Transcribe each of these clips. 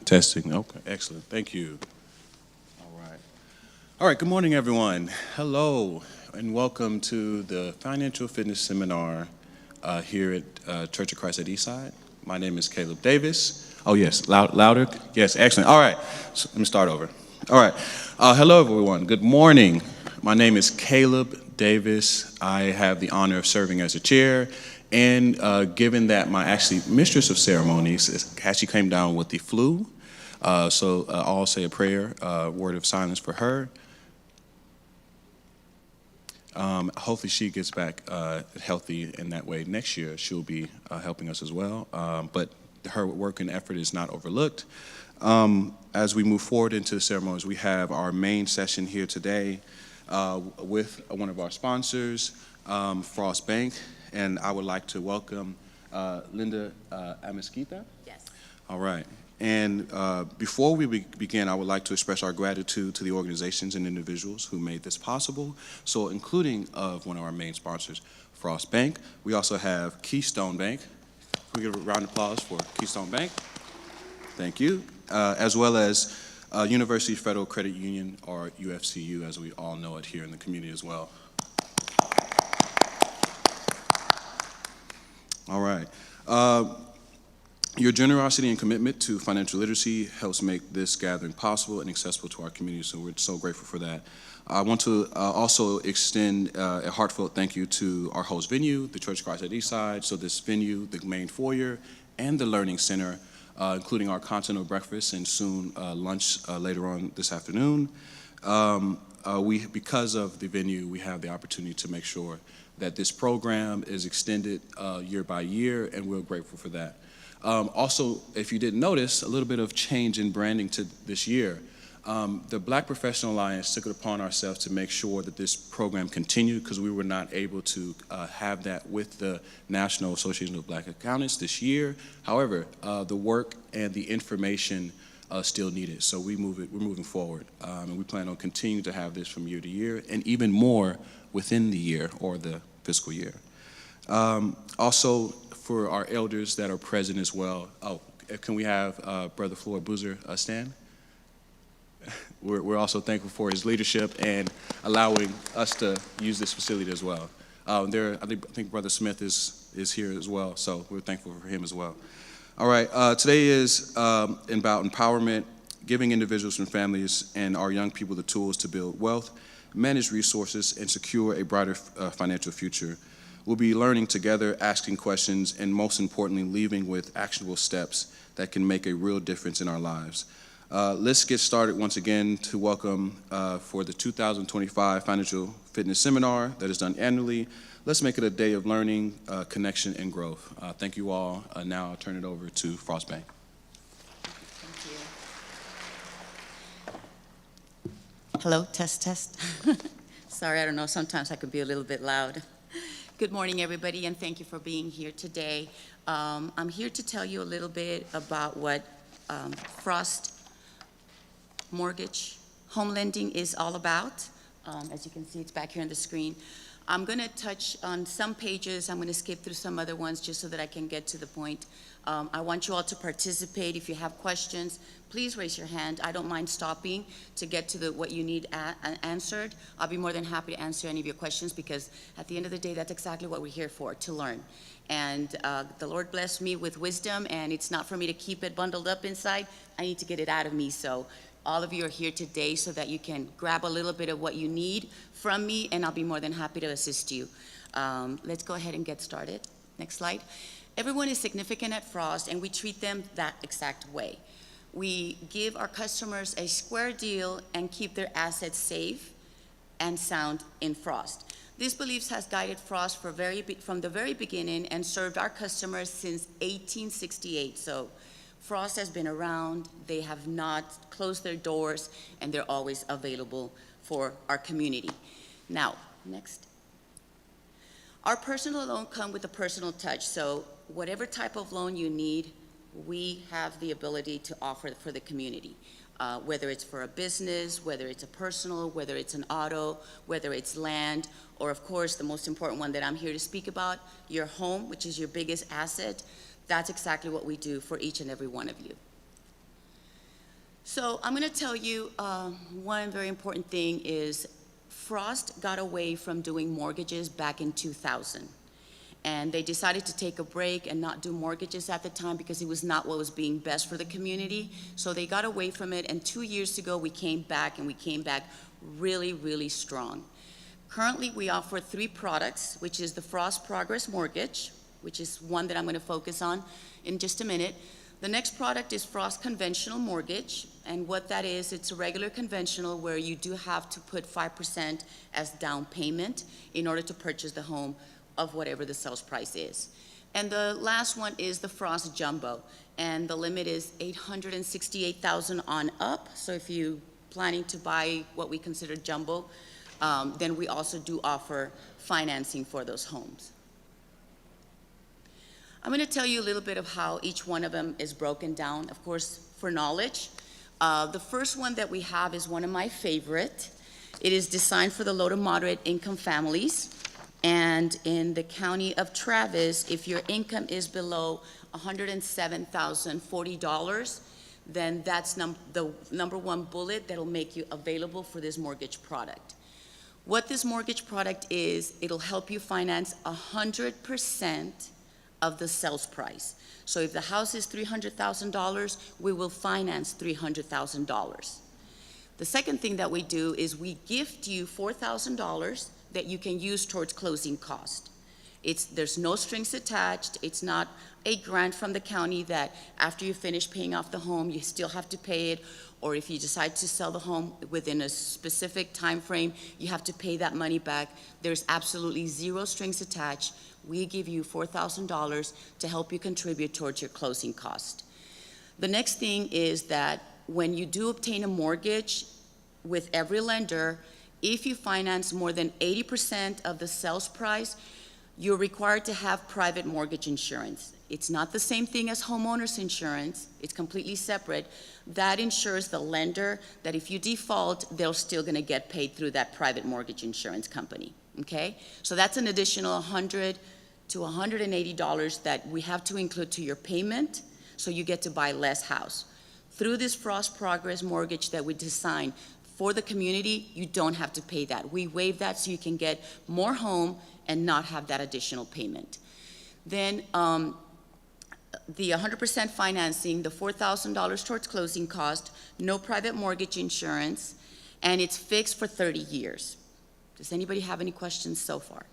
Testing. Okay, excellent. Thank you. All right. All right, good morning, everyone. Hello, and welcome to the Financial Fitness Seminar here at Church of Christ at Eastside. My name is Caleb Davis. Oh, yes, louder? Yes, excellent. All right, so let me start over. All right. Hello, everyone. Good morning. My name is Caleb Davis. I have the honor of serving as a chair. And given that my actually mistress of ceremonies actually came down with the flu, so I'll say a prayer, word of silence for her. Hopefully she gets back healthy in that way. Next year she'll be helping us as well. But her work and effort is not overlooked. As we move forward into the ceremonies, we have our main session here today with one of our sponsors, Frost Bank. And I would like to welcome Linda Amisquita. Yes. All right. And before we begin, I would like to express our gratitude to the organizations and individuals who made this possible. So including of one of our main sponsors, Frost Bank. We also have Keystone Bank. Can we give a round of applause for Keystone Bank? Thank you. As well as University Federal Credit Union, or UFCU, as we all know it here in the community as well. All right. Your generosity and commitment to financial literacy helps make this gathering possible and accessible to our community, so we're so grateful for that. I want to also extend a heartfelt thank you to our host venue, the Church of Christ at Eastside. So this venue, the main foyer, and the Learning Center, including our continental breakfast and soon lunch later on this afternoon. Because of the venue, we have the opportunity to make sure that this program is extended year by year, and we're grateful for that. Also, if you didn't notice, a little bit of change in branding to this year. The Black Professional Alliance took it upon ourselves to make sure that this program continued, because we were not able to have that with the National Association of Black Accountants this year. However, the work and the information still needed, so we're moving forward, and we plan on continuing to have this from year to year, and even more within the year or the fiscal year. Also, for our elders that are present as well, can we have Brother Floyd Boozer stand? We're also thankful for his leadership and allowing us to use this facility as well. I think Brother Smith is here as well, so we're thankful for him as well. All right, today is about empowerment, giving individuals and families and our young people the tools to build wealth, manage resources, and secure a brighter financial future. We'll be learning together, asking questions, and most importantly, leaving with actionable steps that can make a real difference in our lives. Let's get started once again to welcome for the 2025 Financial Fitness Seminar that is done annually. Let's make it a day of learning, connection, and growth. Thank you all. Now I'll turn it over to Frost Bank. Thank you. Hello, test. Sorry, I don't know, sometimes I could be a little bit loud. Good morning, everybody, and thank you for being here today. I'm here to tell you a little bit about what Frost Mortgage Home Lending is all about. As you can see, it's back here on the screen. I'm going to touch on some pages. I'm going to skip through some other ones just so that I can get to the point. I want you all to participate. If you have questions, please raise your hand. I don't mind stopping to get to what you need answered. I'll be more than happy to answer any of your questions, because at the end of the day, that's exactly what we're here for, to learn. And the Lord blessed me with wisdom, and it's not for me to keep it bundled up inside. I need to get it out of me. So all of you are here today so that you can grab a little bit of what you need from me, and I'll be more than happy to assist you. Let's go ahead and get started. Next slide. Everyone is significant at Frost, and we treat them that exact way. We give our customers a square deal and keep their assets safe and sound in Frost. This belief has guided Frost from the very beginning and served our customers since 1868. So Frost has been around, they have not closed their doors, and they're always available for our community. Now, next. Our personal loan comes with a personal touch, so whatever type of loan you need, we have the ability to offer for the community. Whether it's for a business, whether it's a personal, whether it's an auto, whether it's land, or of course, the most important one that I'm here to speak about, your home, which is your biggest asset. That's exactly what we do for each and every one of you. So I'm going to tell you one very important thing is Frost got away from doing mortgages back in 2000. And they decided to take a break and not do mortgages at the time because it was not what was being best for the community. So they got away from it, and 2 years ago we came back, and we came back really, really strong. Currently we offer 3 products, which is the Frost Progress Mortgage, which is one that I'm going to focus on in just a minute. The next product is Frost Conventional Mortgage, and what that is, it's a regular conventional where you do have to put 5% as down payment in order to purchase the home of whatever the sales price is. And the last one is the Frost Jumbo, and the limit is $868,000 on up. So if you're planning to buy what we consider jumbo, then we also do offer financing for those homes. I'm going to tell you a little bit of how each one of them is broken down, of course, for knowledge. The first one that we have is one of my favorite. It is designed for the low to moderate income families. And in the county of Travis, if your income is below $107,040, then that's the number one bullet that'll make you available for this mortgage product. What this mortgage product is, it'll help you finance 100% of the sales price. So if the house is $300,000, we will finance $300,000. The second thing that we do is we gift you $4,000 that you can use towards closing cost. There's no strings attached. It's not a grant from the county that after you finish paying off the home, you still have to pay it, or if you decide to sell the home within a specific time frame, you have to pay that money back. There's absolutely 0 strings attached. We give you $4,000 to help you contribute towards your closing cost. The next thing is that when you do obtain a mortgage with every lender, if you finance more than 80% of the sales price, you're required to have private mortgage insurance. It's not the same thing as homeowners insurance. It's completely separate. That insures the lender that if you default, they're still going to get paid through that private mortgage insurance company, okay? So that's an additional $100 to $180 that we have to include to your payment, so you get to buy less house. Through this Frost Progress Mortgage that we designed for the community, you don't have to pay that. We waive that so you can get more home and not have that additional payment. Then the 100% financing, the $4,000 towards closing cost, no private mortgage insurance, and it's fixed for 30 years. Does anybody have any questions so far?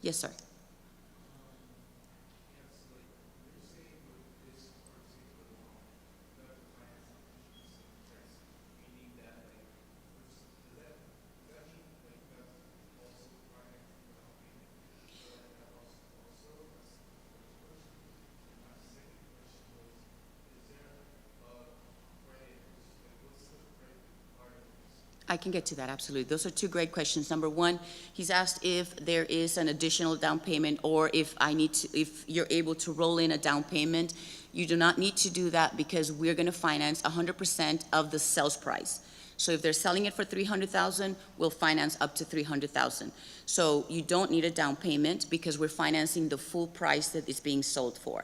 Yes, sir. I can get to that, absolutely. Those are 2 great questions. Number 1, he's asked if there is an additional down payment or if you're able to roll in a down payment. You do not need to do that because we're going to finance 100% of the sales price. So if they're selling it for $300,000, we'll finance up to $300,000. So you don't need a down payment because we're financing the full price that it's being sold for.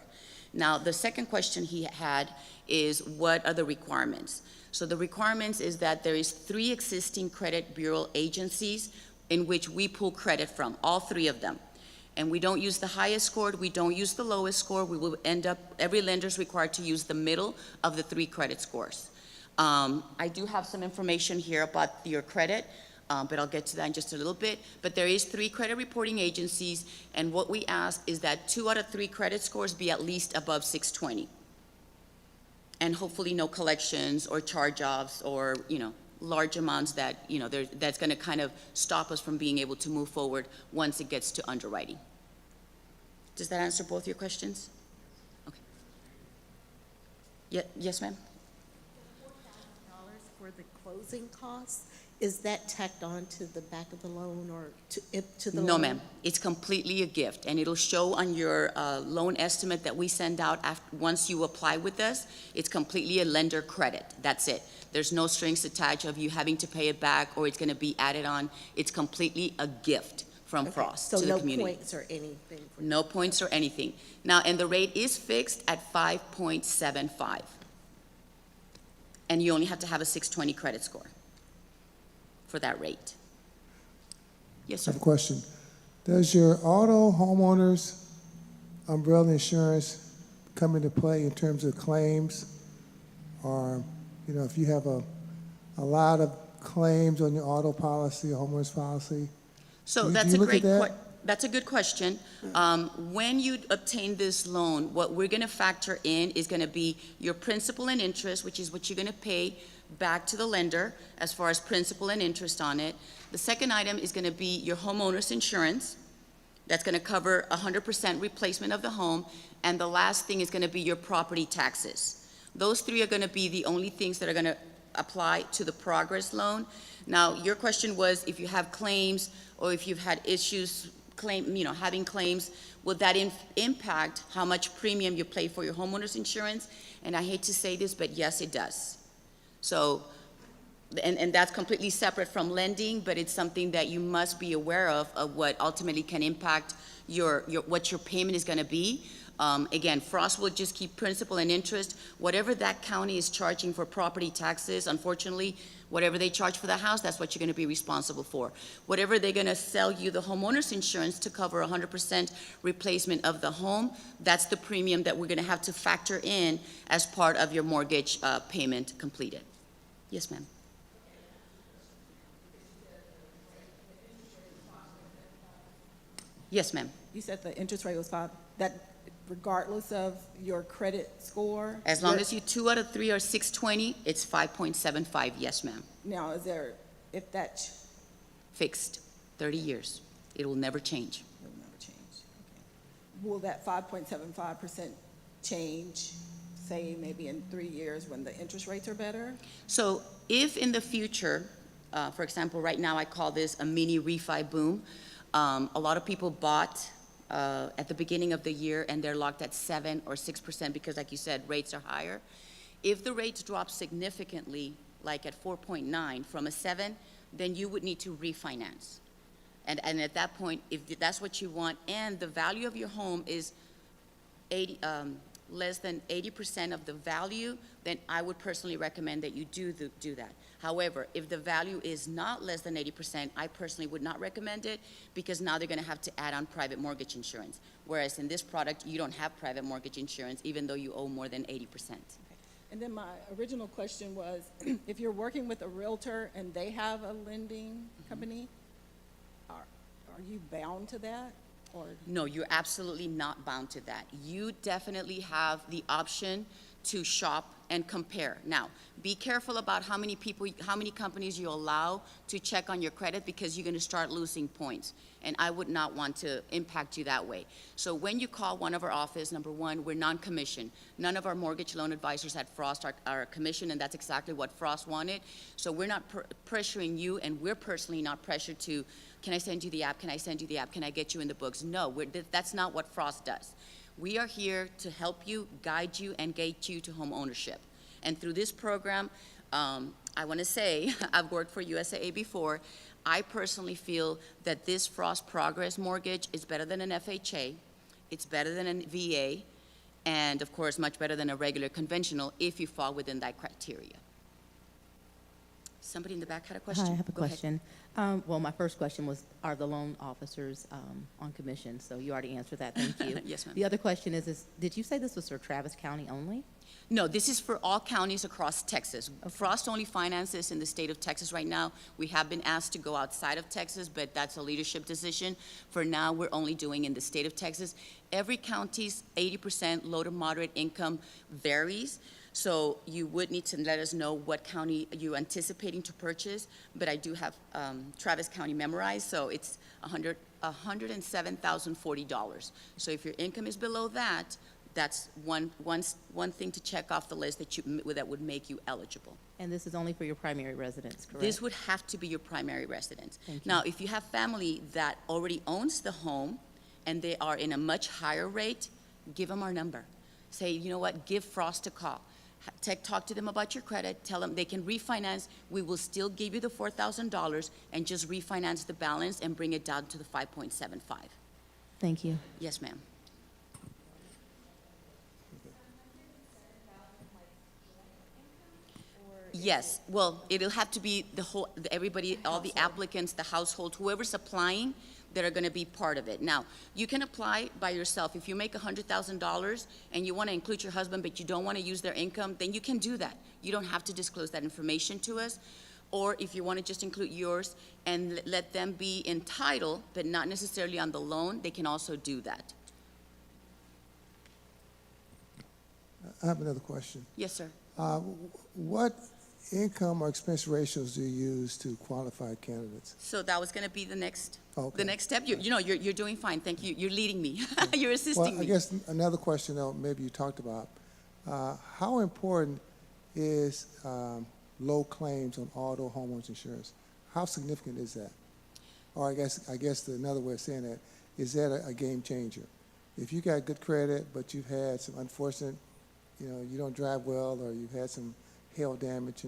Now, the second question he had is what are the requirements? So the requirements is that there is 3 existing credit bureau agencies in which we pull credit from, all 3 of them. And we don't use the highest scored, we don't use the lowest score, we will end up, every lender is required to use the middle of the 3 credit scores. I do have some information here about your credit, but I'll get to that in just a little bit. But there is 3 credit reporting agencies, and what we ask is that 2 out of 3 credit scores be at least above 620. And hopefully no collections or charge-offs or, large amounts that, that's going to kind of stop us from being able to move forward once it gets to underwriting. Does that answer both your questions? Okay. Yes, ma'am? $4,000 for the closing costs, is that tacked on to the back of the loan or to the loan? No, ma'am. It's completely a gift, and it'll show on your loan estimate that we send out once you apply with us. It's completely a lender credit. That's it. There's no strings attached of you having to pay it back or it's going to be added on. It's completely a gift from Frost to the community. So no points or anything? No points or anything. Now, and the rate is fixed at 5.75. and you only have to have a 620 credit score for that rate. Yes, I sir. have a question. Does your auto homeowners umbrella insurance come into play in terms of claims? Or, you know, if you have a lot of claims on your auto policy, or homeowners policy? So Do that's you a look great, at that? that's a good question. When you obtain this loan, what we're gonna factor in is gonna be your principal and interest, which is what you're gonna pay back to the lender as far as principal and interest on it. The second item is gonna be your homeowner's insurance. That's gonna cover 100% replacement of the home. And the last thing is gonna be your property taxes. Those three are gonna be the only things that are gonna apply to the Progress loan. Now, your question was if you have claims or if you've had issues having claims, will that impact how much premium you pay for your homeowner's insurance? And I hate to say this, but yes, it does. So, and that's completely separate from lending, but it's something that you must be aware of what ultimately can impact what your payment is gonna be. Again, Frost will just keep principal and interest. Whatever that county is charging for property taxes, unfortunately, whatever they charge for the house, that's what you're gonna be responsible for. Whatever they're gonna sell you the homeowner's insurance to cover 100% replacement of the home, that's the premium that we're gonna have to factor in as part of your mortgage payment completed. Yes, ma'am. Yes, ma'am. You said the interest rate was 5, that regardless of your credit score? As long as you 2 out of 3 are 620, it's 5.75, yes, ma'am. Now, is there, if that, Fixed, 30 years. It will never change. it will never change, okay. Will that 5.75% change, say, maybe in 3 years when the interest rates are better? So if in the future, for example, right now I call this a mini refi boom, a lot of people bought at the beginning of the year and they're locked at 7 or 6% because, like you said, rates are higher. If the rates drop significantly, like at 4.9 from a 7, then you would need to refinance. And at that point, if that's what you want and the value of your home is less than 80% of the value, then I would personally recommend that you do that. However, if the value is not less than 80%, I personally would not recommend it because now they're gonna have to add on private mortgage insurance. Whereas in this product, you don't have private mortgage insurance even though you owe more than 80%. And then my original question was, if you're working with a realtor and they have a lending company, are you bound to that? Or No, you're absolutely not bound to that. You definitely have the option to shop and compare. Now, be careful about how many companies you allow to check on your credit because you're gonna start losing points. And I would not want to impact you that way. So when you call one of our office, number one, we're non-commissioned. None of our mortgage loan advisors at Frost are commissioned, and that's exactly what Frost wanted. So we're not pressuring you, and we're personally not pressured to, can I send you the app? Can I send you the app? Can I get you in the books? No, that's not what Frost does. We are here to help you, guide you, and get you to home ownership. And through this program, I want to say, I've worked for USAA before. I personally feel that this Frost Progress mortgage is better than an FHA. It's better than a VA, and of course, much better than a regular conventional if you fall within that criteria. Somebody in the back had a question? Hi, I have a Go ahead. question. Well, my first question was, are the loan officers on commission? So you already answered that, thank you. Yes, ma'am. The other question is, did you say this was for Travis County only? No, this is for all counties across Texas. Frost only finances in the state of Texas right now. We have been asked to go outside of Texas, but that's a leadership decision. For now, we're only doing in the state of Texas. Every county's 80% low to moderate income varies. So you would need to let us know what county you're anticipating to purchase, but I do have Travis County memorized, so it's $107,040. So if your income is below that, that's one thing to check off the list that would make you eligible. And this is only for your primary residence, correct? This would have to be your primary residence. Thank you. Now, if you have family that already owns the home and they are in a much higher rate, give them our number. Say, you know what, give Frost a call. Talk to them about your credit, tell them they can refinance. We will still give you the $4,000 and just refinance the balance and bring it down to the 5.75. Thank you. Yes, ma'am. Yes, well, it'll have to be the whole, everybody, all the applicants, the household, whoever's applying, that are gonna be part of it. Now, you can apply by yourself. If you make $100,000 and you wanna include your husband, but you don't wanna use their income, then you can do that. You don't have to disclose that information to us. Or if you wanna just include yours and let them be entitled, but not necessarily on the loan, they can also do that. I have another question. Yes, sir. What income or expense ratios do you use to qualify candidates? So that was gonna be the next Okay. step. You're doing fine, thank you. You're leading me. You're assisting Well, I me. guess another question, though, maybe you talked about, how important is low claims on auto homeowners insurance? How significant is that? Or I guess another way of saying that, is that a game changer? If you got good credit, but you've had some unfortunate, you don't drive well, or you've had some hail damage,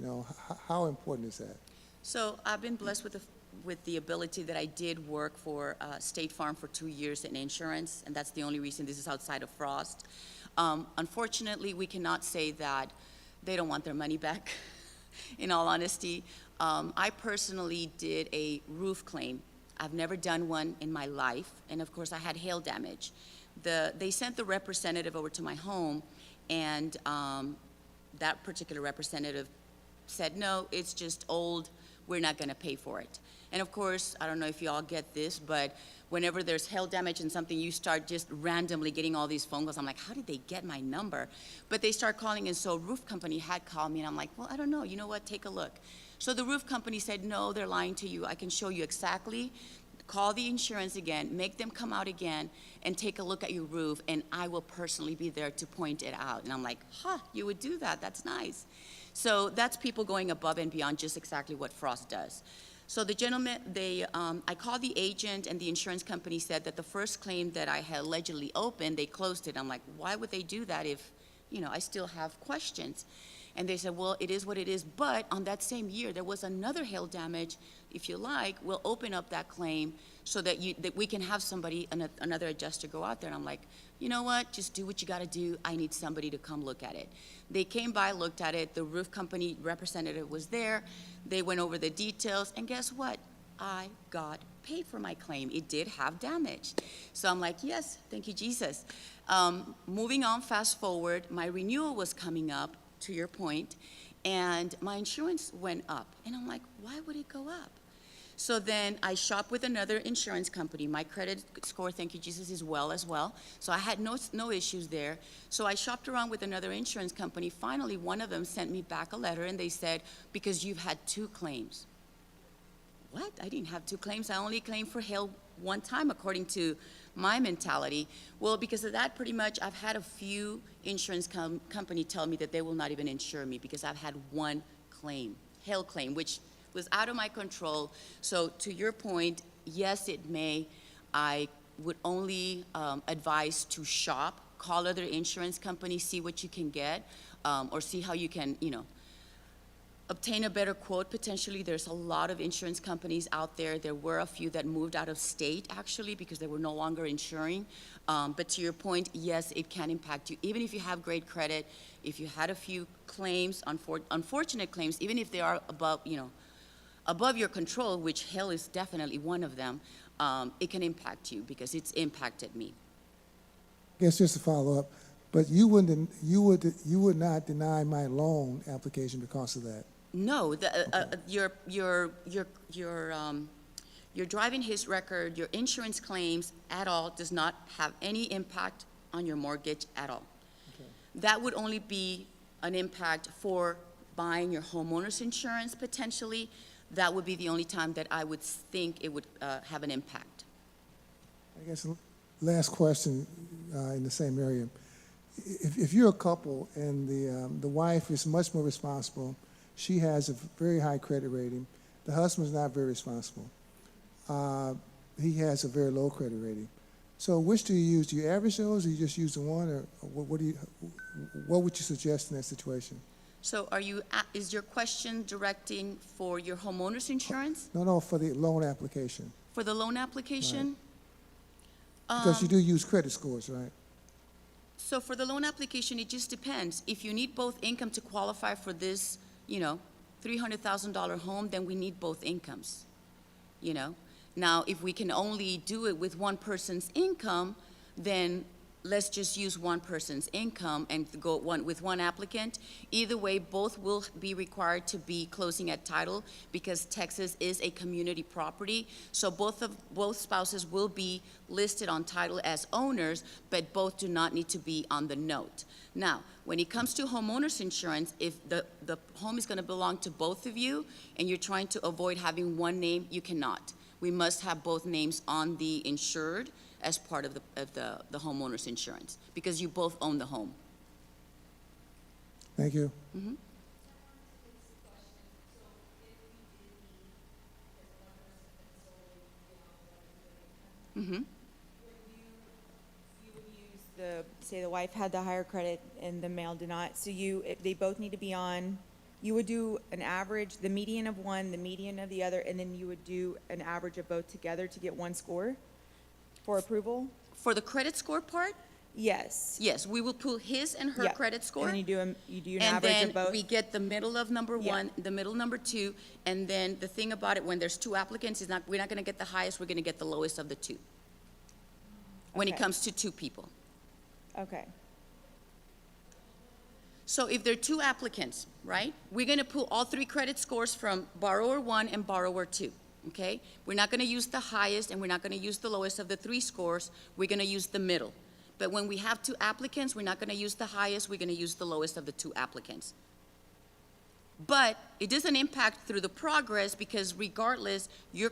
how important is that? So I've been blessed with the ability that I did work for State Farm for 2 years in insurance, and that's the only reason this is outside of Frost. Unfortunately, we cannot say that they don't want their money back, in all honesty. I personally did a roof claim. I've never done one in my life, and of course, I had hail damage. They sent the representative over to my home, and that particular representative said, no, it's just old, we're not gonna pay for it. And of course, I don't know if you all get this, but whenever there's hail damage and something, you start just randomly getting all these phone calls. I'm like, how did they get my number? But they start calling, and so roof company had called me, and I'm like, well, I don't know, you know what, take a look. So the roof company said, no, they're lying to you, I can show you exactly. Call the insurance again, make them come out again, and take a look at your roof, and I will personally be there to point it out. And I'm like, you would do that, that's nice. So that's people going above and beyond just exactly what Frost does. So the gentleman, I called the agent, and the insurance company said that the first claim that I had allegedly opened, they closed it. I'm like, why would they do that if, I still have questions? And they said, well, it is what it is, but on that same year, there was another hail damage. If you like, we'll open up that claim so that we can have somebody, another adjuster go out there. And I'm like, you know what, just do what you gotta do. I need somebody to come look at it. They came by, looked at it, the roof company representative was there. They went over the details, and guess what? I got paid for my claim. It did have damage. So I'm like, yes, thank you, Jesus. Moving on, fast forward, my renewal was coming up, to your point, and my insurance went up. And I'm like, why would it go up? So then I shopped with another insurance company. My credit score, thank you, Jesus, is well as well. So I had no issues there. So I shopped around with another insurance company. Finally, one of them sent me back a letter, and they said, because you've had 2 claims. What? I didn't have 2 claims. I only claimed for hail one time, according to my mentality. Well, because of that, pretty much, I've had a few insurance company tell me that they will not even insure me because I've had 1 claim, hail claim, which was out of my control. So to your point, yes, it may. I would only advise to shop, call other insurance companies, see what you can get, or see how you can, obtain a better quote potentially. There's a lot of insurance companies out there. There were a few that moved out of state, actually, because they were no longer insuring. But to your point, yes, it can impact you. Even if you have great credit, if you had a few claims, unfortunate claims, even if they are above your control, which hail is definitely one of them, it can impact you because it's impacted me. I guess just to follow up, but you would not deny my loan application because of that? No, your driving history record, your insurance claims at all does not have any impact on your mortgage at all. Okay. That would only be an impact for buying your homeowner's insurance potentially. That would be the only time that I would think it would have an impact. I guess last question in the same area. If you're a couple and the wife is much more responsible, she has a very high credit rating, the husband's not very responsible, he has a very low credit rating. So which do you use? Do you average those, or you just use the one, or what would you suggest in that situation? So is your question directing for your homeowner's insurance? No, for the loan application. For the loan application? Because you do use credit scores, right? So for the loan application, it just depends. If you need both income to qualify for this, $300,000 home, then we need both incomes, you know? Now, if we can only do it with one person's income, then let's just use one person's income and go with one applicant. Either way, both will be required to be closing at title because Texas is a community property. So both spouses will be listed on title as owners, but both do not need to be on the note. Now, when it comes to homeowners insurance, if the home is gonna belong to both of you and you're trying to avoid having one name, you cannot. We must have both names on the insured as part of the homeowner's insurance, because you both own the home. Thank you. Say the wife had the higher credit and the male did not, so if they both need to be on, you would do an average, the median of one, the median of the other, and then you would do an average of both together to get one score for approval? For the credit score part, Yes. yes, we will pull his and her Yeah. credit score. And then you do an And average then of both? we get the middle of number Yeah. one, the middle number two, and then the thing about it, when there's two applicants, we're not gonna get the highest, we're gonna get the lowest of the two. When it Okay. comes to two people. Okay, So if there are two applicants, right, we're gonna pull all three credit scores from borrower one and borrower two, okay? We're not gonna use the highest and we're not gonna use the lowest of the three scores, we're gonna use the middle. But when we have two applicants, we're not gonna use the highest, we're gonna use the lowest of the two applicants. But it doesn't impact through the progress because regardless, your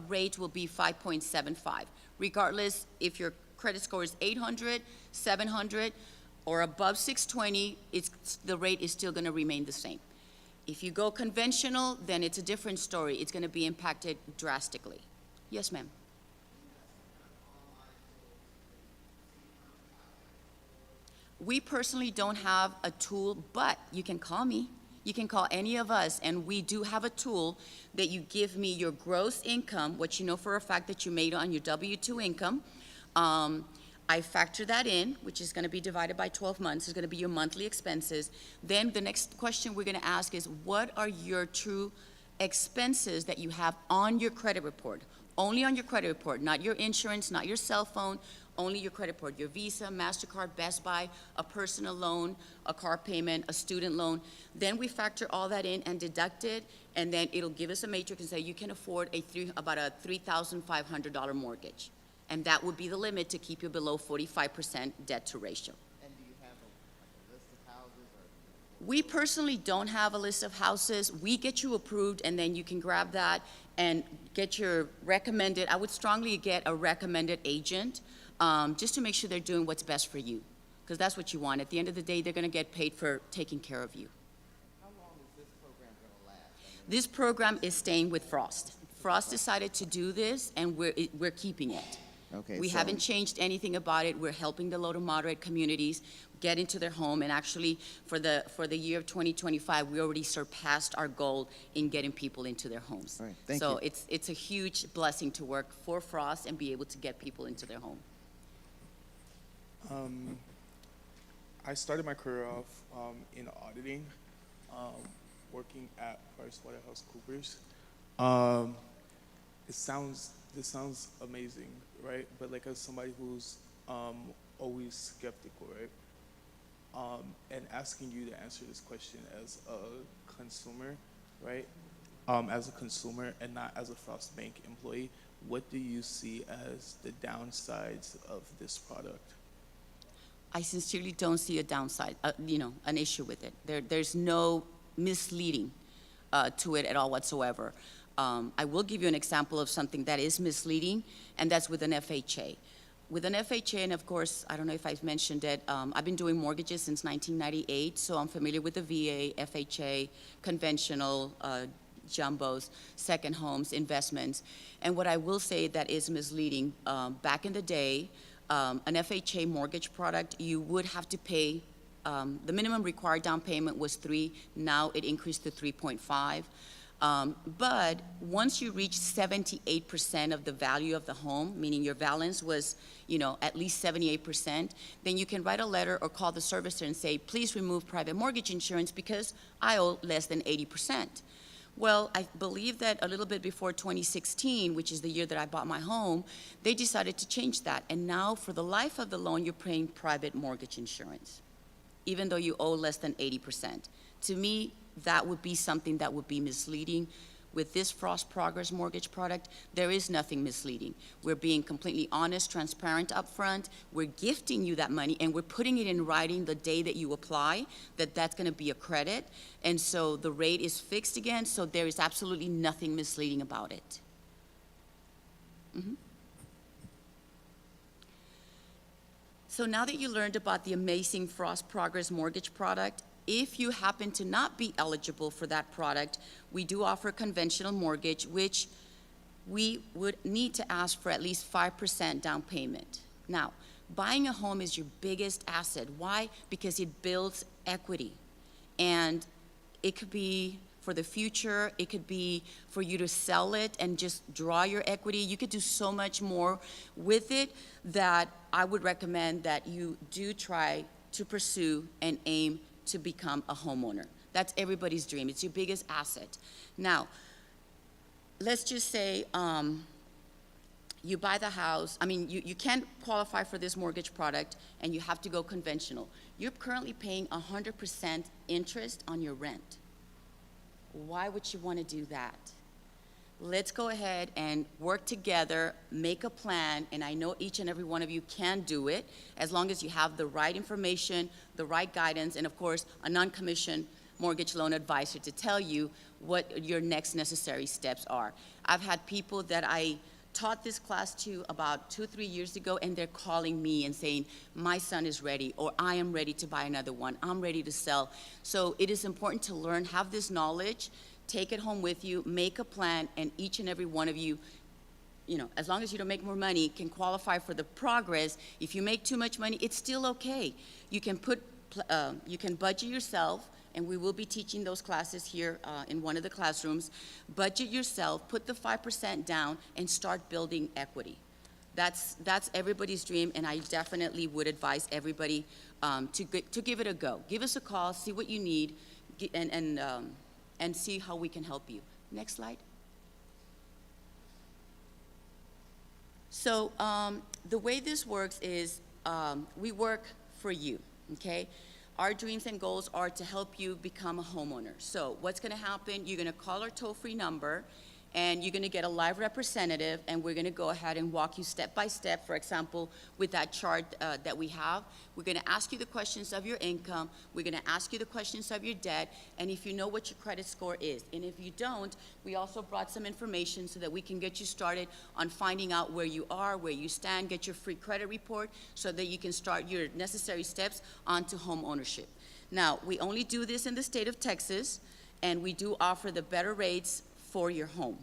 rate will be 5.75. Regardless if your credit score is 800, 700, or above 620, the rate is still gonna remain the same. If you go conventional, then it's a different story. It's gonna be impacted drastically. Yes, ma'am. We personally don't have a tool, but you can call me. You can call any of us, and we do have a tool that you give me your gross income, what you know for a fact that you made on your W-2 income. I factor that in, which is gonna be divided by 12 months, is gonna be your monthly expenses. Then the next question we're gonna ask is, what are your true expenses that you have on your credit report? Only on your credit report, not your insurance, not your cell phone, only your credit report, your Visa, MasterCard, Best Buy, a personal loan, a car payment, a student loan. Then we factor all that in and deduct it, and then it'll give us a matrix and say you can afford about a $3,500 mortgage. And that would be the limit to keep you below 45% debt to ratio. And do you have a list of houses or? We personally don't have a list of houses. We get you approved, and then you can grab that and get your recommended, I would strongly get a recommended agent, just to make sure they're doing what's best for you, because that's what you want. At the end of the day, they're gonna get paid for taking care of you. How long is this program gonna last? I mean, This program is staying with Frost. Frost decided to do this, and we're keeping it. Okay, We so- haven't changed anything about it. We're helping the low to moderate communities get into their home, and actually, for the year of 2025, we already surpassed our goal in getting people into their homes. All right, thank So you. it's a huge blessing to work for Frost and be able to get people into their home. I started my career off in auditing, working at PricewaterhouseCoopers. This sounds amazing, right? But like as somebody who's always skeptical, right? And asking you to answer this question as a consumer, right? As a consumer and not as a Frost Bank employee, what do you see as the downsides of this product? I sincerely don't see a downside, an issue with it. There's no misleading to it at all whatsoever. I will give you an example of something that is misleading, and that's with an FHA. With an FHA, and of course, I don't know if I've mentioned it, I've been doing mortgages since 1998, so I'm familiar with the VA, FHA, conventional, jumbos, second homes, investments. And what I will say that is misleading, back in the day, an FHA mortgage product, you would have to pay, the minimum required down payment was 3, now it increased to 3.5. But once you reach 78% of the value of the home, meaning your balance was, at least 78%, then you can write a letter or call the servicer and say, please remove private mortgage insurance because I owe less than 80%. Well, I believe that a little bit before 2016, which is the year that I bought my home, they decided to change that. And now for the life of the loan, you're paying private mortgage insurance, even though you owe less than 80%. To me, that would be something that would be misleading. With this Frost Progress mortgage product, there is nothing misleading. We're being completely honest, transparent upfront. We're gifting you that money, and we're putting it in writing the day that you apply, that's going to be a credit. And so the rate is fixed again, so there is absolutely nothing misleading about it. So now that you learned about the amazing Frost Progress mortgage product, if you happen to not be eligible for that product, we do offer conventional mortgage, which we would need to ask for at least 5% down payment. Now, buying a home is your biggest asset. Why? Because it builds equity. And it could be for the future, it could be for you to sell it and just draw your equity. You could do so much more with it that I would recommend that you do try to pursue and aim to become a homeowner. That's everybody's dream. It's your biggest asset. Now, let's just say you buy the house. You can't qualify for this mortgage product, and you have to go conventional. You're currently paying 100% interest on your rent. Why would you want to do that? Let's go ahead and work together, make a plan, and I know each and every one of you can do it as long as you have the right information, the right guidance, and of course, a non-commissioned mortgage loan advisor to tell you what your next necessary steps are. I've had people that I taught this class to about 2-3 years ago, and they're calling me and saying, my son is ready, or I am ready to buy another one, I'm ready to sell. So it is important to learn, have this knowledge, take it home with you, make a plan, and each and every one of you, as long as you don't make more money, can qualify for the progress. If you make too much money, it's still okay. You can budget yourself, and we will be teaching those classes here in one of the classrooms. Budget yourself, put the 5% down, and start building equity. That's everybody's dream, and I definitely would advise everybody to give it a go. Give us a call, see what you need, and see how we can help you. Next slide. So the way this works is we work for you, okay? Our dreams and goals are to help you become a homeowner. So what's gonna happen, you're gonna call our toll-free number, and you're gonna get a live representative, and we're gonna go ahead and walk you step by step. For example, with that chart that we have, we're gonna ask you the questions of your income, we're gonna ask you the questions of your debt, and if you know what your credit score is. And if you don't, we also brought some information so that we can get you started on finding out where you are, where you stand, get your free credit report so that you can start your necessary steps onto home ownership. Now, we only do this in the state of Texas, and we do offer the better rates for your home.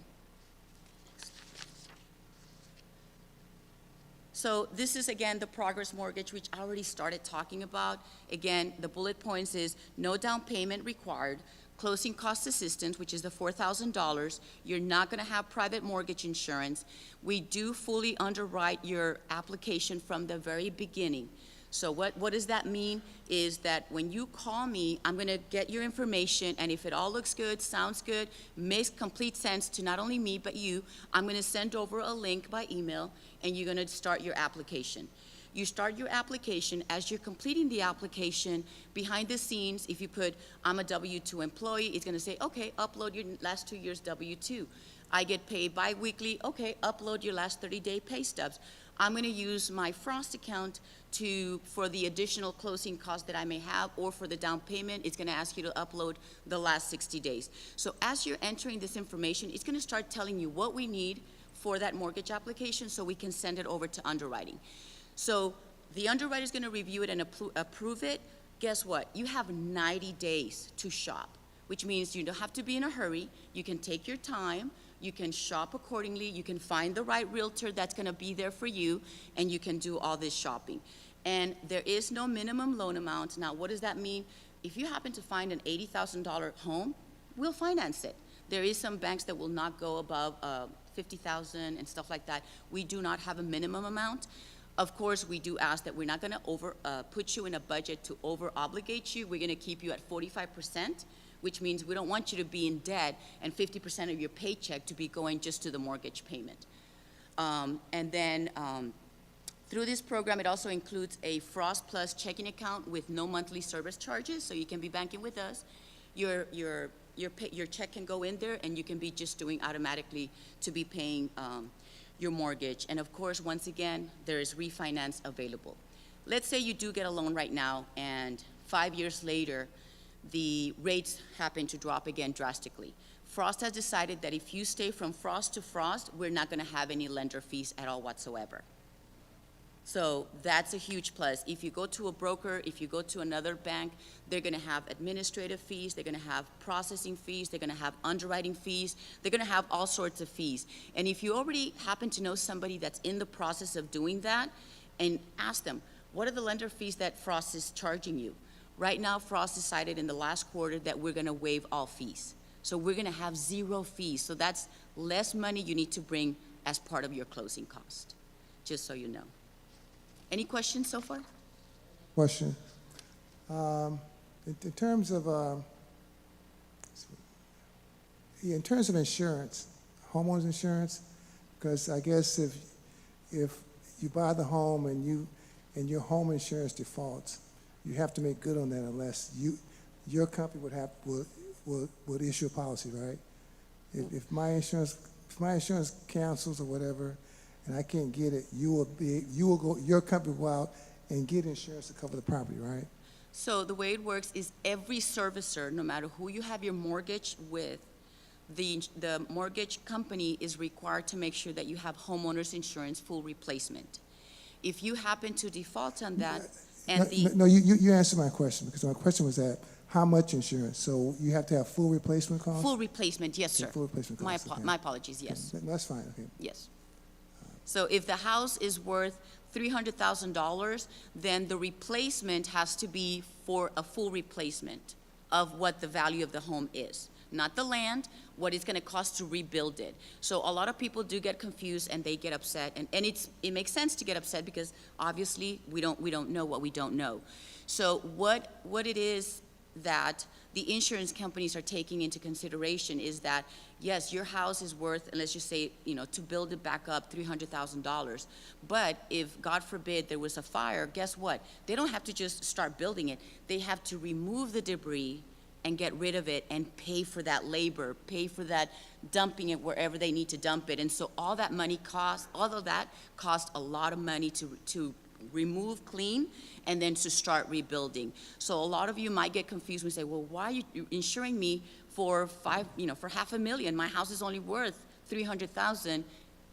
So this is, again, the Progress Mortgage, which I already started talking about. Again, the bullet points is no down payment required, closing cost assistance, which is the $4,000. You're not going to have private mortgage insurance. We do fully underwrite your application from the very beginning. So what does that mean is that when you call me, I'm gonna get your information, and if it all looks good, sounds good, makes complete sense to not only me but you, I'm gonna send over a link by email, and you're gonna start your application. You start your application. As you're completing the application, behind the scenes, if you put, I'm a W-2 employee, it's gonna say, okay, upload your last 2 years W-2. I get paid bi-weekly, okay, upload your last 30-day pay stubs. I'm gonna use my Frost account for the additional closing costs that I may have, or for the down payment, it's gonna ask you to upload the last 60 days. So as you're entering this information, it's gonna start telling you what we need for that mortgage application so we can send it over to underwriting. So the underwriter is gonna review it and approve it. Guess what? You have 90 days to shop, which means you don't have to be in a hurry. You can take your time. You can shop accordingly, you can find the right realtor that's gonna be there for you, and you can do all this shopping. And there is no minimum loan amount. Now, what does that mean? If you happen to find an $80,000 home, we'll finance it. There is some banks that will not go above 50,000 and stuff like that. We do not have a minimum amount. Of course, we do ask that we're not gonna put you in a budget to over-obligate you. We're gonna keep you at 45%, which means we don't want you to be in debt and 50% of your paycheck to be going just to the mortgage payment. Through this program, it also includes a Frost Plus checking account with no monthly service charges, so you can be banking with us. Your check can go in there, and you can be just doing automatically to be paying your mortgage. And of course, once again, there is refinance available. Let's say you do get a loan right now, and 5 years later, the rates happen to drop again drastically. Frost has decided that if you stay from Frost to Frost, we're not gonna have any lender fees at all whatsoever. So that's a huge plus. If you go to a broker, if you go to another bank, they're gonna have administrative fees, they're gonna have processing fees, they're gonna have underwriting fees, they're gonna have all sorts of fees. And if you already happen to know somebody that's in the process of doing that, and ask them, what are the lender fees that Frost is charging you? Right now, Frost decided in the last quarter that we're gonna waive all fees. So we're gonna have 0 fees. So that's less money you need to bring as part of your closing cost, just so you know. Any questions so far? Question. In terms of, in terms of insurance, homeowners insurance, because I guess if you buy the home and your home insurance defaults, you have to make good on that unless your company would issue a policy, right? If my insurance cancels or whatever, and I can't get it, your company will go out and get insurance to cover the property, right? So the way it works is every servicer, no matter who you have your mortgage with, the mortgage company is required to make sure that you have homeowners insurance full replacement. If you happen to default on that, and No, you answered my question, because my question was that, how much insurance? So you have to have full replacement costs? full replacement, yes, sir. Full replacement costs, okay. My apologies, yes. That's fine, okay. Yes. So if the house is worth $300,000, then the replacement has to be for a full replacement of what the value of the home is. Not the land, what it's gonna cost to rebuild it. So a lot of people do get confused and they get upset, and it makes sense to get upset because obviously we don't know what we don't know. So what it is that the insurance companies are taking into consideration is that, yes, your house is worth, and let's just say, to build it back up, $300,000. But if, God forbid, there was a fire, guess what? They don't have to just start building it. They have to remove the debris and get rid of it and pay for that labor, pay for that dumping it wherever they need to dump it. And so all that money costs, all of that costs a lot of money to remove, clean, and then to start rebuilding. So a lot of you might get confused and say, well, why are you insuring me for for $500,000? My house is only worth $300,000.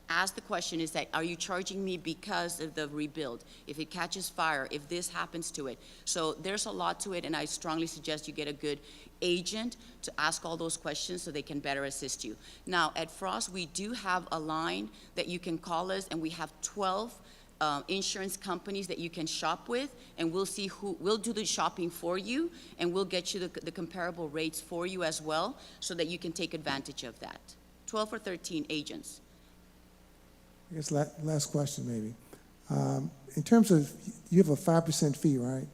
Ask the question is that, are you charging me because of the rebuild? If it catches fire, if this happens to it. So there's a lot to it, and I strongly suggest you get a good agent to ask all those questions so they can better assist you. Now, at Frost, we do have a line that you can call us, and we have 12 insurance companies that you can shop with, and we'll do the shopping for you, and we'll get you the comparable rates for you as well, so that you can take advantage of that. 12 or 13 agents. I guess last question maybe. In terms of, you have a 5% fee, right?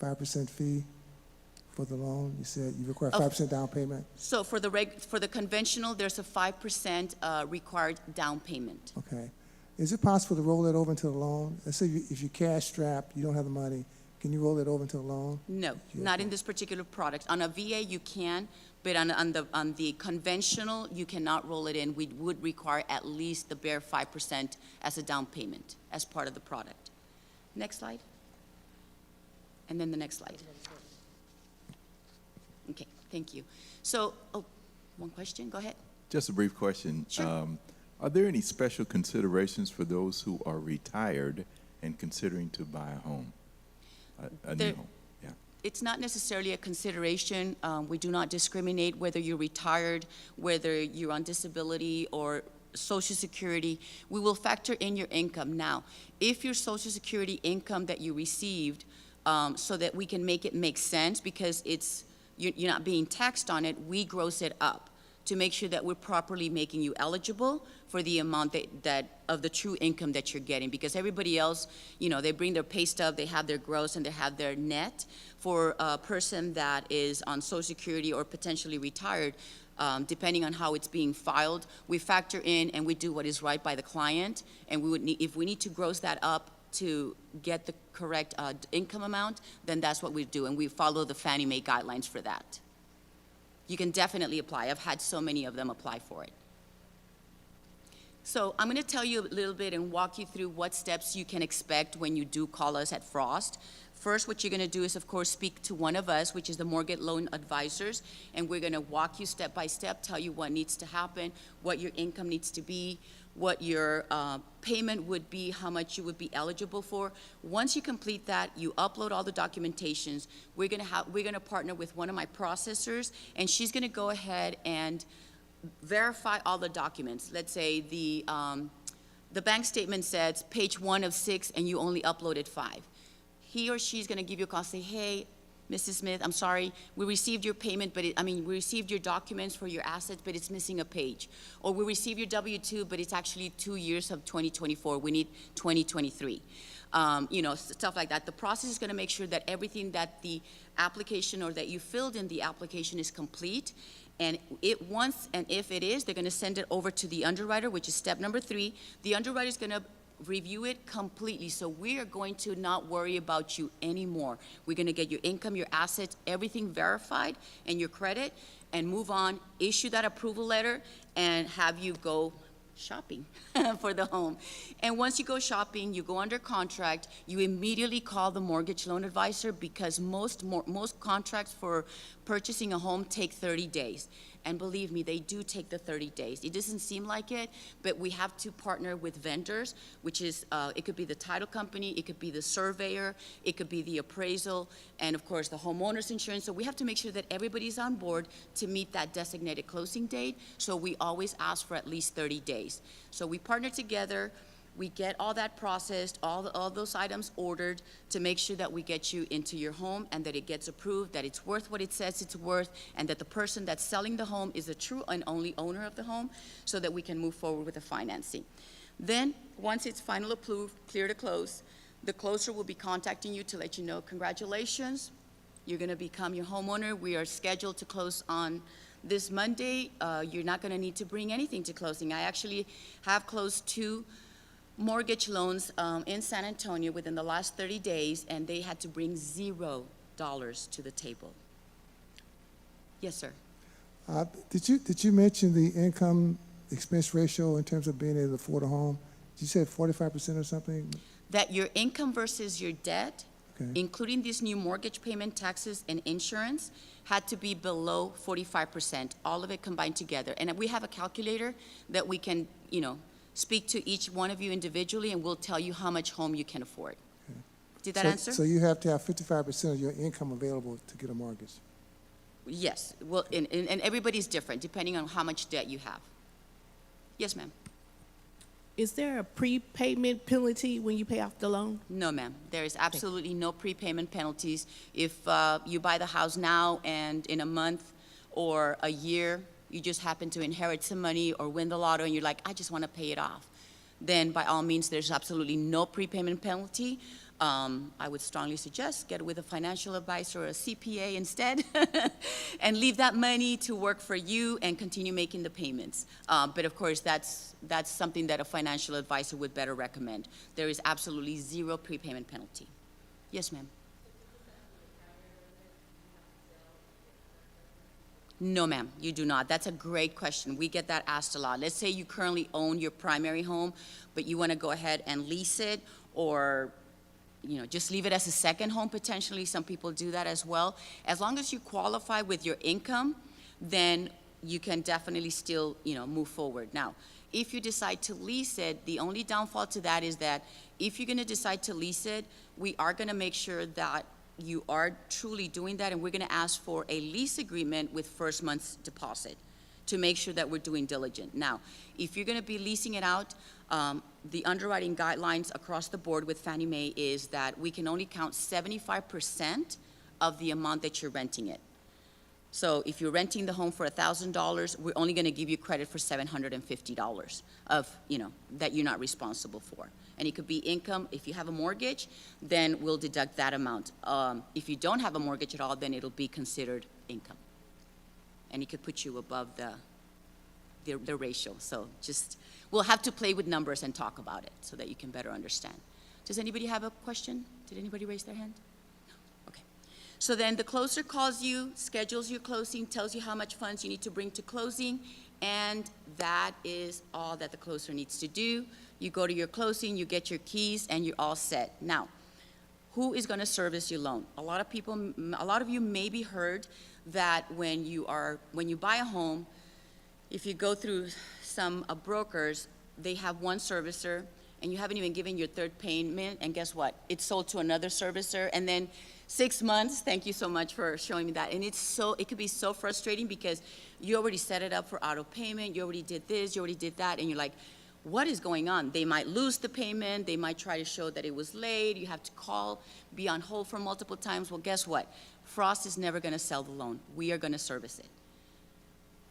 5% fee for the loan? You said you require 5% down payment? So for the conventional, there's a 5% required down payment. Okay. Is it possible to roll that over into the loan? Let's say if you're cash strapped, you don't have the money, can you roll it over into a loan? No, not in this particular product. On a VA, you can, but on the conventional, you cannot roll it in. We would require at least the bare 5% as a down payment as part of the product. Next slide. And then the next slide. Okay, thank you. So, one question, go ahead. Just a brief question. Sure. Are there any special considerations for those who are retired and considering to buy a home, a new home? Yeah. It's not necessarily a consideration. We do not discriminate whether you're retired, whether you're on disability or Social Security. We will factor in your income. Now, if your Social Security income that you received, so that we can make it make sense, because you're not being taxed on it, we gross it up to make sure that we're properly making you eligible for the amount that of the true income that you're getting. Because everybody else, you know, they bring their pay stub, they have their gross and they have their net. For a person that is on Social Security or potentially retired, depending on how it's being filed, we factor in and we do what is right by the client. And we would need, if we need to gross that up to get the correct income amount, then that's what we do. And we follow the Fannie Mae guidelines for that. You can definitely apply. I've had so many of them apply for it. So I'm going to tell you a little bit and walk you through what steps you can expect when you do call us at Frost. First, what you're going to do is, of course, speak to one of us, which is the mortgage loan advisors, and we're going to walk you step by step, tell you what needs to happen, what your income needs to be, what your payment would be, how much you would be eligible for. Once you complete that, you upload all the documentations. We're going to partner with one of my processors, and she's going to go ahead and verify all the documents. Let's say the bank statement says page 1 of 6, and you only uploaded 5. He or she's going to give you a call and say, hey, Mrs. Smith, I'm sorry, we received your payment, but we received your documents for your assets, but it's missing a page. Or we received your W-2, but it's actually 2 years of 2024. We need 2023. You know, stuff like that. The process is going to make sure that everything that the application or that you filled in the application is complete. And if it is, they're going to send it over to the underwriter, which is step number 3. The underwriter is going to review it completely. So we are going to not worry about you anymore. We're going to get your income, your assets, everything verified, and your credit, and move on, issue that approval letter, and have you go shopping for the home. And once you go shopping, you go under contract, you immediately call the mortgage loan advisor, because most contracts for purchasing a home take 30 days. And believe me, they do take the 30 days. It doesn't seem like it, but we have to partner with vendors, which is, it could be the title company, it could be the surveyor, it could be the appraisal, and of course the homeowner's insurance. So we have to make sure that everybody's on board to meet that designated closing date. So we always ask for at least 30 days. So we partner together. We get all that processed, all those items ordered to make sure that we get you into your home and that it gets approved, that it's worth what it says it's worth, and that the person that's selling the home is the true and only owner of the home, so that we can move forward with the financing. Then, once it's final approved, clear to close, the closer will be contacting you to let you know, congratulations, you're going to become your homeowner. We are scheduled to close on this Monday. You're not going to need to bring anything to closing. I actually have closed 2 mortgage loans in San Antonio within the last 30 days, and they had to bring $0 to the table. Yes, sir. Did you mention the income expense ratio in terms of being able to afford a home? Did you say 45% or something? That your income versus your debt, Okay. including these new mortgage payment, taxes, and insurance, had to be below 45%, all of it combined together. And we have a calculator that we can, you know, speak to each one of you individually, and we'll tell you how much home you can afford. Okay. Did that answer? So you have to have 55% of your income available to get a mortgage? Yes. Well, and everybody's different, depending on how much debt you have. Yes, ma'am. Is there a prepayment penalty when you pay off the loan? No, ma'am. There is absolutely no prepayment penalties. If you buy the house now and in a month or a year, you just happen to inherit some money or win the lotto and you're like, I just want to pay it off, then by all means, there's absolutely no prepayment penalty. I would strongly suggest get with a financial advisor or a CPA instead and leave that money to work for you and continue making the payments. But of course, that's something that a financial advisor would better recommend. There is absolutely 0 prepayment penalty. Yes, ma'am. No, ma'am, you do not. That's a great question. We get that asked a lot. Let's say you currently own your primary home, but you want to go ahead and lease it, or just leave it as a second home potentially. Some people do that as well. As long as you qualify with your income, then you can definitely still, move forward. Now, if you decide to lease it, the only downfall to that is that if you're going to decide to lease it, we are going to make sure that you are truly doing that, and we're going to ask for a lease agreement with first month's deposit to make sure that we're doing diligent. Now, if you're going to be leasing it out, the underwriting guidelines across the board with Fannie Mae is that we can only count 75% of the amount that you're renting it. So if you're renting the home for $1,000, we're only gonna give you credit for $750 of, that you're not responsible for. And it could be income. If you have a mortgage, then we'll deduct that amount. If you don't have a mortgage at all, then it'll be considered income. And it could put you above the ratio. So we'll have to play with numbers and talk about it so that you can better understand. Does anybody have a question? Did anybody raise their hand? No. Okay. So then the closer calls you, schedules your closing, tells you how much funds you need to bring to closing, and that is all that the closer needs to do. You go to your closing, you get your keys, and you're all set. Now, who is going to service your loan? A lot of you maybe heard that when you buy a home, if you go through some brokers, they have one servicer, and you haven't even given your third payment, and guess what? It's sold to another servicer, and then 6 months, thank you so much for showing me that, and it could be so frustrating because you already set it up for auto payment, you already did this, you already did that, and you're like, what is going on? They might lose the payment, they might try to show that it was late, you have to call, be on hold for multiple times. Well, guess what? Frost is never gonna sell the loan. We are gonna service it.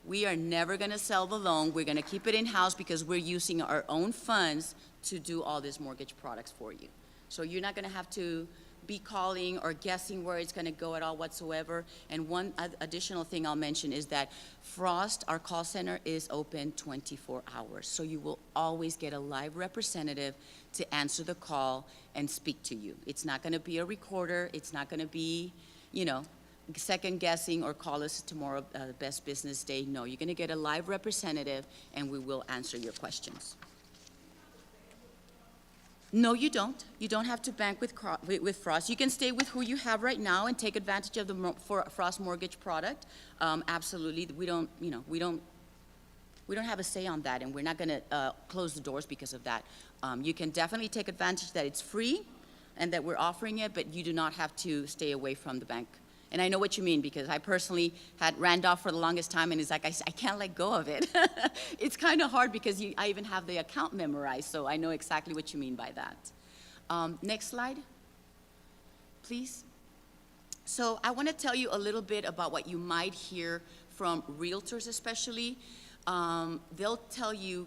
We are never gonna sell the loan. We're gonna keep it in-house because we're using our own funds to do all these mortgage products for you. So you're not gonna have to be calling or guessing where it's gonna go at all whatsoever. And one additional thing I'll mention is that Frost, our call center, is open 24 hours. So you will always get a live representative to answer the call and speak to you. It's not gonna be a recorder. It's not gonna be, second guessing or call us tomorrow, best business day. No, you're gonna get a live representative and we will answer your questions. No, you don't. You don't have to bank with Frost. You can stay with who you have right now and take advantage of the Frost mortgage product. Absolutely, we don't have a say on that, and we're not going to close the doors because of that. You can definitely take advantage that it's free and that we're offering it, but you do not have to stay away from the bank. And I know what you mean because I personally had Randolph for the longest time, and it's like, I can't let go of it. It's kind of hard because I even have the account memorized, so I know exactly what you mean by that. Next slide, please. So I want to tell you a little bit about what you might hear from realtors especially. They'll tell you,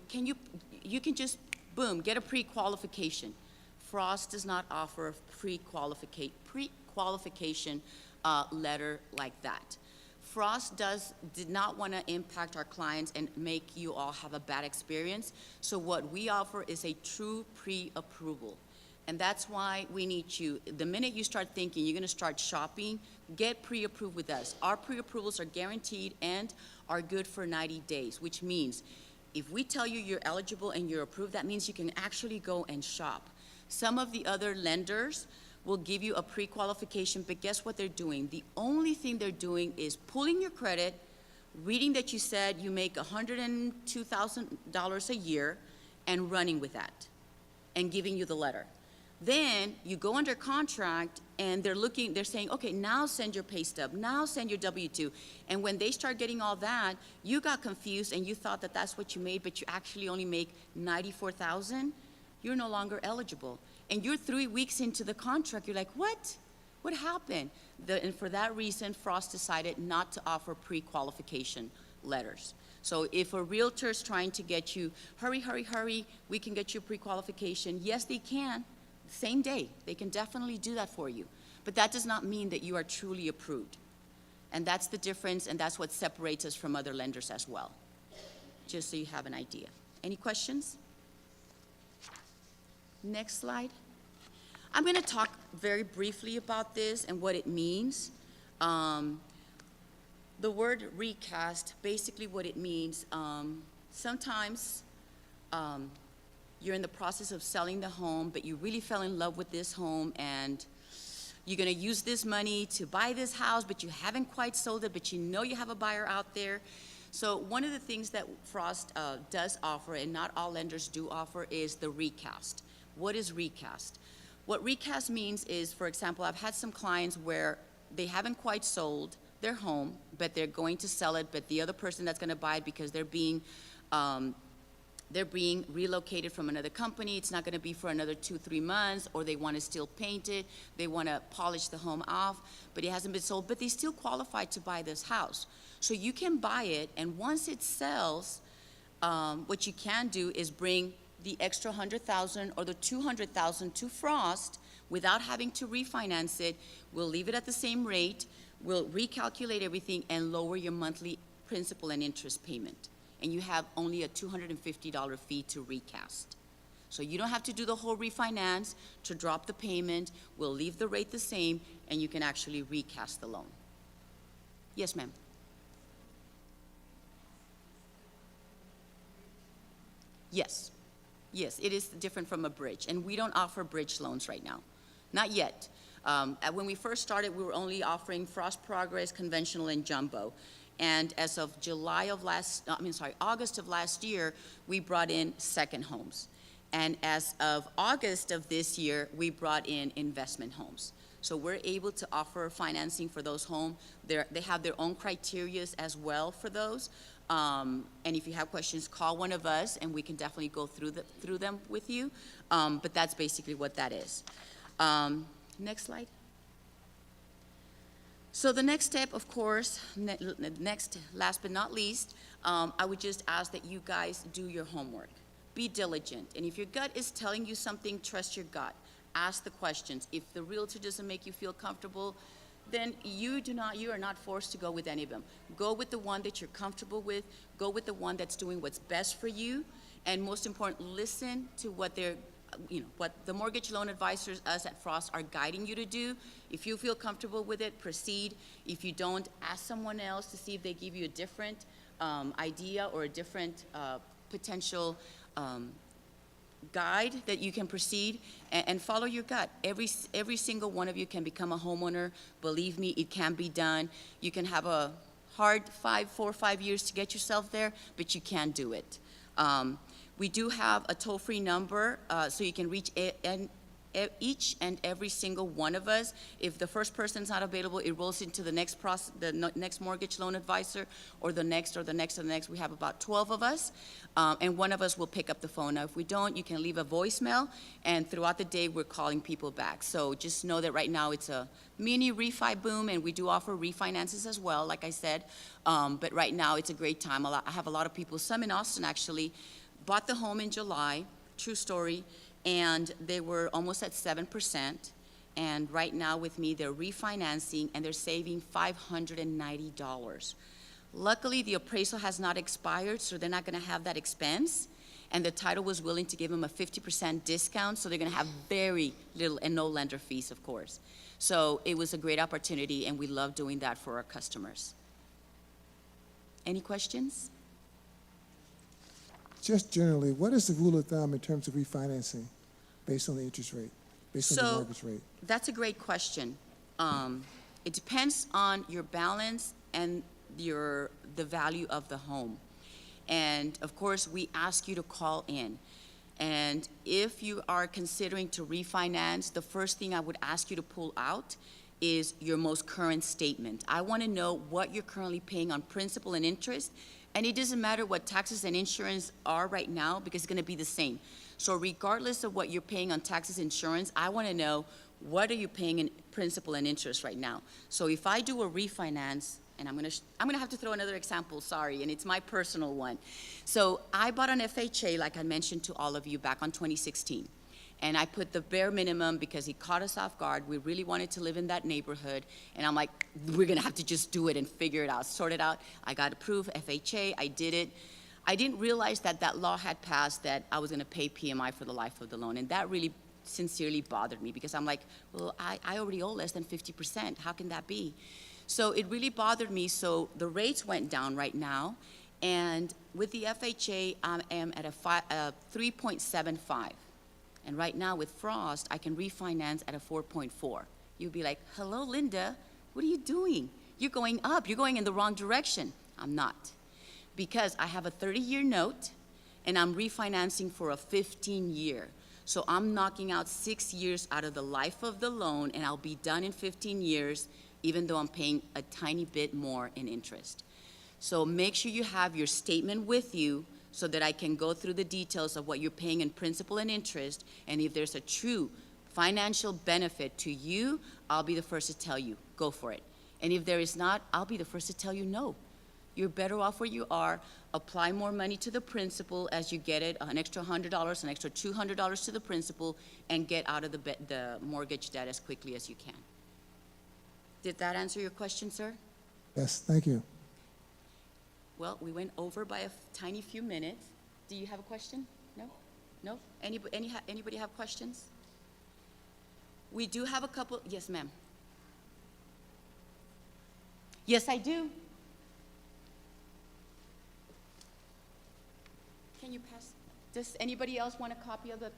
you can just, boom, get a pre-qualification. Frost does not offer a pre-qualification letter like that. Frost did not want to impact our clients and make you all have a bad experience. So what we offer is a true pre-approval. And that's why we need you. The minute you start thinking you're going to start shopping, get pre-approved with us. Our pre-approvals are guaranteed and are good for 90 days, which means if we tell you you're eligible and you're approved, that means you can actually go and shop. Some of the other lenders will give you a pre-qualification, but guess what they're doing? The only thing they're doing is pulling your credit, reading that you said you make $102,000 a year, and running with that, and giving you the letter. Then you go under contract, and they're saying, okay, now send your pay stub, now send your W-2. And when they start getting all that, you got confused, and you thought that that's what you made, but you actually only make $94,000. You're no longer eligible. And you're 3 weeks into the contract, you're like, what? What happened? And for that reason, Frost decided not to offer pre-qualification letters. So if a realtor is trying to get you, hurry, hurry, hurry, we can get you pre-qualification, yes, they can, same day. They can definitely do that for you. But that does not mean that you are truly approved. And that's the difference, and that's what separates us from other lenders as well, just so you have an idea. Any questions? Next slide. I'm going to talk very briefly about this and what it means. The word recast, basically what it means, sometimes you're in the process of selling the home, but you really fell in love with this home, and you're going to use this money to buy this house, but you haven't quite sold it, but you know you have a buyer out there. So one of the things that Frost does offer, and not all lenders do offer, is the recast. What is recast? What recast means is, for example, I've had some clients where they haven't quite sold their home, but they're going to sell it, but the other person that's going to buy it because they're being they're being relocated from another company. It's not gonna be for another 2-3 months, or they wanna still paint it, they wanna polish the home off, but it hasn't been sold, but they still qualify to buy this house. So you can buy it, and once it sells, what you can do is bring the extra 100,000 or the 200,000 to Frost without having to refinance it. We'll leave it at the same rate, we'll recalculate everything and lower your monthly principal and interest payment. And you have only a $250 fee to recast. So you don't have to do the whole refinance to drop the payment. We'll leave the rate the same, and you can actually recast the loan. Yes, ma'am. Yes. Yes, it is different from a bridge, and we don't offer bridge loans right now. Not yet. When we first started, we were only offering Frost Progress, conventional, and jumbo. And as of August of last year, we brought in second homes. And as of August of this year, we brought in investment homes. So we're able to offer financing for those homes. They have their own criterias as well for those. And if you have questions, call one of us, and we can definitely go through them with you. But that's basically what that is. Next slide. So the next step, of course, last but not least, I would just ask that you guys do your homework. Be diligent. And if your gut is telling you something, trust your gut. Ask the questions. If the realtor doesn't make you feel comfortable, then you are not forced to go with any of them. Go with the one that you're comfortable with. Go with the one that's doing what's best for you. And most important, listen to what what the mortgage loan advisors, us at Frost, are guiding you to do. If you feel comfortable with it, proceed. If you don't, ask someone else to see if they give you a different idea or a different potential guide that you can proceed, and follow your gut. Every single one of you can become a homeowner. Believe me, it can be done. You can have a hard 4 or 5 years to get yourself there, but you can do it. We do have a toll-free number, so you can reach each and every single one of us. If the first person's not available, it rolls into the next next mortgage loan advisor, or the next, or the next, or the next. We have about 12 of us, and one of us will pick up the phone. Now, if we don't, you can leave a voicemail, and throughout the day, we're calling people back. So just know that right now it's a mini refi boom, and we do offer refinances as well, like I said. But right now, it's a great time. I have a lot of people, some in Austin actually, bought the home in July, true story, and they were almost at 7%. And right now with me, they're refinancing, and they're saving $590. Luckily, the appraisal has not expired, so they're not gonna have that expense. And the title was willing to give them a 50% discount, so they're gonna have very little and no lender fees, of course. So it was a great opportunity, and we love doing that for our customers. Any questions? Just generally, what is the rule of thumb in terms of refinancing based on the interest rate, based on the mortgage rate? That's a great question. It depends on your balance and the value of the home. And of course, we ask you to call in. And if you are considering to refinance, the first thing I would ask you to pull out is your most current statement. I want to know what you're currently paying on principal and interest. And it doesn't matter what taxes and insurance are right now, because it's going to be the same. So regardless of what you're paying on taxes and insurance, I want to know, what are you paying in principal and interest right now? So if I do a refinance, and I'm going to have to throw another example, sorry, and it's my personal one. So I bought an FHA, like I mentioned to all of you, back on 2016. And I put the bare minimum because he caught us off guard. We really wanted to live in that neighborhood. And I'm like, we're gonna have to just do it and figure it out, sort it out. I got approved, FHA, I did it. I didn't realize that that law had passed that I was gonna pay PMI for the life of the loan. And that really sincerely bothered me, because I'm like, well, I already owe less than 50%. How can that be? So it really bothered me. So the rates went down right now. And with the FHA, I am at a 3.75. And right now with Frost, I can refinance at a 4.4. You'd be like, hello, Linda, what are you doing? You're going up, you're going in the wrong direction. I'm not, because I have a 30-year note, and I'm refinancing for a 15-year. So I'm knocking out 6 years out of the life of the loan, and I'll be done in 15 years, even though I'm paying a tiny bit more in interest. So make sure you have your statement with you, so that I can go through the details of what you're paying in principal and interest, and if there's a true financial benefit to you, I'll be the first to tell you, go for it. And if there is not, I'll be the first to tell you, no. You're better off where you are. Apply more money to the principal as you get it, an extra $100, an extra $200 to the principal, and get out of the mortgage debt as quickly as you can. Did that answer your question, sir? Yes, thank you. Well, we went over by a tiny few minutes. Do you have a question? No? No? Anybody have questions? We do have a couple, yes, ma'am. Yes, I do. Can you pass, does anybody else want a copy of the?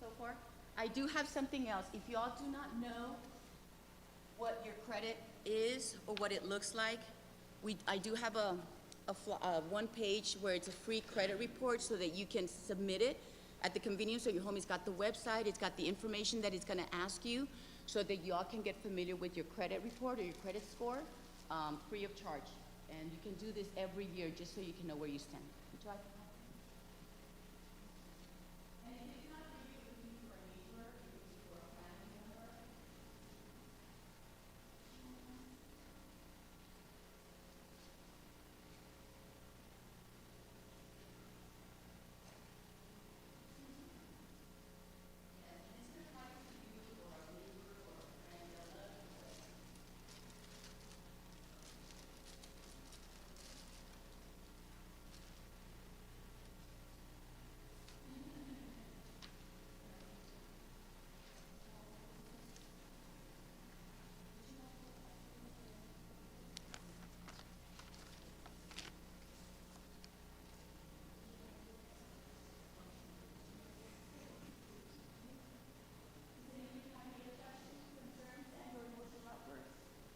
So far? I do have something else. If you all do not know what your credit is or what it looks like, I do have a one page where it's a free credit report so that you can submit it at the convenience of your home. It's got the website, it's got the information that it's gonna ask you so that you all can get familiar with your credit report or your credit score, free of charge. And you can do this every year just so you can know where you stand. Would you like to have it? And if it's not for you, it would be for a neighbor, it would be for a family member.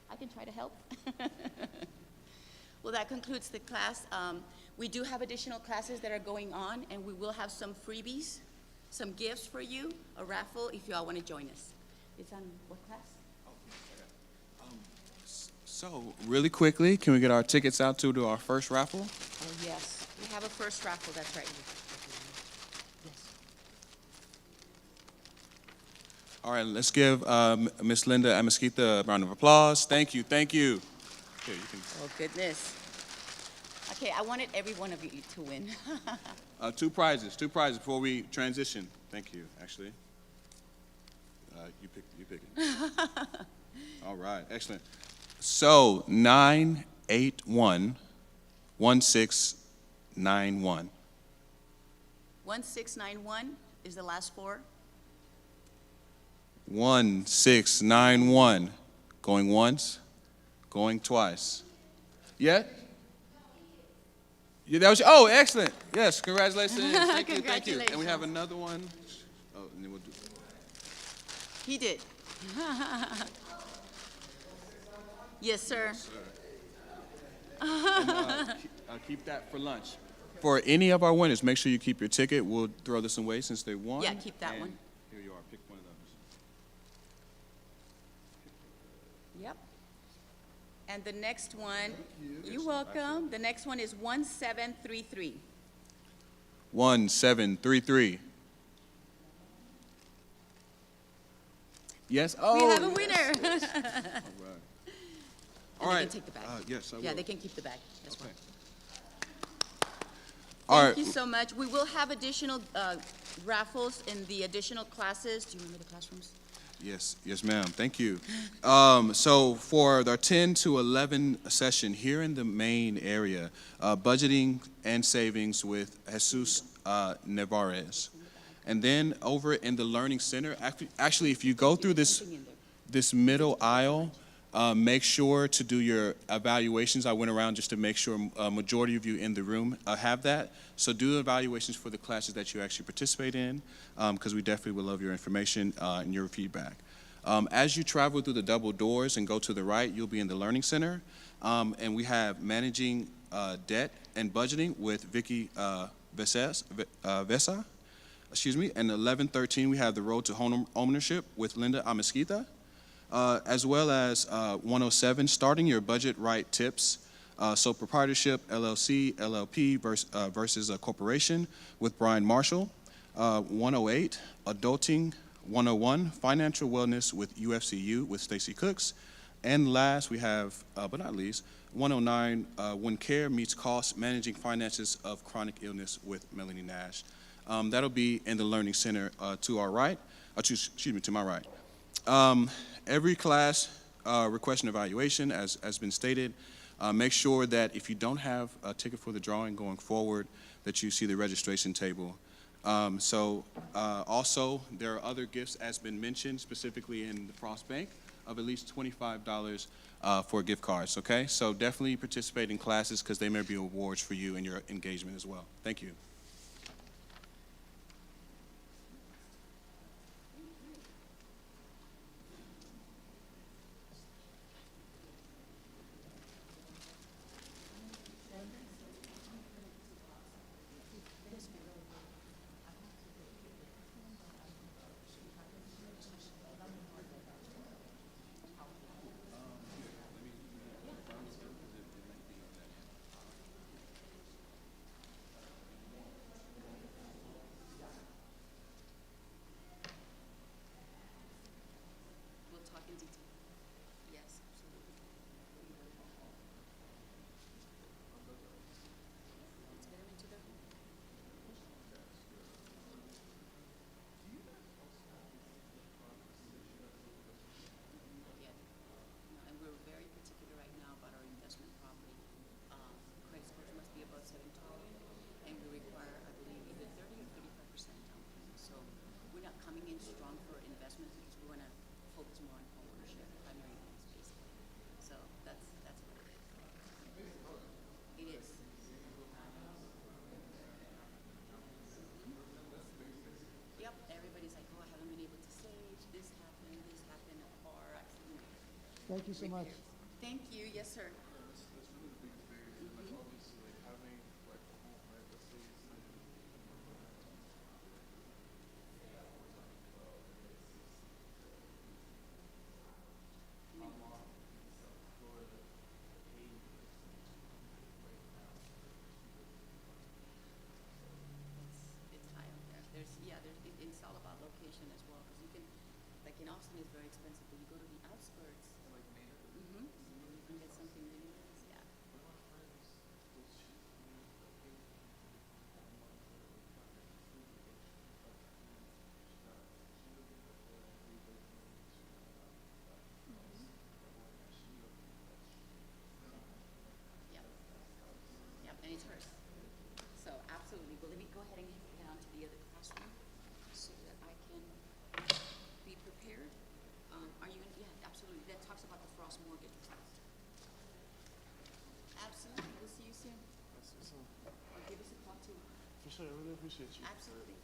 I can try to help. Well, that concludes the class. We do have additional classes that are going on, and we will have some freebies, some gifts for you, a raffle, if you all want to join us. It's on what class? So, really quickly, can we get our tickets out to our first raffle? Oh, yes. We have a first raffle, that's right. Yes. All right, let's give Miss Linda Amasquita a round of applause. Thank you, thank you. Here, you can. Oh, goodness. Okay, I wanted every one of you to win. Two prizes before we transition. Thank you, actually. You pick it. All right, excellent. So, 981-1691. 1691 is the last four. 1691. Going once, going twice. Yeah? Yeah, that was, oh, excellent. Yes, congratulations. Thank you, thank you. And we have another one. Oh, and then we'll do. He did. Yes, sir. And, keep that for lunch. For any of our winners, make sure you keep your ticket. We'll throw this away since they won. Yeah, keep that And one. Here you are. Pick one of those. Yep. And the next one, you're welcome. The next one is 1733. 1733. Yes. Oh. We have a winner. Yes. All right. And All they right. can take the bag. Yes, I will. Yeah, they can keep the bag. That's Okay. fine. All Thank right. you so much. We will have additional raffles in the additional classes. Do you remember the classrooms? Yes, yes, ma'am. Thank you. So for our 10 to 11 session here in the main area, budgeting and savings with Jesus Nevarez. And then over in the Learning Center, actually, if you go through this middle aisle, make sure to do your evaluations. I went around just to make sure a majority of you in the room have that. So do evaluations for the classes that you actually participate in, because we definitely would love your information and your feedback. As you travel through the double doors and go to the right, you'll be in the Learning Center. And we have Managing Debt and Budgeting with Vicky Vesa. And 1113, we have The Road to Home Ownership with Linda Amasquita. as well as 107, starting your budget right tips. So proprietorship, LLC, LLP versus a corporation with Brian Marshall. 108, adulting. 101, financial wellness with UFCU with Stacy Cooks. And last, we have, but not least, 109, when care meets cost, managing finances of chronic illness with Melanie Nash. That'll be in the Learning Center to our right, to my right. Every class request and evaluation, as has been stated, make sure that if you don't have a ticket for the drawing going forward, that you see the registration table. Also, there are other gifts, as been mentioned, specifically in the Frost Bank, of at least $25 for gift cards, okay? So definitely participate in classes because there may be awards for you in your engagement as well. Thank you. We'll talk in detail. Yes, absolutely. Let's get them into the. Yeah. No, and we're very particular right now about our investment property. Credit scores must be above 720, and we require, I believe, either 30 or 35% down payment. So we're not coming in strong for investment because we want to focus more on homeownership, primary homes, basically. So that's what it is. It is. Yep, everybody's like, oh, I haven't been able to save, this happened, a car accident. Thank you so much. Thank you, yes, sir. It's high up there. It's all about location as well, because you can, like in Austin, it's very expensive, but you go to the outskirts. And get something really nice, yeah. Yep. Yep, and it's hers. So absolutely, well, let me go ahead and get on to the other classroom so that I can be prepared. Are you, yeah, absolutely, that talks about the Frost mortgage. Absolutely, we'll see you soon. Or give us a call too. For sure, I really appreciate you. Absolutely.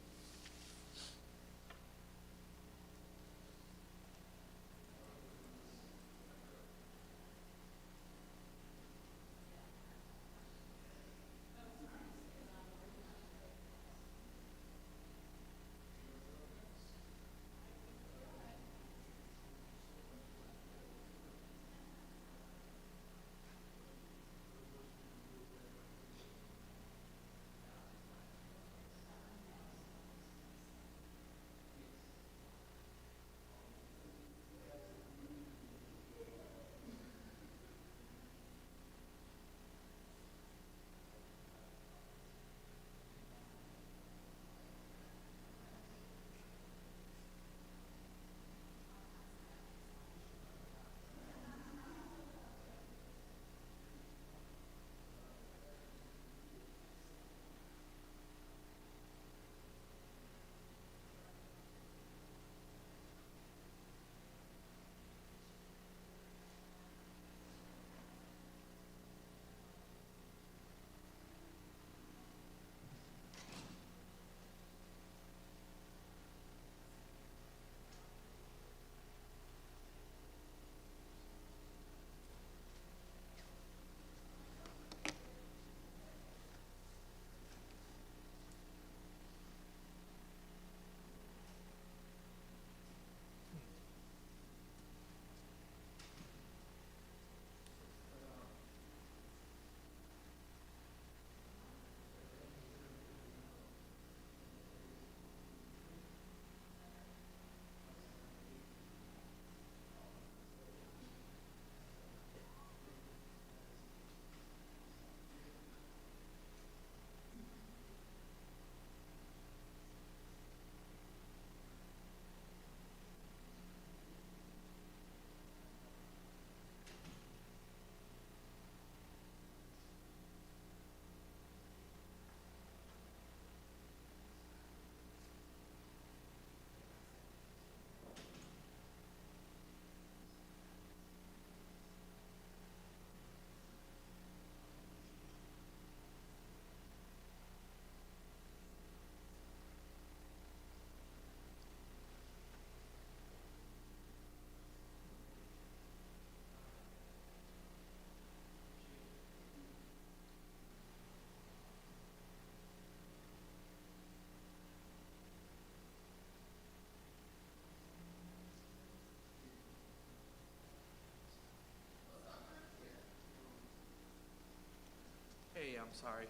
sorry.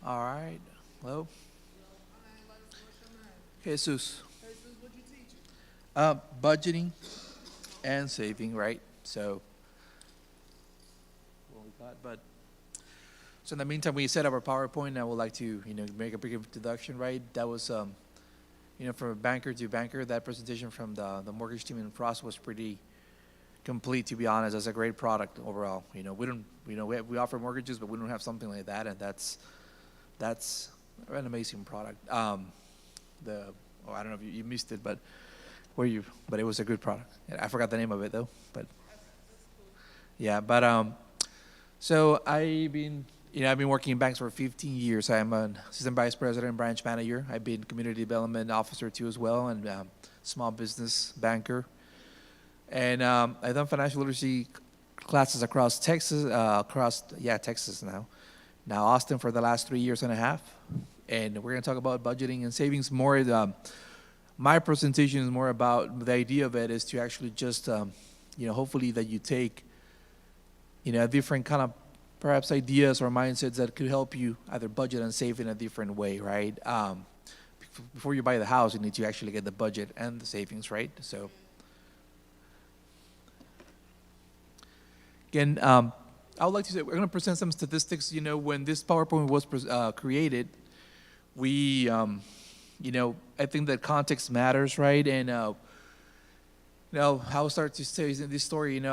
All right. Hello. Jesus. Budgeting and saving, right? So, what we got, but so in the meantime, we set up our PowerPoint. I would like to, make a brief introduction, right? That was, from banker to banker. That presentation from the mortgage team in Frost was pretty complete, to be honest. That's a great product overall. We don't, we offer mortgages, but we don't have something like that, and that's an amazing product. I don't know if you missed it, but but it was a good product. I forgot the name of it though, but yeah, but so I've been working in banks for 15 years. I'm an assistant vice president, branch manager. I've been community development officer too as well, and small business banker. And I've done financial literacy classes across Texas, Texas now. Now Austin for the last 3 years and a half. And we're going to talk about budgeting and savings more. My presentation is more about the idea of it is to actually just, hopefully that you take, a different kind of perhaps ideas or mindsets that could help you either budget and save in a different way, right? Before you buy the house, you need to actually get the budget and the savings, right? So, again, I would like to say we're going to present some statistics. When this PowerPoint was created, we, I think that context matters, right? And I'll start to say this story.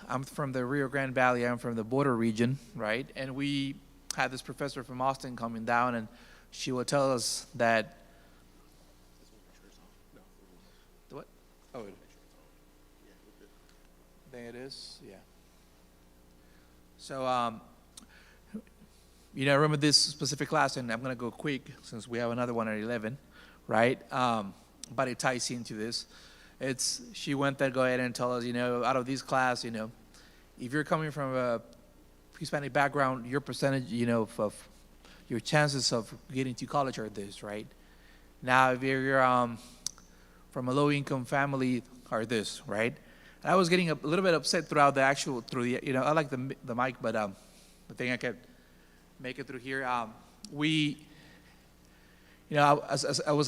I'm from the Rio Grande Valley. I'm from the border region, right? And we had this professor from Austin coming down, and she would tell us that. What? Oh, there it is. Yeah. So, I remember this specific class, and I'm going to go quick since we have another one at 11, right? But it ties into this. She went there, go ahead and tell us, out of this class, if you're coming from a Hispanic background, your percentage, of your chances of getting to college are this, right? Now, if you're from a low-income family, are this, right? And I was getting a little bit upset I like the mic, but I think I can make it through here. I was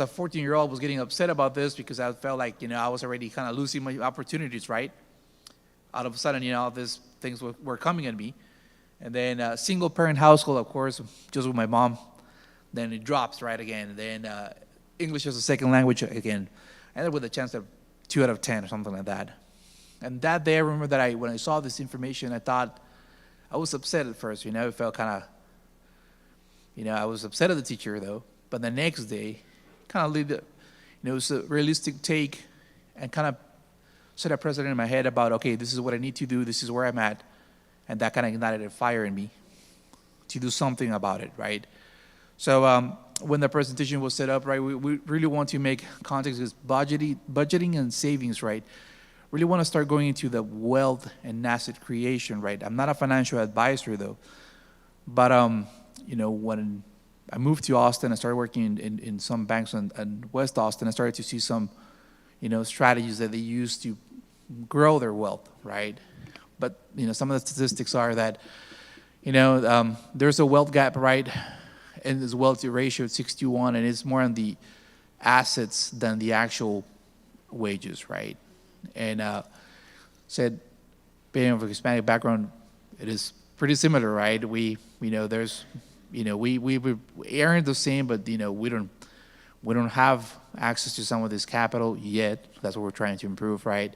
a 14-year-old, was getting upset about this because I felt like, I was already kind of losing my opportunities, right? Out of a sudden, all these things were coming at me. And then a single-parent household, of course, just with my mom. Then it drops, right, again. And then English as a second language again. And then with a chance of 2 out of 10 or something like that. And that day, I remember that when I saw this information, I thought, I was upset at first, it felt kind of, I was upset at the teacher, though. But the next day, kind of lived it was a realistic take and kind of set a precedent in my head about, okay, this is what I need to do, this is where I'm at. And that kind of ignited a fire in me to do something about it, right? So when the presentation was set up, right, we really want to make context is budgeting and savings, right? Really want to start going into the wealth and asset creation, right? I'm not a financial advisor, though. But, when I moved to Austin, I started working in some banks in West Austin. I started to see some, strategies that they use to grow their wealth, right? But, some of the statistics are that, there's a wealth gap, right? And this wealth to ratio at 6:1, and it's more on the assets than the actual wages, right? And said, being of a Hispanic background, it is pretty similar, right? We there's, we aren't the same, but we don't have access to some of this capital yet. That's what we're trying to improve, right?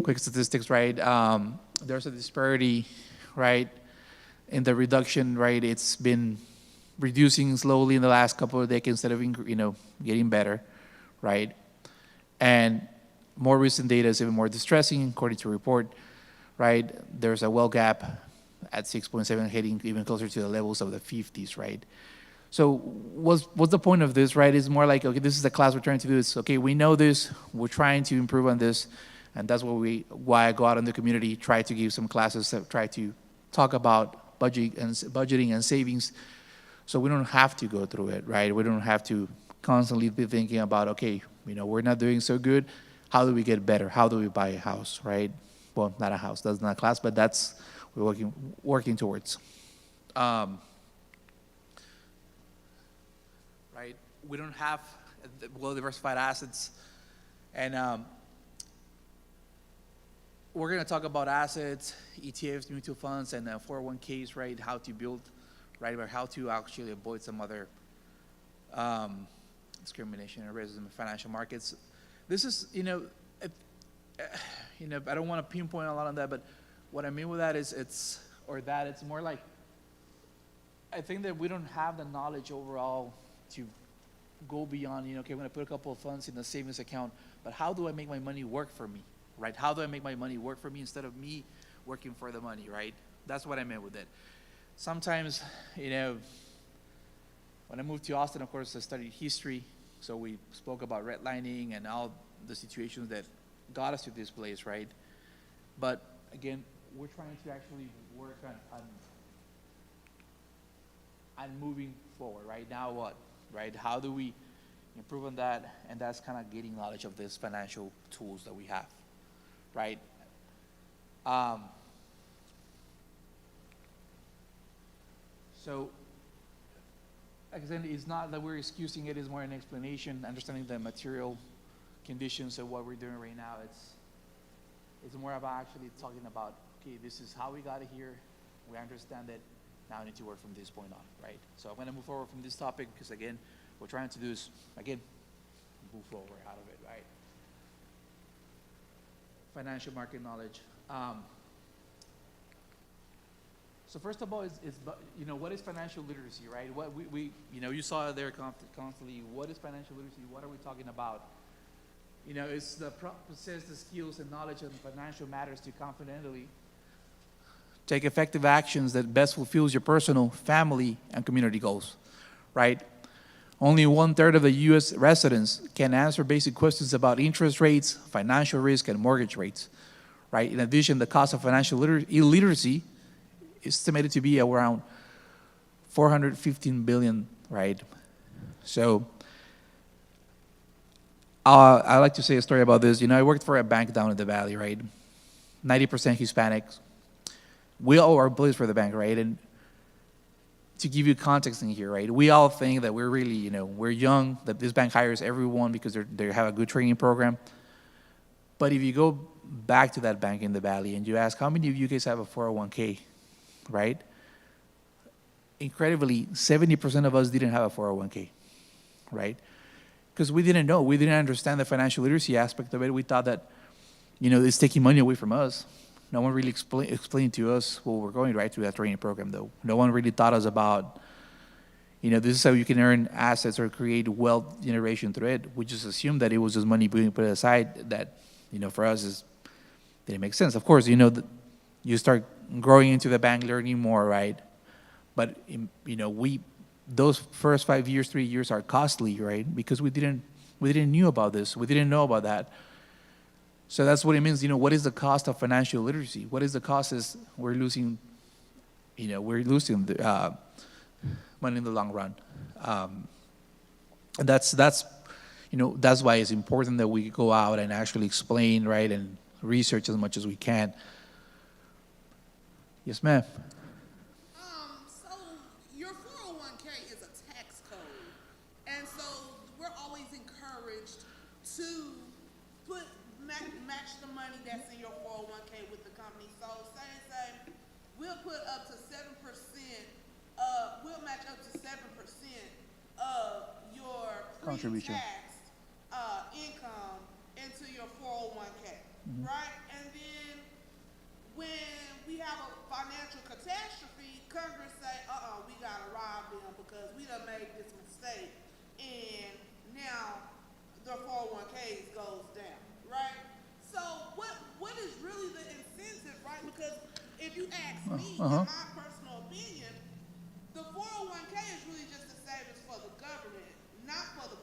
Quick statistics, right? There's a disparity, right, in the reduction, right? It's been reducing slowly in the last couple of decades instead of getting better, right? And more recent data is even more distressing, according to a report, right? There's a wealth gap at 6.7, heading even closer to the levels of the 50s, right? So what's the point of this, right? It's more like, okay, this is the class we're trying to do. It's, okay, we know this, we're trying to improve on this, and that's why I go out in the community, try to give some classes that try to talk about budgeting and savings, so we don't have to go through it, right? We don't have to constantly be thinking about, okay, we're not doing so good. how do we get better? How do we buy a house, right? Well, not a house, that's not a class, but that's what we're working towards. Right, we don't have well-diversified assets, and we're going to talk about assets, ETFs, mutual funds, and 401ks, right? How to build, right, or how to actually avoid some other discrimination and racism in financial markets. This is, I don't want to pinpoint a lot on that, but what I mean with that is it's more like, I think that we don't have the knowledge overall to go beyond, okay, I'm going to put a couple of funds in the savings account, but how do I make my money work for me, right? How do I make my money work for me instead of me working for the money, right? That's what I meant with it. Sometimes, when I moved to Austin, of course, I studied history, so we spoke about redlining and all the situations that got us to this place, right? But again, we're trying to actually work on moving forward, right? Now what, right? How do we improve on that? And that's kind of getting knowledge of these financial tools that we have, right? So, like I said, it's not that we're excusing it, it's more an explanation, understanding the material conditions of what we're doing right now. It's more about actually talking about, okay, this is how we got here, we understand it, now we need to work from this point on, right? So I'm going to move forward from this topic because, again, what we're trying to do is, again, move forward out of it, right? Financial market knowledge. So first of all, what is financial literacy, right? What you saw it there constantly. What is financial literacy? What are we talking about? It's the possess the skills and knowledge of financial matters to confidently take effective actions that best fulfills your personal, family, and community goals, right? Only 1/3 of the U.S. residents can answer basic questions about interest rates, financial risk, and mortgage rates, right? In addition, the cost of financial illiteracy is estimated to be around $415 billion, right? So I like to say a story about this. I worked for a bank down in the Valley, right? 90% Hispanics. We all are employees for the bank, right? And to give you context in here, right? We all think that we're really, we're young, that this bank hires everyone because they have a good training program. But if you go back to that bank in the Valley and you ask, how many of you guys have a 401k, right? Incredibly, 70% of us didn't have a 401k, right? Because we didn't know, we didn't understand the financial literacy aspect of it. We thought that, it's taking money away from us. No one really explained to us what we're going right through that training program, though. No one really taught us about, this is how you can earn assets or create wealth generation through it. We just assumed that it was just money being put aside that, for us didn't make sense. Of course, you start growing into the bank, learning more, right? But, those first 5 years, 3 years are costly, right? Because we didn't knew about this. We didn't know about that. So that's what it means, what is the cost of financial literacy? What is the cost is we're losing the, money in the long run. And that's why it's important that we go out and actually explain, right, and research as much as we can. Yes, ma'am. So your 401k is a tax code, and so we're always encouraged to match the money that's in your 401k with the company. So say we'll put up to 7%, we'll match up to 7% of your Contribution. pre-tax income into your 401k, right? And then when we have a financial catastrophe, Congress say, we gotta rob them because we done made this mistake, and now the 401k goes down, right? So what is really the incentive, right? Because if you ask me, in my personal opinion, the 401k is really just a savings for the government, not for the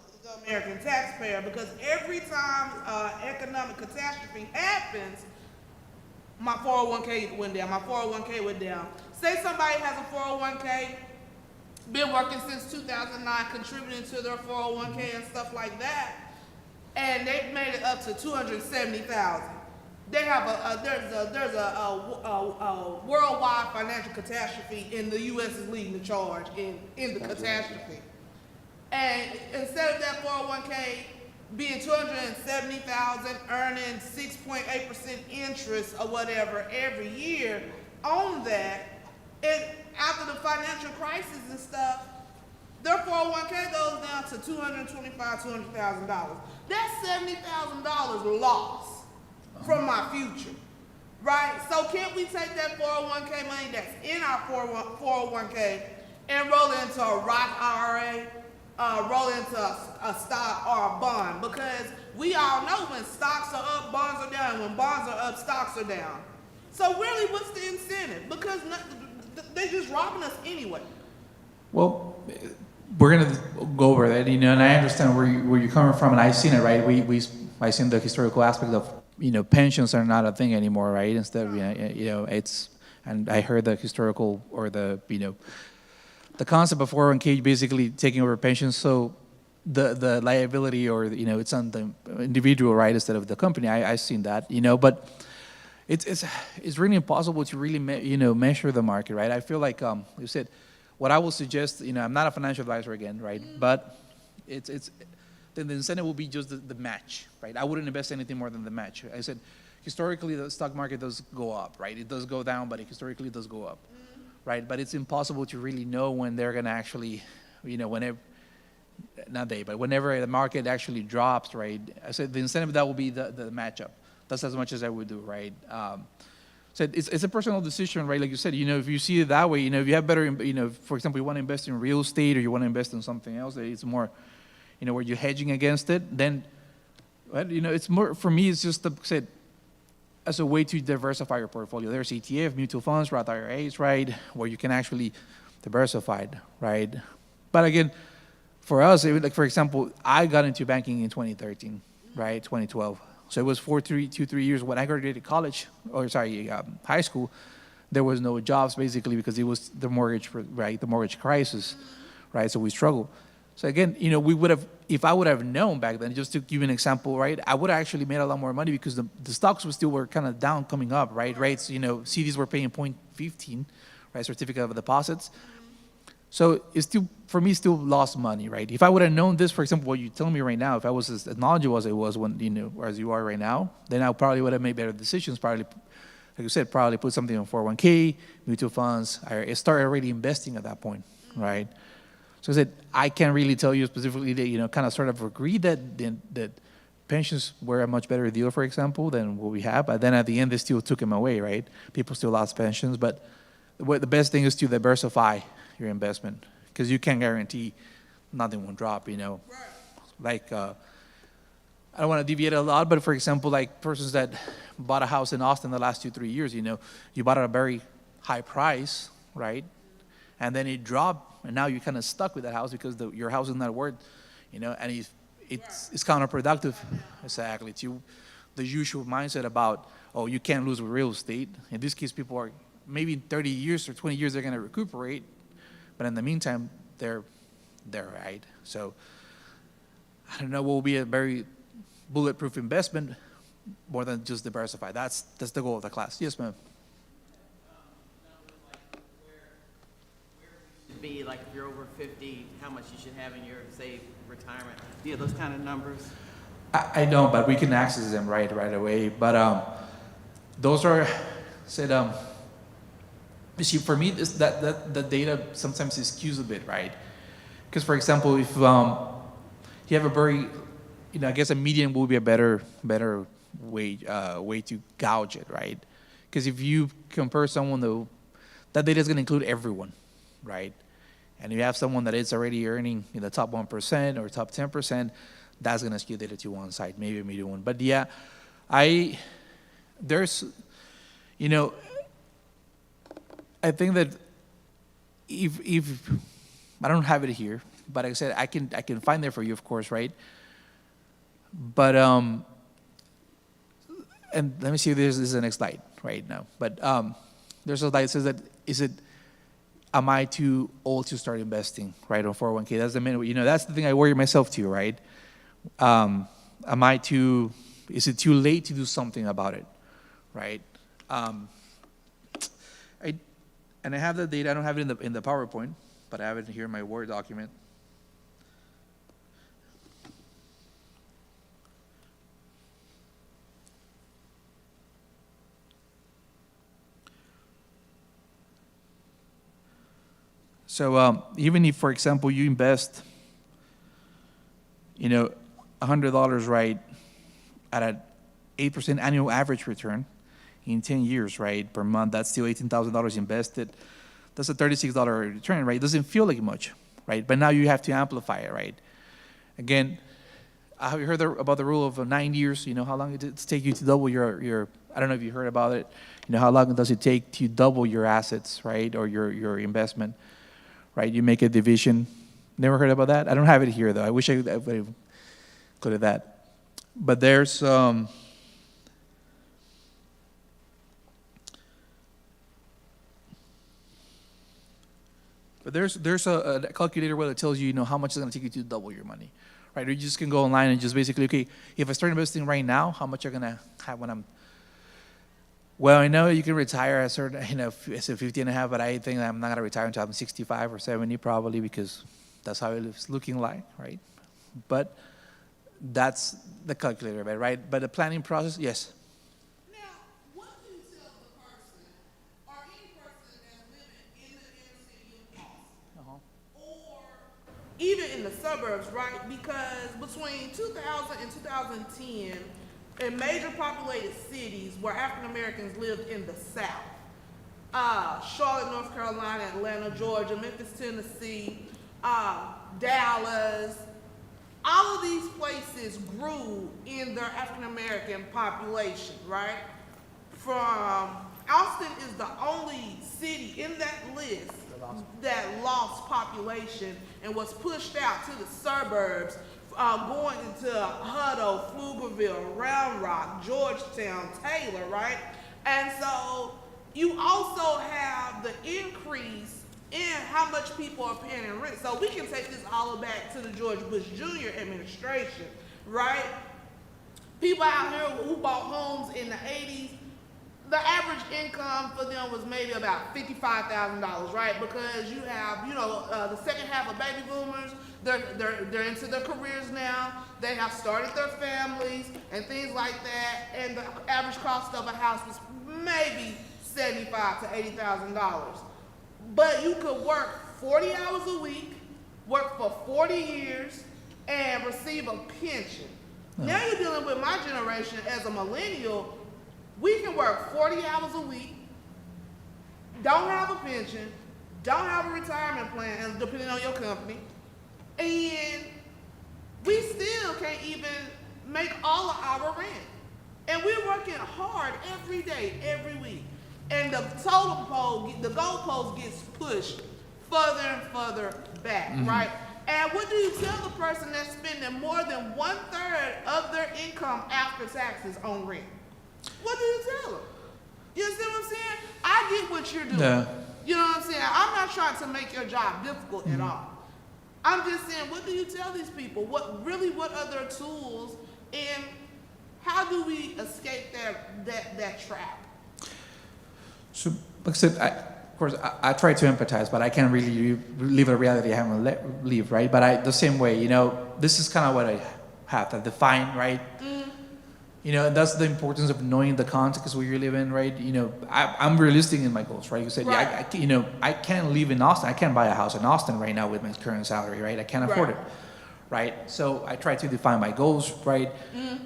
American taxpayer, because every time economic catastrophe happens, my 401k went down, my 401k went down. Say somebody has a 401k, been working since 2009, contributing to their 401k and stuff like that. and they've made it up to 270,000. They have there's a worldwide financial catastrophe, and the U.S. is leading the charge in the catastrophe. And instead of that 401k being 270,000, earning 6.8% interest or whatever every year on that, and after the financial crisis and stuff, their 401k goes down to $200,000. That's $70,000 lost from my future, right? So can't we take that 401k money that's in our 401k and roll it into a Roth IRA, roll it into a stock or a bond? Because we all know when stocks are up, bonds are down. When bonds are up, stocks are down. So really, what's the incentive? Because they're just robbing us anyway. Well, we're gonna go over that, you know, and I understand where you're coming from, and I've seen it, right? I've seen the historical aspect of, you know, pensions are not a thing anymore, right? Instead of, you know, it's, and I heard the historical or the, you know, the concept of 401k basically taking over pensions. So the liability, or, you know, it's on the individual, right, instead of the company. I've seen that, you know, but it's really impossible to really measure the market, right? I feel like you said, what I will suggest, you know, I'm not a financial advisor again, right? But then the incentive will be just the match, right? I wouldn't invest anything more than the match. I said, historically, the stock market does go up, right? It does go down, but historically it does go up, right? But it's impossible to really know when they're going to actually, you know, whenever the market actually drops, right? I said the incentive, that will be the matchup. That's as much as I would do, right? So it's a personal decision, right? Like you said, you know, if you see it that way, you know, if you have better, you know, for example, you want to invest in real estate or you want to invest in something else that it's more, you know, where you're hedging against it, then, well, you know, it's more, for me, it's just said as a way to diversify your portfolio. There's ETF, mutual funds, Roth IRAs, right, where you can actually diversify, right? But again, for us, like, for example, I got into banking in 2013, right, 2012. So it was 3 years when I graduated college, high school. There was no jobs basically because it was the mortgage, right? The mortgage crisis, right? So we struggled. So again, you know, we would have, if I would have known back then, just to give you an example, right? I would have actually made a lot more money because the stocks were kind of down, coming up, right? Rates, you know, CDs were paying 0.15, right? Certificate of deposits. So it's still, for me, still lost money, right? If I would have known this, for example, what you're telling me right now, if I was as knowledgeable as I was when, you know, or as you are right now, then I probably would have made better decisions. Probably, like you said, probably put something in 401k, mutual funds. I started already investing at that point, right? So I said, I can't really tell you specifically that, you know, kind of sort of agree that pensions were a much better deal, for example, than what we have. But then at the end, they still took them away, right? People still lost pensions. But the best thing is to diversify your investment, because you can't guarantee nothing will drop, you know. Like, I don't want to deviate a lot, but for example, like persons that bought a house in Austin the last 2-3 years, you know, you bought at a very high price, right? And then it dropped, and now you're kind of stuck with that house because your house is not worth, you know, and it's counterproductive, exactly, to the usual mindset about, oh, you can't lose with real estate. In this case, people are, maybe in 30 years or 20 years, they're going to recuperate. But in the meantime, they're right. So I don't know what will be a very bulletproof investment more than just diversify. That's the goal of the class. Yes, ma'am. Be like if you're over 50, how much you should have in your, say, retirement? Do you have those kind of numbers? I don't, but we can access them right away. But those are said. You see, for me, that the data sometimes is skews a bit, right? Because, for example, if you have a very, you know, I guess a median will be a better way to gauge it, right? Because if you compare someone, though, that data is going to include everyone, right? And if you have someone that is already earning in the top 1% or top 10%, that's going to skew data to one side, maybe a median one. But yeah, there's, you know, I think that if I don't have it here, but like I said, I can find it for you, of course, right? But and let me see if this is the next slide right now. But there's a slide that says am I too old to start investing, right, on 401k? That's the main, you know, that's the thing I worry myself too, right? is it too late to do something about it, right? And I have the data. I don't have it in the PowerPoint, but I have it here in my Word document. So even if, for example, you invest, $100, right, at an 8% annual average return in 10 years, right, per month, that's still $18,000 invested. That's a $36 return, right? It doesn't feel like much, right? But now you have to amplify it, right? Again, have you heard about the rule of 9 years? You know how long it takes you to double your I don't know if you heard about it. How long does it take to double your assets, right, or your investment, right? You make a division. Never heard about that? I don't have it here, though. I wish I could have that. But there's a calculator where it tells you, how much it's going to take you to double your money, right? Or you just can go online and just basically, okay, if I start investing right now, how much I'm going to have when I'm, well, I know you can retire at certain, as a 50 and a half, but I think I'm not going to retire until I'm 65 or 70 probably, because that's how it's looking like, right? But that's the calculator, right? But the planning process, yes. Now, what do you tell the person or any person that's living in the inner city of Austin, or even in the suburbs, right? Because between 2000 and 2010, in major populated cities where African Americans lived in the South, Charlotte, North Carolina, Atlanta, Georgia, Memphis, Tennessee, Dallas, all of these places grew in their African American population, right? Austin is the only city in that list that lost population and was pushed out to the suburbs, going into Hutto, Pflugerville, Round Rock, Georgetown, Taylor, right? And so you also have the increase in how much people are paying in rent. So we can take this all back to the George Bush Jr. administration, right? People out here who bought homes in the 80s, the average income for them was maybe about $55,000, right? Because you have, the second half of baby boomers, they're into their careers now. They have started their families and things like that. And the average cost of a house was maybe $75,000 to $80,000. But you could work 40 hours a week, work for 40 years, and receive a pension. Now you're dealing with my generation as a millennial. We can work 40 hours a week, don't have a pension, don't have a retirement plan, depending on your company, and we still can't even make all of our rent. And we're working hard every day, every week. And the totem pole, the goalpost gets pushed further and further back, right? And what do you tell the person that's spending more than 1/3 of their income after taxes on rent? What do you tell them? You understand what I'm saying? I get what you're doing. Yeah. You know what I'm saying? I'm not trying to make your job difficult at all. I'm just saying, what do you tell these people? What are their tools, and how do we escape that trap? So, like I said, of course, I try to empathize, but I can't really live a reality I haven't lived, right? But the same way, this is kind of what I have to define, right? And that's the importance of knowing the context where you live in, right? I'm realistic in my goals, right? You said, right. I can't live in Austin. I can't buy a house in Austin right now with my current salary, right? I can't afford it, right? So I try to define my goals, right?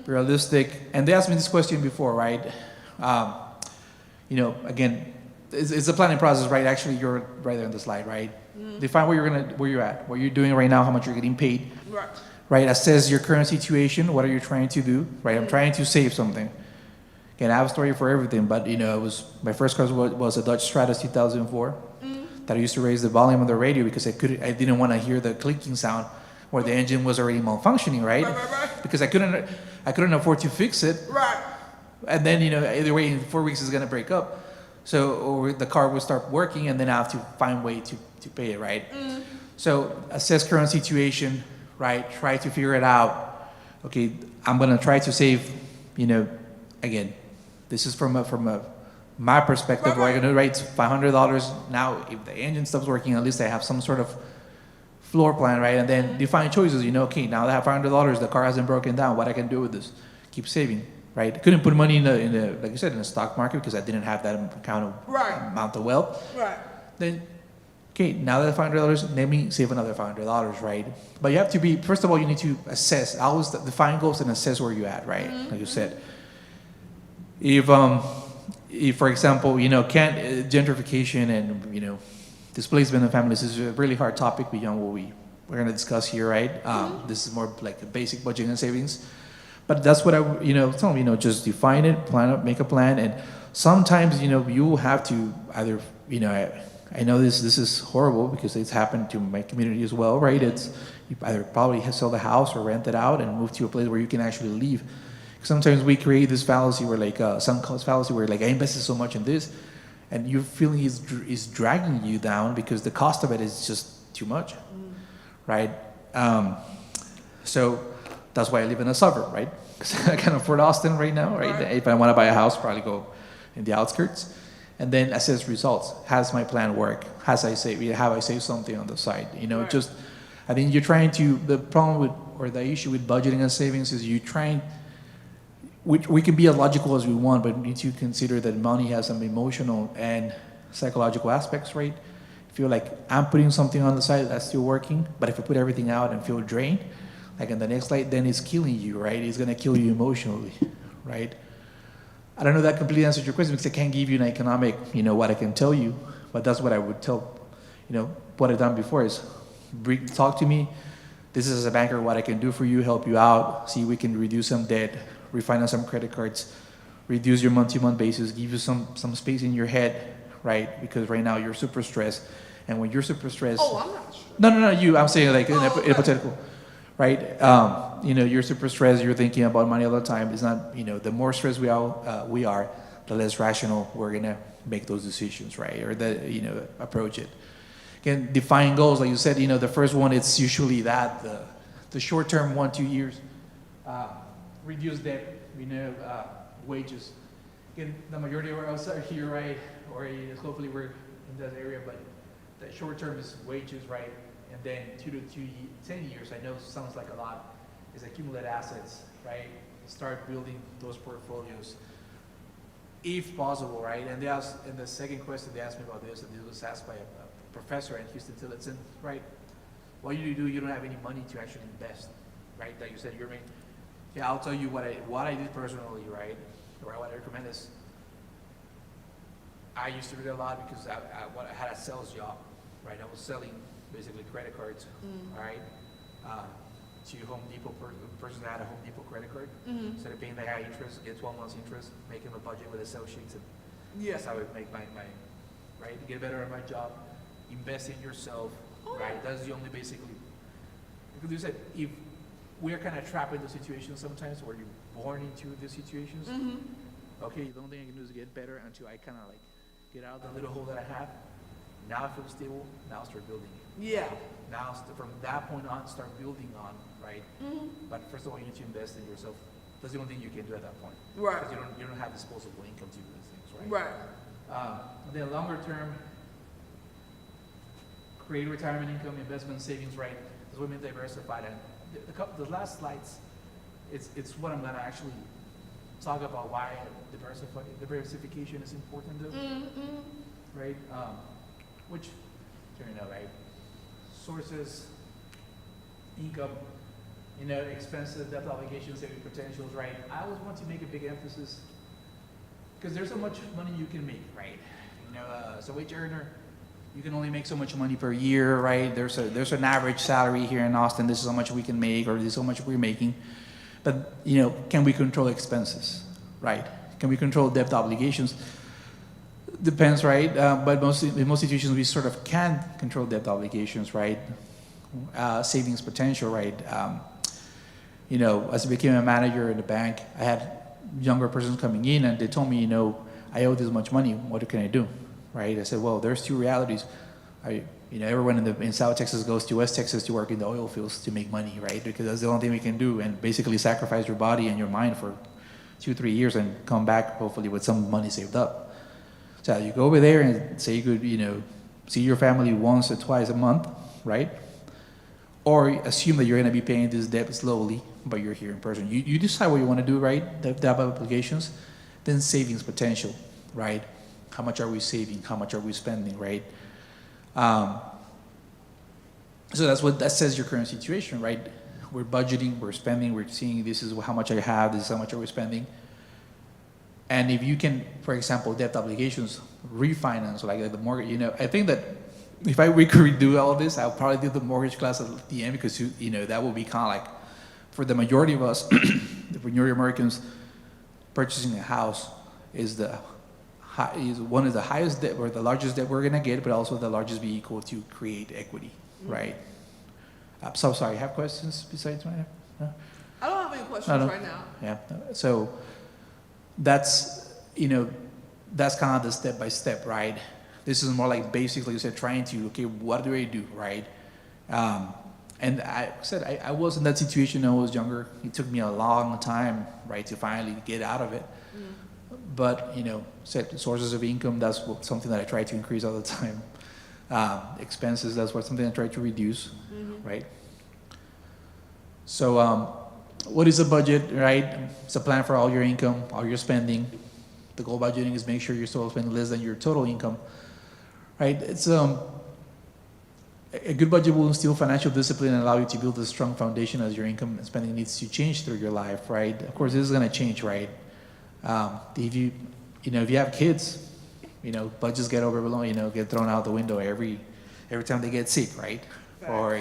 Realistic. And they asked me this question before, right? Again, it's a planning process, right? Actually, you're right there on the slide, right? Define where you're at, what you're doing right now, how much you're getting paid. Right, assess your current situation. What are you trying to do? Right, I'm trying to save something. Again, I have a story for everything, but it was my first car was a Dodge Stratus 2004 that I used to raise the volume of the radio because I didn't want to hear the clicking sound where the engine was already malfunctioning, right? Because I couldn't afford to fix it. Right. And then either way, in 4 weeks it's gonna break up. So the car will start working, and then I have to find a way to pay it, right? So assess current situation. Right, try to figure it out. okay, I'm gonna try to save, again, this is from my perspective, where I'm gonna write $500. Now, if the engine stops working, at least I have some sort of floor plan, right? And then define choices, okay, now that I have $500, the car hasn't broken down, what I can do with this? Keep saving, right? I couldn't put money in the like you said, in the stock market because I didn't have that kind of amount of wealth. Right. Then, okay, now that $500, let me save another $500, right? But you have to be, first of all, you need to assess, always define goals and assess where you're at, right? Like you said. If, for example, gentrification and, displacement of families is a really hard topic beyond what we're going to discuss here, right? This is more like a basic budgeting and savings. But that's what I, tell them, just define it, plan it, make a plan. And sometimes, you will have to either, I know this is horrible because it's happened to my community as well, right? It's you either probably sell the house or rent it out and move to a place where you can actually leave. Sometimes we create this fallacy where sunk cost fallacy where I invested so much in this and your feeling is dragging you down because the cost of it is just too much, right? So that's why I live in a suburb, right? Because I can afford Austin right now, right? If I want to buy a house, probably go in the outskirts. And then assess results. Has my plan work? Have I saved something on the side? I think you're trying to, the problem with, or the issue with budgeting and savings is we can be as logical as we want, but we need to consider that money has some emotional and psychological aspects, right? Feel like I'm putting something on the side that's still working, but if I put everything out and feel drained, like in the next slide, then it's killing you, right? It's gonna kill you emotionally, right? I don't know if that completely answers your question because I can't give you an economic, what I can tell you, but that's what I would tell, what I've done before is talk to me. This is as a banker what I can do for you, help you out, see if we can reduce some debt, refinance some credit cards, reduce your month-to-month basis, give you some space in your head, right? Because right now you're super stressed, and when you're super stressed, Oh, I'm not stressed. no, you. I'm saying like in a hypothetical, right? You're super stressed. You're thinking about money all the time. It's not, the more stressed we are, the less rational we're gonna make those decisions, right? Or approach it. Again, define goals, like you said. The first one, it's usually that the short-term 1-2 years, reduce debt, wages. Again, the majority of us are here, right? Or hopefully we're in that area, but the short-term is wages, right? And then 10 years, I know sounds like a lot, is accumulate assets, right? Start building those portfolios, if possible, right? And the second question they asked me about this, and this was asked by a professor at Houston Tillotson, right? What you do, you don't have any money to actually invest, right? Like you said, yeah, I'll tell you what I did personally, right? Or what I recommend is, I used to read a lot because I had a sales job, right? I was selling basically credit cards, all right? To Home Depot, person that had a Home Depot credit card. Instead of paying the high interest, get 12 months interest, make him a budget with Excel sheets, and that's how I would make my right? Get better at my job, invest in yourself, right? That's the only basically, because you said, if we're kind of trapped in the situations sometimes where you're born into the situations, okay, the only thing I can do is get better until I kind of get out of the little hole that I have. Now I feel stable, now start building it. Yeah. Now, from that point on, start building on, right? But first of all, you need to invest in yourself. That's the only thing you can do at that point. Right. Because you don't have disposable income to do these things, right? Right. Then longer term, create retirement income, investment savings, right? That's what I mean diversified. And the last slides, it's what I'm gonna actually talk about why diversification is important, though, right? Which, right? Sources, income, expenses, debt obligations, saving potentials, right? I always want to make a big emphasis because there's so much money you can make, right? As a wage earner, you can only make so much money per year, right? There's an average salary here in Austin. This is how much we can make, or this is how much we're making. But can we control expenses, right? Can we control debt obligations? Depends, right? But in most situations, we sort of can control debt obligations, right? Savings potential, right? As I became a manager in the bank, I had younger persons coming in and they told me, I owe this much money. What can I do, right? I said, well, there's two realities. Everyone in South Texas goes to West Texas to work in the oil fields to make money, right? Because that's the only thing we can do, and basically sacrifice your body and your mind for 2-3 years and come back hopefully with some money saved up. So you go over there and say you could, see your family once or twice a month, right? Or assume that you're going to be paying this debt slowly, but you're here in person. You decide what you want to do, right? The type of applications. Then savings potential, right? How much are we saving? How much are we spending, right? So that says your current situation, right? We're budgeting, we're spending, we're seeing this is how much I have, this is how much are we spending. And if you can, for example, debt obligations, refinance, like the mortgage, I think that if we could redo all this, I'll probably do the mortgage class at the end, because that will be kind of like, for the majority of us, the majority of Americans, purchasing a house is one of the highest debt or the largest debt we're gonna get, but also the largest vehicle to create equity, right? I'm so sorry. You have questions besides mine? No? I don't have any questions right now. Yeah. So that's that's kind of the step by step, right? This is more like basically you said, trying to what do I do, right? And I said I was in that situation when I was younger. It took me a long time, right, to finally get out of it. But said sources of income, that's something that I try to increase all the time. Expenses, that's something I try to reduce, right? So what is a budget, right? It's a plan for all your income, all your spending. The goal of budgeting is make sure you're still spending less than your total income, right? It's a good budget will instill financial discipline and allow you to build a strong foundation as your income and spending needs to change through your life, right? Of course, this is going to change, right? If you have kids, budgets get overblown, get thrown out the window every time they get sick, right? Or,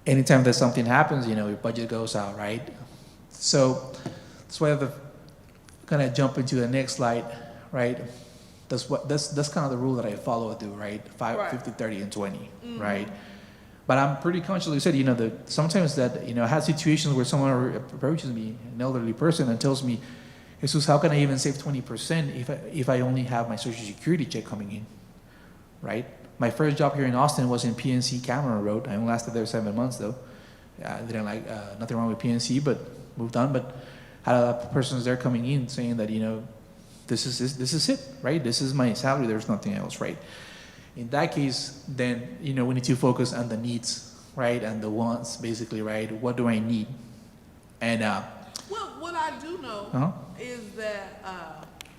anytime that something happens, your budget goes out, right? So that's why I have to kind of jump into the next slide, right? That's kind of the rule that I follow through, right? 50, 30, and 20, right? But I'm pretty conscious, like you said, sometimes that, I had situations where someone approaches me, an elderly person, and tells me, Jesus, how can I even save 20% if I only have my Social Security check coming in, right? My first job here in Austin was in PNC Cameron Road. I only lasted there 7 months, though. I didn't like, nothing wrong with PNC, but moved on. But had a person there coming in saying that, this is it, right? This is my salary, there's nothing else, right? In that case, then, we need to focus on the needs, right? And the wants, basically, right? What do I need? And, well, what I do know is that,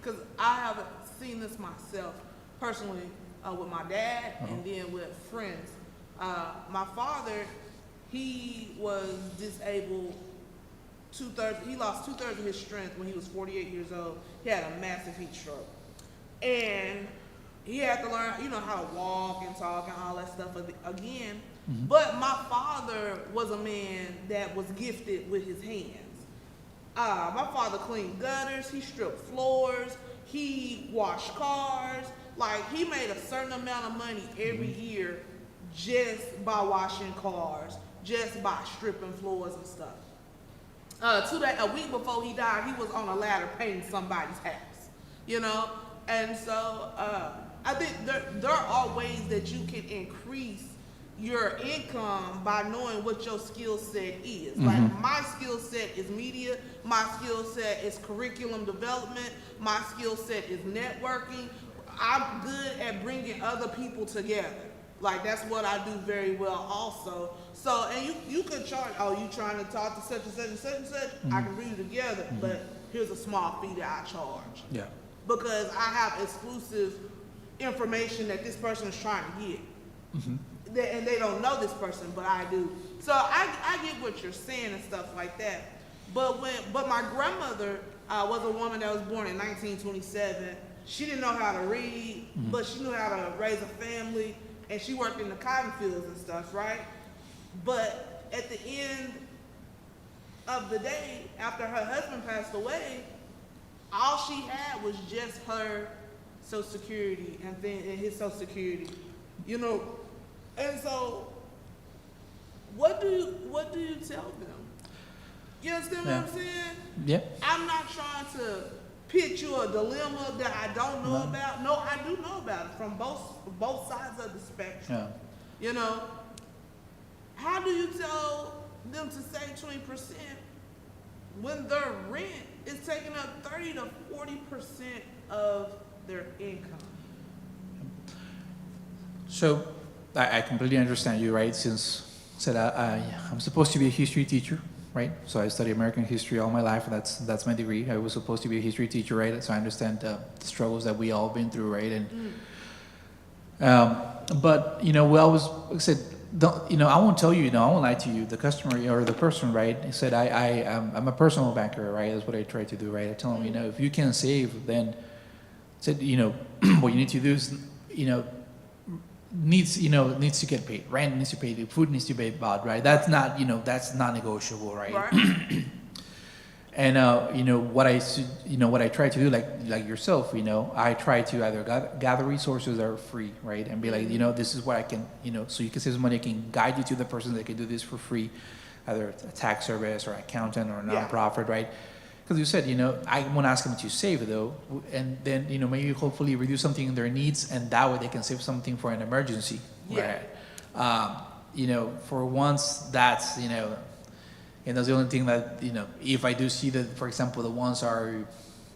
because I haven't seen this myself personally with my dad and then with friends. My father, he was disabled he lost 2/3 of his strength when he was 48 years old. He had a massive heat stroke. And he had to learn, how to walk and talk and all that stuff again. But my father was a man that was gifted with his hands. My father cleaned gutters, he stripped floors, he washed cars. Like, he made a certain amount of money every year just by washing cars, just by stripping floors and stuff. A week before he died, he was on a ladder painting somebody's house, And so I think there are ways that you can increase your income by knowing what your skill set is. Like, my skill set is media, my skill set is curriculum development, my skill set is networking. I'm good at bringing other people together. Like, that's what I do very well also. So, and you could charge, you trying to talk to such and such and such and such, I can bring you together, but here's a small fee that I charge. yeah. Because I have exclusive information that this person is trying to get. And they don't know this person, but I do. So I get what you're saying and stuff like that. But my grandmother was a woman that was born in 1927. She didn't know how to read, but she knew how to raise a family, and she worked in the cotton fields and stuff, right? But at the end of the day, after her husband passed away, all she had was just her Social Security and his Social Security, And so, what do you tell them? You understand what I'm saying? Yeah. I'm not trying to pitch you a dilemma that I don't know about? No, I do know about it from both sides of the spectrum. Yeah. You know, how do you tell them to save 20% when their rent is taking up 30 to 40% of their income? So I completely understand you, right? Since said I'm supposed to be a history teacher, right? So I study American history all my life. That's my degree. I was supposed to be a history teacher, right? So I understand the struggles that we all been through, right? And but you know, we always said, don't, you know, I won't tell you, you know, I won't lie to you, the customer or the person, right? I said I'm a personal banker, right? That's what I try to do, right? I tell them, you know, if you can save, then said, you know, what you need to do is, you know, needs to get paid. Rent needs to be paid. Food needs to be bought, right? That's not, you know, that's not negotiable, right? And you know what I try to do, like yourself, you know, I try to either gather resources that are free, right, and be like, you know, this is what I can, you know, so you can save some money. I can guide you to the person that can do this for free, either a tax service or accountant or a nonprofit, right? Because you said, you know, I won't ask them to save though, and then, you know, maybe hopefully reduce something in their needs, and that way they can save something for an emergency, right? You know, for once, that's, you know, and that's the only thing that, you know, if I do see that, for example, the ones are,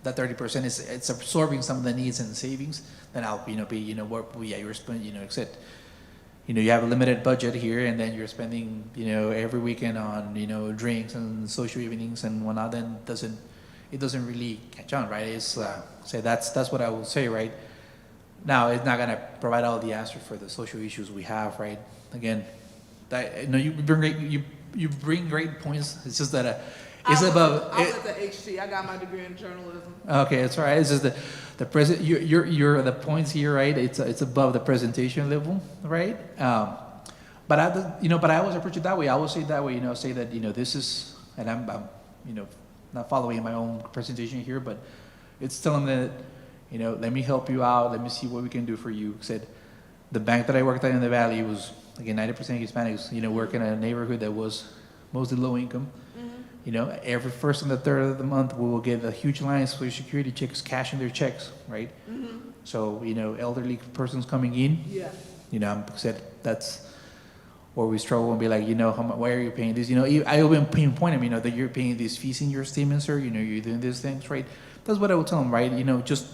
that 30% it's absorbing some of the needs and savings, then I'll, you know, be, you know, what, yeah, you're spending, you know, except, you know, you have a limited budget here, and then you're spending, you know, every weekend on, you know, drinks and social evenings and whatnot, then it doesn't really catch on, right? It's, say that's what I will say, right? Now, it's not gonna provide all the answers for the social issues we have, right? Again, that, you know, you bring great points. It's just that it's about. I went to HT. I got my degree in journalism. Okay, that's all right. It's just the present. You're the points here, right? It's above the presentation level, right? But I always approach it that way. I always say it that way. You know, say that, you know, this is, and I'm you know, not following my own presentation here, but it's telling them that, you know, let me help you out. Let me see what we can do for you. Said the bank that I worked at in the Valley was, again, 90% Hispanics, you know, work in a neighborhood that was mostly low income. You know, every first and the third of the month, we will get a huge line of Social Security checks, cashing their checks, right? So, you know, elderly persons coming in, you know, said that's where we struggle and be like, you know, why are you paying this? You know, I even pinpoint them, you know, that you're paying these fees in your statement, sir. You know, you're doing these things, right? That's what I would tell them, right? You know, just,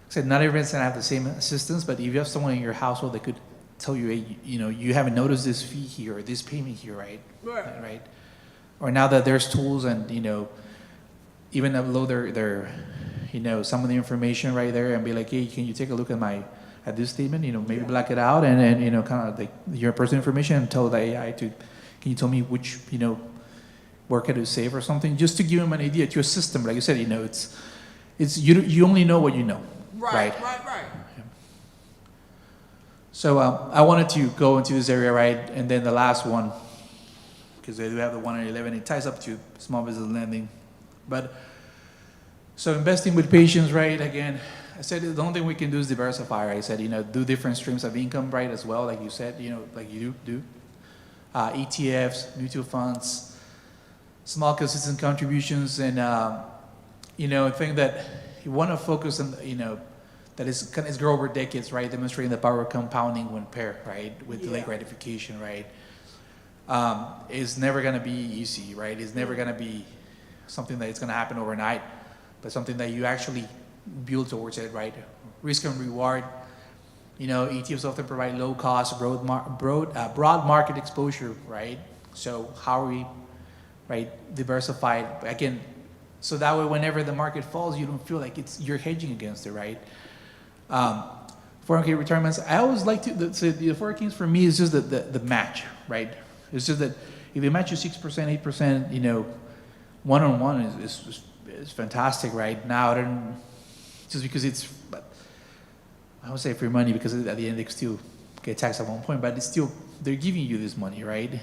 said not everyone's gonna have the same assistance, but if you have someone in your household that could tell you, hey, you know, you haven't noticed this fee here or this payment here, right? Right. Or now that there's tools and, you know, even upload their, you know, some of the information right there and be like, hey, can you take a look at this statement? You know, maybe black it out and then, you know, kind of like your personal information and tell the AI to, can you tell me which, you know, where can I save or something, just to give them an idea, to assist them. Like you said, you know, it's you only know what you know. Right. So I wanted to go into this area, right? And then the last one, because they do have the 111, it ties up to small business lending. But so investing with patience, right? Again, I said the only thing we can do is diversify, right? I said, you know, do different streams of income, right, as well, like you said, you know, like you do. ETFs, mutual funds, small consistent contributions, and, you know, I think that you want to focus on, you know, that is grow over decades, right? Demonstrating the power of compounding when paired, right, with delayed gratification, right? It's never going to be easy, right? It's never going to be something that is going to happen overnight, but something that you actually build towards it, right? Risk and reward. You know, ETFs often provide low cost, broad market exposure, right? So how are we, right, diversified? Again, so that way, whenever the market falls, you don't feel like you're hedging against it, right? 401k retirements. I always like to the 401ks for me is just the match, right? It's just that if they match you 6%, 8%, you know, one-on-one is fantastic, right? Now, just because it's, I would say free money because at the end they still get taxed at one point, but it's still, they're giving you this money, right?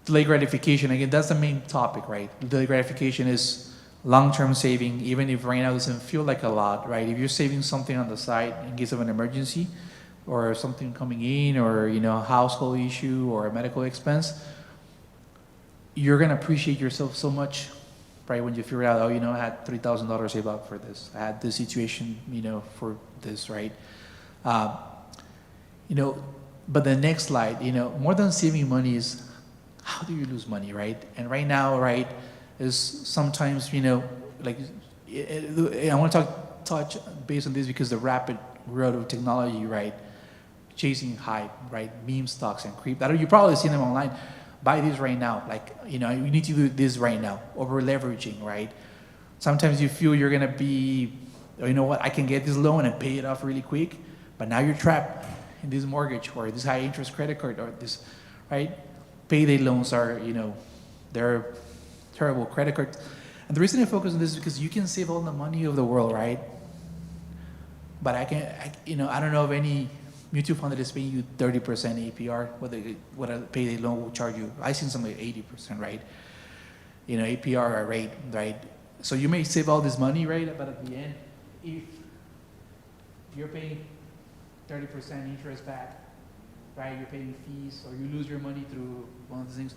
Delayed gratification, again, that's the main topic, right? Delayed gratification is long-term saving, even if right now it doesn't feel like a lot, right? If you're saving something on the side in case of an emergency or something coming in or, you know, a household issue or a medical expense, you're going to appreciate yourself so much right? When you figure out, oh, I had $3,000 saved up for this. I had this situation, for this, right? But the next slide, more than saving money is how do you lose money, right? And right now, right, is sometimes, like, I want to touch based on this because the rapid growth of technology, right? Chasing hype, right? Meme stocks and creep. You probably seen them online. Buy this right now. Like, you need to do this right now. Over leveraging, right? Sometimes you feel you're gonna be, you know what? I can get this loan and pay it off really quick, but now you're trapped in this mortgage or this high interest credit card or this, right? Payday loans are, they're terrible credit cards. And the reason I focus on this is because you can save all the money of the world, right? But I don't know of any mutual fund that is paying you 30% APR, what a payday loan will charge you. I've seen some like 80%, right? APR rate, right? So you may save all this money, right? But at the end, if you're paying 30% interest back, right? You're paying fees, or you lose your money through one of the things.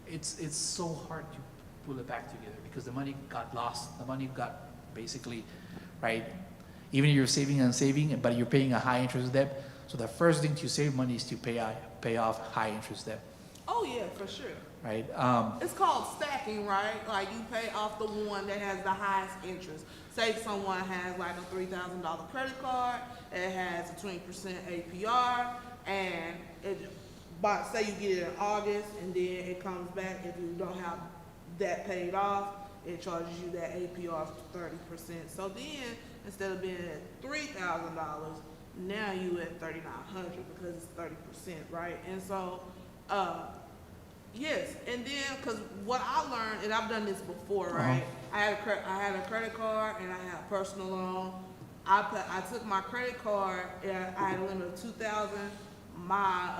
It's so hard to pull it back together because the money got lost. The money got basically, right? Even if you're saving and saving, but you're paying a high interest debt. So the first thing to save money is to pay off high interest debt. Oh, yeah, for sure. Right? It's called stacking, right? Like you pay off the one that has the highest interest. Say someone has like a $3,000 credit card, it has a 20% APR, and say you get it in August, and then it comes back. If you don't have that paid off, it charges you that APR of 30%. So then, instead of being at $3,000, now you at $3,900 because it's 30%, right? And so, yes, and then because what I learned, and I've done this before, right? I had a credit card and I had a personal loan. I took my credit card and I had a limit of $2,000. My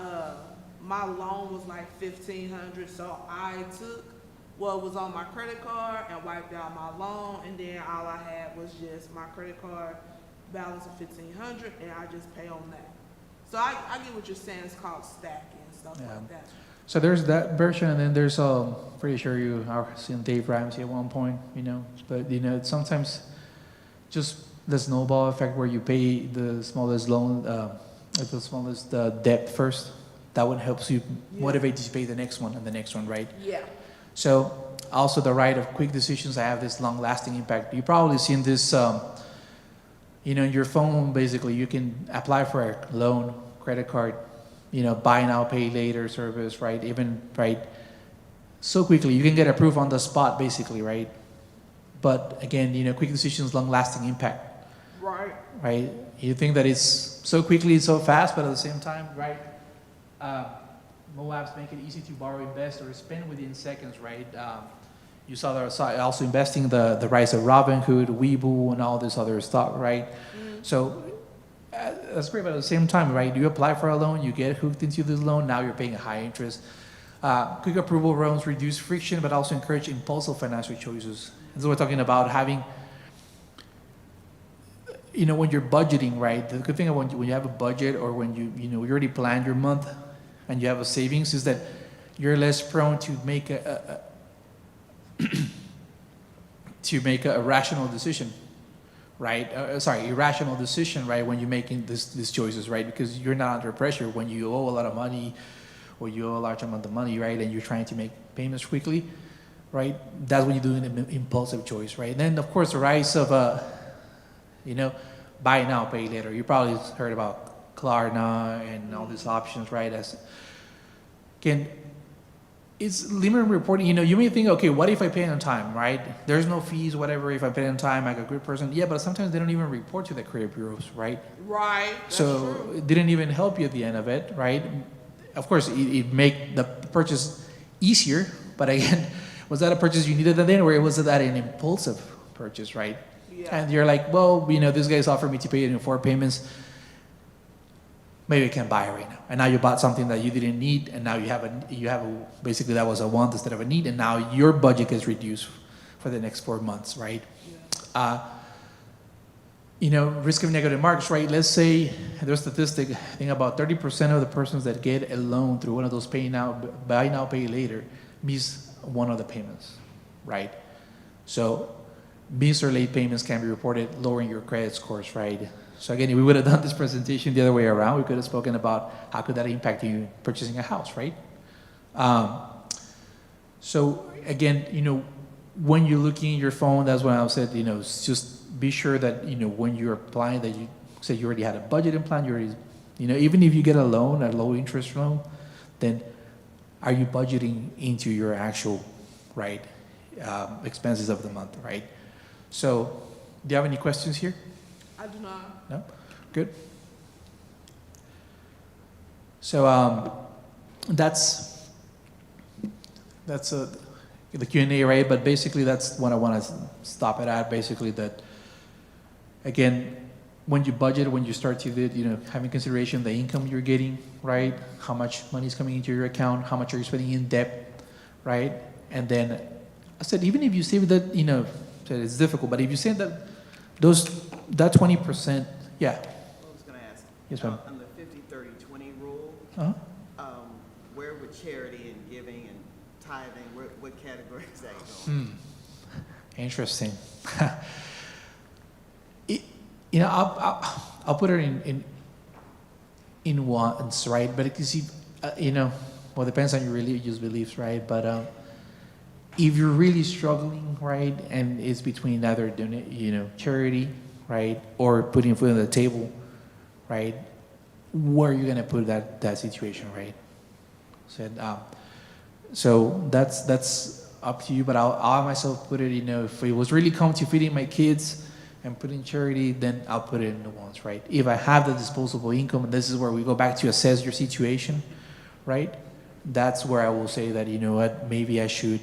loan was like $1,500, so I took what was on my credit card and wiped out my loan, and then all I had was just my credit card balance of $1,500, and I just pay on that. So I get what you're saying. It's called stacking and stuff like that. So there's that version, and then there's pretty sure you are seeing Dave Ramsey at one point, but sometimes just the snowball effect where you pay the smallest loan, the smallest debt first. That one helps you motivate you to pay the next one and the next one, right? Yeah. So also the right of quick decisions have this long-lasting impact. You've probably seen this, your phone, basically, you can apply for a loan, credit card, buy now, pay later service, right? Even, right? So quickly, you can get approved on the spot, basically, right? But again, quick decisions, long-lasting impact. Right. Right? You think that it's so quickly, so fast, but at the same time, right? Moabs make it easy to borrow, invest, or spend within seconds, right? You saw also investing the rise of Robinhood, Webull, and all this other stock, right? So that's great, but at the same time, right? You apply for a loan, you get hooked into this loan, now you're paying a high interest. Quick approval loans reduce friction, but also encourage impulsive financial choices. And so we're talking about having, when you're budgeting, right? The good thing when you have a budget, or when you already planned your month and you have a savings, is that you're less prone to make a rational decision, right? Irrational decision, right? When you're making these choices, right? Because you're not under pressure when you owe a lot of money, or you owe a large amount of money, right? And you're trying to make payments quickly, right? That's when you do an impulsive choice, right? And then, of course, the rise of buy now, pay later. You probably heard about Klarna and all these options, right? It's limited reporting. You may think, okay, what if I pay on time, right? There's no fees, whatever. If I pay on time, I'm a good person. Yeah, but sometimes they don't even report to the credit bureaus, right? Right. That's so true. It didn't even help you at the end of it, right? Of course, it make the purchase easier, but again, was that a purchase you needed then, or was that an impulsive purchase, right? Yeah. And you're like, well, this guy's offered me to pay it in 4 payments. Maybe I can buy it right now. And now you bought something that you didn't need, and now you have basically that was a want instead of a need, and now your budget gets reduced for the next 4 months, right? Yeah. Risk of negative marks, right? Let's say there's a statistic, I think about 30% of the persons that get a loan through one of those buy now, pay later, miss one of the payments, right? So missed or late payments can be reported, lowering your credit scores, right? So again, if we would have done this presentation the other way around, we could have spoken about how could that impact you purchasing a house, right? So again, when you're looking at your phone, that's when I said, just be sure that, when you're applying, that you say you already had a budget in plan, you already, even if you get a loan, a low interest loan, then are you budgeting into your actual, right, expenses of the month, right? So, do you have any questions here? I do not. No? Good. So, that's the Q&A, right? But basically, that's what I want to stop it at. Basically, that again, when you budget, when you start to do, having consideration the income you're getting, right? How much money is coming into your account? How much are you spending in debt, right? And then I said, even if you save that, said it's difficult, but if you say that that 20%, yeah. I was gonna ask. Yes, ma'am. On the 50-30-20 rule, Uh-huh. where would charity and giving and tithing, what category is that going? Interesting. I'll put it in wants, right? But you see, well, it depends on your religious beliefs, right? But if you're really struggling, right, and it's between either doing, charity, right, or putting food on the table, right, where are you gonna put that situation, right? So that's up to you. But I'll myself put it, if it was really come to feeding my kids and putting charity, then I'll put it in the wants, right? If I have the disposable income, and this is where we go back to assess your situation, right? That's where I will say that, maybe I should,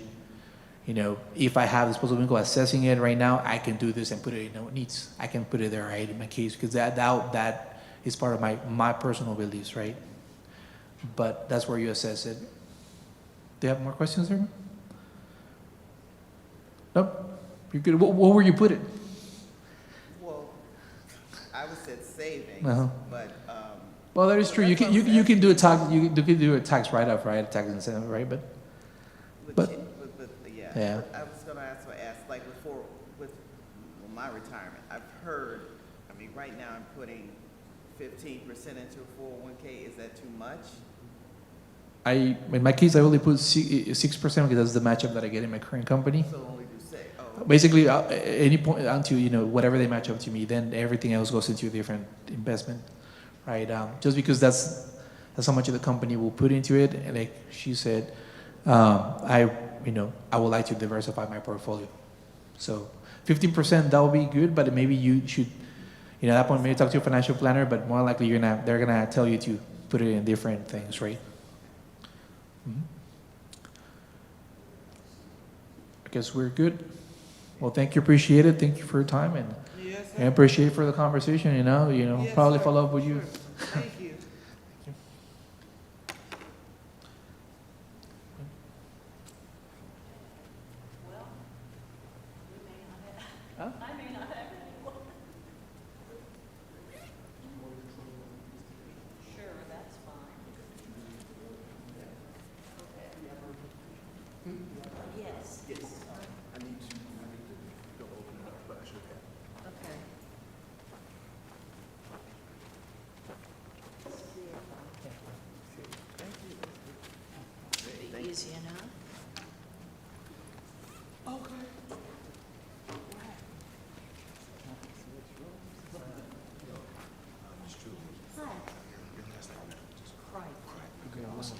if I have disposable income, assessing it right now, I can do this and put it in needs. I can put it there, right, in my case, because that is part of my personal beliefs, right? But that's where you assess it. Do you have more questions there? Nope. You're good. What were you put it? Well, I would say savings, Uh-huh. but, Well, that is true. You can do a tax. You can do a tax write-off, right? A tax incentive, right? But yeah. Yeah. But I was gonna ask, like before, with my retirement, I've heard, right now I'm putting 15% into a 401k, is that too much? in my case, I only put 6% because that's the matchup that I get in my current company. So only do 6, oh. Basically, any point until whatever they match up to me, then everything else goes into a different investment, right? Just because that's how much of the company will put into it. And like she said, I would like to diversify my portfolio. So 15%, that would be good, but maybe you should, at that point, maybe talk to your financial planner, but more likely they're gonna tell you to put it in different things, right? I guess we're good. Well, thank you, appreciate it. Thank you for your time, and Yes, sir. I appreciate for the conversation. Yes, Probably sir. follow up with you. Sure. Thank you. Easy enough. Okay.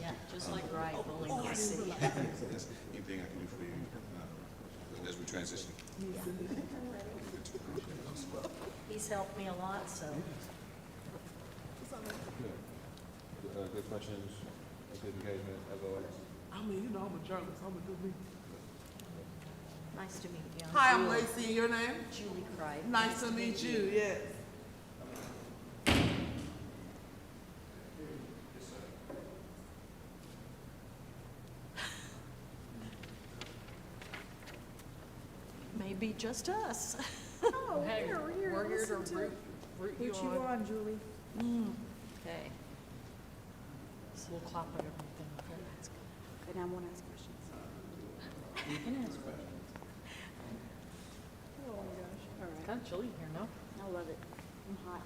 Yeah, just like right, bowling in city. Anything I can do for you as we transition? He's helped me a lot, so. Good questions, good engagement, as always. I'm a journalist. I'm gonna do me. Nice to meet you. Hi, I'm Lacey. And your name? Julie Cripe. Nice to meet you. Yes. Maybe just us. Oh, Hey, here, we're here to listen root Put you on, Julie. Okay. So we'll clap on everything. Okay, that's good. And I want to ask questions. You can ask questions. Kind of chilly here, no? I love it. I'm hot.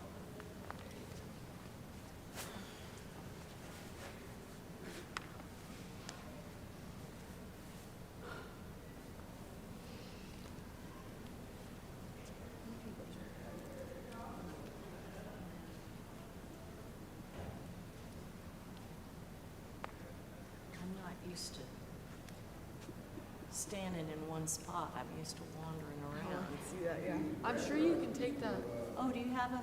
I'm not used to standing in one spot. I'm used to wandering around. See that, yeah. I'm sure you can take that. Oh, do you have a?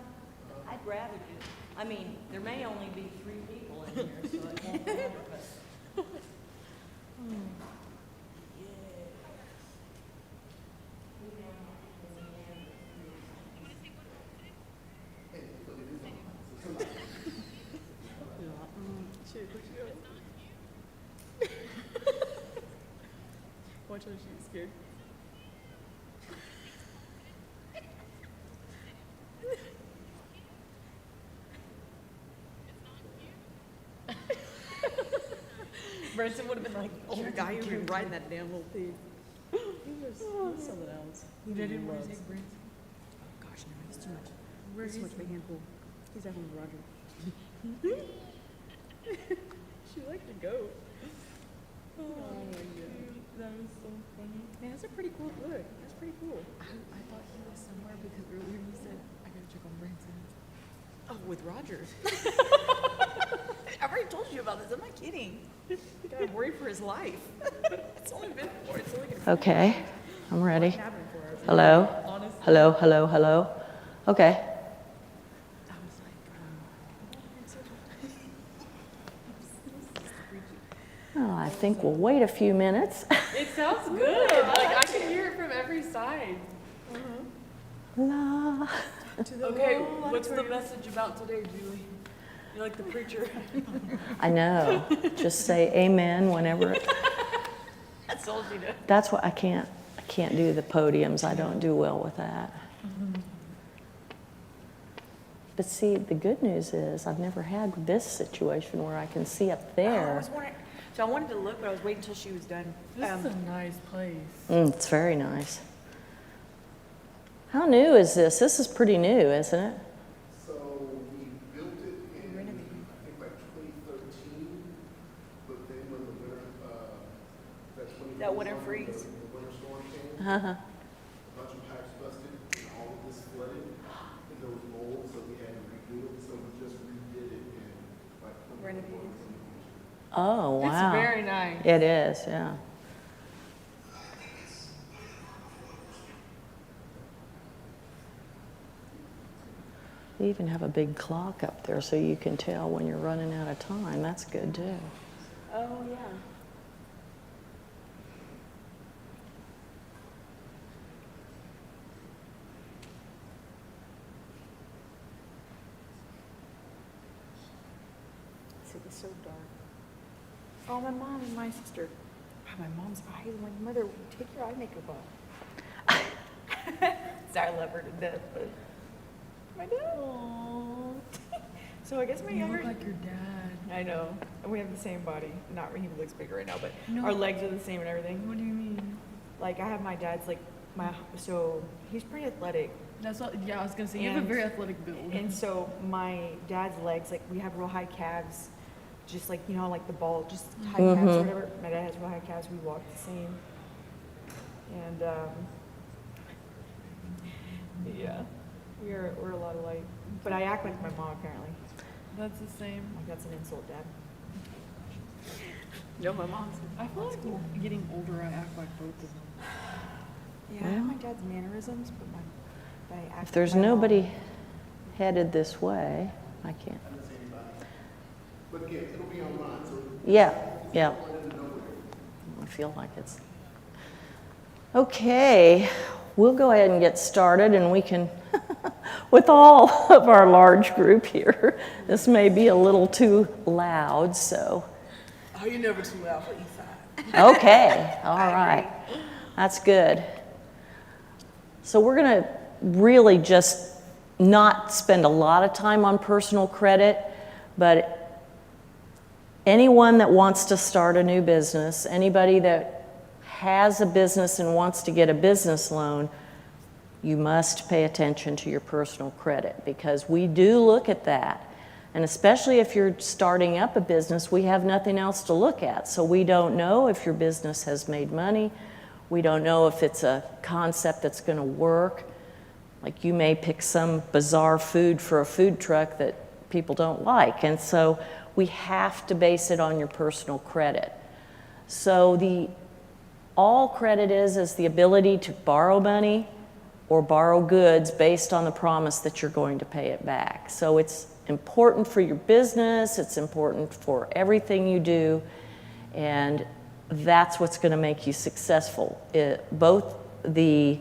I'd rather do. I mean, there may only be 3 people in here, so it won't matter, but. Watch out, she's scared. Branson would have been like, oh my God, you've been riding that damn little pig. He was something else. He didn't want to take Branson. Oh gosh, no, it's too much. Where is he? Too much of a handful. He's at home with Roger. She liked to go. Oh my God. That was so funny. Man, that's a pretty cool look. That's pretty cool. I thought he was somewhere because earlier he said, I gotta check on Branson. Oh, with Roger. I've already told you about this. I'm not kidding. The guy worried for his life. It's only been 4. It's only gonna Okay, I'm ready. Hello? Hello, hello, hello. Okay. Well, I think we'll wait a few minutes. It sounds good. Like, I can hear it from every side. La. Okay, what's the message about today, Julie? You're like the preacher. I know. Just say amen whenever. That's all she does. That's what I can't do the podiums. I don't do well with that. But see, the good news is I've never had this situation where I can see up I there. was wondering, so I wanted to look, but I was waiting until she was done. This is a nice place. It's very nice. How new is this? This is pretty new, isn't it? So we built it in, I think like 2013, but then when the winter, That winter freeze. The winter storm came, Uh-huh. a bunch of pipes busted and all of this flooded and there was mold, so we had to redo it. So we just redid it in like 2021. Oh, wow. It's very nice. It is, yeah. They even have a big clock up there so you can tell when you're running out of time. That's good too. Oh, yeah. It's so dark. Oh, my mom and my sister. Oh, my mom's eyes. My mother, take your eye makeup off. Sorry, I love her to death, but my dad. So I guess my younger. You look like your dad. I know. And we have the same body. Not he looks bigger right now, but our legs are the same and everything. What do you mean? Like I have my dad's like so he's pretty athletic. That's all, yeah, I was gonna say, you have a And- very athletic build. And so my dad's legs, like we have real high calves, just like, you know, like the ball, just high calves or whatever. My dad has real high calves, we walk the same. And, yeah, we're a lot alike. But I act like my mom apparently. That's the same. Like that's an insult, Dad. No, my mom's. I feel like getting older, I act like both of them. Yeah, I have my dad's mannerisms, but I act If there's like my mom. nobody headed this way, I can't. But again, it'll be online, so. Yeah, yeah. I feel like it's. Okay, we'll go ahead and get started and we can, with all of our large group here, this may be a little too loud, so. Oh, you're never too loud for Eastside. Okay, all right. That's good. So we're going to really just not spend a lot of time on personal credit, but anyone that wants to start a new business, anybody that has a business and wants to get a business loan, you must pay attention to your personal credit, because we do look at that. And especially if you're starting up a business, we have nothing else to look at. So we don't know if your business has made money. We don't know if it's a concept that's going to work. Like, you may pick some bizarre food for a food truck that people don't like. And so we have to base it on your personal credit. So all credit is the ability to borrow money or borrow goods based on the promise that you're going to pay it back. So it's important for your business, it's important for everything you do, and that's what's going to make you successful. Both the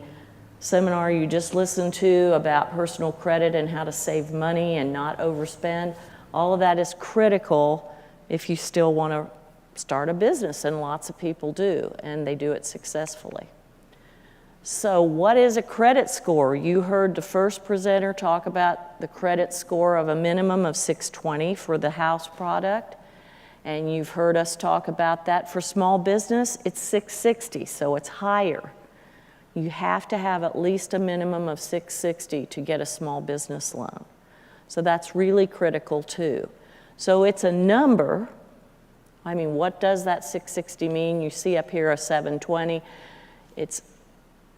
seminar you just listened to about personal credit and how to save money and not overspend, all of that is critical if you still want to start a business, and lots of people do, and they do it successfully. So what is a credit score? You heard the first presenter talk about the credit score of a minimum of 620 for the house product, and you've heard us talk about that for small business. It's 660, so it's higher. You have to have at least a minimum of 660 to get a small business loan. So that's really critical too. So it's a number. I mean, what does that 660 mean? You see up here a 720. It's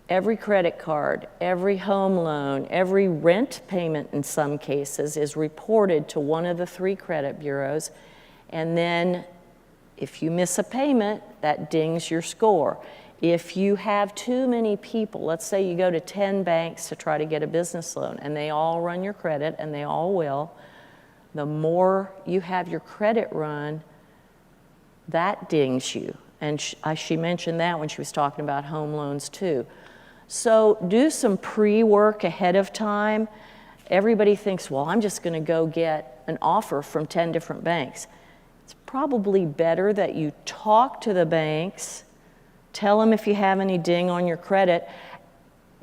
every credit card, every home loan, every rent payment in some cases is reported to one of the 3 credit bureaus. And then if you miss a payment, that dings your score. If you have too many people, let's say you go to 10 banks to try to get a business loan, and they all run your credit, and they all will, the more you have your credit run, that dings you. And she mentioned that when she was talking about home loans too. So do some pre-work ahead of time. Everybody thinks, well, I'm just going to go get an offer from 10 different banks. It's probably better that you talk to the banks, tell them if you have any ding on your credit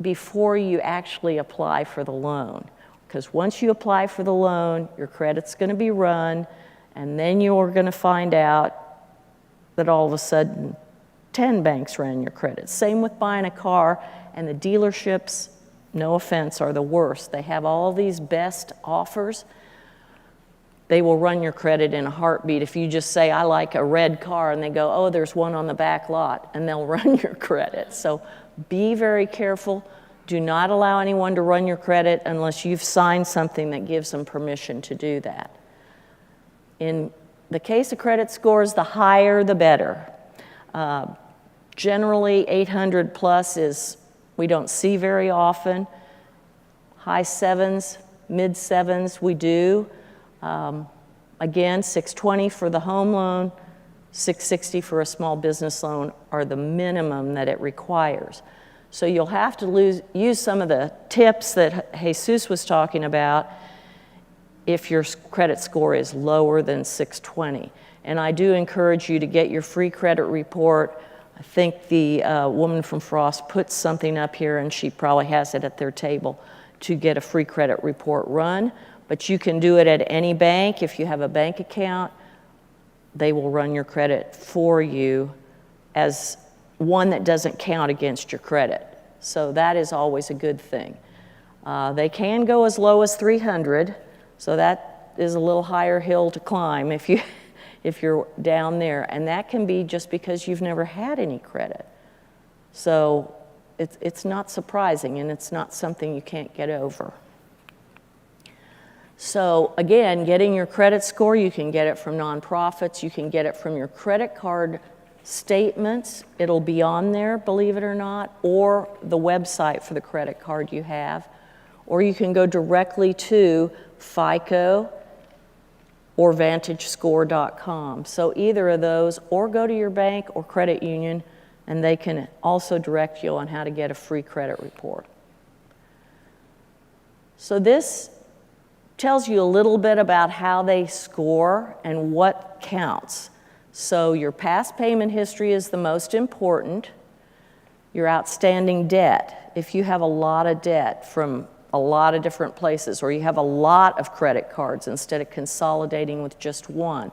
before you actually apply for the loan. Because once you apply for the loan, your credit's going to be run, and then you're going to find out that all of a sudden 10 banks ran your credit. Same with buying a car, and the dealerships, no offense, are the worst. They have all these best offers. They will run your credit in a heartbeat. If you just say, I like a red car, and they go, oh, there's one on the back lot, and they'll run your credit. So be very careful. Do not allow anyone to run your credit unless you've signed something that gives them permission to do that. In the case of credit scores, the higher the better. Generally, 800 plus is we don't see very often. High 7s, mid 7s, we do. Again, 620 for the home loan, 660 for a small business loan are the minimum that it requires. So you'll have to use some of the tips that Jesus was talking about if your credit score is lower than 620. And I do encourage you to get your free credit report. I think the woman from Frost put something up here, and she probably has it at their table, to get a free credit report run. But you can do it at any bank. If you have a bank account, they will run your credit for you as one that doesn't count against your credit. So that is always a good thing. They can go as low as 300, so that is a little higher hill to climb if you're down there. And that can be just because you've never had any credit. So it's not surprising, and it's not something you can't get over. So again, getting your credit score, you can get it from nonprofits, you can get it from your credit card statements. It'll be on there, believe it or not, or the website for the credit card you have. Or you can go directly to FICO or VantageScore.com. So either of those, or go to your bank or credit union, and they can also direct you on how to get a free credit report. So this tells you a little bit about how they score and what counts. So your past payment history is the most important. Your outstanding debt. If you have a lot of debt from a lot of different places, or you have a lot of credit cards instead of consolidating with just one,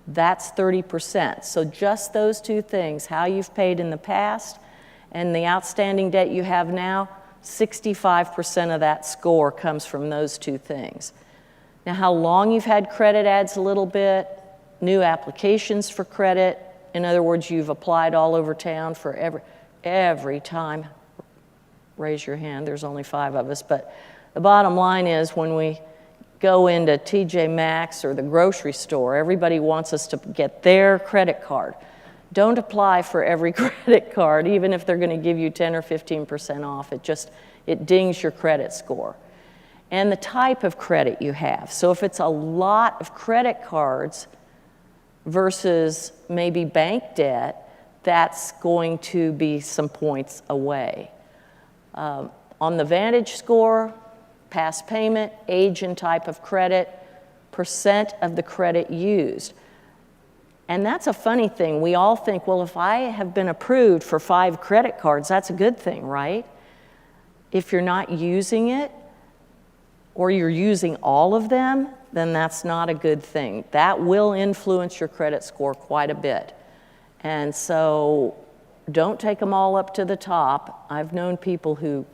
that's 30%. So just those two things, how you've paid in the past and the outstanding debt you have now, 65% of that score comes from those two things. Now, how long you've had credit adds a little bit. New applications for credit, in other words, you've applied all over town for every time. Raise your hand, there's only 5 of us, but the bottom line is when we go into TJ Maxx or the grocery store, everybody wants us to get their credit card. Don't apply for every credit card, even if they're going to give you 10 or 15% off. It dings your credit score. And the type of credit you have. So if it's a lot of credit cards versus maybe bank debt, that's going to be some points away. On the Vantage score, past payment, age and type of credit, percent of the credit used. And that's a funny thing. We all think, well, if I have been approved for 5 credit cards, that's a good thing, right? If you're not using it, or you're using all of them, then that's not a good thing. That will influence your credit score quite a bit. And so don't take them all up to the top. I've known people who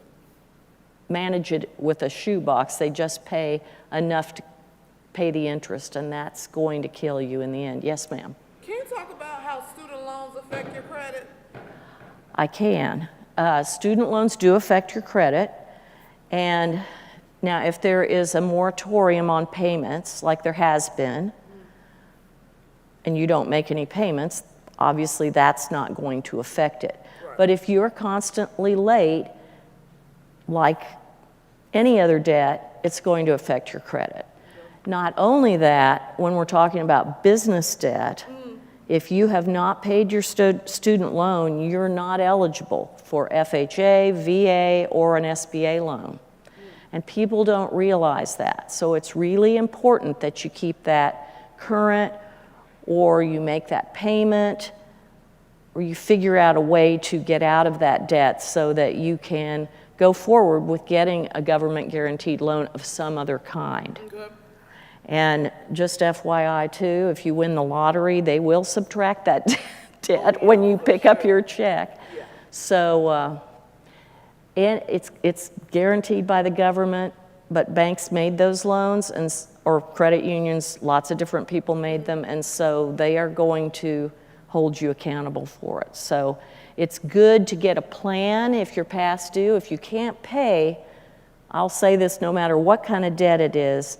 manage it with a shoebox. They just pay enough to pay the interest, and that's going to kill you in the end. Yes, ma'am? Can you talk about how student loans affect your credit? I can. Student loans do affect your credit. And now, if there is a moratorium on payments, like there has been, and you don't make any payments, obviously that's not going to affect it. Right. But if you're constantly late, like any other debt, it's going to affect your credit. Not only that, when we're talking about business debt, if you have not paid your student loan, you're not eligible for FHA, VA, or an SBA loan. And people don't realize that. So it's really important that you keep that current, or you make that payment, or you figure out a way to get out of that debt so that you can go forward with getting a government guaranteed loan of some other kind. Okay. And just FYI too, if you win the lottery, they will subtract that debt when you pick up your check. Yeah. So, and it's guaranteed by the government, but banks made those loans, or credit unions, lots of different people made them, and so they are going to hold you accountable for it. So it's good to get a plan if you're past due. If you can't pay, I'll say this, no matter what kind of debt it is,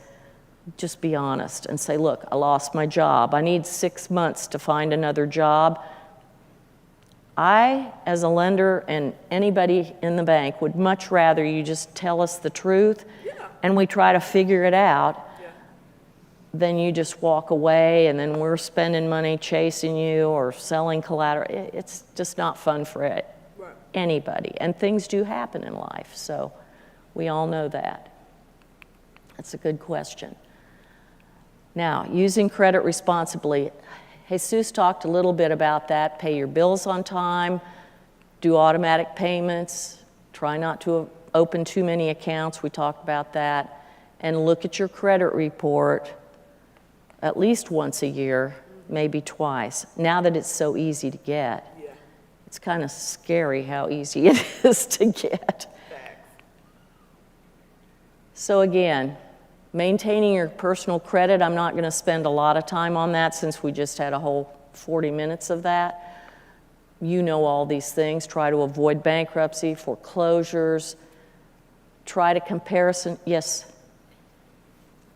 just be honest and say, look, I lost my job. I need 6 months to find another job. I, as a lender and anybody in the bank, would much rather you just tell us the truth and we try to figure it out than you just walk away and then we're spending money chasing you or selling collateral. It's just not fun for anybody. And things do happen in life, so we all know that. That's a good question. Now, using credit responsibly. Jesus talked a little bit about that. Pay your bills on time, do automatic payments, try not to open too many accounts. We talked about that. And look at your credit report at least once a year, maybe twice. Now that it's so easy to get, it's kind of scary how easy it is to get. So again, maintaining your personal credit, I'm not going to spend a lot of time on that since we just had a whole 40 minutes of that. You know all these things. Try to avoid bankruptcy, foreclosures. Try to comparison. Yes?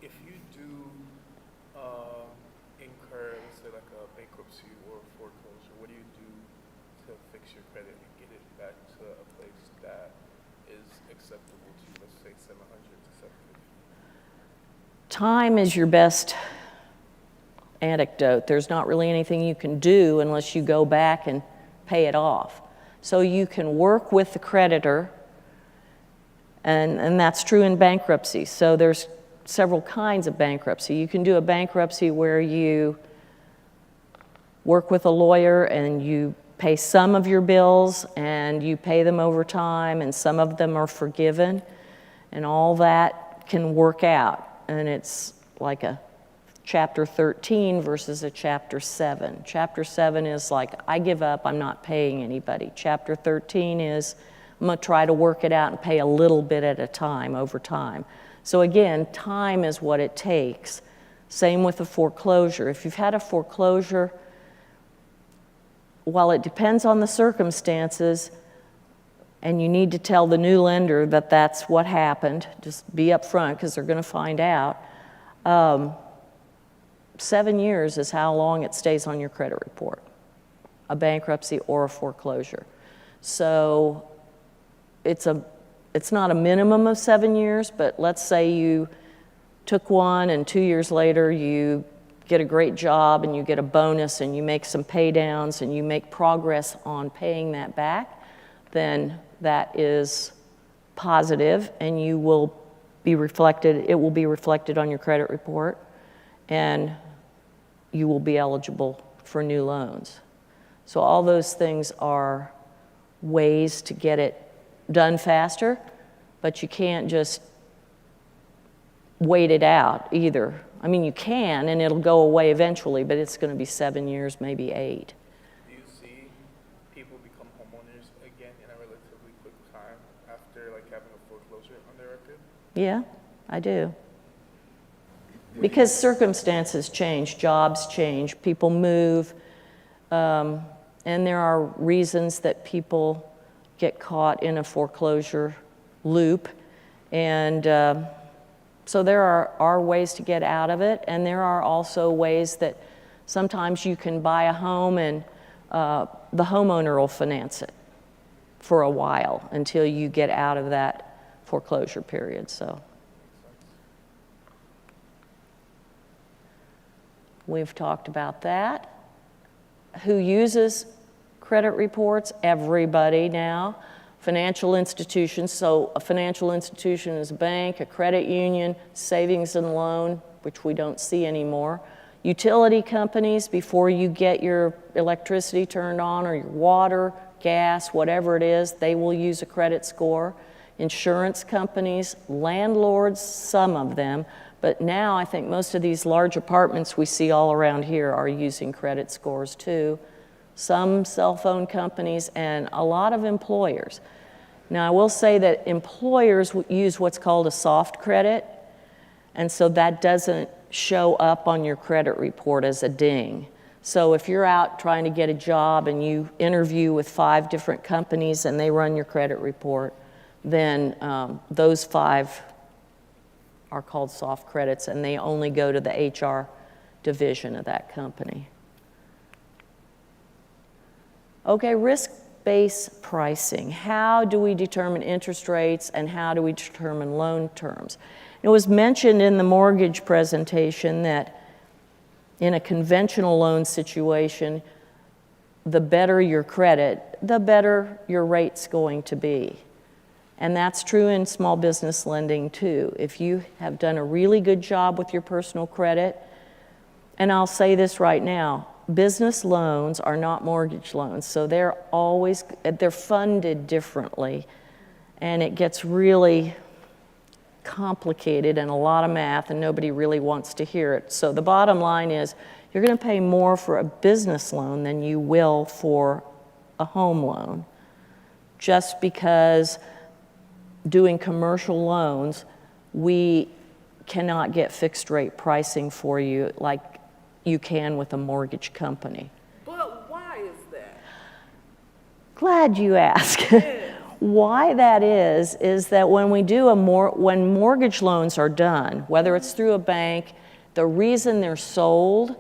If you do incur, let's say, like a bankruptcy or foreclosure, what do you do to fix your credit and get it back to a place that is acceptable to you? Let's say 700 to 750. Time is your best antidote. There's not really anything you can do unless you go back and pay it off. So you can work with the creditor, and that's true in bankruptcy. So there's several kinds of bankruptcy. You can do a bankruptcy where you work with a lawyer and you pay some of your bills and you pay them over time, and some of them are forgiven, and all that can work out. And it's like a chapter 13 versus a chapter 7. Chapter 7 is like, I give up, I'm not paying anybody. Chapter 13 is, I'm going to try to work it out and pay a little bit at a time over time. So again, time is what it takes. Same with a foreclosure. If you've had a foreclosure, while it depends on the circumstances, and you need to tell the new lender that that's what happened, just be upfront because they're going to find out. 7 years is how long it stays on your credit report, a bankruptcy or a foreclosure. So it's not a minimum of 7 years, but let's say you took one and 2 years later you get a great job and you get a bonus and you make some pay downs and you make progress on paying that back, then that is positive and you will be reflected, it will be reflected on your credit report and you will be eligible for new loans. So all those things are ways to get it done faster, but you can't just wait it out either. I mean, you can, and it'll go away eventually, but it's going to be 7 years, maybe 8. Do you see people become homeowners again in a relatively quick time after like having a foreclosure on their record? Yeah, I do. Because circumstances change, jobs change, people move, and there are reasons that people get caught in a foreclosure loop, and so there are ways to get out of it, and there are also ways that sometimes you can buy a home and the homeowner will finance it for a while until you get out of that foreclosure period. So we've talked about that. Who uses credit reports? Everybody now. Financial institutions, so a financial institution is a bank, a credit union, savings and loan, which we don't see anymore. Utility companies, before you get your electricity turned on or your water, gas, whatever it is, they will use a credit score. Insurance companies, landlords, some of them, but now I think most of these large apartments we see all around here are using credit scores too. Some cell phone companies and a lot of employers. Now, I will say that employers use what's called a soft credit, and so that doesn't show up on your credit report as a ding. So if you're out trying to get a job and you interview with 5 different companies and they run your credit report, then those 5 are called soft credits, and they only go to the HR division of that company. Okay, risk-based pricing. How do we determine interest rates and how do we determine loan terms? It was mentioned in the mortgage presentation that in a conventional loan situation, the better your credit, the better your rate's going to be. And that's true in small business lending too. If you have done a really good job with your personal credit, and I'll say this right now, business loans are not mortgage loans, so they're funded differently, and it gets really complicated and a lot of math, and nobody really wants to hear it. So the bottom line is you're going to pay more for a business loan than you will for a home loan, just because doing commercial loans, we cannot get fixed rate pricing for you like you can with a mortgage company. But why is that? Glad you asked. Why that is that when we do when mortgage loans are done, whether it's through a bank, the reason they're sold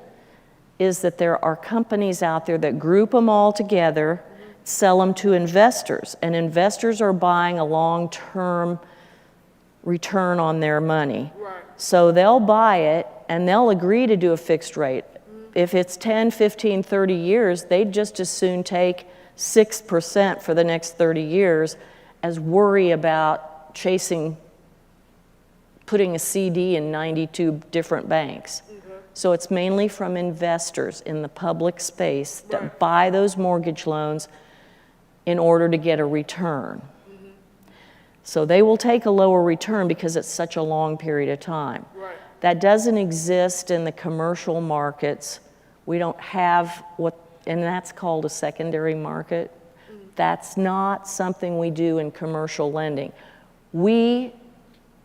is that there are companies out there that group them all together, sell them to investors, and investors are buying a long-term return on their money. Right. So they'll buy it and they'll agree to do a fixed rate. If it's 10, 15, 30 years, they'd just as soon take 6% for the next 30 years as worry about putting a CD in 92 different banks. So it's mainly from investors in the public space that buy those mortgage loans in order to get a return. So they will take a lower return because it's such a long period of time. Right. That doesn't exist in the commercial markets. We don't have and that's called a secondary market. That's not something we do in commercial lending. We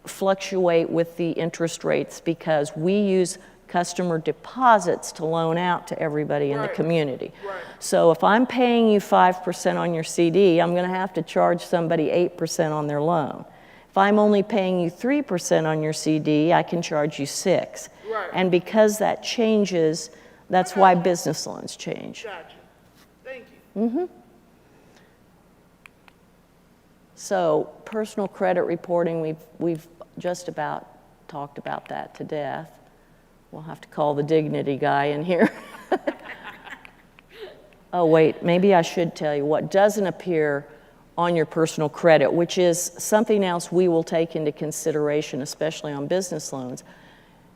fluctuate with the interest rates because we use customer deposits to loan out to everybody in the community. So if I'm paying you 5% on your CD, I'm going to have to charge somebody 8% on their loan. If I'm only paying you 3% on your CD, I can charge you 6%. And because that changes, that's why business loans change. Gotcha. Thank you. So personal credit reporting, we've just about talked about that to death. We'll have to call the Dignity guy in here. Oh, wait, maybe I should tell you what doesn't appear on your personal credit, which is something else we will take into consideration, especially on business loans.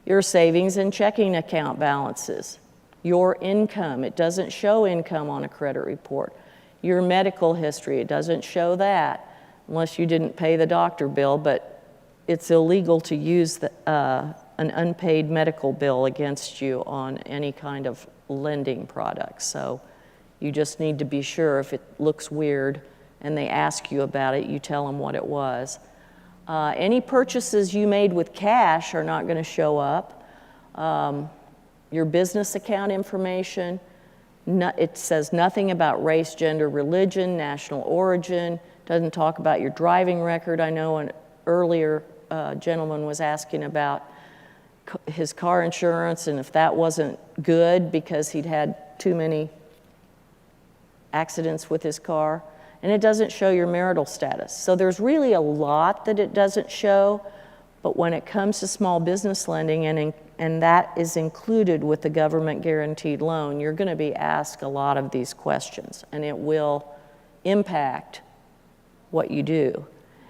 Your savings and checking account balances, your income. It doesn't show income on a credit report. Your medical history, it doesn't show that unless you didn't pay the doctor bill, but it's illegal to use an unpaid medical bill against you on any kind of lending product. So you just need to be sure if it looks weird and they ask you about it, you tell them what it was. Any purchases you made with cash are not going to show up. Your business account information, it says nothing about race, gender, religion, national origin, doesn't talk about your driving record. I know an earlier gentleman was asking about his car insurance and if that wasn't good because he'd had too many accidents with his car. And it doesn't show your marital status. So there's really a lot that it doesn't show, but when it comes to small business lending, and that is included with the government guaranteed loan, you're going to be asked a lot of these questions, and it will impact what you do.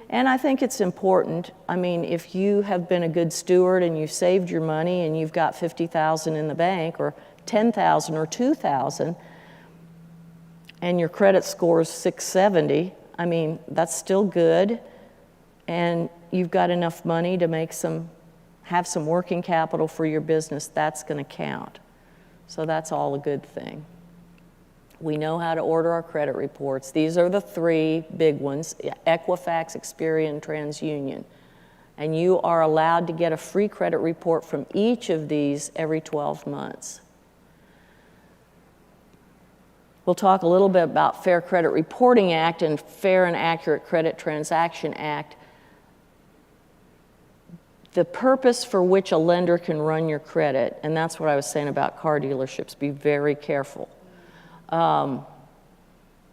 And I think it's important. I mean, if you have been a good steward and you saved your money and you've got $50,000 in the bank or $10,000 or $2,000, and your credit score is 670, I mean, that's still good, and you've got enough money to have some working capital for your business, that's going to count. So that's all a good thing. We know how to order our credit reports. These are the three big ones: Equifax, Experian, TransUnion. And you are allowed to get a free credit report from each of these every 12 months. We'll talk a little bit about Fair Credit Reporting Act and Fair and Accurate Credit Transaction Act. The purpose for which a lender can run your credit, and that's what I was saying about car dealerships, be very careful.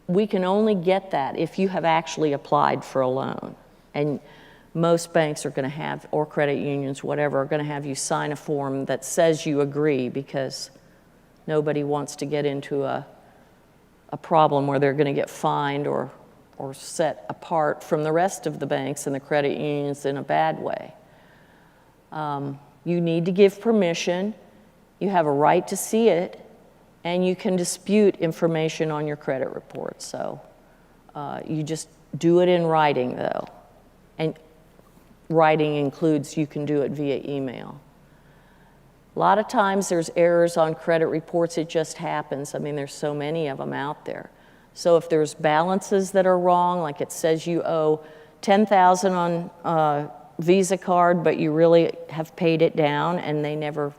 We can only get that if you have actually applied for a loan. And most banks are going to have, or credit unions, whatever, are going to have you sign a form that says you agree, because nobody wants to get into a problem where they're going to get fined or set apart from the rest of the banks and the credit unions in a bad way. You need to give permission. You have a right to see it, and you can dispute information on your credit report. So you just do it in writing, though. And writing includes you can do it via email. A lot of times there's errors on credit reports. It just happens. I mean, there's so many of them out there. So if there's balances that are wrong, like it says you owe $10,000 on Visa card, but you really have paid it down and they never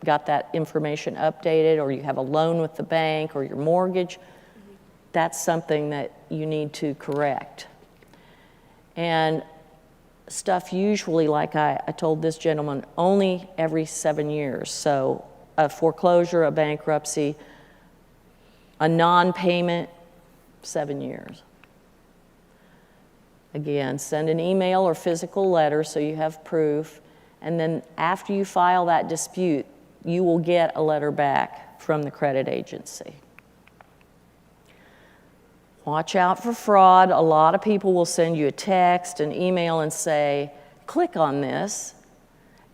got that information updated, or you have a loan with the bank or your mortgage, that's something that you need to correct. And stuff usually, like I told this gentleman, only every 7 years. So a foreclosure, a bankruptcy, a non-payment, 7 years. Again, send an email or physical letter so you have proof. And then after you file that dispute, you will get a letter back from the credit agency. Watch out for fraud. A lot of people will send you a text, an email, and say, click on this,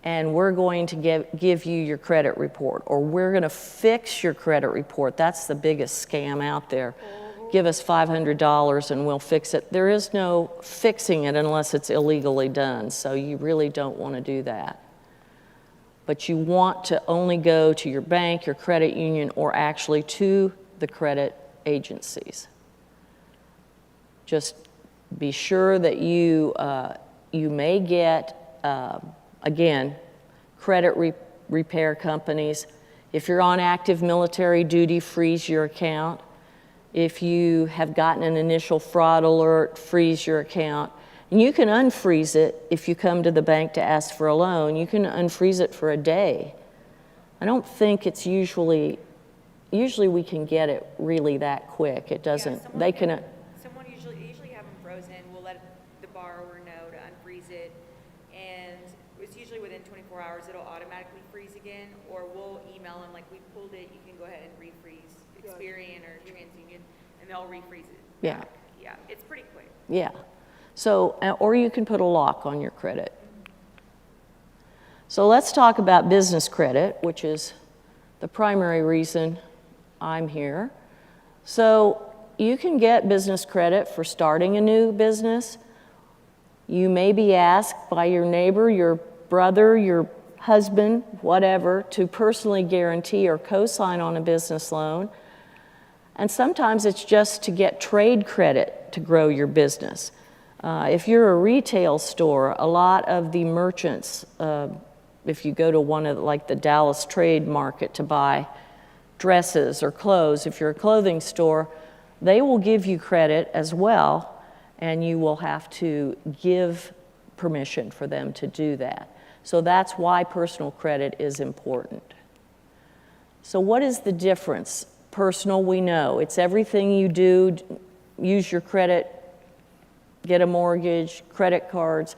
and we're going to give you your credit report, or we're going to fix your credit report. That's the biggest scam out there. Give us $500 and we'll fix it. There is no fixing it unless it's illegally done, so you really don't want to do that. But you want to only go to your bank, your credit union, or actually to the credit agencies. Just be sure that you may get, again, credit repair companies. If you're on active military duty, freeze your account. If you have gotten an initial fraud alert, freeze your account. And you can unfreeze it if you come to the bank to ask for a loan. You can unfreeze it for a day. I don't think it's usually we can get it really that quick. It doesn't, they can, Someone usually have them frozen. We'll let the borrower know to unfreeze it. And it's usually within 24 hours, it'll automatically freeze again, or we'll email them, like, we pulled it, you can go ahead and refreeze Experian or TransUnion, and they'll refreeze it. yeah, back. Yeah, it's pretty quick. yeah. So, or you can put a lock on your credit. So let's talk about business credit, which is the primary reason I'm here. So you can get business credit for starting a new business. You may be asked by your neighbor, your brother, your husband, whatever, to personally guarantee or co-sign on a business loan. And sometimes it's just to get trade credit to grow your business. If you're a retail store, a lot of the merchants, if you go to one of like the Dallas Trade Market to buy dresses or clothes, if you're a clothing store, they will give you credit as well, and you will have to give permission for them to do that. So that's why personal credit is important. So what is the difference? Personal, we know. It's everything you do, use your credit, get a mortgage, credit cards.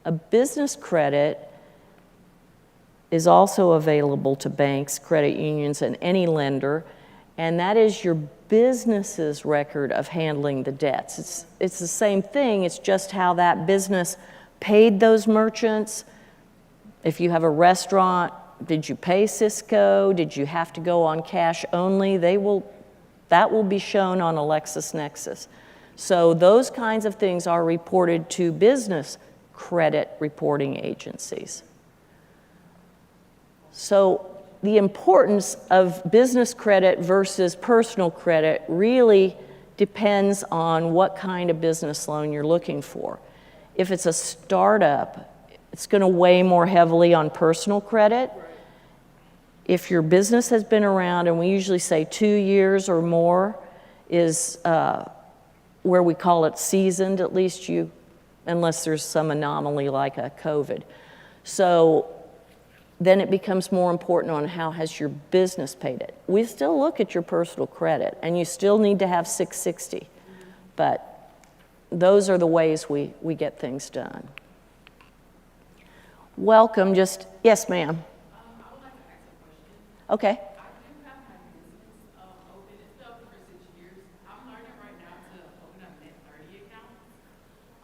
A business credit is also available to banks, credit unions, and any lender, and that is your business's record of handling the debts. It's the same thing, it's just how that business paid those merchants. If you have a restaurant, did you pay Cisco? Did you have to go on cash only? That will be shown on a LexisNexis. So those kinds of things are reported to business credit reporting agencies. So the importance of business credit versus personal credit really depends on what kind of business loan you're looking for. If it's a startup, it's going to weigh more heavily on personal credit. If your business has been around, and we usually say 2 years or more is where we call it seasoned, at least unless there's some anomaly like a COVID. So then it becomes more important on how has your business paid it. We still look at your personal credit, and you still need to have 660. But those are the ways we get things done. Welcome, yes, ma'am. I would like to ask a question. Okay. I do have my business open. It's been open for 6 years. I'm learning right now to open up net 30 accounts.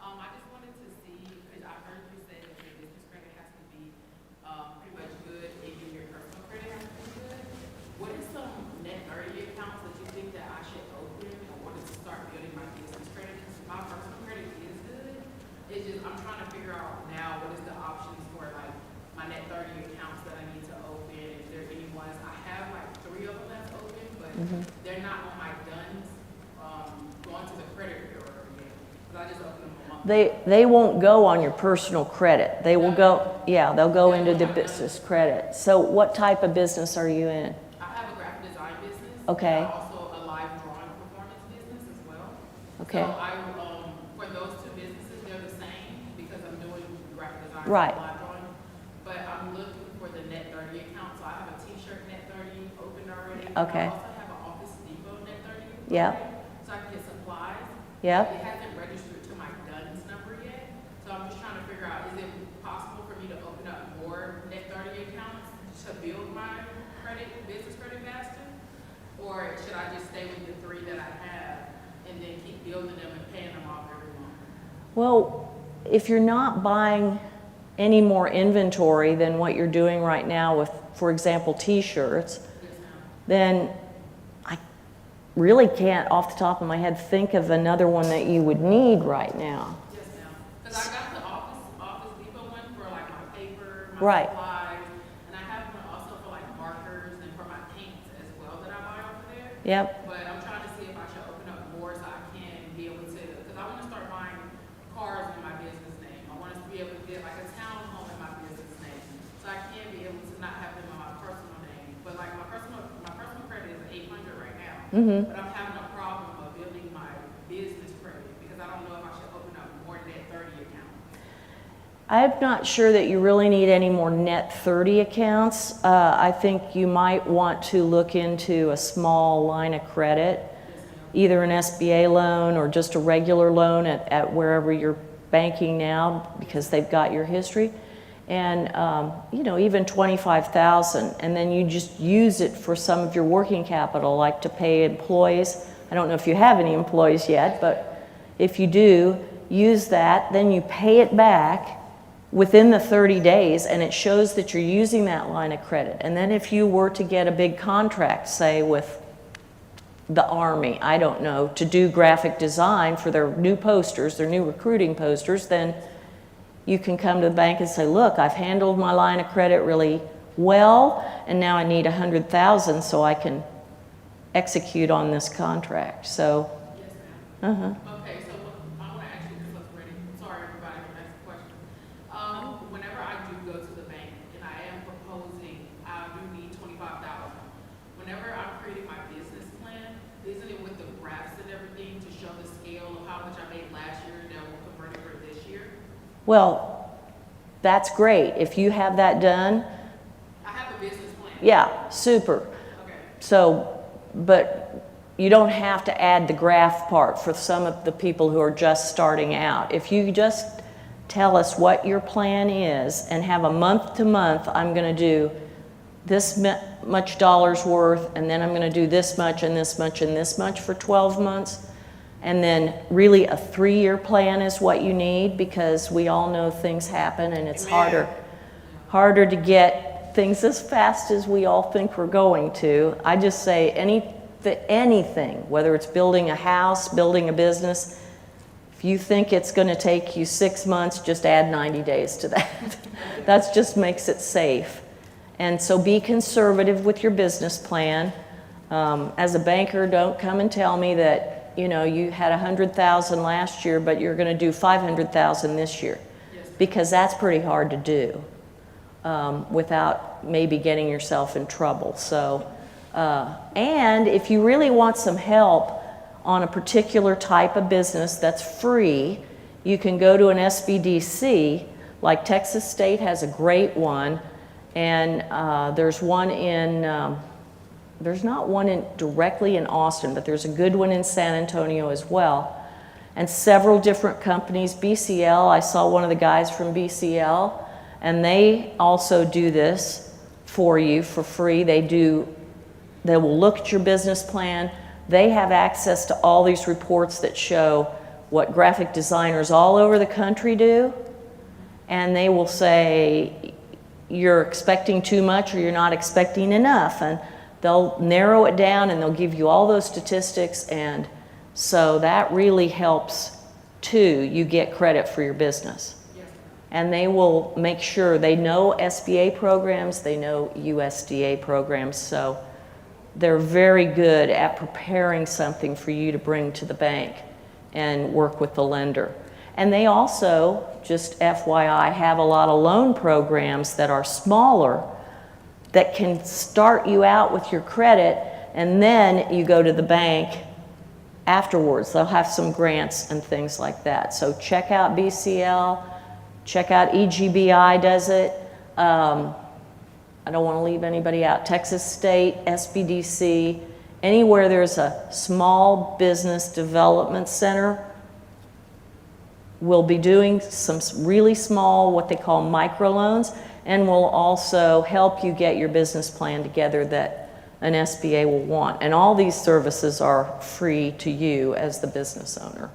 I just wanted to see, because I heard you say that your business credit has to be pretty much good, and your personal credit has to be good. What is some net 30 accounts that you think that I should open in order to start building my business credit? Because my personal credit is good. It's just I'm trying to figure out now what is the options for like my net 30 accounts that I need to open. If there are any ones, I have like 3 of them that's open, but they're not on my DUNS going to the credit bureau yet. Because I just opened them on my They won't go on your personal credit. They will go, they'll go into the business credit. So what type of business are you in? I have a graphic design business. Okay. And also a live drawing performance business as well. Okay. So for those 2 businesses, they're the same because I'm doing graphic design Right. and live drawing. But I'm looking for the net 30 account. So I have a t-shirt net 30 opened already. Okay. I also have an Office Depot net 30 Yep. already, so I can get supplies. Yep. It hasn't registered to my DUNS number yet. So I'm just trying to figure out, is it possible for me to open up more net 30 accounts to build my business credit faster? Or should I just stay with the 3 that I have and then keep building them and paying them off every month? Well, if you're not buying any more inventory than what you're doing right now with, for example, t-shirts, then I really can't, off the top of my head, think of another one that you would need right now. Yes, ma'am. Because I got the Office Depot one for like my paper, my Right. supplies, and I have one also for like markers and for my paints as well that I buy over there. Yep. But I'm trying to see if I should open up more so I can be able to, because I want But I'm having a problem of building my business credit because I don't know if I should open up more than that 30 account. I'm not sure that you really need any more net 30 accounts. I think you might want to look into a small line of credit, either an SBA loan or just a regular loan at wherever you're banking now, because they've got your history. And, you know, even 25,000, and then you just use it for some of your working capital, like to pay employees. I don't know if you have any employees yet, but if you do, use that, then you pay it back within the 30 days, and it shows that you're using that line of credit. And then if you were to get a big contract, say with the Army, I don't know, to do graphic design for their new posters, their new recruiting posters, then you can come to the bank and say, look, I've handled my line of credit really well, and now I need 100,000 so I can execute on this contract. So, Yes, ma'am. Okay, so I want to ask you this, let's ready. Sorry, everybody, next question. Whenever I do go to the bank and I am proposing, I do need 25,000. Whenever I'm creating my business plan, isn't it with the graphs and everything to show the scale of how much I made last year that will convert it for this year? well, that's great. If you have that done, I have a business plan. yeah, super. Okay. So, but you don't have to add the graph part for some of the people who are just starting out. If you just tell us what your plan is and have a month to month, I'm going to do this much dollars worth, and then I'm going to do this much and this much and this much for 12 months. And then really a 3-year plan is what you need, because we all know things happen and it's harder to get things as fast as we all think we're going to. I just say anything, whether it's building a house, building a business, if you think it's going to take you 6 months, just add 90 days to that. That just makes it safe. And so be conservative with your business plan. As a banker, don't come and tell me that, you know, you had 100,000 last year, but you're going to do 500,000 this year, because that's pretty hard to do without maybe getting yourself in trouble. So, and if you really want some help on a particular type of business that's free, you can go to an SBDC, like Texas State has a great one, and there's one in, there's not one directly in Austin, but there's a good one in San Antonio as well. And several different companies, BCL, I saw one of the guys from BCL, and they also do this for you for free. They will look at your business plan. They have access to all these reports that show what graphic designers all over the country do, and they will say, you're expecting too much or you're not expecting enough, and they'll narrow it down and they'll give you all those statistics, and so that really helps too. You get credit for your business. And they will make sure they know SBA programs, they know USDA programs, so they're very good at preparing something for you to bring to the bank and work with the lender. And they also, just FYI, have a lot of loan programs that are smaller that can start you out with your credit, and then you go to the bank afterwards. They'll have some grants and things like that. So check out BCL, check out EGBI does it. I don't want to leave anybody out. Texas State, SBDC, anywhere there's a small business development center will be doing some really small, what they call microloans, and will also help you get your business plan together that an SBA will want. And all these services are free to you as the business owner.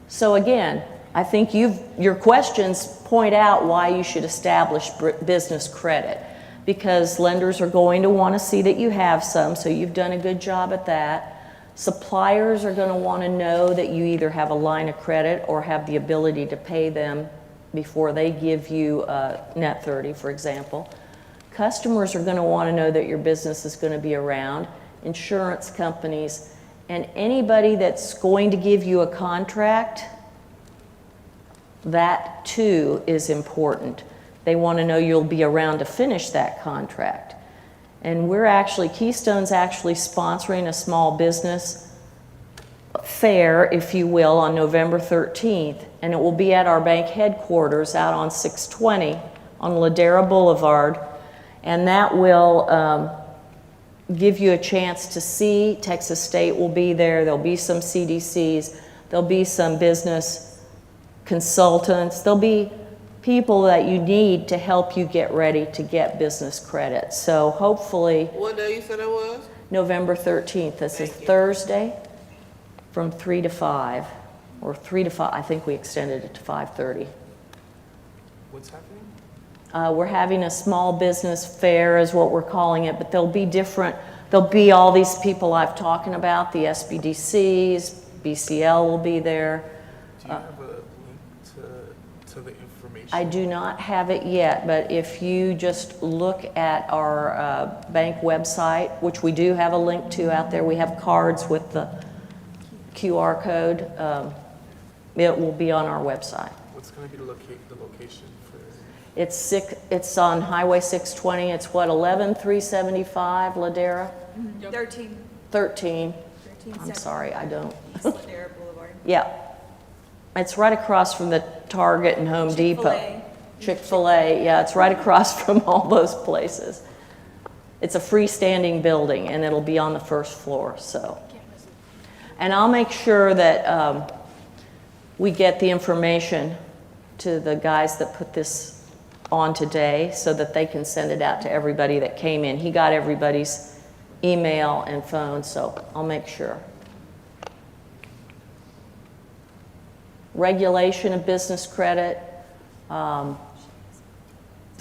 So again, I think your questions point out why you should establish business credit, because lenders are going to want to see that you have some, so you've done a good job at that. Suppliers are going to want to know that you either have a line of credit or have the ability to pay them before they give you net 30, for example. Customers are going to want to know that your business is going to be around. Insurance companies, and anybody that's going to give you a contract, that too is important. They want to know you'll be around to finish that contract. And Keystone's actually sponsoring a small business fair, if you will, on November 13th. And it will be at our bank headquarters out on 620 on Ladera Boulevard. And that will give you a chance to see. Texas State will be there. There'll be some CDCs. There'll be some business consultants. There'll be people that you need to help you get ready to get business credit. So hopefully, What day you said it was? November 13th, this is Thursday, from 3 to 5, or 3 to 5, I think we extended it to 5:30. What's happening? We're having a small business fair is what we're calling it, but there'll be all these people I've talking about, the SBDCs, BCL will be there. Do you have a link to the information? I do not have it yet, but if you just look at our bank website, which we do have a link to out there, we have cards with the QR code. It will be on our website. What's going to be the location for? It's on Highway 620. It's what, 11375 Ladera? 13. 13. I'm sorry, I don't. East Ladera Boulevard. Yeah. It's right across from the Target and Home Depot. Chick-fil-A, yeah, it's right across from all those places. It's a freestanding building, and it'll be on the first floor, so. And I'll make sure that we get the information to the guys that put this on today so that they can send it out to everybody that came in. He got everybody's email and phone, so I'll make sure. Regulation of business credit. The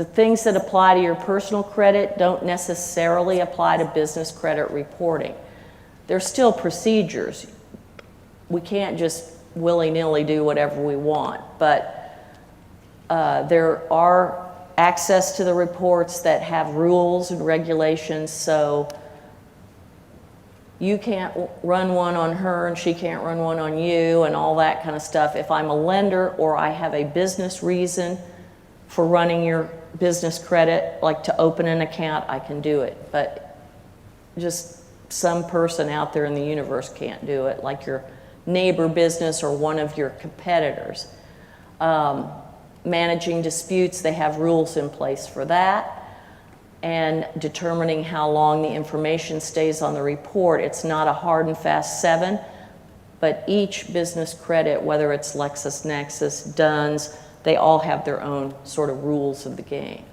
things that apply to your personal credit don't necessarily apply to business credit reporting. There's still procedures. We can't just willy-nilly do whatever we want, but there are access to the reports that have rules and regulations, so you can't run one on her and she can't run one on you and all that kind of stuff. If I'm a lender or I have a business reason for running your business credit, like to open an account, I can do it. But just some person out there in the universe can't do it, like your neighbor business or one of your competitors. Managing disputes, they have rules in place for that. And determining how long the information stays on the report. It's not a hard and fast 7, but each business credit, whether it's LexisNexis, Dunn's, they all have their own sort of rules of the game.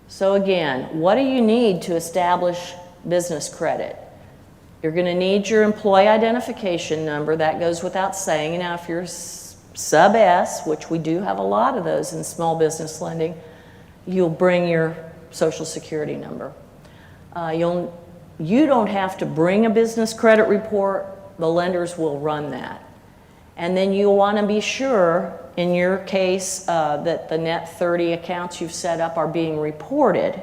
So again, what do you need to establish business credit? You're going to need your employee identification number. That goes without saying. Now, if you're sub S, which we do have a lot of those in small business lending, you'll bring your social security number. You don't have to bring a business credit report. The lenders will run that. And then you want to be sure, in your case, that the net 30 accounts you've set up are being reported.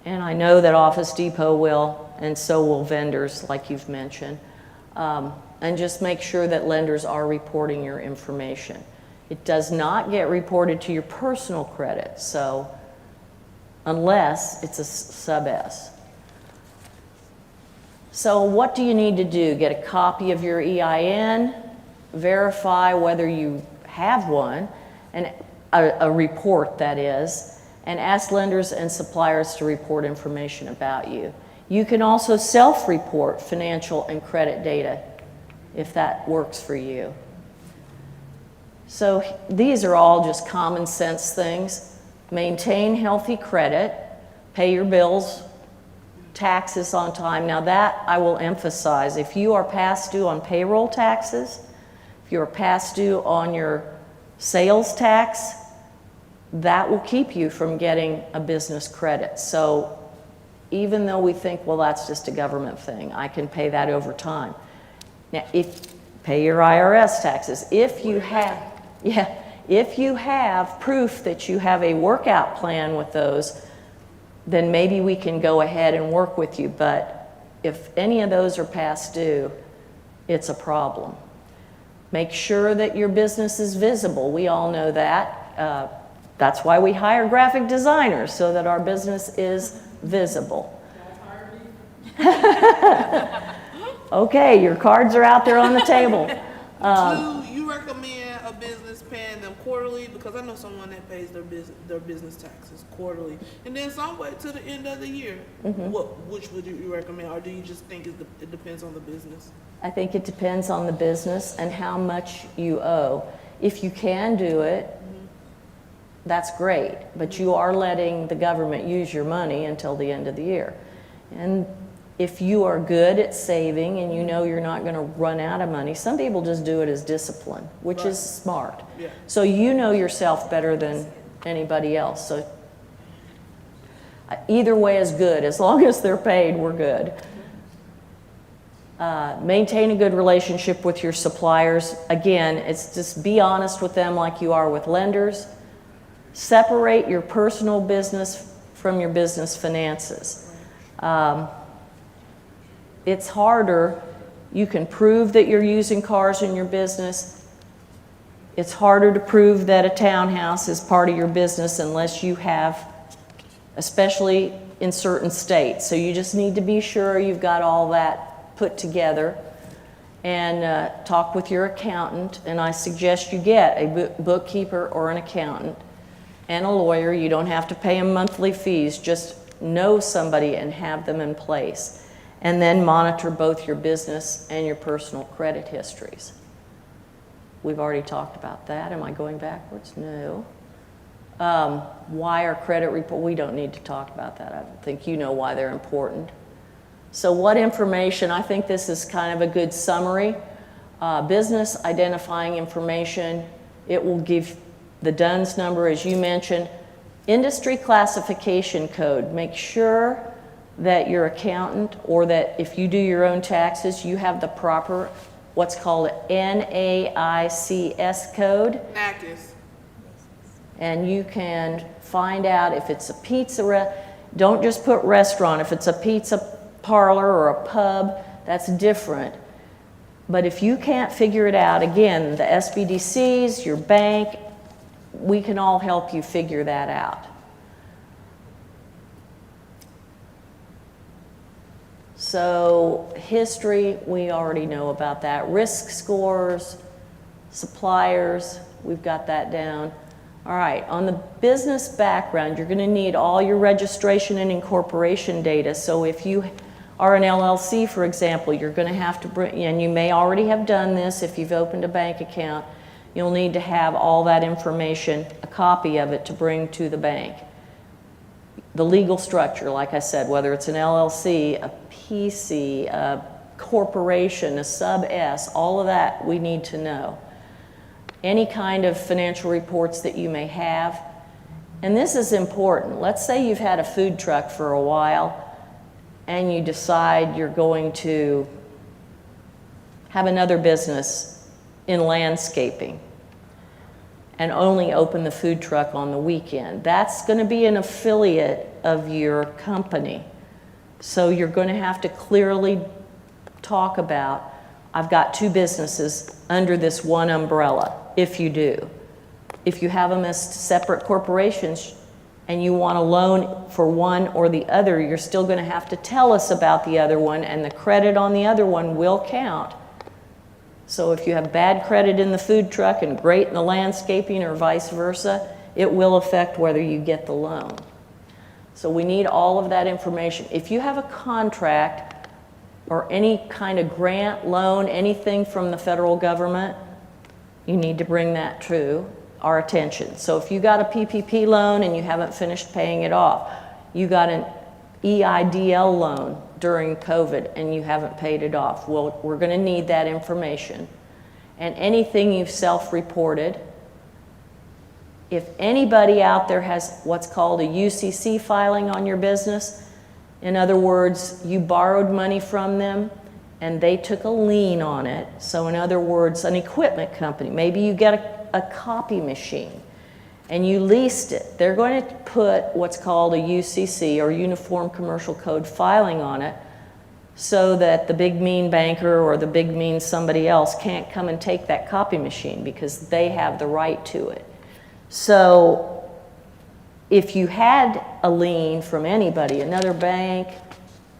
And I know that Office Depot will, and so will vendors, like you've mentioned. And just make sure that lenders are reporting your information. It does not get reported to your personal credit, so unless it's a sub S. So what do you need to do? Get a copy of your EIN, verify whether you have one, and a report that is, and ask lenders and suppliers to report information about you. You can also self-report financial and credit data if that works for you. So these are all just common sense things. Maintain healthy credit, pay your bills, taxes on time. Now that I will emphasize, if you are past due on payroll taxes, if you're past due on your sales tax, that will keep you from getting a business credit. So even though we think, well, that's just a government thing, I can pay that over time. Now, pay your IRS taxes. If you have proof that you have a workout plan with those, then maybe we can go ahead and work with you. But if any of those are past due, it's a problem. Make sure that your business is visible. We all know that. That's why we hire graphic designers, so that our business is visible. Okay, your cards are out there on the table. Do you recommend a business paying them quarterly? Because I know someone that pays their business taxes quarterly, and then some wait till the end of the year. Which would you recommend, or do you just think it depends on the business? I think it depends on the business and how much you owe. If you can do it, that's great, but you are letting the government use your money until the end of the year. And if you are good at saving and you know you're not going to run out of money, some people just do it as discipline, which is smart. Yeah. So you know yourself better than anybody else. So either way is good. As long as they're paid, we're good. Maintain a good relationship with your suppliers. Again, it's just be honest with them like you are with lenders. Separate your personal business from your business finances. It's harder. You can prove that you're using cars in your business. It's harder to prove that a townhouse is part of your business unless you have, especially in certain states. So you just need to be sure you've got all that put together, and talk with your accountant. And I suggest you get a bookkeeper or an accountant and a lawyer. You don't have to pay them monthly fees. Just know somebody and have them in place. And then monitor both your business and your personal credit histories. We've already talked about that. Am I going backwards? No. Why are credit reports? We don't need to talk about that. I think you know why they're important. So what information? I think this is kind of a good summary. Business identifying information. It will give the DUNS number, as you mentioned. Industry classification code. Make sure that your accountant, or that if you do your own taxes, you have the proper, what's called NAICS code. NAICS. And you can find out if it's a pizza, don't just put restaurant. If it's a pizza parlor or a pub, that's different. But if you can't figure it out, again, the SBDCs, your bank, we can all help you figure that out. So history, we already know about that. Risk scores, suppliers, we've got that down. All right, on the business background, you're going to need all your registration and incorporation data. So if you are an LLC, for example, you're going to have to bring, and you may already have done this if you've opened a bank account, you'll need to have all that information, a copy of it, to bring to the bank. The legal structure, like I said, whether it's an LLC, a PC, a corporation, a sub-S, all of that we need to know. Any kind of financial reports that you may have. And this is important. Let's say you've had a food truck for a while and you decide you're going to have another business in landscaping and only open the food truck on the weekend. That's going to be an affiliate of your company. So you're going to have to clearly talk about, I've got two businesses under this one umbrella, if you do. If you have them as separate corporations and you want a loan for one or the other, you're still going to have to tell us about the other one, and the credit on the other one will count. So if you have bad credit in the food truck and great in the landscaping, or vice versa, it will affect whether you get the loan. So we need all of that information. If you have a contract or any kind of grant, loan, anything from the federal government, you need to bring that to our attention. So if you got a PPP loan and you haven't finished paying it off, you got an EIDL loan during COVID and you haven't paid it off, well, we're going to need that information. And anything you've self-reported. If anybody out there has what's called a UCC filing on your business, in other words, you borrowed money from them and they took a lien on it. So in other words, an equipment company, maybe you get a copy machine and you leased it. They're going to put what's called a UCC, or Uniform Commercial Code, filing on it, so that the big mean banker or the big mean somebody else can't come and take that copy machine, because they have the right to it. So if you had a lien from anybody, another bank,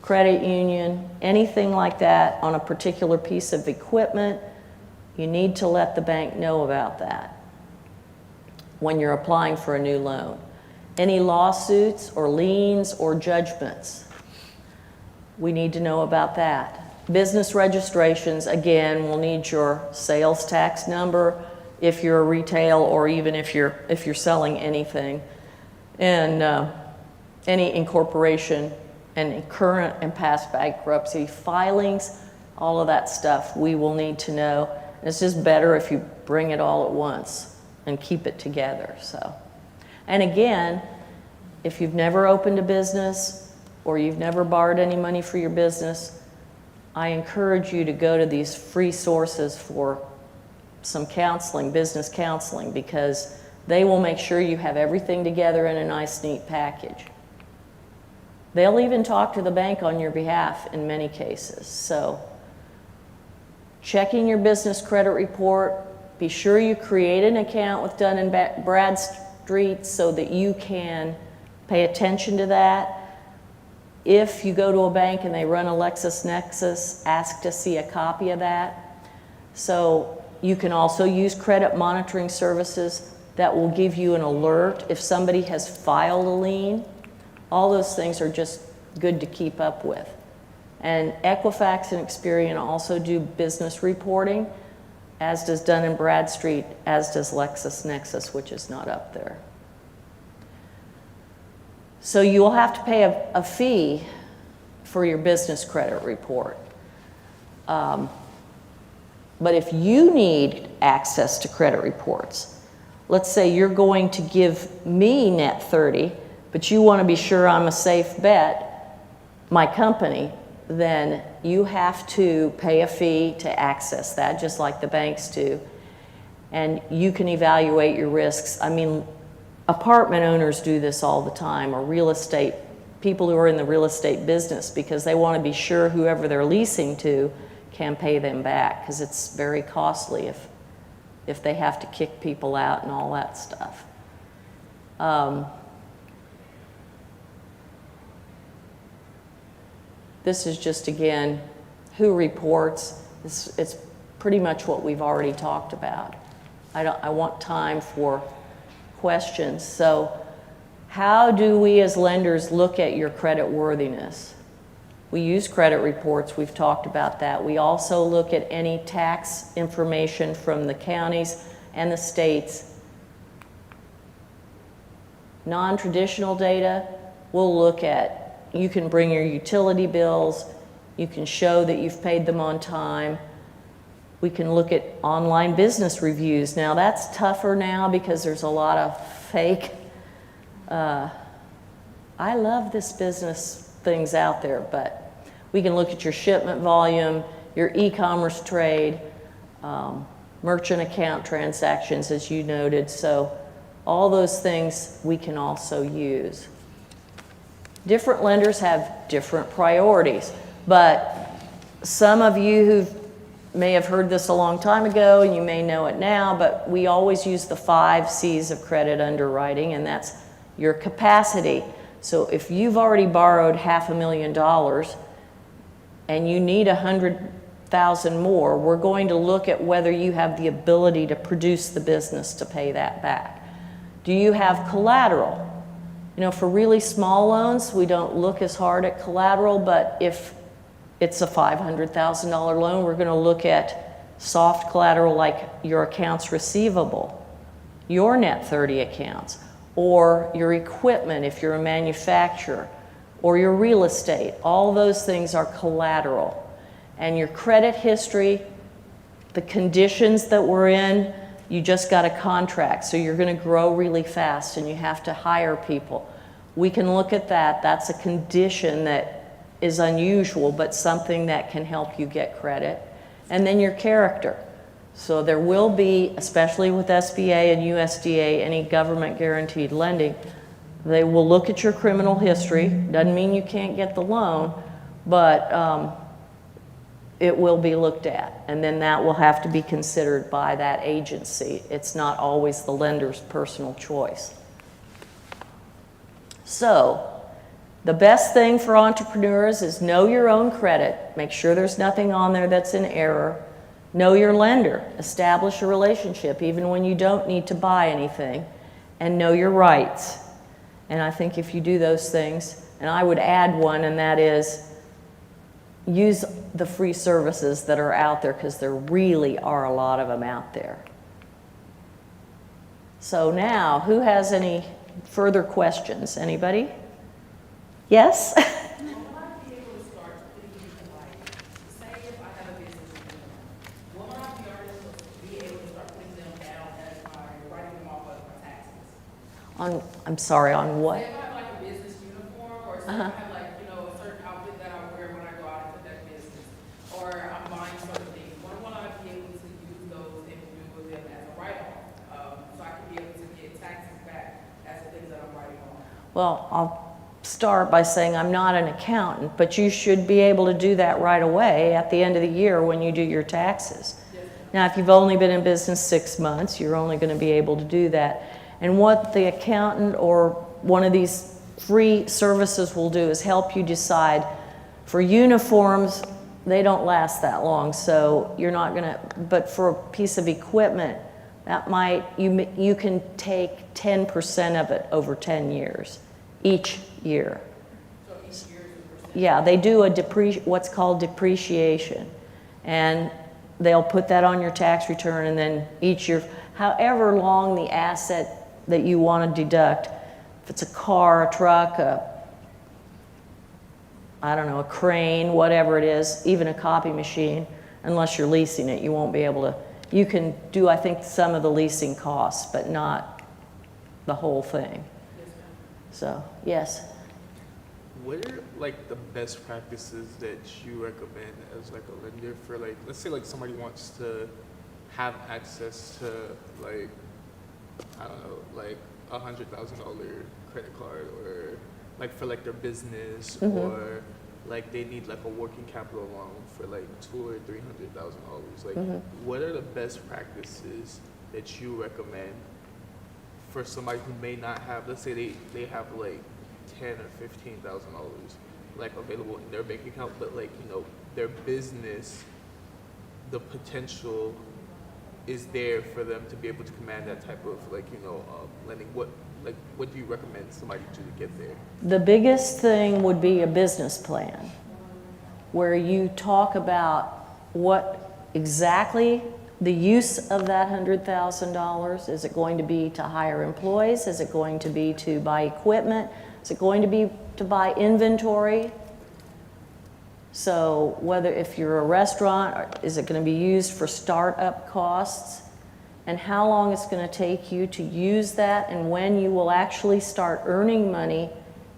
credit union, anything like that on a particular piece of equipment, you need to let the bank know about that when you're applying for a new loan. Any lawsuits or liens or judgments, we need to know about that. Business registrations, again, we'll need your sales tax number if you're a retail or even if you're selling anything. And any incorporation and current and past bankruptcy filings, all of that stuff we will need to know. It's just better if you bring it all at once and keep it together. So, and again, if you've never opened a business or you've never borrowed any money for your business, I encourage you to go to these free sources for some counseling, business counseling, because they will make sure you have everything together in a nice, neat package. They'll even talk to the bank on your behalf in many cases. So, checking your business credit report, be sure you create an account with Dun & Bradstreet so that you can pay attention to that. If you go to a bank and they run a LexisNexis, ask to see a copy of that. So you can also use credit monitoring services that will give you an alert if somebody has filed a lien. All those things are just good to keep up with. And Equifax and Experian also do business reporting, as does Dun & Bradstreet, as does LexisNexis, which is not up there. So you will have to pay a fee for your business credit report. But if you need access to credit reports, let's say you're going to give me net 30, but you want to be sure I'm a safe bet, my company, then you have to pay a fee to access that, just like the banks do. And you can evaluate your risks. I mean, apartment owners do this all the time, or real estate, people who are in the real estate business, because they want to be sure whoever they're leasing to can pay them back, because it's very costly if they have to kick people out and all that stuff. This is just, again, who reports. It's pretty much what we've already talked about. I want time for questions. So how do we as lenders look at your credit worthiness? We use credit reports. We've talked about that. We also look at any tax information from the counties and the states. Non-traditional data, we'll look at, you can bring your utility bills. You can show that you've paid them on time. We can look at online business reviews. Now that's tougher now because there's a lot of fake, I love this business things out there, but we can look at your shipment volume, your e-commerce trade, merchant account transactions, as you noted. So all those things we can also use. Different lenders have different priorities, but some of you who may have heard this a long time ago and you may know it now, but we always use the 5 C's of credit underwriting, and that's your capacity. So if you've already borrowed $500,000 and you need 100,000 more, we're going to look at whether you have the ability to produce the business to pay that back. Do you have collateral? You know, for really small loans, we don't look as hard at collateral, but if it's a $500,000 loan, we're going to look at soft collateral like your accounts receivable, your net 30 accounts, or your equipment if you're a manufacturer, or your real estate. All those things are collateral. And your credit history, the conditions that we're in, you just got a contract, so you're going to grow really fast and you have to hire people. We can look at that. That's a condition that is unusual, but something that can help you get credit. And then your character. So there will be, especially with SBA and USDA, any government guaranteed lending, they will look at your criminal history. Doesn't mean you can't get the loan, but it will be looked at. And then that will have to be considered by that agency. It's not always the lender's personal choice. So, the best thing for entrepreneurs is know your own credit. Make sure there's nothing on there that's in error. Know your lender. Establish a relationship even when you don't need to buy anything. And know your rights. And I think if you do those things, and I would add one, and that is use the free services that are out there, because there really are a lot of them out there. So now, who has any further questions? Anybody? Yes? I'm sorry, on what? Say if I have like a business uniform, or say if I have like, you know, a certain outfit that I wear when I go out into that business, or I'm buying certain things, when will I be able to use those and do them as a write-off? So I can be able to get taxes back as the things that I'm writing off? Well, I'll start by saying I'm not an accountant, but you should be able to do that right away at the end of the year when you do your taxes. Now, if you've only been in business 6 months, you're only going to be able to do that. And what the accountant or one of these free services will do is help you decide. For uniforms, they don't last that long, so you're not going to, but for a piece of equipment, that might, you can take 10% of it over 10 years, each year. So each year is a percent? Yeah, they do a what's called depreciation. And they'll put that on your tax return, and then each year, however long the asset that you want to deduct, if it's a car, a truck, I don't know, a crane, whatever it is, even a copy machine, unless you're leasing it, you won't be able to. You can do, I think, some of the leasing costs, but not the whole thing. So, yes. What are like the best practices that you recommend as like a lender for, like, let's say like somebody wants to have access to like, I don't know, like $100,000 credit card, or like for like their business, or like they need like a working capital loan for like $200,000 or $300,000. Like, what are the best practices that you recommend for somebody who may not have, let's say they have like $10,000 or $15,000 like available in their bank account, but like, you know, their business, the potential is there for them to be able to command that type of like, you know, lending. What do you recommend somebody to get there? The biggest thing would be a business plan, where you talk about what exactly the use of that $100,000. Is it going to be to hire employees? Is it going to be to buy equipment? Is it going to be to buy inventory? So whether, if you're a restaurant, is it going to be used for startup costs? And how long it's going to take you to use that, and when you will actually start earning money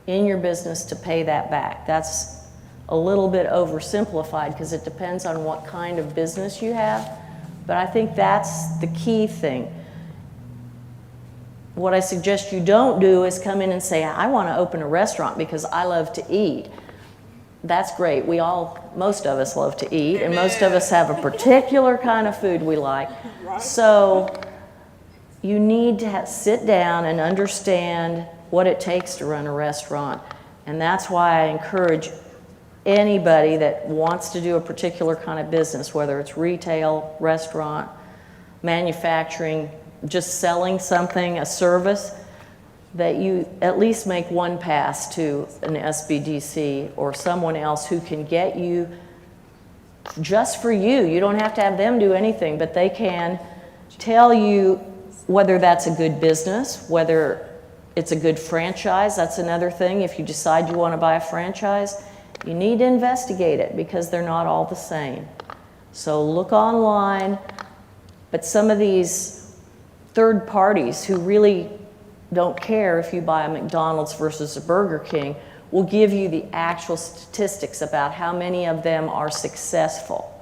in your business to pay that back. That's a little bit oversimplified because it depends on what kind of business you have, but I think that's the key thing. What I suggest you don't do is come in and say, I want to open a restaurant because I love to eat. That's great. Most of us love to eat, and most of us have a particular kind of food we like. So you need to sit down and understand what it takes to run a restaurant. And that's why I encourage anybody that wants to do a particular kind of business, whether it's retail, restaurant, manufacturing, just selling something, a service, that you at least make one pass to an SBDC or someone else who can get you just for you. You don't have to have them do anything, but they can tell you whether that's a good business, whether it's a good franchise. That's another thing. If you decide you want to buy a franchise, you need to investigate it because they're not all the same. So look online, but some of these third parties who really don't care if you buy a McDonald's versus a Burger King will give you the actual statistics about how many of them are successful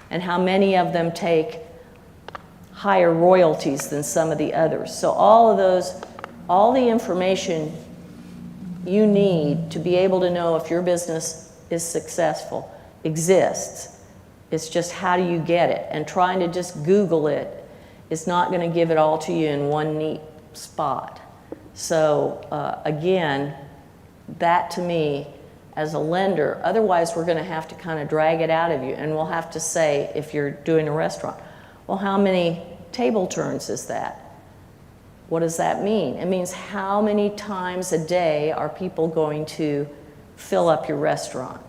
and how many of them take higher royalties than some of the others. So all the information you need to be able to know if your business is successful exists. It's just how do you get it? And trying to just Google it is not going to give it all to you in one neat spot. So again, That to me, as a lender, otherwise we're gonna have to kind of drag it out of you, and we'll have to say, if you're doing a restaurant, well, how many table turns is that? What does that mean? It means how many times a day are people going to fill up your restaurant?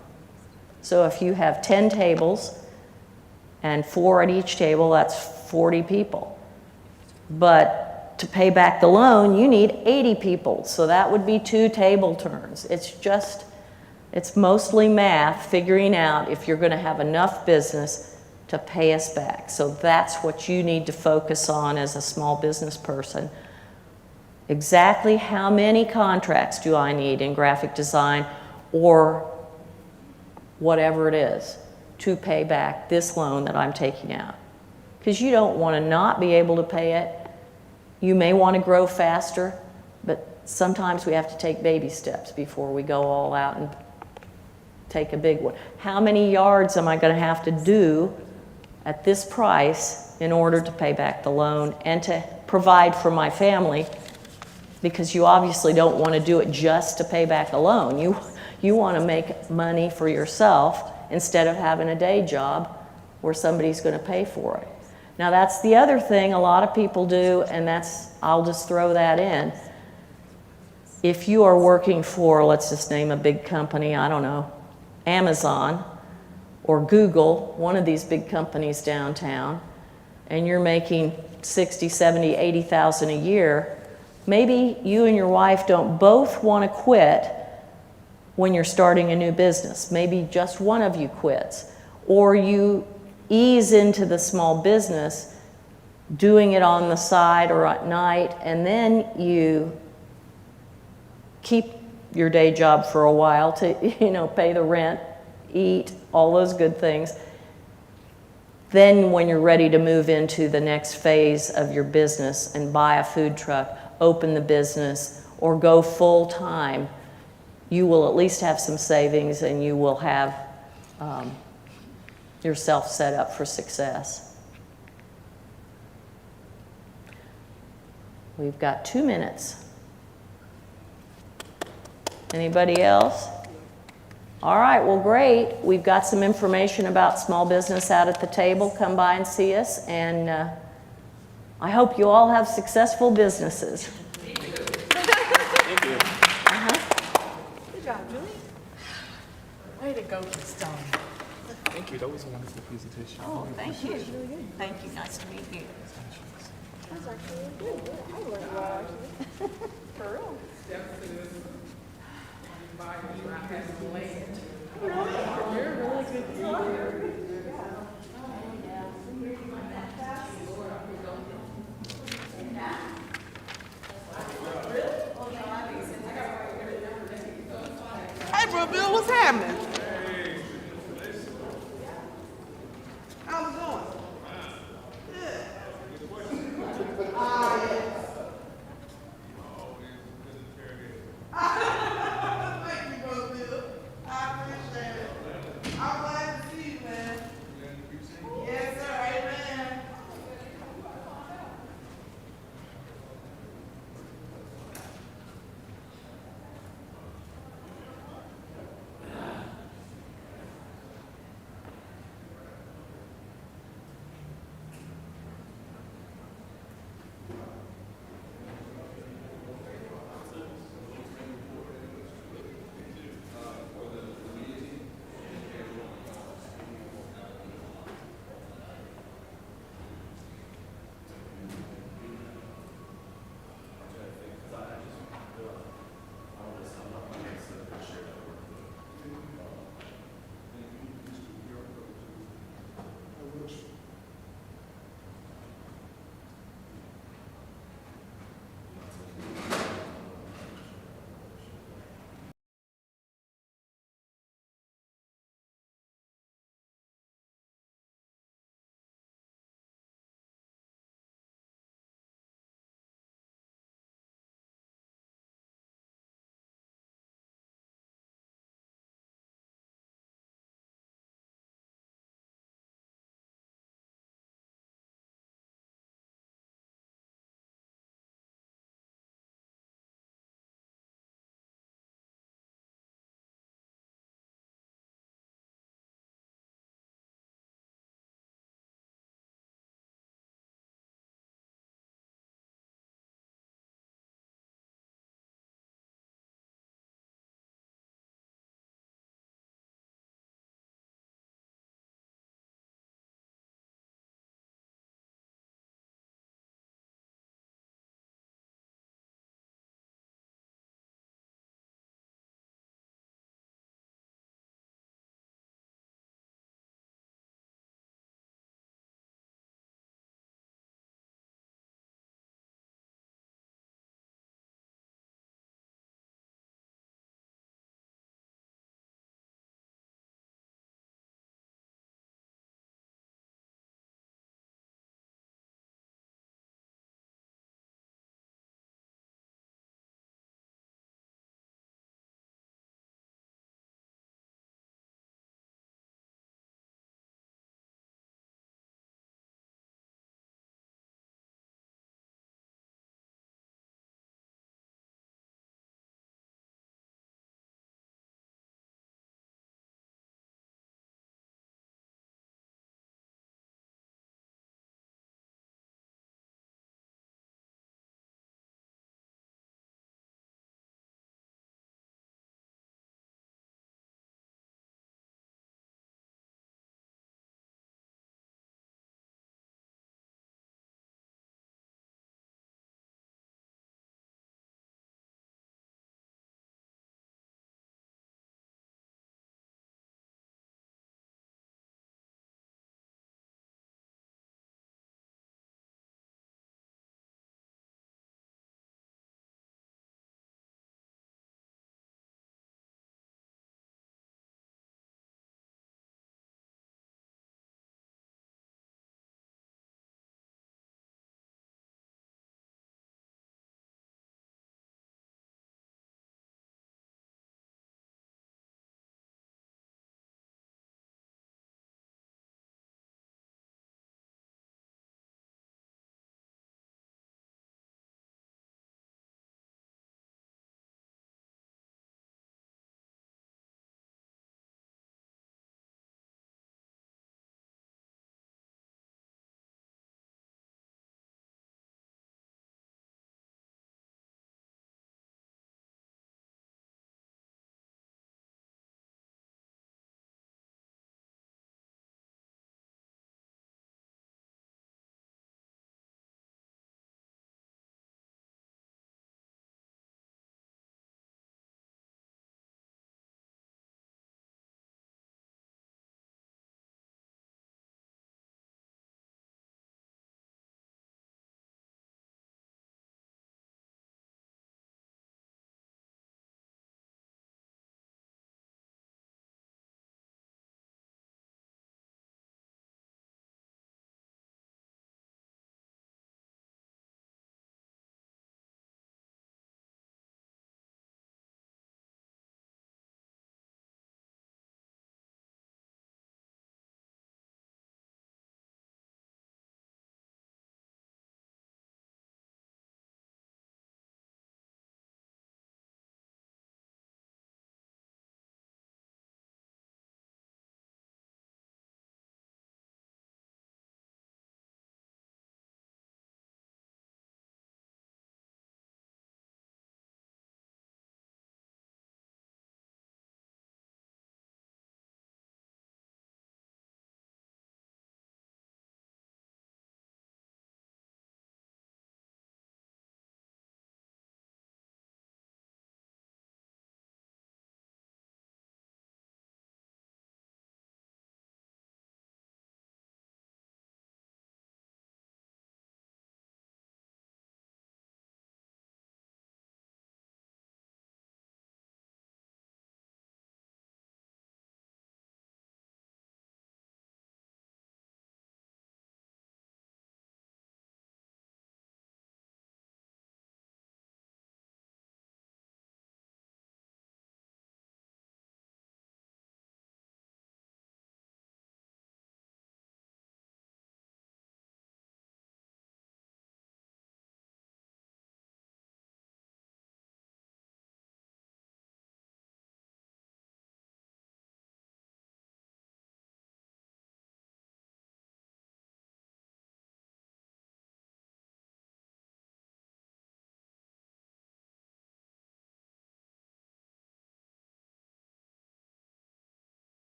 So if you have 10 tables and 4 at each table, that's 40 people. But to pay back the loan, you need 80 people. So that would be 2 table turns. It's mostly math, figuring out if you're gonna have enough business to pay us back. So that's what you need to focus on as a small business person. Exactly how many contracts do I need in graphic design or whatever it is to pay back this loan that I'm taking out? Because you don't want to not be able to pay it. You may want to grow faster, but sometimes we have to take baby steps before we go all out and take a big one. How many yards am I going to have to do at this price in order to pay back the loan and to provide for my family? Because you obviously don't want to do it just to pay back a loan. You want to make money for yourself instead of having a day job where somebody's going to pay for it. Now that's the other thing a lot of people do, and I'll just throw that in. If you are working for, let's just name a big company, I don't know, Amazon or Google, one of these big companies downtown, and you're making 60, 70, 80,000 a year, maybe you and your wife don't both want to quit when you're starting a new business. Maybe just one of you quits. Or you ease into the small business, doing it on the side or at night, and then you keep your day job for a while to, pay the rent, eat, all those good things. Then when you're ready to move into the next phase of your business and buy a food truck, open the business, or go full time, you will at least have some savings and you will have yourself set up for success. We've got 2 minutes. Anybody else? All right, well, great. We've got some information about small business out at the table. Come by and see us, and I hope you all have successful businesses. Thank you. Good job, Julie. Way to go, Stone. Thank you. That was a wonderful presentation. Oh, thank you. Thank you. Nice to meet you. That was actually really good. I learned a lot, actually. For real. You're a really good teacher. Hey, bro, Bill, what's happening? How's it going? Good. Thank you, bro, Bill. I appreciate it. I'm glad to see you, man. Yes, sir. Amen.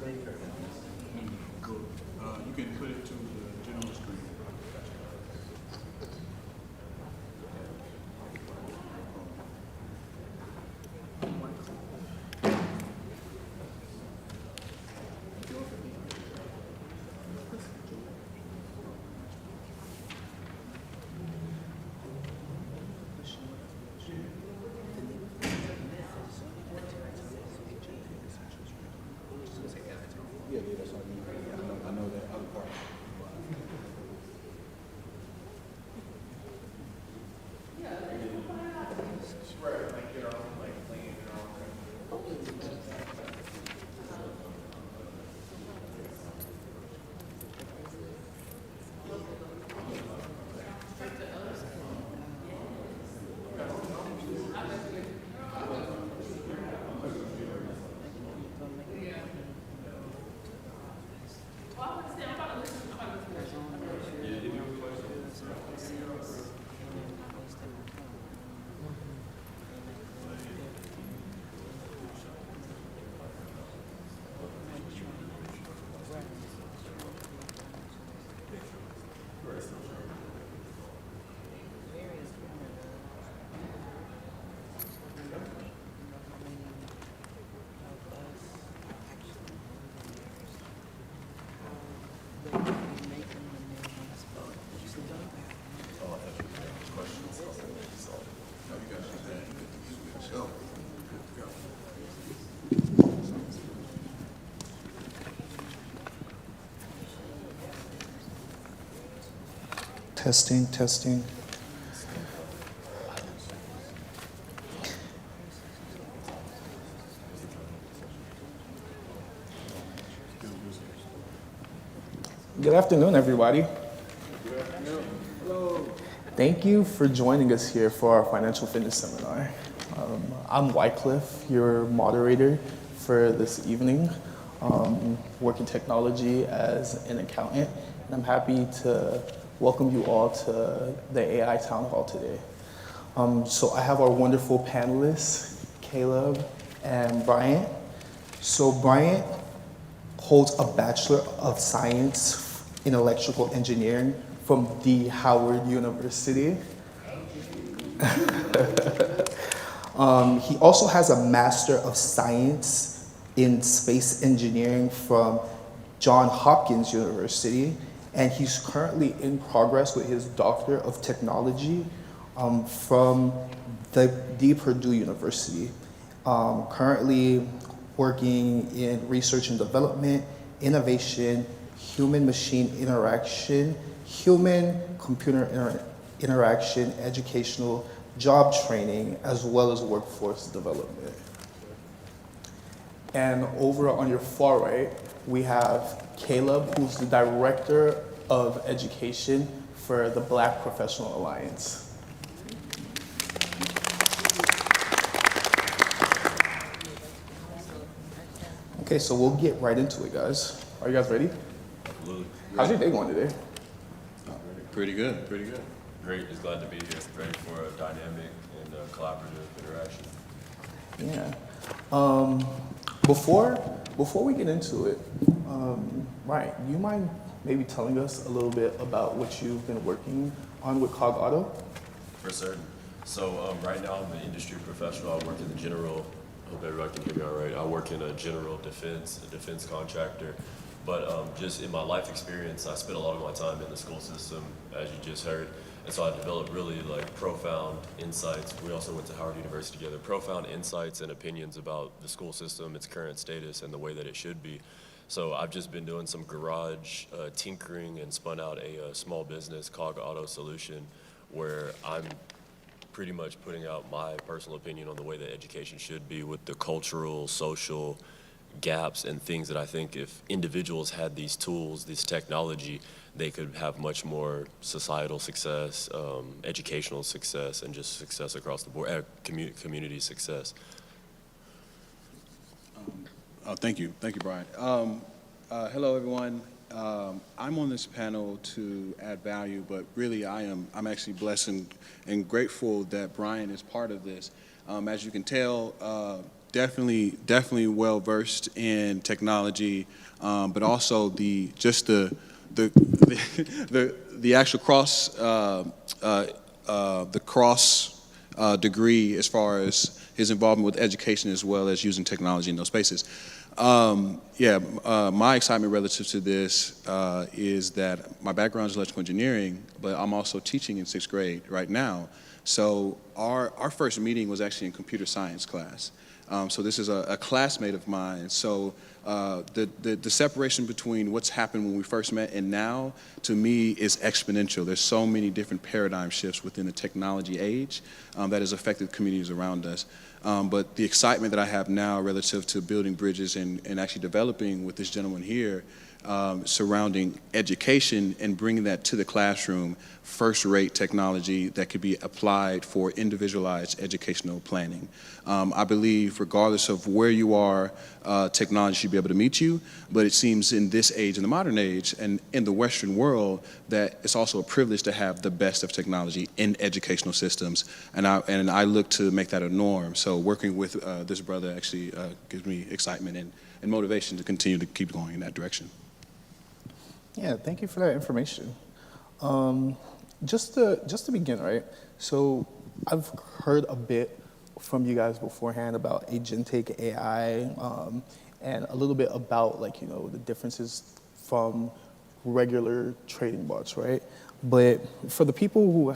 You can put it to the general screen. Yeah, that's what I mean. I know that other part. Testing, testing. Good afternoon, everybody. Thank you for joining us here for our financial fitness seminar. I'm Wycliffe, your moderator for this evening, working technology as an accountant, and I'm happy to welcome you all to the AI Town Hall today. So I have our wonderful panelists, Caleb and Bryant. So Bryant holds a Bachelor of Science in Electrical Engineering from the Howard University. He also has a Master of Science in Space Engineering from Johns Hopkins University, and he's currently in progress with his Doctor of Technology from the Purdue University. Currently working in research and development, innovation, human-machine interaction, human-computer interaction, educational, job training, as well as workforce development. And over on your far right, we have Caleb, who's the Director of Education for the Black Professional Alliance. Okay, so we'll get right into it, guys. Are you guys ready? Absolutely. How's your day going today? Pretty good, pretty good. Great, just glad to be here, ready for a dynamic and collaborative interaction. Yeah. Before we get into it, Ryan, do you mind maybe telling us a little bit about what you've been working on with Cog Auto? For certain. So right now I'm an industry professional. I work in the general, I hope everybody can hear me all right. I work in a general defense, a defense contractor. But just in my life experience, I spent a lot of my time in the school system, as you just heard. And so I developed really like profound insights. We also went to Howard University together. Profound insights and opinions about the school system, its current status, and the way that it should be. So I've just been doing some garage tinkering and spun out a small business, Cog Auto Solution, where I'm pretty much putting out my personal opinion on the way that education should be with the cultural, social gaps and things that I think if individuals had these tools, this technology, they could have much more societal success, educational success, and just success across the board, community success. Thank you, Brian. Hello, everyone. I'm on this panel to add value, but really I'm actually blessed and grateful that Brian is part of this. As you can tell, definitely well versed in technology, but also the actual cross degree as far as his involvement with education as well as using technology in those spaces. My excitement relative to this is that my background is electrical engineering, but I'm also teaching in 6th grade right now. So our first meeting was actually in computer science class. So this is a classmate of mine. So the separation between what's happened when we first met and now, to me, is exponential. There's so many different paradigm shifts within the technology age that has affected communities around us. But the excitement that I have now relative to building bridges and actually developing with this gentleman here surrounding education and bringing that to the classroom, first-rate technology that could be applied for individualized educational planning. I believe regardless of where you are, technology should be able to meet you, but it seems in this age, in the modern age, and in the Western world, that it's also a privilege to have the best of technology in educational systems, and I look to make that a norm. So working with this brother actually gives me excitement and motivation to continue to keep going in that direction. Yeah, thank you for that information. Just to begin, right? So I've heard a bit from you guys beforehand about agentic AI, and a little bit about the differences from regular trading bots, right? But for the people who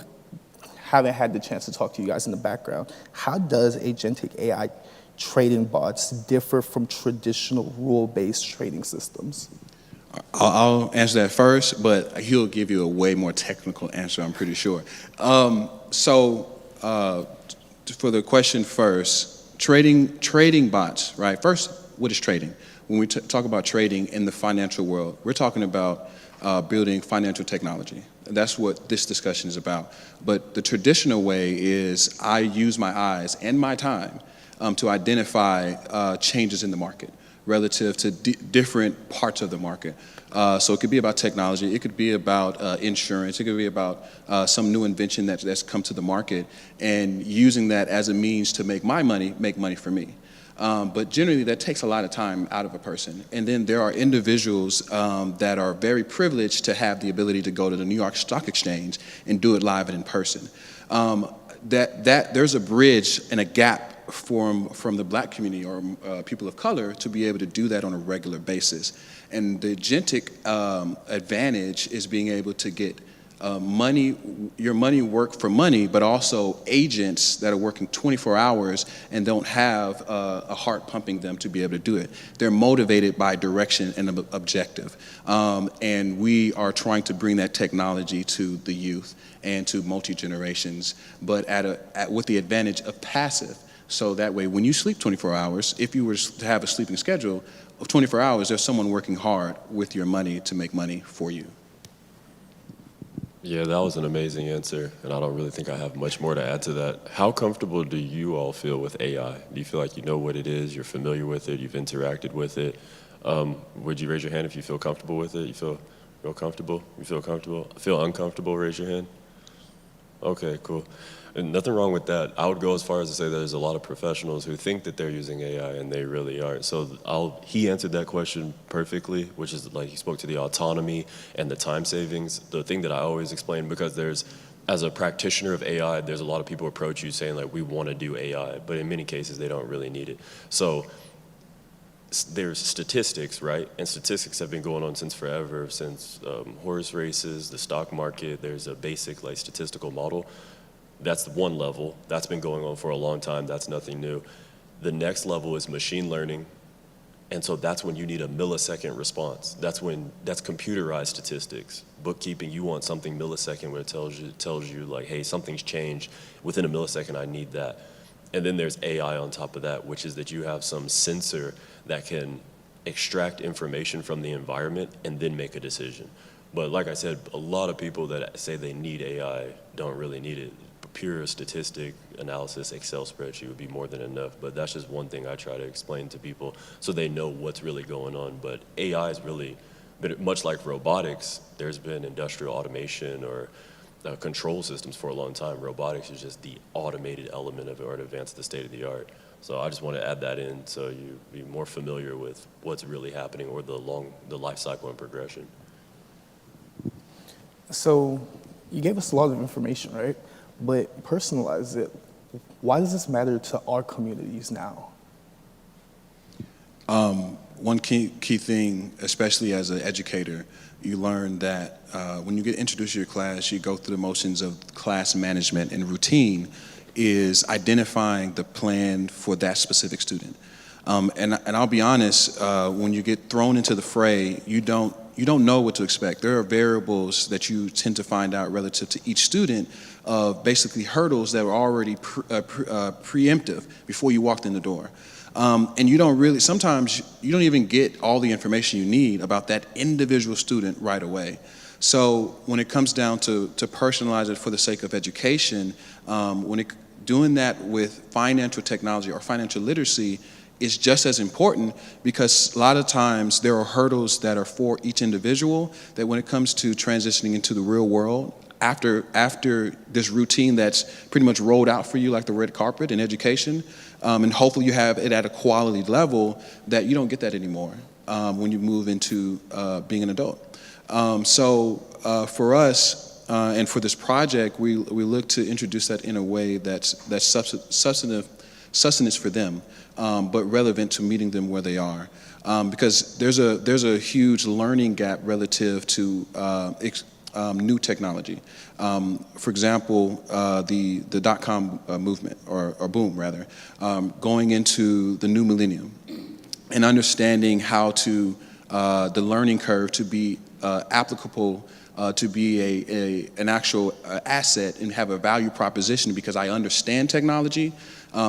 haven't had the chance to talk to you guys in the background, how does agentic AI trading bots differ from traditional rule-based trading systems? I'll answer that first, but he'll give you a way more technical answer, I'm pretty sure. For the question first, trading bots, right? First, what is trading? When we talk about trading in the financial world, we're talking about building financial technology. That's what this discussion is about. But the traditional way is I use my eyes and my time to identify changes in the market relative to different parts of the market. So it could be about technology, it could be about insurance, it could be about some new invention that's come to the market, and using that as a means to make money for me. But generally that takes a lot of time out of a person. And then there are individuals that are very privileged to have the ability to go to the New York Stock Exchange and do it live and in person. There's a bridge and a gap from the Black community or people of color to be able to do that on a regular basis. And the agentic advantage is being able to get your money work for money, but also agents that are working 24 hours and don't have a heart pumping them to be able to do it. They're motivated by direction and objective. And we are trying to bring that technology to the youth and to multi-generations, but with the advantage of passive. So that way, when you sleep 24 hours, if you were to have a sleeping schedule of 24 hours, there's someone working hard with your money to make money for you. Yeah, that was an amazing answer, and I don't really think I have much more to add to that. How comfortable do you all feel with AI? Do you feel like you know what it is, you're familiar with it, you've interacted with it? Would you raise your hand if you feel comfortable with it? You feel comfortable? You feel comfortable? Feel uncomfortable? Raise your hand. Okay, cool. And nothing wrong with that. I would go as far as to say that there's a lot of professionals who think that they're using AI and they really aren't. So he answered that question perfectly, which is like he spoke to the autonomy and the time savings. The thing that I always explain, because as a practitioner of AI, there's a lot of people approach you saying like, we want to do AI, but in many cases they don't really need it. So there's statistics, right? And statistics have been going on since forever, since horse races, the stock market. There's a basic like statistical model. That's one level. That's been going on for a long time. That's nothing new. The next level is machine learning. And so that's when you need a millisecond response. That's computerized statistics. Bookkeeping, you want something millisecond where it tells you like, hey, something's changed. Within a millisecond, I need that. And then there's AI on top of that, which is that you have some sensor that can extract information from the environment and then make a decision. But like I said, a lot of people that say they need AI don't really need it. Pure statistic analysis, Excel spreadsheet would be more than enough. But that's just one thing I try to explain to people so they know what's really going on. But AI is really, much like robotics, there's been industrial automation or control systems for a long time. Robotics is just the automated element of it, or to advance the state of the art. So I just want to add that in so you be more familiar with what's really happening, or the life cycle and progression. So you gave us a lot of information, right? But personalize it. Why does this matter to our communities now? One key thing, especially as an educator, you learn that when you get introduced to your class, you go through the motions of class management, and routine is identifying the plan for that specific student. And I'll be honest, when you get thrown into the fray, you don't know what to expect. There are variables that you tend to find out relative to each student of basically hurdles that were already preemptive before you walked in the door. And you don't really, sometimes you don't even get all the information you need about that individual student right away. So when it comes down to personalize it for the sake of education, doing that with financial technology or financial literacy is just as important, because a lot of times there are hurdles that are for each individual that when it comes to transitioning into the real world, after this routine that's pretty much rolled out for you like the red carpet in education, and hopefully you have it at a quality level that you don't get that anymore when you move into being an adult. So for us, and for this project, we look to introduce that in a way that's sustenance for them, but relevant to meeting them where they are. Because there's a huge learning gap relative to new technology. For example, the .com movement, or boom rather, going into the new millennium, and understanding how to the learning curve to be applicable, to be an actual asset and have a value proposition, because I understand technology.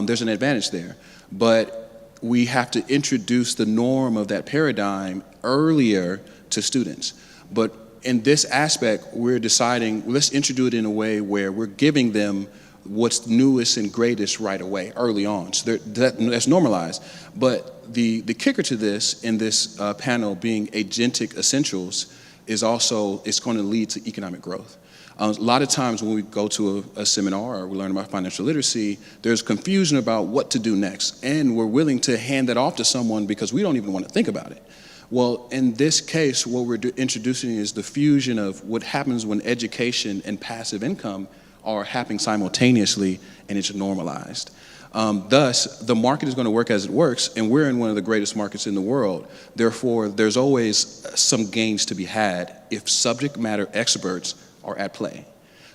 There's an advantage there, but we have to introduce the norm of that paradigm earlier to students. But in this aspect, we're deciding, let's introduce it in a way where we're giving them what's newest and greatest right away, early on. So that's normalized. But the kicker to this, in this panel being agentic essentials, is also, it's going to lead to economic growth. A lot of times when we go to a seminar or we learn about financial literacy, there's confusion about what to do next. And we're willing to hand that off to someone because we don't even want to think about it. Well, in this case, what we're introducing is the fusion of what happens when education and passive income are happening simultaneously, and it's normalized. Thus, the market is going to work as it works, and we're in one of the greatest markets in the world. Therefore, there's always some gains to be had if subject matter experts are at play.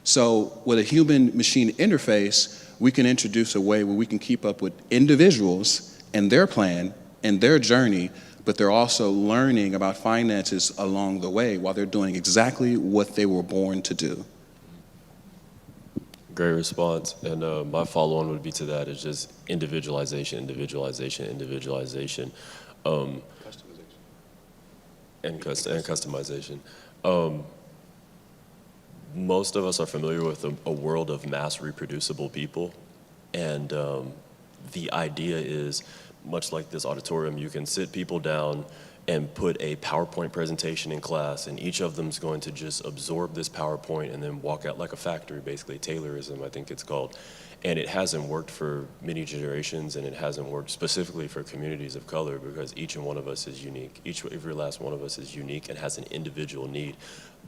So with a human-machine interface, we can introduce a way where we can keep up with individuals and their plan and their journey, but they're also learning about finances along the way while they're doing exactly what they were born to do. Great response. And my follow-on would be to that is just individualization. And customization. Most of us are familiar with a world of mass reproducible people. And the idea is, much like this auditorium, you can sit people down and put a PowerPoint presentation in class, and each of them is going to just absorb this PowerPoint and then walk out like a factory, basically, Taylorism, I think it's called. And it hasn't worked for many generations, and it hasn't worked specifically for communities of color, because each and one of us is unique. Every last one of us is unique and has an individual need.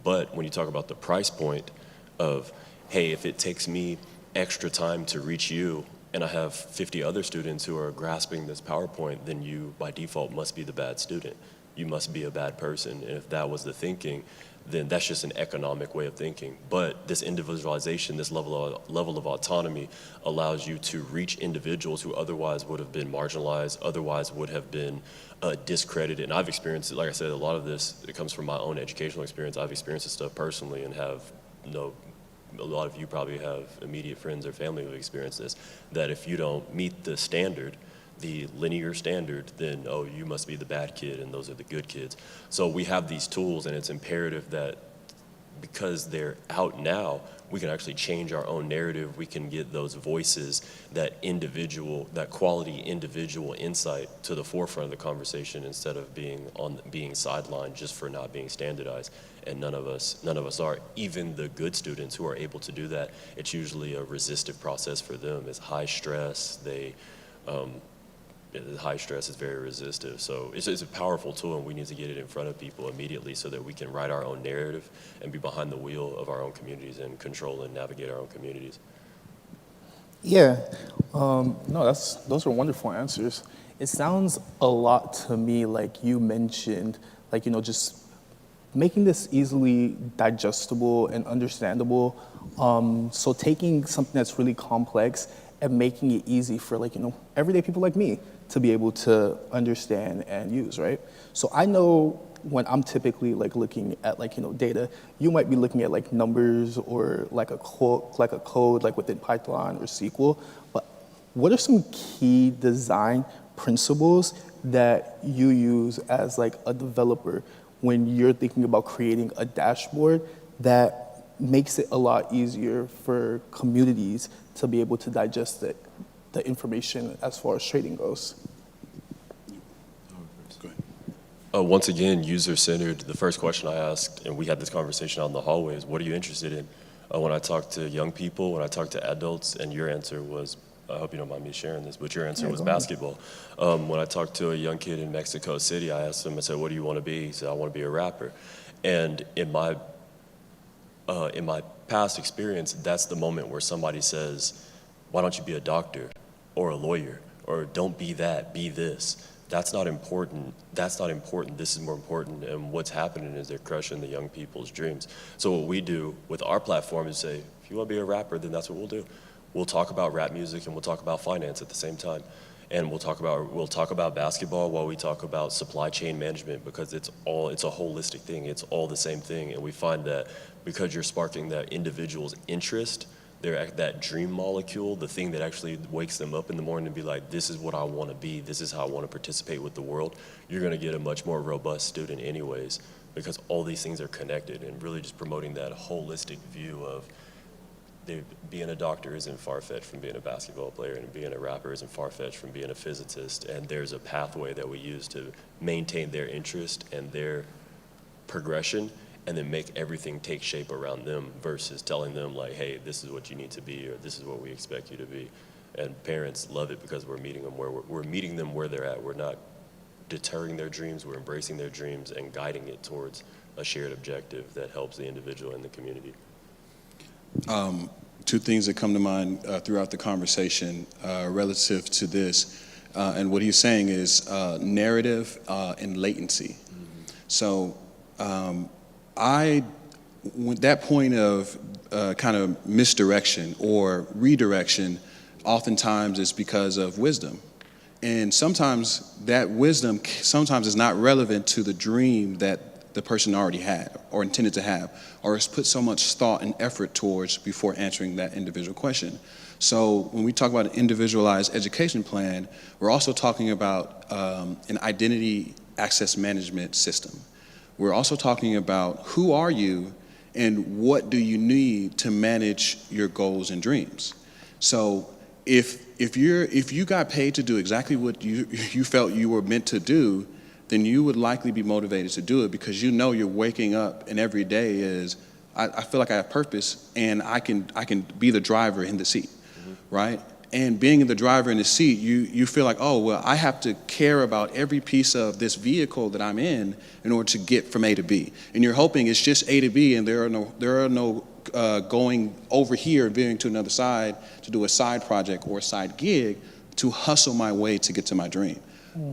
But when you talk about the price point of, hey, if it takes me extra time to reach you, and I have 50 other students who are grasping this PowerPoint, then you, by default, must be the bad student. You must be a bad person. And if that was the thinking, then that's just an economic way of thinking. But this individualization, this level of autonomy allows you to reach individuals who otherwise would have been marginalized, otherwise would have been discredited. And I've experienced it, like I said, a lot of this, it comes from my own educational experience. I've experienced this stuff personally and have a lot of you probably have immediate friends or family who have experienced this, that if you don't meet the standard, the linear standard, then, oh, you must be the bad kid and those are the good kids. So we have these tools, and it's imperative that because they're out now, we can actually change our own narrative. We can get those voices, that quality individual insight to the forefront of the conversation instead of being sidelined just for not being standardized. And none of us are. Even the good students who are able to do that, it's usually a resistive process for them. It's high stress. High stress is very resistive. So it's a powerful tool, and we need to get it in front of people immediately so that we can write our own narrative and be behind the wheel of our own communities and control and navigate our own communities. Yeah, no, those are wonderful answers. It sounds a lot to me like you mentioned, like, just making this easily digestible and understandable. So taking something that's really complex and making it easy for everyday people like me to be able to understand and use, right? So I know when I'm typically looking at data, you might be looking at numbers or a code within Python or SQL, but what are some key design principles that you use as a developer when you're thinking about creating a dashboard that makes it a lot easier for communities to be able to digest the information as far as trading goes? Once again, user-centered. The first question I asked, and we had this conversation out in the hallway, is what are you interested in? When I talk to young people, when I talk to adults, and your answer was, I hope you don't mind me sharing this, but your answer was basketball. When I talked to a young kid in Mexico City, I asked him, I said, what do you want to be? He said, I want to be a rapper. And in my past experience, that's the moment where somebody says, why don't you be a doctor or a lawyer? Or don't be that, be this. That's not important. That's not important. This is more important. And what's happening is they're crushing the young people's dreams. So what we do with our platform is say, if you want to be a rapper, then that's what we'll do. We'll talk about rap music and we'll talk about finance at the same time. And we'll talk about basketball while we talk about supply chain management, because it's a holistic thing. It's all the same thing. And we find that because you're sparking that individual's interest, that dream molecule, the thing that actually wakes them up in the morning and be like, this is what I want to be, this is how I want to participate with the world, you're going to get a much more robust student anyways, because all these things are connected, and really just promoting that holistic view of being a doctor isn't far-fetched from being a basketball player, and being a rapper isn't far-fetched from being a physicist, and there's a pathway that we use to maintain their interest and their progression, and then make everything take shape around them versus telling them hey, this is what you need to be, or this is what we expect you to be. And parents love it because we're meeting them where they're at. We're not deterring their dreams, we're embracing their dreams and guiding it towards a shared objective that helps the individual and the community. Two things that come to mind throughout the conversation relative to this, and what he's saying is narrative and latency. So with that point of kind of misdirection or redirection, oftentimes it's because of wisdom. And sometimes that wisdom is not relevant to the dream that the person already had or intended to have, or has put so much thought and effort towards before answering that individual question. So when we talk about an individualized education plan, we're also talking about an identity access management system. We're also talking about who are you and what do you need to manage your goals and dreams. So if you got paid to do exactly what you felt you were meant to do, then you would likely be motivated to do it, because you know you're waking up and every day is, I feel like I have purpose and I can be the driver in the seat, right? And being the driver in the seat, you feel like, oh, well, I have to care about every piece of this vehicle that I'm in order to get from A to B. And you're hoping it's just A to B, and there are no going over here and veering to another side to do a side project or a side gig to hustle my way to get to my dream.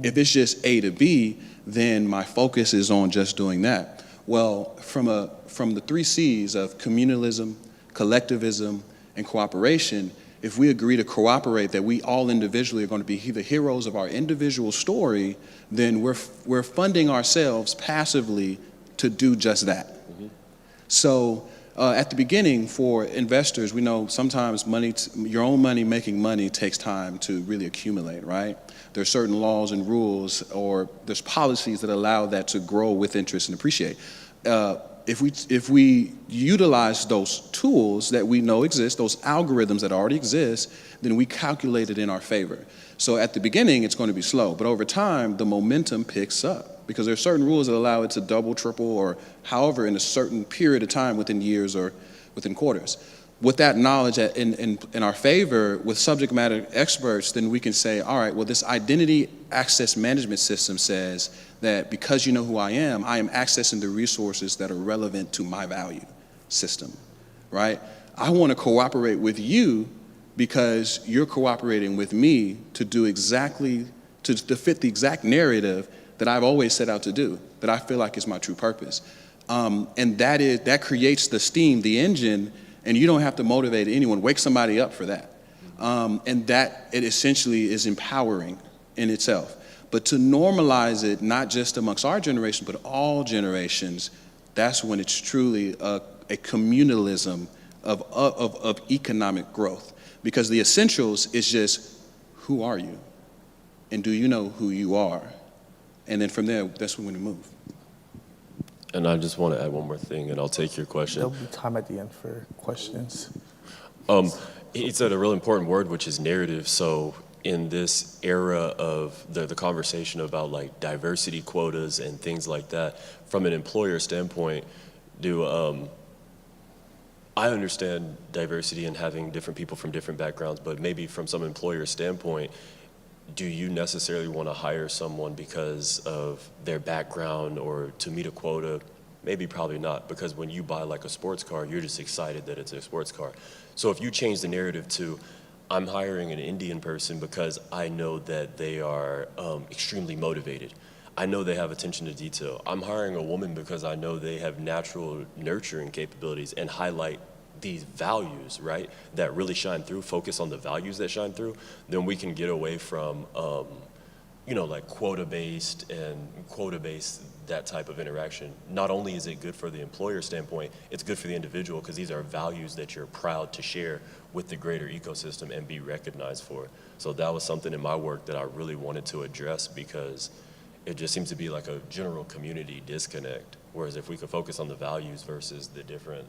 If it's just A to B, then my focus is on just doing that. Well, from the 3 C's of communalism, collectivism, and cooperation, if we agree to cooperate that we all individually are going to be the heroes of our individual story, then we're funding ourselves passively to do just that. So at the beginning, for investors, we know sometimes your own money making money takes time to really accumulate, right? There's certain laws and rules, or there's policies that allow that to grow with interest and appreciate. if we utilize those tools that we know exist, those algorithms that already exist, then we calculate it in our favor. So at the beginning, it's going to be slow, but over time, the momentum picks up because there are certain rules that allow it to double, triple, or however in a certain period of time within years or within quarters. With that knowledge in our favor, with subject matter experts, then we can say, all right, well, this identity access management system says that because you know who I am accessing the resources that are relevant to my value system, right? I want to cooperate with you because you're cooperating with me to do exactly, to fit the exact narrative that I've always set out to do, that I feel like is my true purpose. And that creates the steam, the engine, and you don't have to motivate anyone, wake somebody up for that. And that it essentially is empowering in itself. But to normalize it, not just amongst our generation, but all generations, that's when it's truly a communalism of economic growth. Because the essentials is just, who are you? And do you know who you are? And then from there, that's when we move. And I just want to add one more thing, and I'll take your question. There'll be time at the end for questions. He said a real important word, which is narrative. So in this era of the conversation about like diversity quotas and things like that, from an employer standpoint, I understand diversity and having different people from different backgrounds, but maybe from some employer standpoint, do you necessarily want to hire someone because of their background or to meet a quota? Maybe, probably not, because when you buy like a sports car, you're just excited that it's a sports car. So if you change the narrative to, I'm hiring an Indian person because I know that they are extremely motivated. I know they have attention to detail. I'm hiring a woman because I know they have natural nurturing capabilities and highlight these values, right, that really shine through, focus on the values that shine through, then we can get away from, like quota-based, that type of interaction. Not only is it good for the employer standpoint, it's good for the individual because these are values that you're proud to share with the greater ecosystem and be recognized for. So that was something in my work that I really wanted to address because it just seems to be like a general community disconnect. Whereas if we could focus on the values versus the different,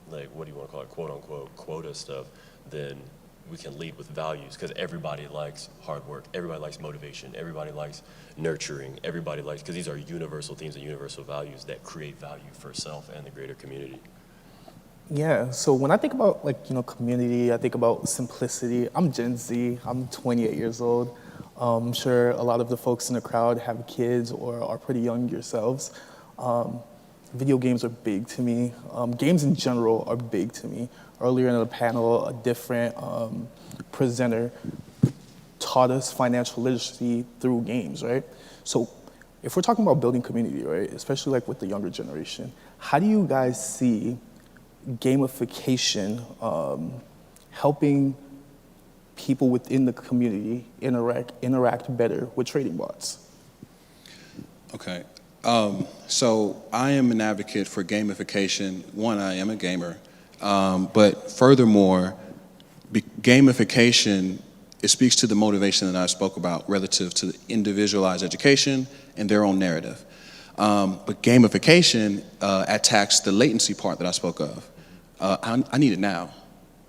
like, what do you want to call it, quote unquote, quota stuff, then we can lead with values because everybody likes hard work, everybody likes motivation, everybody likes nurturing, everybody likes, because these are universal themes and universal values that create value for self and the greater community. Yeah, so when I think about community, I think about simplicity. I'm Gen Z, I'm 28 years old. I'm sure a lot of the folks in the crowd have kids or are pretty young yourselves. Video games are big to me. Games in general are big to me. Earlier in the panel, a different presenter taught us financial literacy through games, right? So if we're talking about building community, right, especially like with the younger generation, how do you guys see gamification helping people within the community interact better with trading bots? Okay. So I am an advocate for gamification. One, I am a gamer. But furthermore, gamification, it speaks to the motivation that I spoke about relative to the individualized education and their own narrative. But gamification attacks the latency part that I spoke of. I need it now.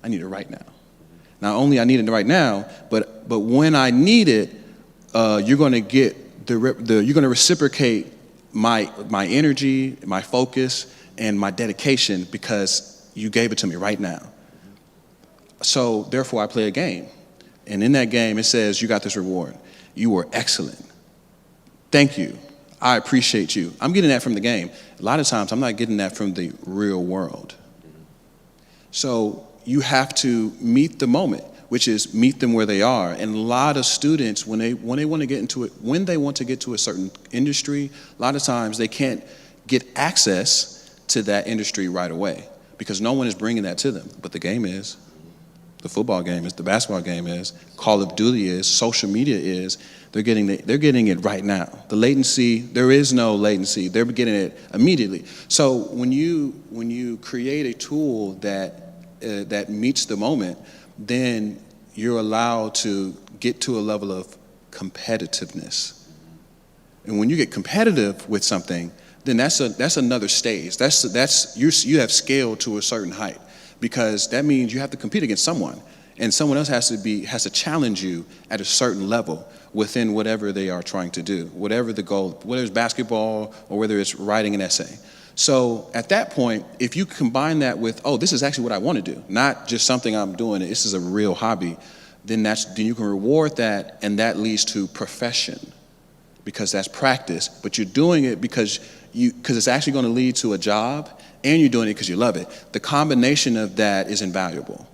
I need it right now. Not only I need it right now, but when I need it, you're going to get you're going to reciprocate my energy, my focus, and my dedication because you gave it to me right now. So therefore, I play a game, and in that game, it says you got this reward. You were excellent. Thank you. I appreciate you. I'm getting that from the game. A lot of times, I'm not getting that from the real world. So you have to meet the moment, which is meet them where they are. And a lot of students, when they want to get into it, when they want to get to a certain industry, a lot of times they can't get access to that industry right away because no one is bringing that to them. But the game is, the football game is, the basketball game is, Call of Duty is, social media is. They're getting it right now. The latency, there is no latency. They're getting it immediately. So when you create a tool that meets the moment, then you're allowed to get to a level of competitiveness. And when you get competitive with something, then that's another stage. You have scaled to a certain height, because that means you have to compete against someone, and someone else has to challenge you at a certain level within whatever they are trying to do, whatever the goal, whether it's basketball or whether it's writing an essay. So at that point, if you combine that with, oh, this is actually what I want to do, not just something I'm doing, this is a real hobby, then you can reward that, and that leads to profession, because that's practice, but you're doing it because it's actually going to lead to a job, and you're doing it because you love it. The combination of that is invaluable.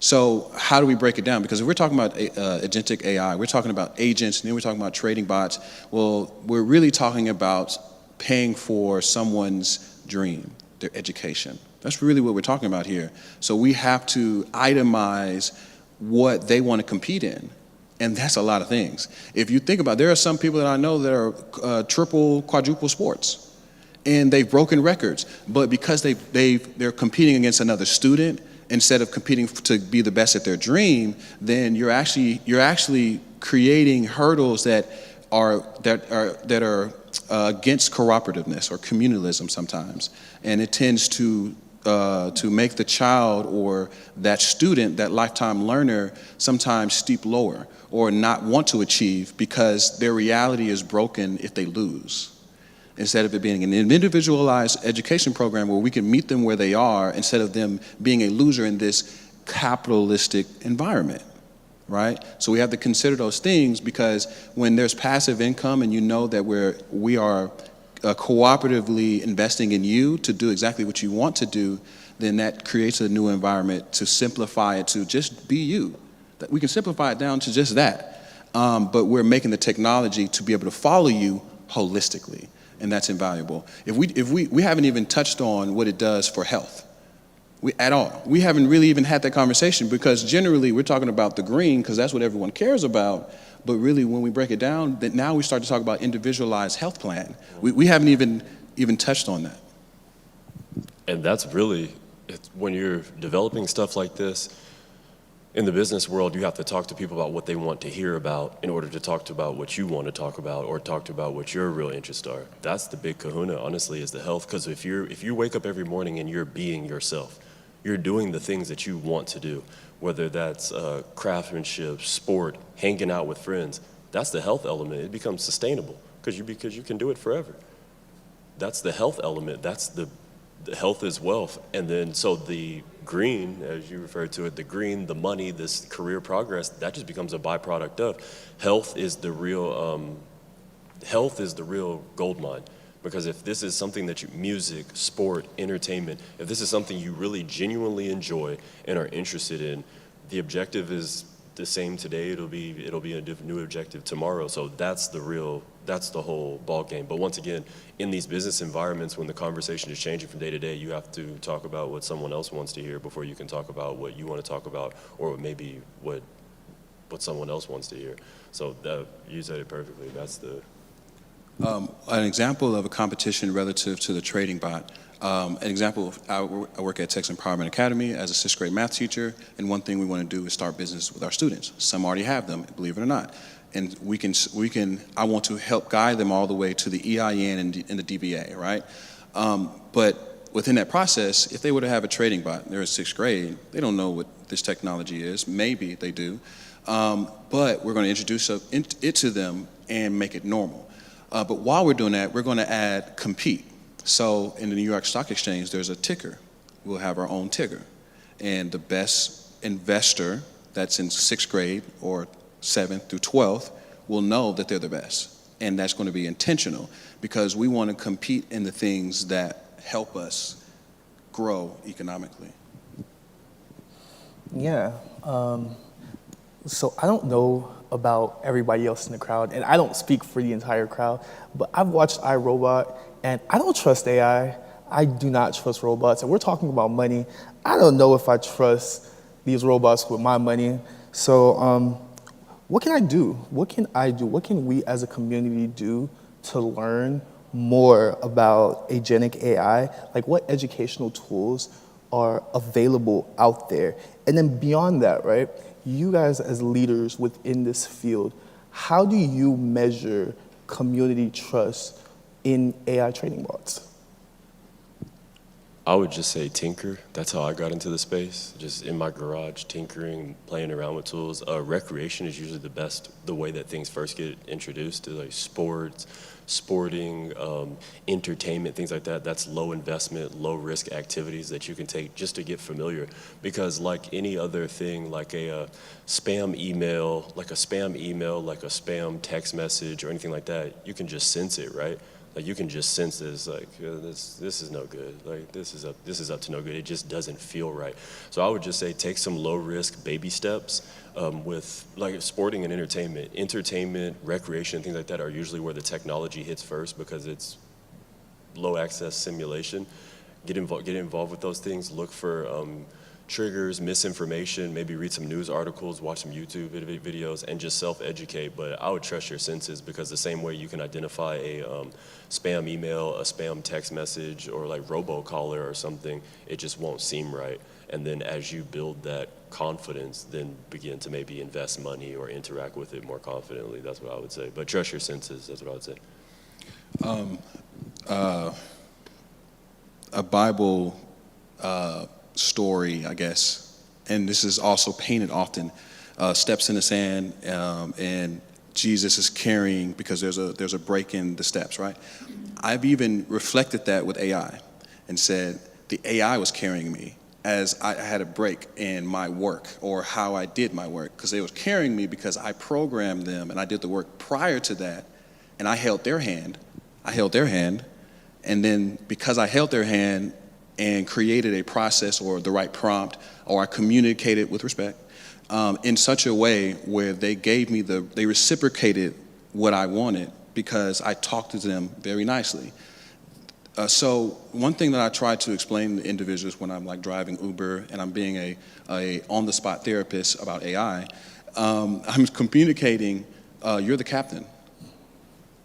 So how do we break it down? Because if we're talking about agentic AI, we're talking about agents, and then we're talking about trading bots. Well, we're really talking about paying for someone's dream, their education. That's really what we're talking about here. So we have to itemize what they want to compete in. And that's a lot of things. If you think about it, there are some people that I know that are triple, quadruple sports, and they've broken records. But because they're competing against another student, instead of competing to be the best at their dream, then you're actually creating hurdles that are against cooperativeness or communalism sometimes, and it tends to make the child or that student, that lifetime learner, sometimes steep lower or not want to achieve because their reality is broken if they lose. Instead of it being an individualized education program where we can meet them where they are, instead of them being a loser in this capitalistic environment, right? So we have to consider those things, because when there's passive income and you know that we are cooperatively investing in you to do exactly what you want to do, then that creates a new environment to simplify it to just be you. That we can simplify it down to just that, but we're making the technology to be able to follow you holistically, and that's invaluable. If we haven't even touched on what it does for health. At all. We haven't really even had that conversation, because generally we're talking about the green because that's what everyone cares about. But really, when we break it down, then now we start to talk about individualized health plan. We haven't even touched on that. And that's really, when you're developing stuff like this, in the business world, you have to talk to people about what they want to hear about in order to talk about what you want to talk about, or talk about what your real interests are. That's the big kahuna, honestly, is the health. Because if you wake up every morning and you're being yourself, you're doing the things that you want to do, whether that's craftsmanship, sport, hanging out with friends. That's the health element. It becomes sustainable because you can do it forever. That's the health element. That's the health is wealth. And then so the green, as you referred to it, the green, the money, this career progress, that just becomes a byproduct of health. Is the real gold mine. Because if this is something that music, sport, entertainment, if this is something you really genuinely enjoy and are interested in, the objective is the same today. It'll be a new objective tomorrow. So that's the whole ball game. But once again, in these business environments, when the conversation is changing from day to day, you have to talk about what someone else wants to hear before you can talk about what you want to talk about, or maybe what someone else wants to hear. So you said it perfectly. That's the. An example of a competition relative to the trading bot. An example, I work at Texas Empowerment Academy as a 6th grade math teacher, and one thing we want to do is start business with our students. Some already have them, believe it or not. And I want to help guide them all the way to the EIN and the DBA, right? But within that process, if they were to have a trading bot, they're in 6th grade, they don't know what this technology is. Maybe they do. But we're going to introduce it to them and make it normal. But while we're doing that, we're going to add compete. So in the New York Stock Exchange, there's a ticker. We'll have our own ticker. And the best investor that's in 6th grade or 7th through 12th will know that they're the best. And that's going to be intentional, because we want to compete in the things that help us grow economically. Yeah. So I don't know about everybody else in the crowd, and I don't speak for the entire crowd, but I've watched iRobot, and I don't trust AI. I do not trust robots, and we're talking about money. I don't know if I trust these robots with my money. So what can I do? What can I do? What can we as a community do to learn more about agentic AI? Like, what educational tools are available out there? And then beyond that, right? You guys as leaders within this field, how do you measure community trust in AI training bots? I would just say tinker. That's how I got into the space. Just in my garage, tinkering, playing around with tools. Recreation is usually the way that things first get introduced to like sporting, entertainment, things like that. That's low investment, low risk activities that you can take just to get familiar. Because like any other thing, like a spam email, like a spam text message or anything like that, you can just sense it, right? Like you can just sense this, like this is no good. Like this is up to no good. It just doesn't feel right. So I would just say take some low risk baby steps with like sporting and entertainment, recreation, things like that are usually where the technology hits first because it's low access simulation. Get involved with those things. Look for triggers, misinformation, maybe read some news articles, watch some YouTube videos, and just self-educate. But I would trust your senses because the same way you can identify a spam email, a spam text message, or like robocaller or something, it just won't seem right. And then as you build that confidence, then begin to maybe invest money or interact with it more confidently. That's what I would say. But trust your senses, that's what I would say. A Bible story, I guess, and this is also painted often, steps in the sand, and Jesus is carrying, because there's a break in the steps, right? I've even reflected that with AI and said the AI was carrying me as I had a break in my work or how I did my work, because they was carrying me because I programmed them and I did the work prior to that, and I held their hand, and then because I held their hand and created a process or the right prompt, or I communicated with respect in such a way where they gave me they reciprocated what I wanted because I talked to them very nicely. So one thing that I try to explain to individuals when I'm like driving Uber and I'm being a on-the-spot therapist about AI, I'm communicating, you're the captain.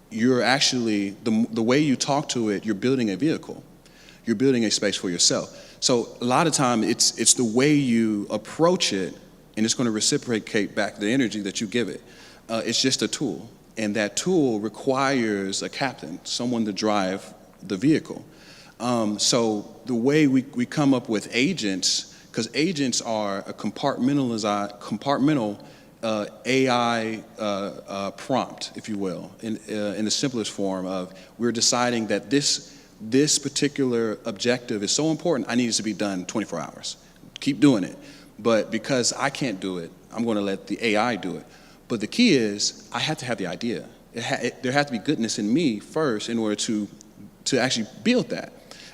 You're actually, the way you talk to it, you're building a vehicle. You're building a space for yourself. So a lot of time it's the way you approach it, and it's going to reciprocate back the energy that you give it. It's just a tool, and that tool requires a captain, someone to drive the vehicle. So the way we come up with agents, because agents are a compartmental AI prompt, if you will, in the simplest form of we're deciding that this particular objective is so important, I need it to be done 24 hours. Keep doing it. But because I can't do it, I'm going to let the AI do it. But the key is I have to have the idea. There has to be goodness in me first in order to actually build that.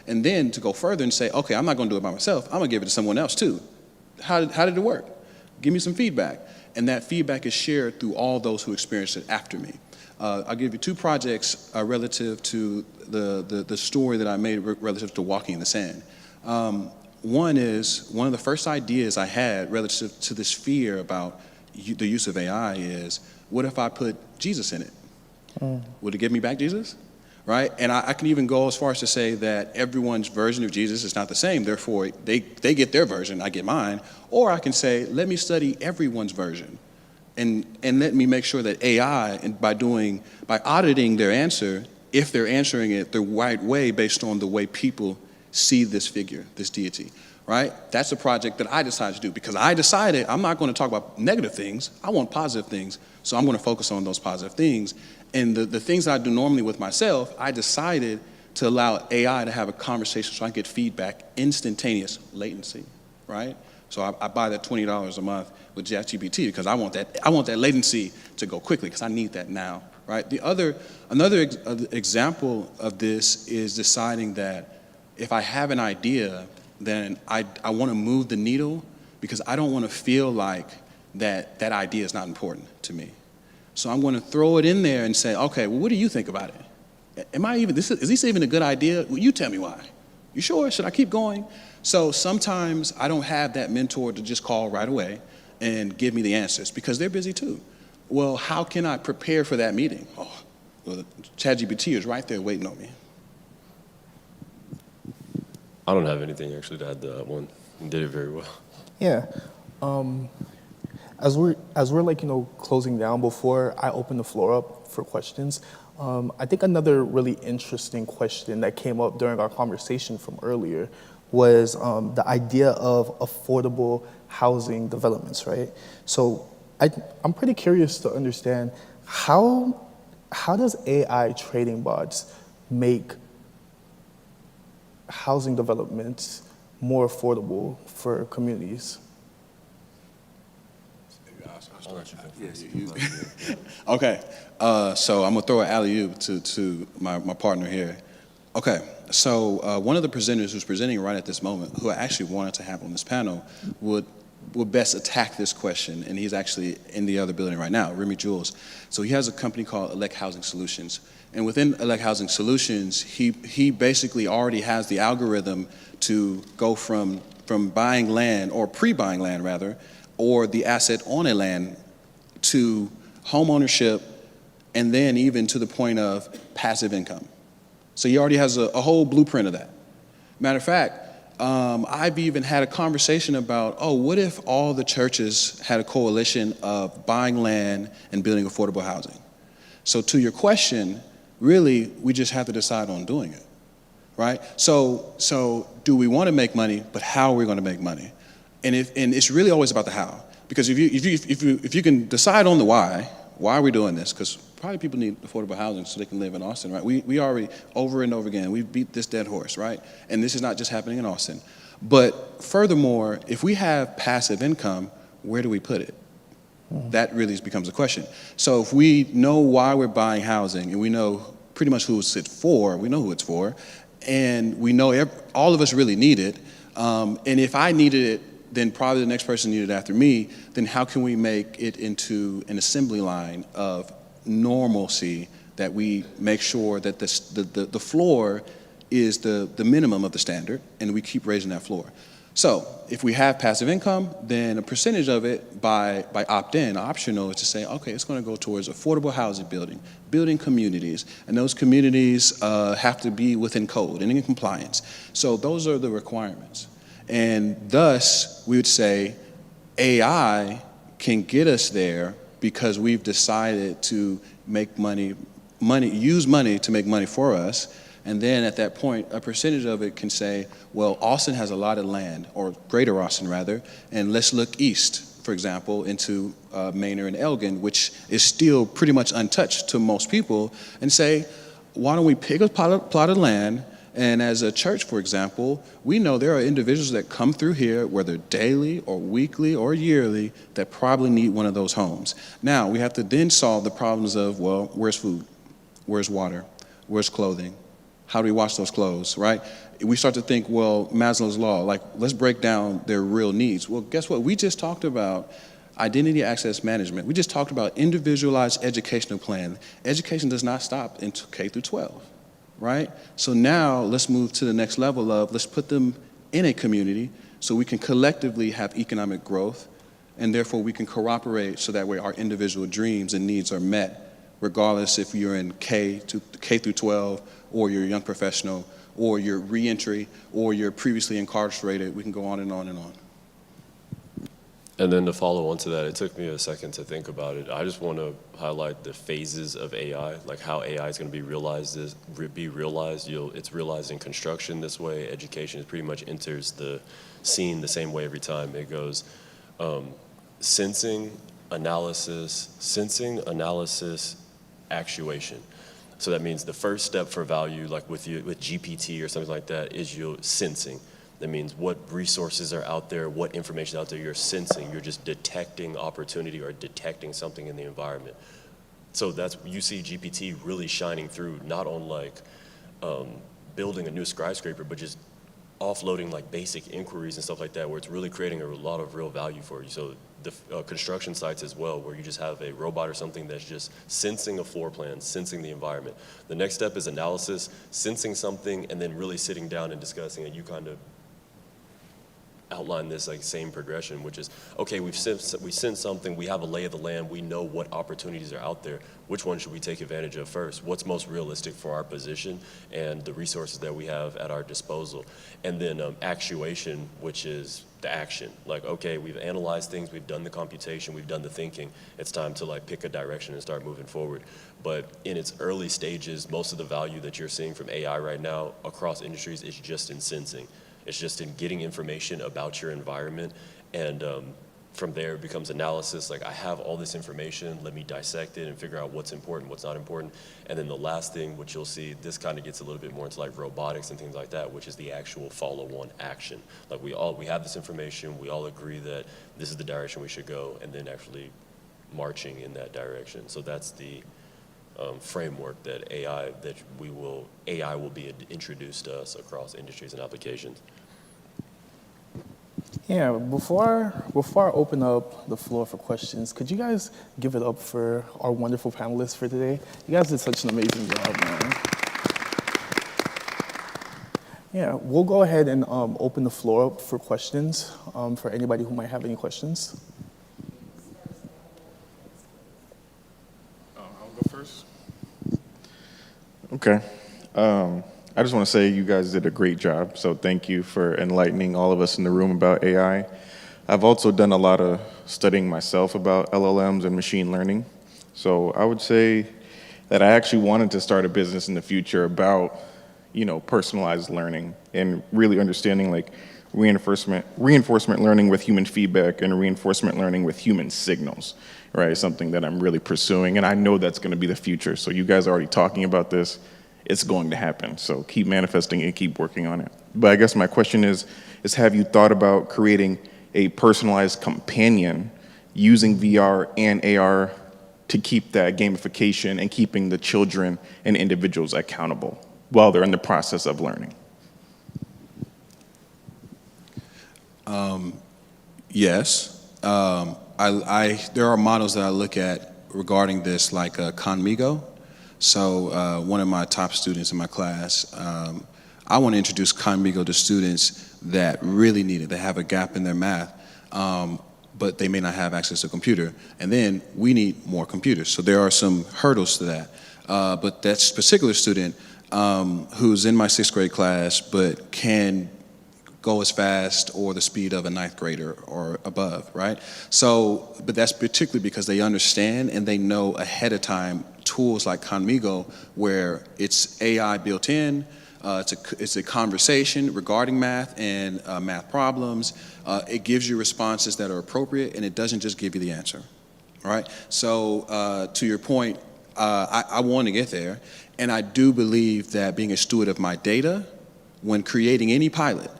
And then to go further and say, okay, I'm not going to do it by myself. I'm going to give it to someone else too. How did it work? Give me some feedback. And that feedback is shared through all those who experienced it after me. I'll give you two projects relative to the story that I made relative to walking in the sand. One is, one of the first ideas I had relative to this fear about the use of AI is, what if I put Jesus in it? Would it give me back Jesus? Right? And I can even go as far as to say that everyone's version of Jesus is not the same, therefore they get their version, I get mine. Or I can say, let me study everyone's version. And let me make sure that AI, and by auditing their answer, if they're answering it the right way based on the way people see this figure, this deity, right? That's a project that I decided to do because I decided I'm not going to talk about negative things. I want positive things. So I'm going to focus on those positive things. And the things that I do normally with myself, I decided to allow AI to have a conversation so I can get feedback, instantaneous latency, right? So I buy that $20 a month with ChatGPT because I want that latency to go quickly because I need that now, right? Another example of this is deciding that if I have an idea, then I want to move the needle because I don't want to feel like that idea is not important to me. So I'm going to throw it in there and say, okay, well, what do you think about it? Is this even a good idea? Well, you tell me why. You sure? Should I keep going? So sometimes I don't have that mentor to just call right away and give me the answers because they're busy too. Well, how can I prepare for that meeting? Oh, well, ChatGPT is right there waiting on me. I don't have anything actually to add to that one. You did it very well. Yeah. As we're like, closing down, before I open the floor up for questions, I think another really interesting question that came up during our conversation from earlier was the idea of affordable housing developments, right? So I'm pretty curious to understand how does AI trading bots make housing developments more affordable for communities? Okay, so I'm gonna throw an alley-oop to my partner here. Okay, so one of the presenters who's presenting right at this moment, who I actually wanted to have on this panel, would best attack this question, and he's actually in the other building right now, Remy Jules. So he has a company called Elect Housing Solutions, and within Elect Housing Solutions, he basically already has the algorithm to go from buying land, or pre-buying land rather, or the asset on a land, to home ownership, and then even to the point of passive income. So he already has a whole blueprint of that. Matter of fact, I've even had a conversation about, what if all the churches had a coalition of buying land and building affordable housing? So to your question, really, we just have to decide on doing it, right? So do we want to make money, but how are we going to make money? And it's really always about the how. Because if you can decide on the why are we doing this? Because probably people need affordable housing so they can live in Austin, right? We already, over and over again, we beat this dead horse, right? And this is not just happening in Austin. But furthermore, if we have passive income, where do we put it? That really becomes a question. So if we know why we're buying housing, and we know pretty much who it's for, we know who it's for, and we know all of us really need it, and if I needed it, then probably the next person needed it after me, then how can we make it into an assembly line of normalcy that we make sure that the floor is the minimum of the standard, and we keep raising that floor. So if we have passive income, then a percentage of it by opt-in, optional, is to say, okay, it's going to go towards affordable housing building communities, and those communities have to be within code and in compliance. So those are the requirements. And thus, we would say AI can get us there because we've decided to make use money to make money for us. And then at that point, a percentage of it can say, well, Austin has a lot of land, or greater Austin rather, and let's look east, for example, into Manor and Elgin, which is still pretty much untouched to most people, and say, why don't we pick a plot of land? And as a church, for example, we know there are individuals that come through here, whether daily or weekly or yearly, that probably need one of those homes. Now, we have to then solve the problems of, well, where's food? Where's water? Where's clothing? How do we wash those clothes, right? We start to think, well, Maslow's law, like, let's break down their real needs. Well, guess what? We just talked about identity access management. We just talked about individualized educational plan. Education does not stop in K through 12. Right? So now let's move to the next level of, let's put them in a community so we can collectively have economic growth, and therefore we can cooperate so that way our individual dreams and needs are met, regardless if you're in K through 12, or you're a young professional, or you're reentry, or you're previously incarcerated. We can go on and on and on. And then to follow on to that, it took me a second to think about it. I just want to highlight the phases of AI, like how AI is going to be realized. It's realized in construction this way. Education pretty much enters the scene the same way every time. It goes sensing, analysis, actuation. So that means the first step for value, like with GPT or something like that, is your sensing. That means what resources are out there, what information is out there, you're sensing, you're just detecting opportunity or detecting something in the environment. So you see GPT really shining through, not on like building a new skyscraper, but just offloading like basic inquiries and stuff like that, where it's really creating a lot of real value for you. So the construction sites as well, where you just have a robot or something that's just sensing a floor plan, sensing the environment. The next step is analysis, sensing something, and then really sitting down and discussing it. You kind of outline this like same progression, which is, okay, we sent something, we have a lay of the land, we know what opportunities are out there. Which one should we take advantage of first? What's most realistic for our position and the resources that we have at our disposal? And then actuation, which is the action. Like, okay, we've analyzed things, we've done the computation, we've done the thinking. It's time to like pick a direction and start moving forward. But in its early stages, most of the value that you're seeing from AI right now across industries is just in sensing. It's just in getting information about your environment, and from there it becomes analysis. Like, I have all this information, let me dissect it and figure out what's important, what's not important. And then the last thing, which you'll see, this kind of gets a little bit more into like robotics and things like that, which is the actual follow-on action. Like, we have this information, we all agree that this is the direction we should go, and then actually marching in that direction. So that's the framework that AI will be introduced to us across industries and applications. Yeah, before I open up the floor for questions, could you guys give it up for our wonderful panelists for today? You guys did such an amazing job, man. Yeah, we'll go ahead and open the floor up for questions for anybody who might have any questions. I'll go first. Okay. I just want to say you guys did a great job, so thank you for enlightening all of us in the room about AI. I've also done a lot of studying myself about LLMs and machine learning. So I would say that I actually wanted to start a business in the future about, personalized learning and really understanding like reinforcement learning with human feedback and reinforcement learning with human signals, right? Something that I'm really pursuing, and I know that's going to be the future. So you guys are already talking about this. It's going to happen. So keep manifesting and keep working on it. But I guess my question is have you thought about creating a personalized companion using VR and AR to keep that gamification and keeping the children and individuals accountable while they're in the process of learning? Yes. There are models that I look at regarding this, like Conmigo. So one of my top students in my class, I want to introduce Conmigo to students that really need it. They have a gap in their math, but they may not have access to a computer. And then we need more computers. So there are some hurdles to that. But that particular student who's in my 6th grade class but can go as fast or the speed of a 9th grader or above, right? So, but that's particularly because they understand and they know ahead of time tools like Conmigo, where it's AI built in, it's a conversation regarding math and math problems. It gives you responses that are appropriate, and it doesn't just give you the answer, all right? So to your point, I want to get there, and I do believe that being a steward of my data when creating any pilot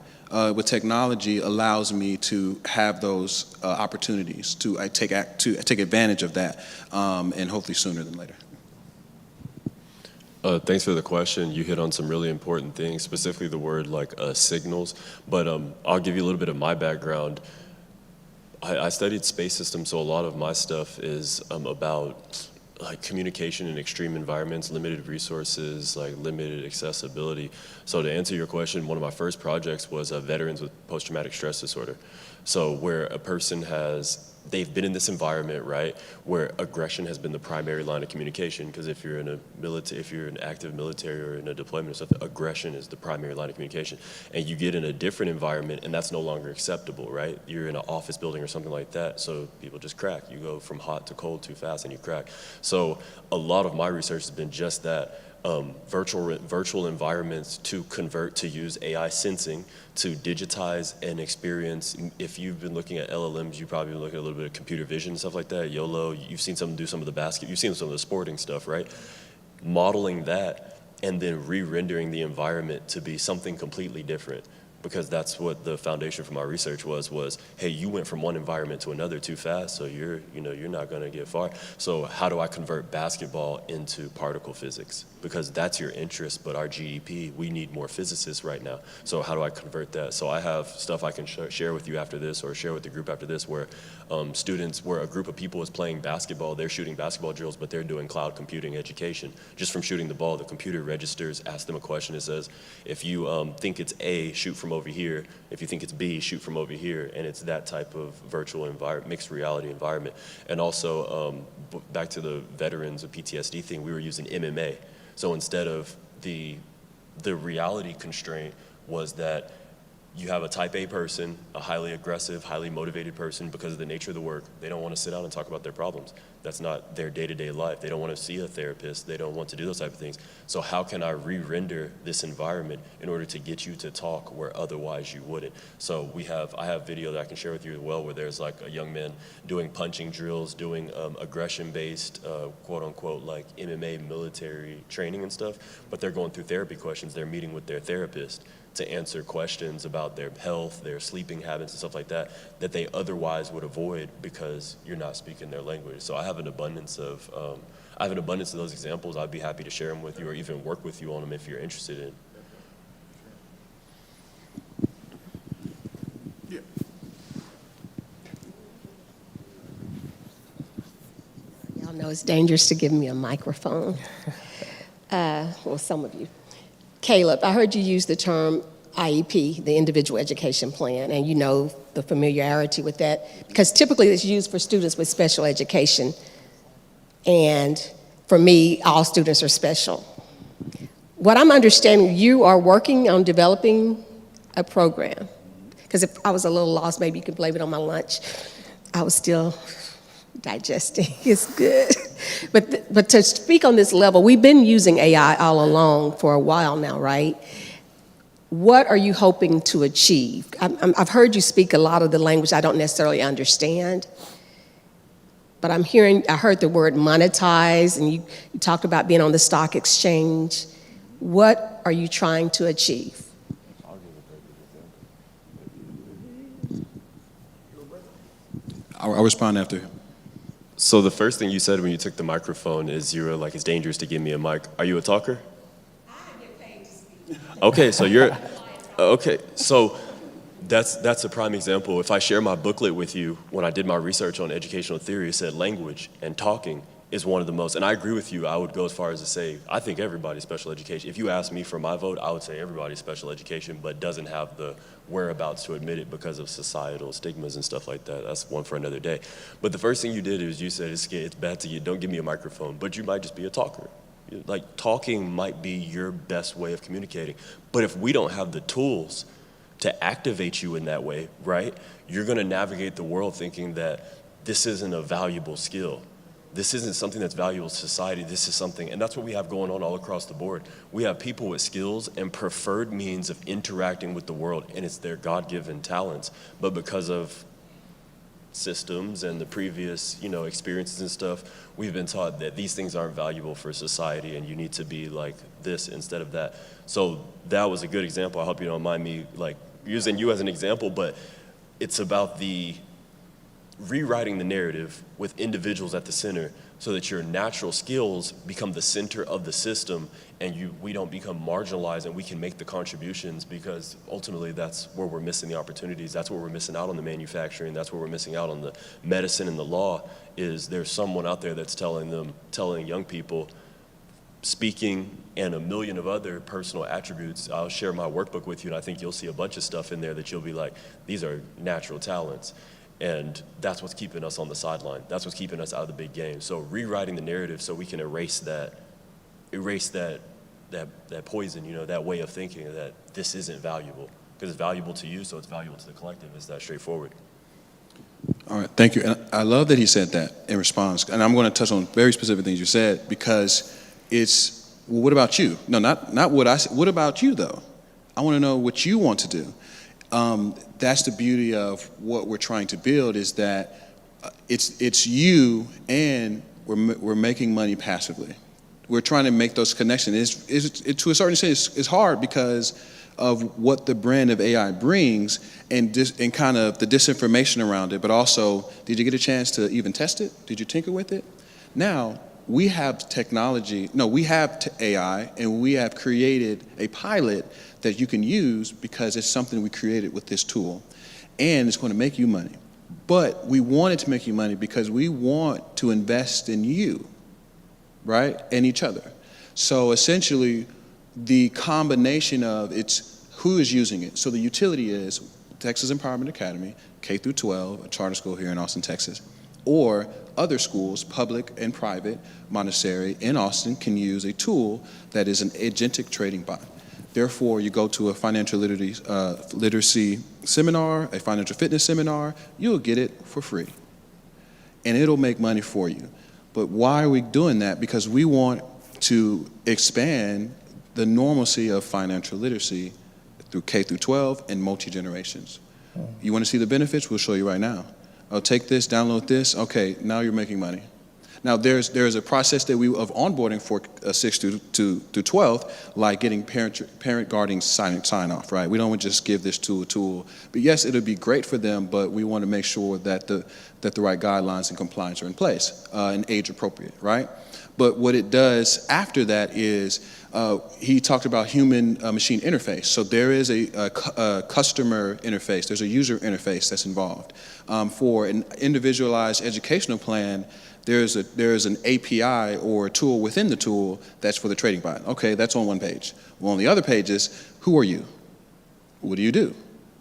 with technology allows me to have those opportunities to take advantage of that, and hopefully sooner than later. Thanks for the question. You hit on some really important things, specifically the word like signals. But I'll give you a little bit of my background. I studied space systems, so a lot of my stuff is about like communication in extreme environments, limited resources, like limited accessibility. So to answer your question, one of my first projects was veterans with post-traumatic stress disorder. So where a person they've been in this environment, right, where aggression has been the primary line of communication, because if you're an active military or in a deployment or something, aggression is the primary line of communication. And you get in a different environment and that's no longer acceptable, right? You're in an office building or something like that, so people just crack. You go from hot to cold too fast and you crack. So a lot of my research has been just that. Virtual environments to convert to use AI sensing to digitize an experience. If you've been looking at LLMs, you've probably been looking at a little bit of computer vision and stuff like that, YOLO. You've seen some do some of the you've seen some of the sporting stuff, right? Modeling that and then re-rendering the environment to be something completely different. Because that's what the foundation for my research was, hey, you went from one environment to another too fast, so you're not gonna get far. So how do I convert basketball into particle physics? Because that's your interest, but our GEP, we need more physicists right now. So how do I convert that? So I have stuff I can share with you after this, or share with the group after this, where where a group of people is playing basketball, they're shooting basketball drills, but they're doing cloud computing education. Just from shooting the ball, the computer registers, asks them a question, it says, if you think it's A, shoot from from over here. If you think it's B, shoot from over here. And it's that type of virtual environment, mixed reality environment. And also, back to the veterans of PTSD thing, we were using MMA. So instead of the reality constraint was that you have a type A person, a highly aggressive, highly motivated person because of the nature of the work. They don't want to sit down and talk about their problems. That's not their day-to-day life. They don't want to see a therapist. They don't want to do those type of things. So how can I re-render this environment in order to get you to talk where otherwise you wouldn't? So I have video that I can share with you as well where there's like a young man doing punching drills, doing aggression-based, quote-unquote, like MMA military training and stuff, but they're going through therapy questions. They're meeting with their therapist to answer questions about their health, their sleeping habits and stuff like that, that they otherwise would avoid because you're not speaking their language. So I have an abundance of those examples. I'd be happy to share them with you or even work with you on them if you're interested in. Yeah. Y'all know it's dangerous to give me a microphone. Well, some of you. Caleb, I heard you use the term IEP, the Individual Education Plan, and you know the familiarity with that, because typically it's used for students with special education, and for me, all students are special. What I'm understanding, you are working on developing a program, because if I was a little lost, maybe you could blame it on my lunch. I was still digesting. It's good. But to speak on this level, we've been using AI all along for a while now, right? What are you hoping to achieve? I've heard you speak a lot of the language I don't necessarily understand, but I heard the word monetize, and you talked about being on the stock exchange. What are you trying to achieve? I'll respond after him. So the first thing you said when you took the microphone is you were like, it's dangerous to give me a mic. Are you a talker? I get paid to speak. Okay, so so that's a prime example. If I share my booklet with you, when I did my research on educational theory, it said language and talking is one of the most, and I agree with you. I would go as far as to say, I think everybody's special education. If you ask me for my vote, I would say everybody's special education, but doesn't have the whereabouts to admit it because of societal stigmas and stuff like that. That's one for another day. But the first thing you did is you said, it's bad to you, don't give me a microphone, but you might just be a talker. Like, talking might be your best way of communicating. But if we don't have the tools to activate you in that way, right, you're gonna navigate the world thinking that this isn't a valuable skill. This isn't something that's valuable to society. This is something, and that's what we have going on all across the board. We have people with skills and preferred means of interacting with the world, and it's their God-given talents. But because of systems and the previous, experiences and stuff, we've been taught that these things aren't valuable for society, and you need to be like this instead of that. So that was a good example. I hope you don't mind me like using you as an example, but it's about the rewriting the narrative with individuals at the center so that your natural skills become the center of the system and we don't become marginalized and we can make the contributions, because ultimately that's where we're missing the opportunities. That's where we're missing out on the manufacturing. That's where we're missing out on the medicine and the law, is there's someone out there that's telling young people, speaking and a million of other personal attributes. I'll share my workbook with you and I think you'll see a bunch of stuff in there that you'll be like, these are natural talents. And that's what's keeping us on the sideline. That's what's keeping us out of the big game. So rewriting the narrative so we can erase that poison, that way of thinking that this isn't valuable. Because it's valuable to you, so it's valuable to the collective. It's that straightforward. All right, thank you. And I love that he said that in response. And I'm going to touch on very specific things you said, because it's, well, what about you? No, not what I said. What about you, though? I want to know what you want to do. That's the beauty of what we're trying to build, is that it's you, and we're making money passively. We're trying to make those connections. To a certain extent, it's hard because of what the brand of AI brings and kind of the disinformation around it, but also, did you get a chance to even test it? Did you tinker with it? Now, we have we have AI, and we have created a pilot that you can use because it's something we created with this tool, and it's going to make you money. But we want it to make you money because we want to invest in you, right, and each other. So essentially, the combination of it's who is using it? So the utility is Texas Empowerment Academy, K through 12, a charter school here in Austin, Texas, or other schools, public and private, Montessori in Austin, can use a tool that is an agentic trading bot. Therefore, you go to a financial literacy seminar, a financial fitness seminar, you'll get it for free. And it'll make money for you. But why are we doing that? Because we want to expand the normalcy of financial literacy through K through 12 and multi-generations. You want to see the benefits? We'll show you right now. Oh, take this, download this. Okay, now you're making money. Now there's a process that of onboarding for 6 to 12, like getting parent guardian sign off, right? We don't want to just give this tool a tool, but yes, it'll be great for them, but we want to make sure that the right guidelines and compliance are in place and age appropriate, right? But what it does after that is he talked about human machine interface. So there is a customer interface. There's a user interface that's involved. For an individualized educational plan, there's an API or a tool within the tool that's for the trading bot. Okay, that's on one page. Well, on the other pages, who are you? What do you do?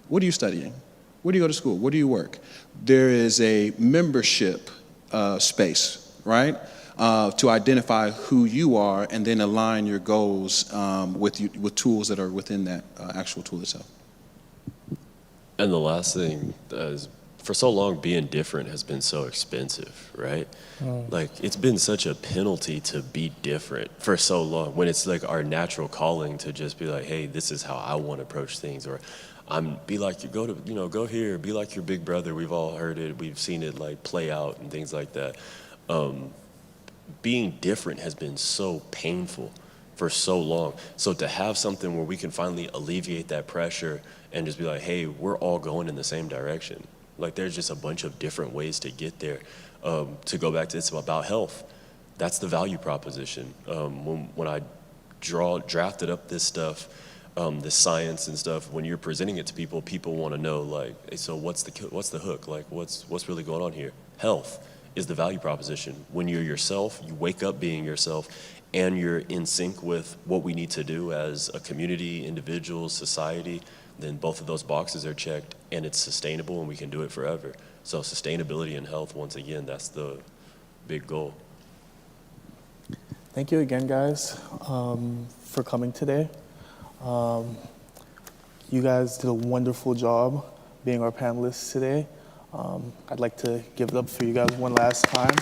What are you studying? Where do you go to school? Where do you work? There is a membership space, right? To identify who you are and then align your goals with tools that are within that actual tool itself. And the last thing is, for so long, being different has been so expensive, right? Like, it's been such a penalty to be different for so long, when it's like our natural calling to just be like, hey, this is how I want to approach things, or be like, go here, be like your big brother. We've all heard it, we've seen it like play out and things like that. Being different has been so painful for so long. So to have something where we can finally alleviate that pressure and just be like, hey, we're all going in the same direction. Like, there's just a bunch of different ways to get there. To go back to, it's about health. That's the value proposition. When I drafted up this stuff, this science and stuff, when you're presenting it to people, people want to know, like, hey, so what's the hook? Like, what's really going on here? Health is the value proposition. When you're yourself, you wake up being yourself, and you're in sync with what we need to do as a community, individuals, society, then both of those boxes are checked, and it's sustainable, and we can do it forever. So sustainability and health, once again, that's the big goal. Thank you again, guys, for coming today. You guys did a wonderful job being our panelists today. I'd like to give it up for you guys one last time.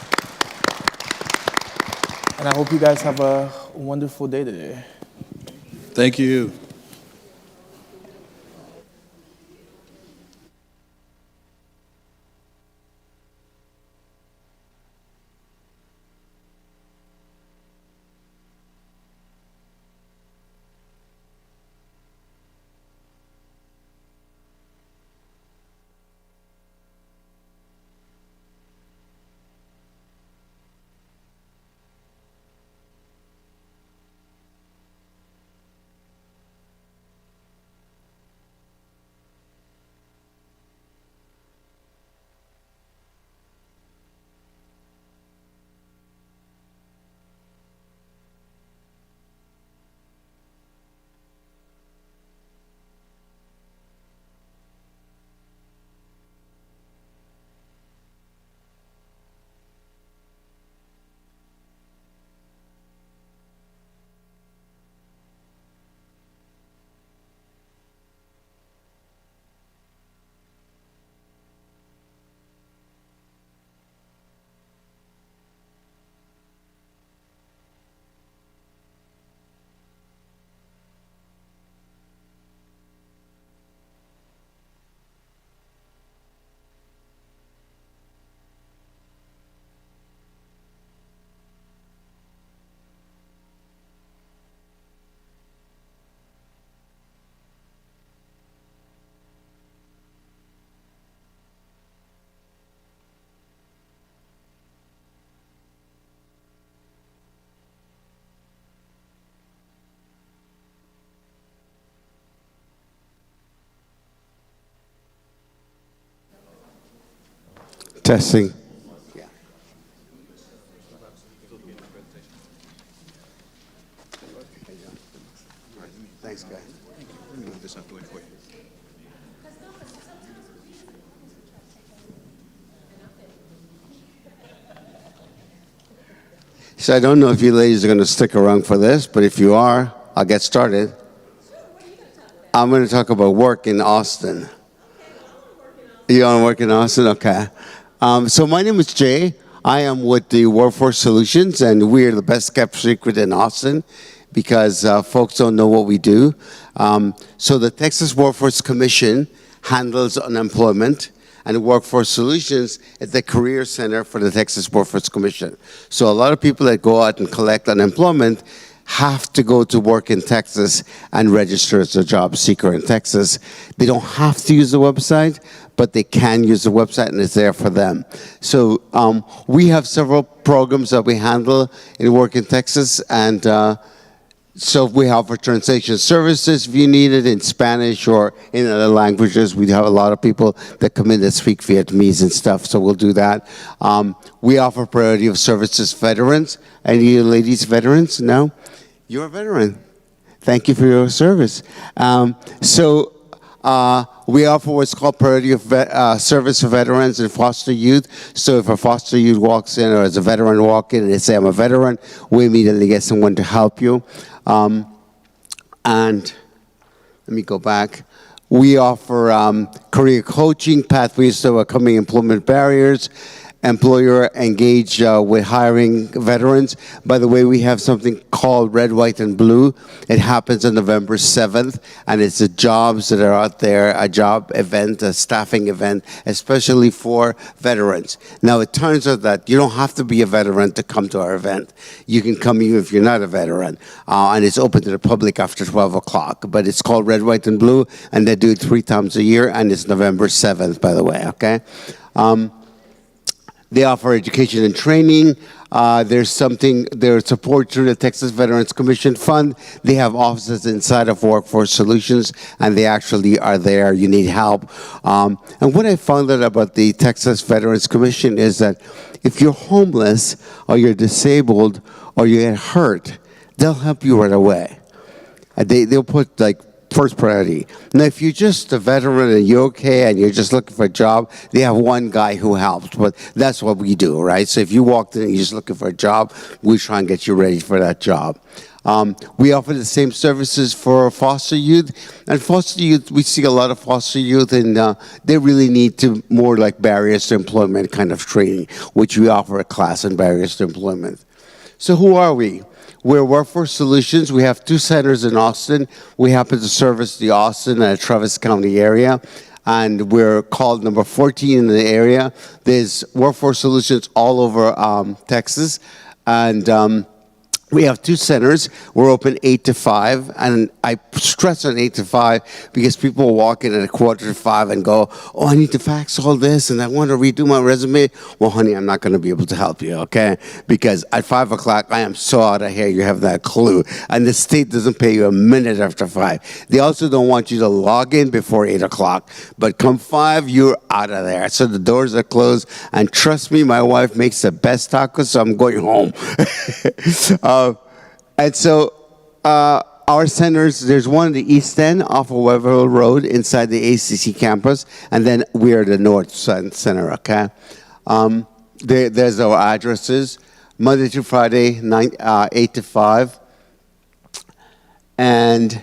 And I hope you guys have a wonderful day today. Thank you. Testing. Thanks, guys. Let me move this out the way for you. So I don't know if you ladies are going to stick around for this, but if you are, I'll get started. I'm going to talk about work in Austin. You want to work in Austin? Okay. So my name is Jay. I am with the Workforce Solutions, and we're the best kept secret in Austin because folks don't know what we do. So the Texas Workforce Commission handles unemployment, and Workforce Solutions is the career center for the Texas Workforce Commission. So a lot of people that go out and collect unemployment have to go to work in Texas and register as a job seeker in Texas. They don't have to use the website, but they can use the website and it's there for them. So we have several programs that we handle in work in Texas, and so we offer translation services if you need it in Spanish or in other languages. We have a lot of people that come in that speak Vietnamese and stuff, so we'll do that. We offer priority of services veterans. Any ladies veterans? No? You're a veteran. Thank you for your service. We offer what's called priority of service for veterans and foster youth. So if a foster youth walks in or as a veteran walk in and they say, I'm a veteran, we immediately get someone to help you. And let me go back. We offer career coaching, pathways to overcoming employment barriers, employer engage with hiring veterans. By the way, we have something called Red, White, and Blue. It happens on November 7th, and it's the jobs that are out there, a job event, a staffing event, especially for veterans. Now, it turns out that you don't have to be a veteran to come to our event. You can come even if you're not a veteran, and it's open to the public after 12 o'clock. But it's called Red, White, and Blue, and they do it 3 times a year, and it's November 7th, by the way, okay? They offer education and training. There's support through the Texas Veterans Commission Fund. They have offices inside of Workforce Solutions, and they actually are there. You need help. And what I found out about the Texas Veterans Commission is that if you're homeless or you're disabled or you get hurt, they'll help you right away. They'll put like first priority. Now, if you're just a veteran and you're okay and you're just looking for a job, they have one guy who helps, but that's what we do, right? So if you walked in and you're just looking for a job, we try and get you ready for that job. We offer the same services for foster youth. And foster youth, we see a lot of foster youth, and they really need to more like barriers to employment kind of training, which we offer a class on barriers to employment. So who are we? We're Workforce Solutions. We have 2 centers in Austin. We happen to service the Austin and Travis County area, and we're called number 14 in the area. There's Workforce Solutions all over Texas, and we have 2 centers. We're open 8 to 5, and I stress on 8 to 5 because people walk in at 4:45 and go, oh, I need to fax all this, and I want to redo my resume. Well, honey, I'm not going to be able to help you, okay? Because at 5 o'clock, I am so out of here, you have that clue. And the state doesn't pay you a minute after 5. They also don't want you to log in before 8 o'clock. But come 5, you're out of there. So the doors are closed, and trust me, my wife makes the best tacos, so I'm going home. And so our centers, there's one in the East End off of Weberville Road inside the ACC campus, and then we are the North Center, okay? There's our addresses, Monday through Friday, 8 to 5. And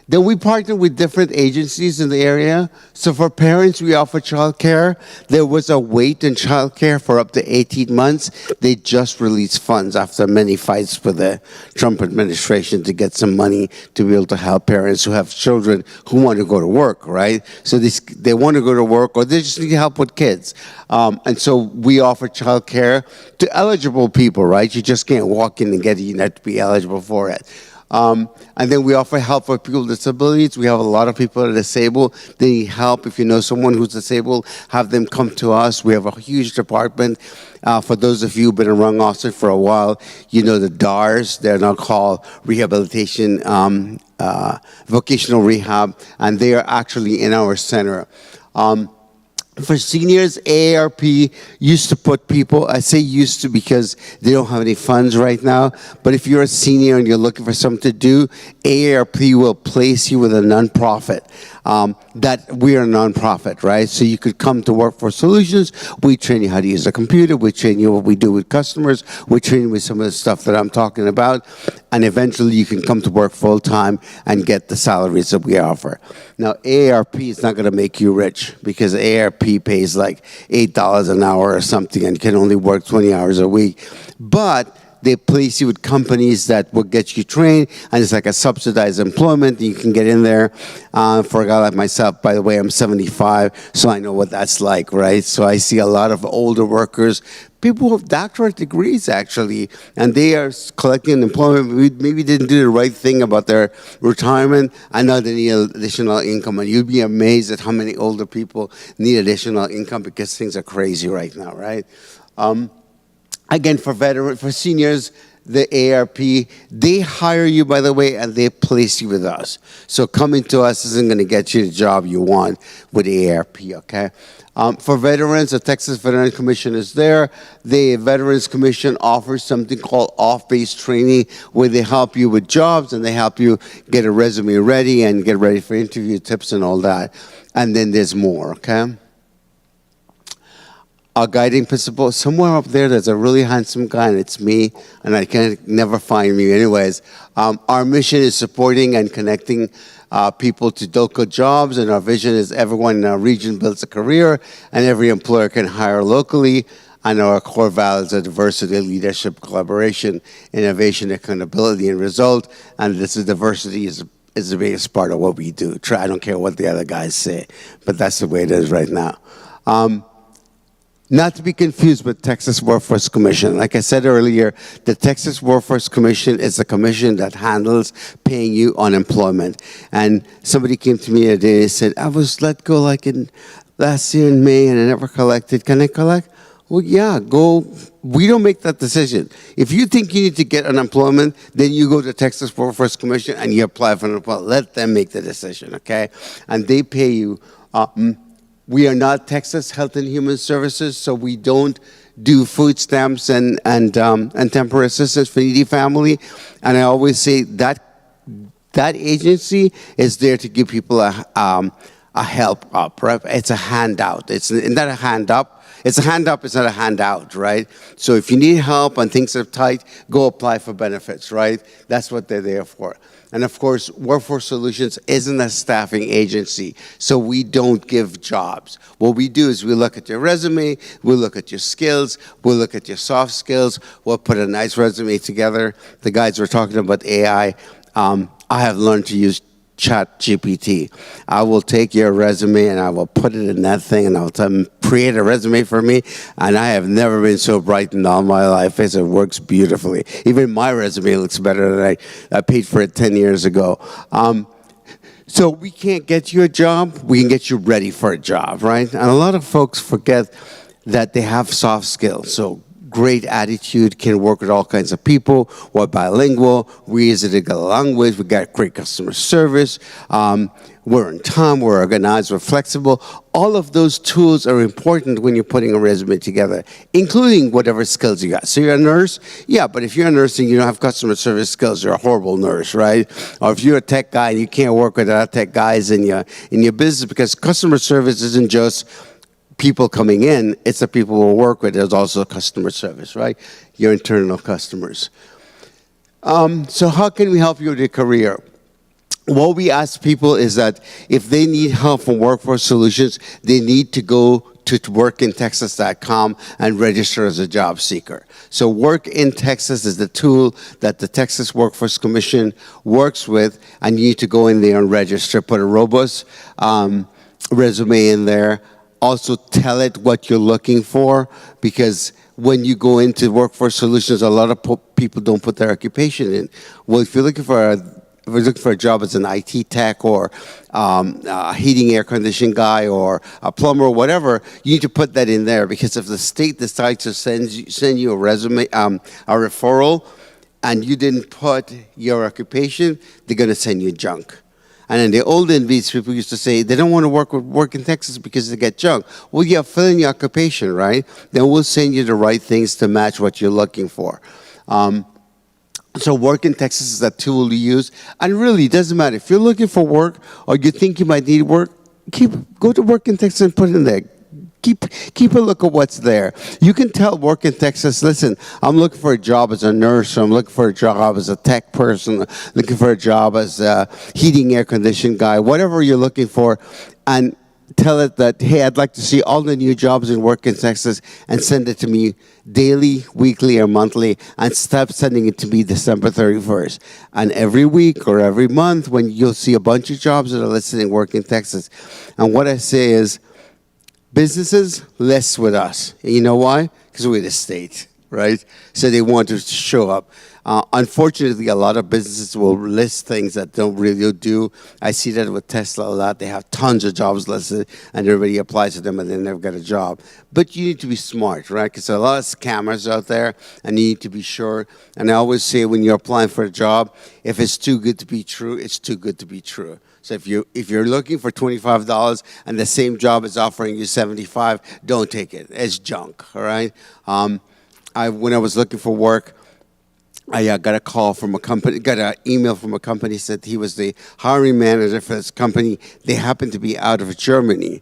then we partner with different agencies in the area. So for parents, we offer childcare. There was a wait in childcare for up to 18 months. They just released funds after many fights with the Trump administration to get some money to be able to help parents who have children who want to go to work, right? So they want to go to work or they just need help with kids. And so we offer childcare to eligible people, right? You just can't walk in and get it. You have to be eligible for it. And then we offer help for people with disabilities. We have a lot of people that are disabled. They need help. If you know someone who's disabled, have them come to us. We have a huge department. For those of you who've been around Austin for a while, you know the DARs. They're now called Rehabilitation, Vocational Rehab, and they are actually in our center. For seniors, AARP used to put people, I say used to because they don't have any funds right now, but if you're a senior and you're looking for something to do, AARP will place you with a nonprofit. That we are a nonprofit, right? So you could come to Workforce Solutions. We train you how to use a computer. We train you what we do with customers. We train you with some of the stuff that I'm talking about. And eventually you can come to work full time and get the salaries that we offer. Now, AARP is not going to make you rich because AARP pays like $8 an hour or something and can only work 20 hours a week. But they place you with companies that will get you trained, and it's like a subsidized employment. You can get in there. For a guy like myself, by the way, I'm 75, so I know what that's like, right? So I see a lot of older workers, people with doctorate degrees, actually, and they are collecting employment. Maybe didn't do the right thing about their retirement, and now they need additional income. And you'd be amazed at how many older people need additional income because things are crazy right now, right? Again, for seniors, the AARP, they hire you, by the way, and they place you with us. So coming to us isn't going to get you the job you want with AARP, okay? For veterans, the Texas Veterans Commission is there. The Veterans Commission offers something called off-base training where they help you with jobs and they help you get a resume ready and get ready for interview tips and all that. And then there's more, okay? Our guiding principle, somewhere up there, there's a really handsome guy, and it's me, and I can never find me. Anyways, our mission is supporting and connecting people to local jobs, and our vision is everyone in our region builds a career, and every employer can hire locally. And our core values are diversity, leadership, collaboration, innovation, accountability, and result. And this is diversity is the biggest part of what we do. I don't care what the other guys say, but that's the way it is right now. Not to be confused with Texas Workforce Commission. Like I said earlier, the Texas Workforce Commission is a commission that handles paying you unemployment. And somebody came to me today and said, I was let go like last year in May and I never collected. Can I collect? Well, yeah, go. We don't make that decision. If you think you need to get unemployment, then you go to Texas Workforce Commission and you apply for unemployment. Let them make the decision, okay? And they pay you. We are not Texas Health and Human Services, so we don't do food stamps and temporary assistance for needy family. And I always say that agency is there to give people a help up, right? It's a handout. It's not a hand up. It's a hand up, it's not a handout, right? So if you need help and things are tight, go apply for benefits, right? That's what they're there for. And of course, Workforce Solutions isn't a staffing agency, so we don't give jobs. What we do is we look at your resume, we look at your skills, we'll look at your soft skills, we'll put a nice resume together. The guys were talking about AI. I have learned to use ChatGPT. I will take your resume and I will put it in that thing and I'll tell them, create a resume for me. And I have never been so bright in all my life as it works beautifully. Even my resume looks better than I paid for it 10 years ago. So we can't get you a job, we can get you ready for a job, right? And a lot of folks forget that they have soft skills. So great attitude, can work with all kinds of people. We're bilingual. We easy to get along with. We got great customer service. We're on time. We're organized. We're flexible. All of those tools are important when you're putting a resume together, including whatever skills you got. So you're a nurse? Yeah, but if you're a nurse and you don't have customer service skills, you're a horrible nurse, right? Or if you're a tech guy and you can't work with other tech guys in your business, because customer service isn't just people coming in, it's the people who work with. There's also customer service, right? Your internal customers. So how can we help you with your career? What we ask people is that if they need help from Workforce Solutions, they need to go to workintexas.com and register as a job seeker. So Work in Texas is the tool that the Texas Workforce Commission works with, and you need to go in there and register, put a robust resume in there. Also tell it what you're looking for, because when you go into Workforce Solutions, a lot of people don't put their occupation in. Well, if you're looking for a job as an IT tech or a heating air conditioning guy or a plumber or whatever, you need to put that in there, because if the state decides to send you a resume, a referral, and you didn't put your occupation, they're going to send you junk. And in the olden days, people used to say they don't want to work in Texas because they get junk. Well, yeah, fill in your occupation, right? Then we'll send you the right things to match what you're looking for. So Work in Texas is a tool to use. And really, it doesn't matter. If you're looking for work or you think you might need work, go to Work in Texas and put it in there. Keep a look at what's there. You can tell Work in Texas, listen, I'm looking for a job as a nurse, or I'm looking for a job as a tech person, looking for a job as a heating, air conditioning guy, whatever you're looking for, and tell it that, hey, I'd like to see all the new jobs in Work in Texas, and send it to me daily, weekly, or monthly, and stop sending it to me December 31st. And every week or every month, when you'll see a bunch of jobs that are listed in Work in Texas. And what I say is, businesses list with us. And you know why? Because we're the state, right? So they want to show up. Unfortunately, a lot of businesses will list things that don't really do. I see that with Tesla a lot. They have tons of jobs listed, and everybody applies to them, and they never get a job. But you need to be smart, right? Because there are a lot of scammers out there, and you need to be sure. And I always say when you're applying for a job, if it's too good to be true, it's too good to be true. So if you're looking for $25 and the same job is offering you $75, don't take it. It's junk, all right? When I was looking for work, I got a call from a company, got an email from a company, said he was the hiring manager for this company. They happened to be out of Germany.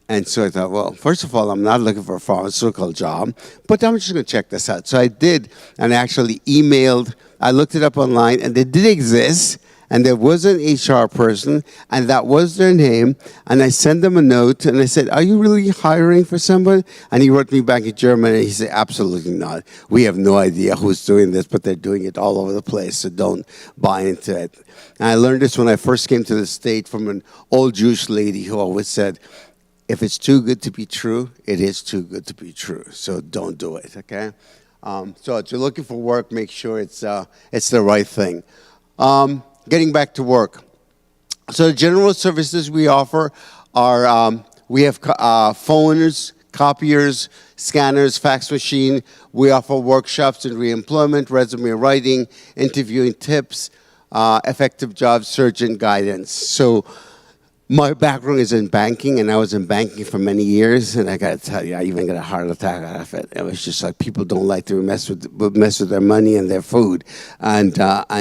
And so I thought, well, first of all, I'm not looking for a pharmaceutical job, but I'm just going to check this out. So I did, and I actually emailed, I looked it up online, and they did exist. And there was an HR person, and that was their name. And I sent them a note, and I said, are you really hiring for someone? And he wrote me back in German, and he said, absolutely not. We have no idea who's doing this, but they're doing it all over the place, so don't buy into it. And I learned this when I first came to the state from an old Jewish lady who always said, if it's too good to be true, it is too good to be true. So don't do it, okay? So if you're looking for work, make sure it's the right thing. Getting back to work. So the general services we offer are, we have phoners, copiers, scanners, fax machine. We offer workshops in reemployment, resume writing, interviewing tips, effective job search and guidance. So my background is in banking, and I was in banking for many years, and I got to tell you, I even got a heart attack out of it. It was just like people don't like to mess with their money and their food, and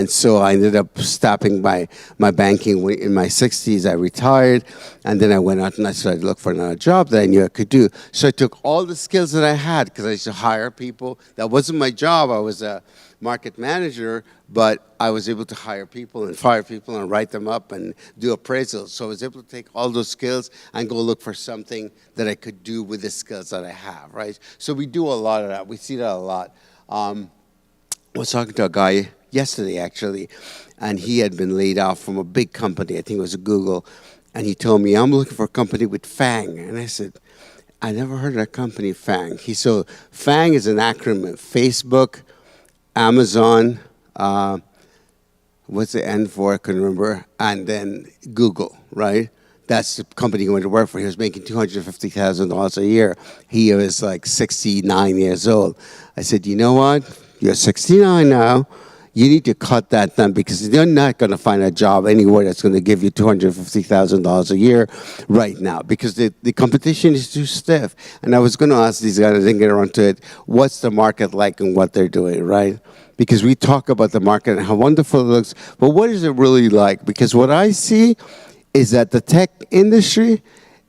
so I ended up stopping my banking in my 60s. I retired, and then I went out and I started to look for another job that I knew I could do. So I took all the skills that I had, because I used to hire people. That wasn't my job. I was a market manager, but I was able to hire people and fire people and write them up and do appraisals. So I was able to take all those skills and go look for something that I could do with the skills that I have, right? So we do a lot of that. We see that a lot. I was talking to a guy yesterday, actually, and he had been laid off from a big company. I think it was Google. And he told me, I'm looking for a company with FANG. And I said, I never heard of that company, FANG. So FANG is an acronym: Facebook, Amazon, what's the N for? I couldn't remember. And then Google, right? That's the company he went to work for. He was making $250,000 a year. He was like 69 years old. I said, you know what? You're 69 now. You need to cut that down, because you're not going to find a job anywhere that's going to give you $250,000 a year right now, because the competition is too stiff. And I was going to ask these guys, I didn't get around to it, what's the market like and what they're doing, right? Because we talk about the market and how wonderful it looks, but what is it really like? Because what I see is that the tech industry,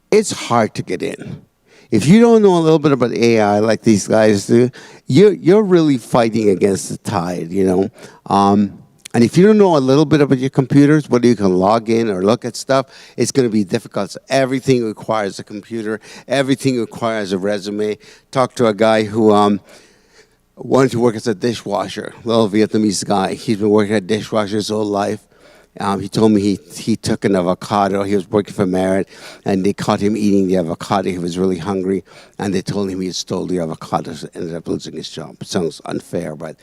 it's hard to get in. If you don't know a little bit about AI like these guys do, you're really fighting against the tide, you know. And if you don't know a little bit about your computers, whether you can log in or look at stuff, it's going to be difficult. So everything requires a computer. Everything requires a resume. Talked to a guy who wanted to work as a dishwasher, little Vietnamese guy. He's been working at dishwasher his whole life. He told me he took an avocado. He was working for Merit, and they caught him eating the avocado. He was really hungry, and they told him he had stole the avocado. Ended up losing his job. It sounds unfair, but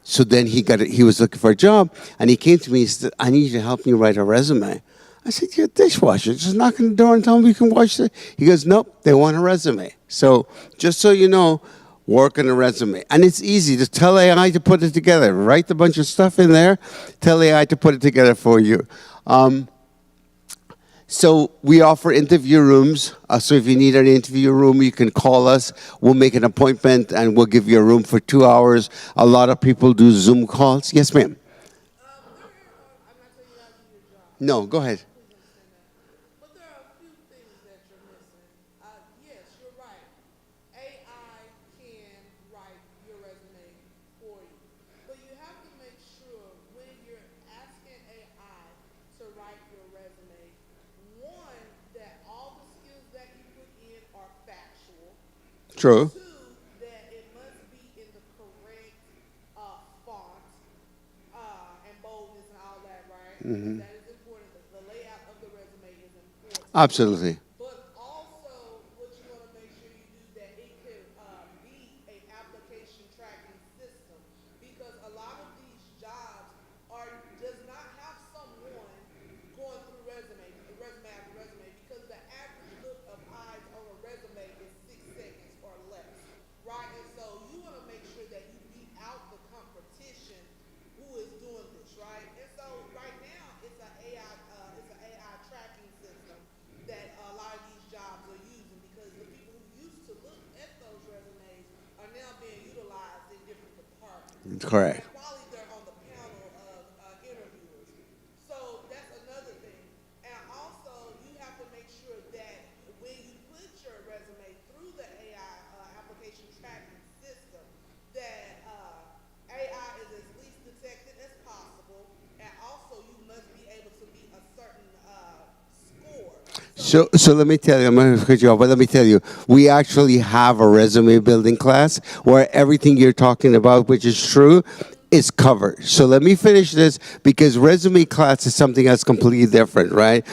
so then he was looking for a job, and he came to me and said, I need you to help me write a resume. I said, you're a dishwasher. Just knock on the door and tell them you can wash it. He goes, nope, they want a resume. So just so you know, work on a resume. And it's easy. Just tell AI to put it together. Write a bunch of stuff in there. Tell AI to put it together for you. So we offer interview rooms. So if you need an interview room, you can call us. We'll make an appointment and we'll give you a room for 2 hours. A lot of people do Zoom calls. Yes, ma'am. No, go ahead. But there are a few things that you're missing. Yes, you're right. AI can write your resume for you. But you have to make sure when you're asking AI to write your resume, one, that all the skills that you put in are factual. True. Two, that it must be in the correct font and boldness and all that, right? Mhm. That is important. The layout of the resume is important. Absolutely. But also, what you want to make sure you do that it can be an application tracking system, because a lot of these jobs does not have someone going through resume after resume, because the average look of eyes on a resume is 6 seconds or less, right? And so you want to make sure that you beat out the competition who is doing this, right? And so right now it's an AI tracking system that a lot of these jobs are using, because the people who used to look at those resumes are now being utilized in different departments. Correct. And probably they're on the panel of interviewers. So that's another thing. And also you have to make sure that when you put your resume through the AI application tracking system, that AI is as least detected as possible, and also you must be able to be a certain score. So let me tell you, I'm going to cut you off, but let me tell you, we actually have a resume building class where everything you're talking about, which is true, is covered. So let me finish this, because resume class is something that's completely different, right?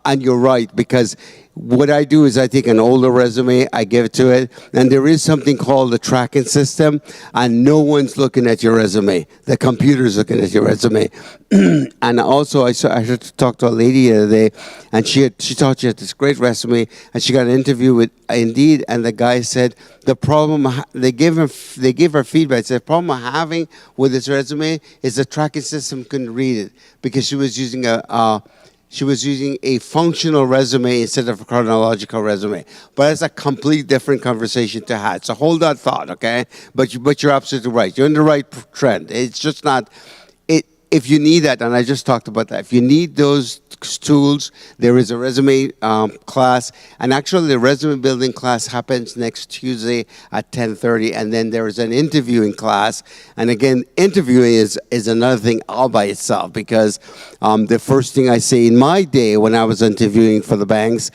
And you're right, because what I do is I take an older resume, I give it to it, and there is something called the tracking system, and no one's looking at your resume. The computer's looking at your resume. And also, I had to talk to a lady the other day, and she thought she had this great resume, and she got an interview with Indeed, and the guy said the problem they gave her feedback. Said the problem I'm having with this resume is the tracking system couldn't read it, because she was using a functional resume instead of a chronological resume. But it's a complete different conversation to have. So hold that thought, okay? But you're absolutely right. You're in the right trend. It's just not. If you need that, and I just talked about that, if you need those tools, there is a resume class, and actually the resume building class happens next Tuesday at 10:30, and then there is an interviewing class. And again, interviewing is another thing all by itself, because the first thing I say in my day when I was interviewing for the banks,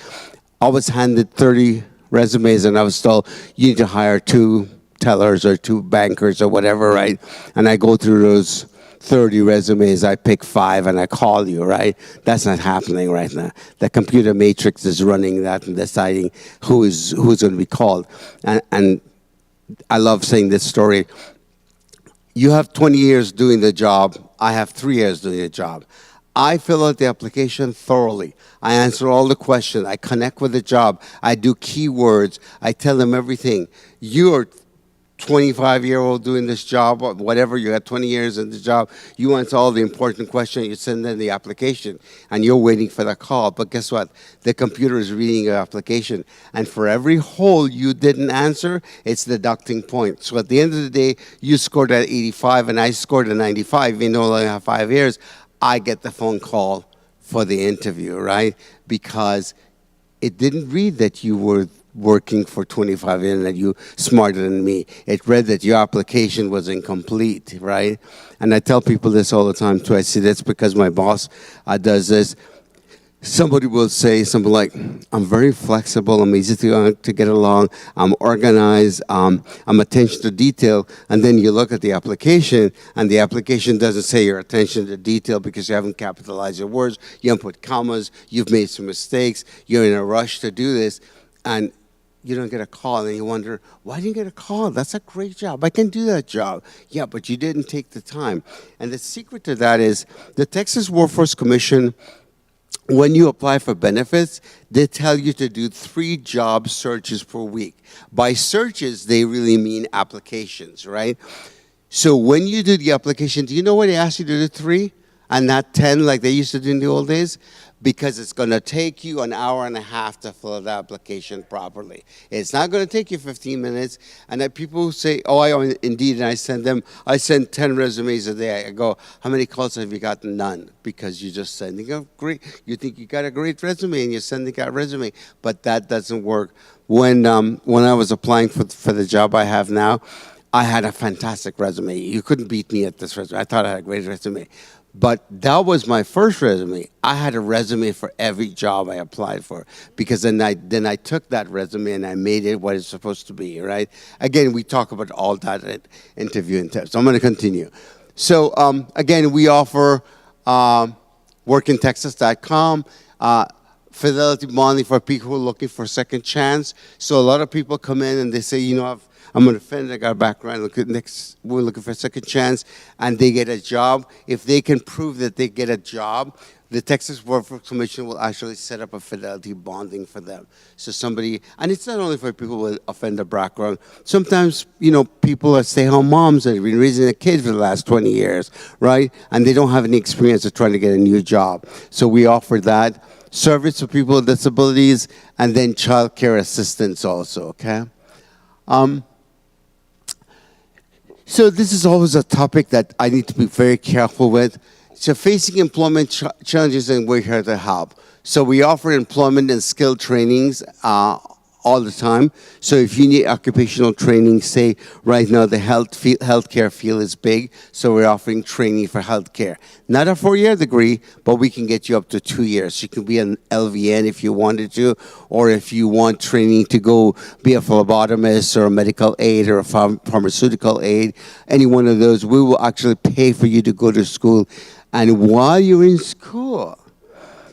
I was handed 30 resumes, and I was told, you need to hire 2 tellers or 2 bankers or whatever, right? And I go through those 30 resumes, I pick 5 and I call you, right? That's not happening right now. The computer matrix is running that and deciding who's going to be called. And I love saying this story. You have 20 years doing the job. I have 3 years doing the job. I fill out the application thoroughly. I answer all the questions. I connect with the job. I do keywords. I tell them everything. You're 25-year-old doing this job, or whatever, you had 20 years in the job, you answer all the important questions, you send in the application, and you're waiting for the call. But guess what? The computer is reading your application, and for every hole you didn't answer, it's deducting points. So at the end of the day, you scored at 85, and I scored at 95, even though I only have 5 years, I get the phone call for the interview, right? Because it didn't read that you were working for 25 years and that you smarter than me. It read that your application was incomplete, right? And I tell people this all the time too. I say that's because my boss does this. Somebody will say something like, I'm very flexible, I'm easy to get along, I'm organized, I'm attention to detail, and then you look at the application, and the application doesn't say your attention to detail because you haven't capitalized your words, you haven't put commas, you've made some mistakes, you're in a rush to do this, and you don't get a call, and you wonder, why didn't you get a call? That's a great job. I can do that job. Yeah, but you didn't take the time. And the secret to that is the Texas Workforce Commission, when you apply for benefits, they tell you to do 3 job searches per week. By searches, they really mean applications, right? So when you do the application, do you know what they ask you to do 3? and not 10 like they used to do in the old days? Because it's going to take you an hour and a half to fill out the application properly. It's not going to take you 15 minutes. And then people who say, oh, I own Indeed, and I send 10 resumes a day. I go, how many calls have you gotten? None. Because you're just sending a great, you think you got a great resume and you're sending that resume. But that doesn't work. When I was applying for the job I have now, I had a fantastic resume. You couldn't beat me at this resume. I thought I had a great resume. But that was my first resume. I had a resume for every job I applied for, because then I took that resume and I made it what it's supposed to be, right? Again, we talk about all that at interview and test. So I'm going to continue. So again, we offer workintexas.com, fidelity bonding for people who are looking for a second chance. So a lot of people come in and they say, you know, I'm an offender, I got a background, we're looking for a second chance, and they get a job. If they can prove that they get a job, the Texas Workforce Commission will actually set up a fidelity bonding for them. So somebody, and it's not only for people with offender background. Sometimes, you know, people are stay-home moms that have been raising their kids for the last 20 years, right? And they don't have any experience of trying to get a new job. So we offer that. Service for people with disabilities, and then child care assistance also, okay? So this is always a topic that I need to be very careful with. So facing employment challenges, and we're here to help. So we offer employment and skill trainings all the time. So if you need occupational training, say right now the healthcare field is big, so we're offering training for healthcare. Not a 4-year degree, but we can get you up to 2 years. You can be an LVN if you wanted to, or if you want training to go be a phlebotomist or a medical aid or a pharmaceutical aid, any one of those, we will actually pay for you to go to school. And while you're in school,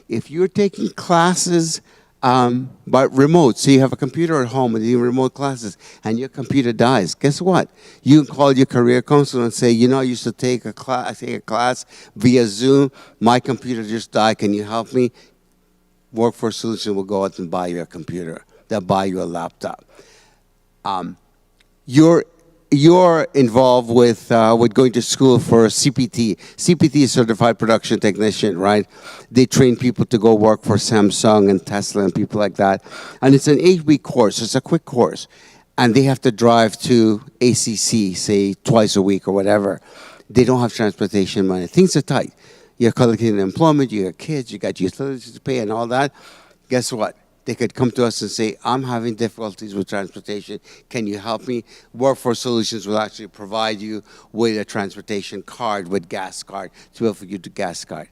if you're taking classes but remote, so you have a computer at home and you do remote classes and your computer dies, guess what? You can call your career counselor and say, you know, I used to take a class via Zoom, my computer just died, can you help me? Workforce Solutions will go out and buy you a computer. They'll buy you a laptop. You're involved with going to school for CPT. CPT is Certified Production Technician, right? They train people to go work for Samsung and Tesla and people like that. And it's an 8-week course. It's a quick course. And they have to drive to ACC, say, twice a week or whatever. They don't have transportation money. Things are tight. You're collecting employment, you got kids, you got utilities to pay and all that. Guess what? They could come to us and say, I'm having difficulties with transportation. Can you help me? Workforce Solutions will actually provide you with a transportation card, with gas card, to be able for you to gas card.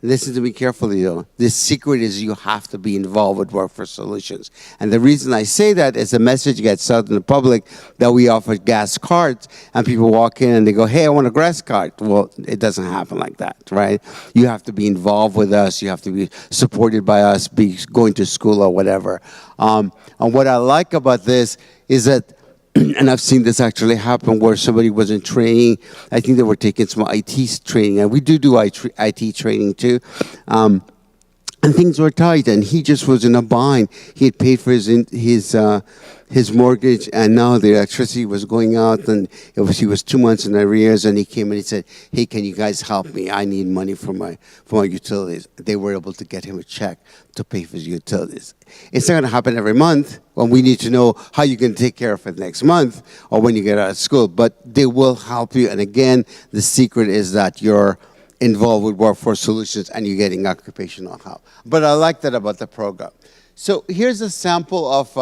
Listen to me carefully, though. The secret is you have to be involved with Workforce Solutions. And the reason I say that is the message gets out in the public that we offer gas cards, and people walk in and they go, hey, I want a gas card. Well, it doesn't happen like that, right? You have to be involved with us. You have to be supported by us, be going to school or whatever. And what I like about this is that, and I've seen this actually happen where somebody was in training. I think they were taking some IT training, and we do IT training too. And things were tight, and he just was in a bind. He had paid for his mortgage, and now the electricity was going out, and he was 2 months in arrears. And he came and he said, "Hey, can you guys help me? I need money for my utilities." They were able to get him a check to pay for his utilities. It's not going to happen every month. Well, we need to know how you're going to take care of it next month or when you get out of school. But they will help you. And again, the secret is that you're involved with Workforce Solutions and you're getting occupational help. But I like that about the program. So here's a sample of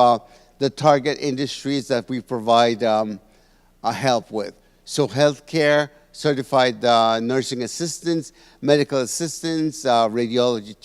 the target industries that we provide help with. So healthcare, certified nursing assistants, medical assistants, radiology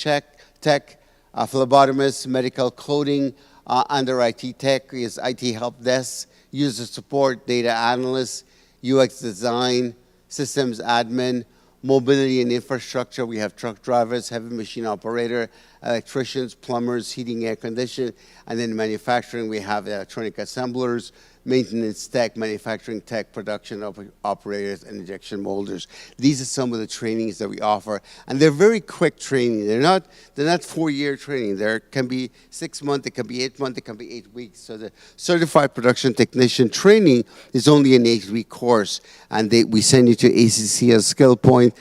tech, phlebotomists, medical coding, under IT tech is IT help desk, user support, data analysts, UX design, systems admin, mobility and infrastructure. We have truck drivers, heavy machine operator, electricians, plumbers, heating, air conditioning, and then manufacturing, we have electronic assemblers, maintenance tech, manufacturing tech, production operators, and injection molders. These are some of the trainings that we offer, and they're very quick training. They're not 4-year training. There can be 6 months, it can be 8 months, it can be 8 weeks. So the certified production technician training is only an 8-week course, and we send you to ACC as Skill Point.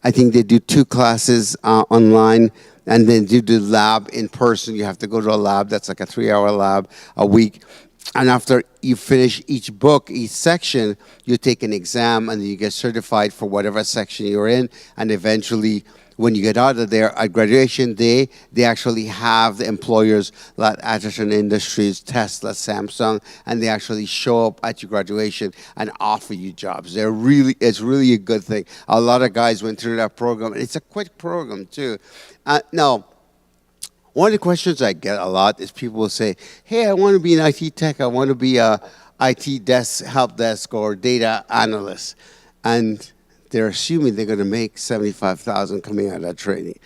I think they do 2 classes online, and then do the lab in person. You have to go to a lab. That's like a 3-hour lab a week. And after you finish each book, each section, you take an exam, and then you get certified for whatever section you're in. And eventually, when you get out of there at graduation day, they actually have the employers like Atherton Industries, Tesla, Samsung, and they actually show up at your graduation and offer you jobs. It's really a good thing. A lot of guys went through that program. It's a quick program too. Now, one of the questions I get a lot is people will say, "Hey, I want to be an IT tech. I want to be a IT desk, help desk, or data analyst," and they're assuming they're going to make $75,000 coming out of that training.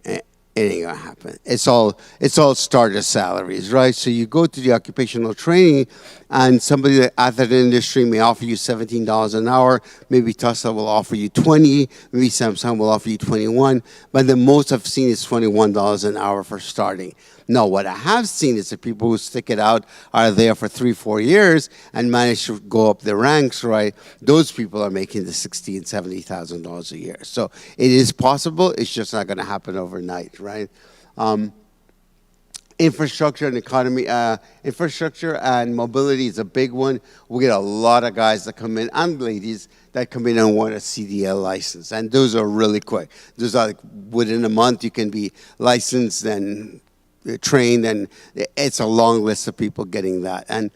It ain't gonna happen. It's all starter salaries, right? So you go to the occupational training, and somebody at that industry may offer you $17 an hour. Maybe Tesla will offer you $20. Maybe Samsung will offer you $21. But the most I've seen is $21 an hour for starting. No, what I have seen is the people who stick it out are there for 3-4 years and manage to go up the ranks, right? Those people are making the $60,000 and $70,000 a year. So it is possible. It's just not going to happen overnight, right? Infrastructure and economy, infrastructure and mobility is a big one. We get a lot of guys that come in, and ladies that come in and want a CDL license, and those are really quick. Those are like within a month you can be licensed and trained, and it's a long list of people getting that. And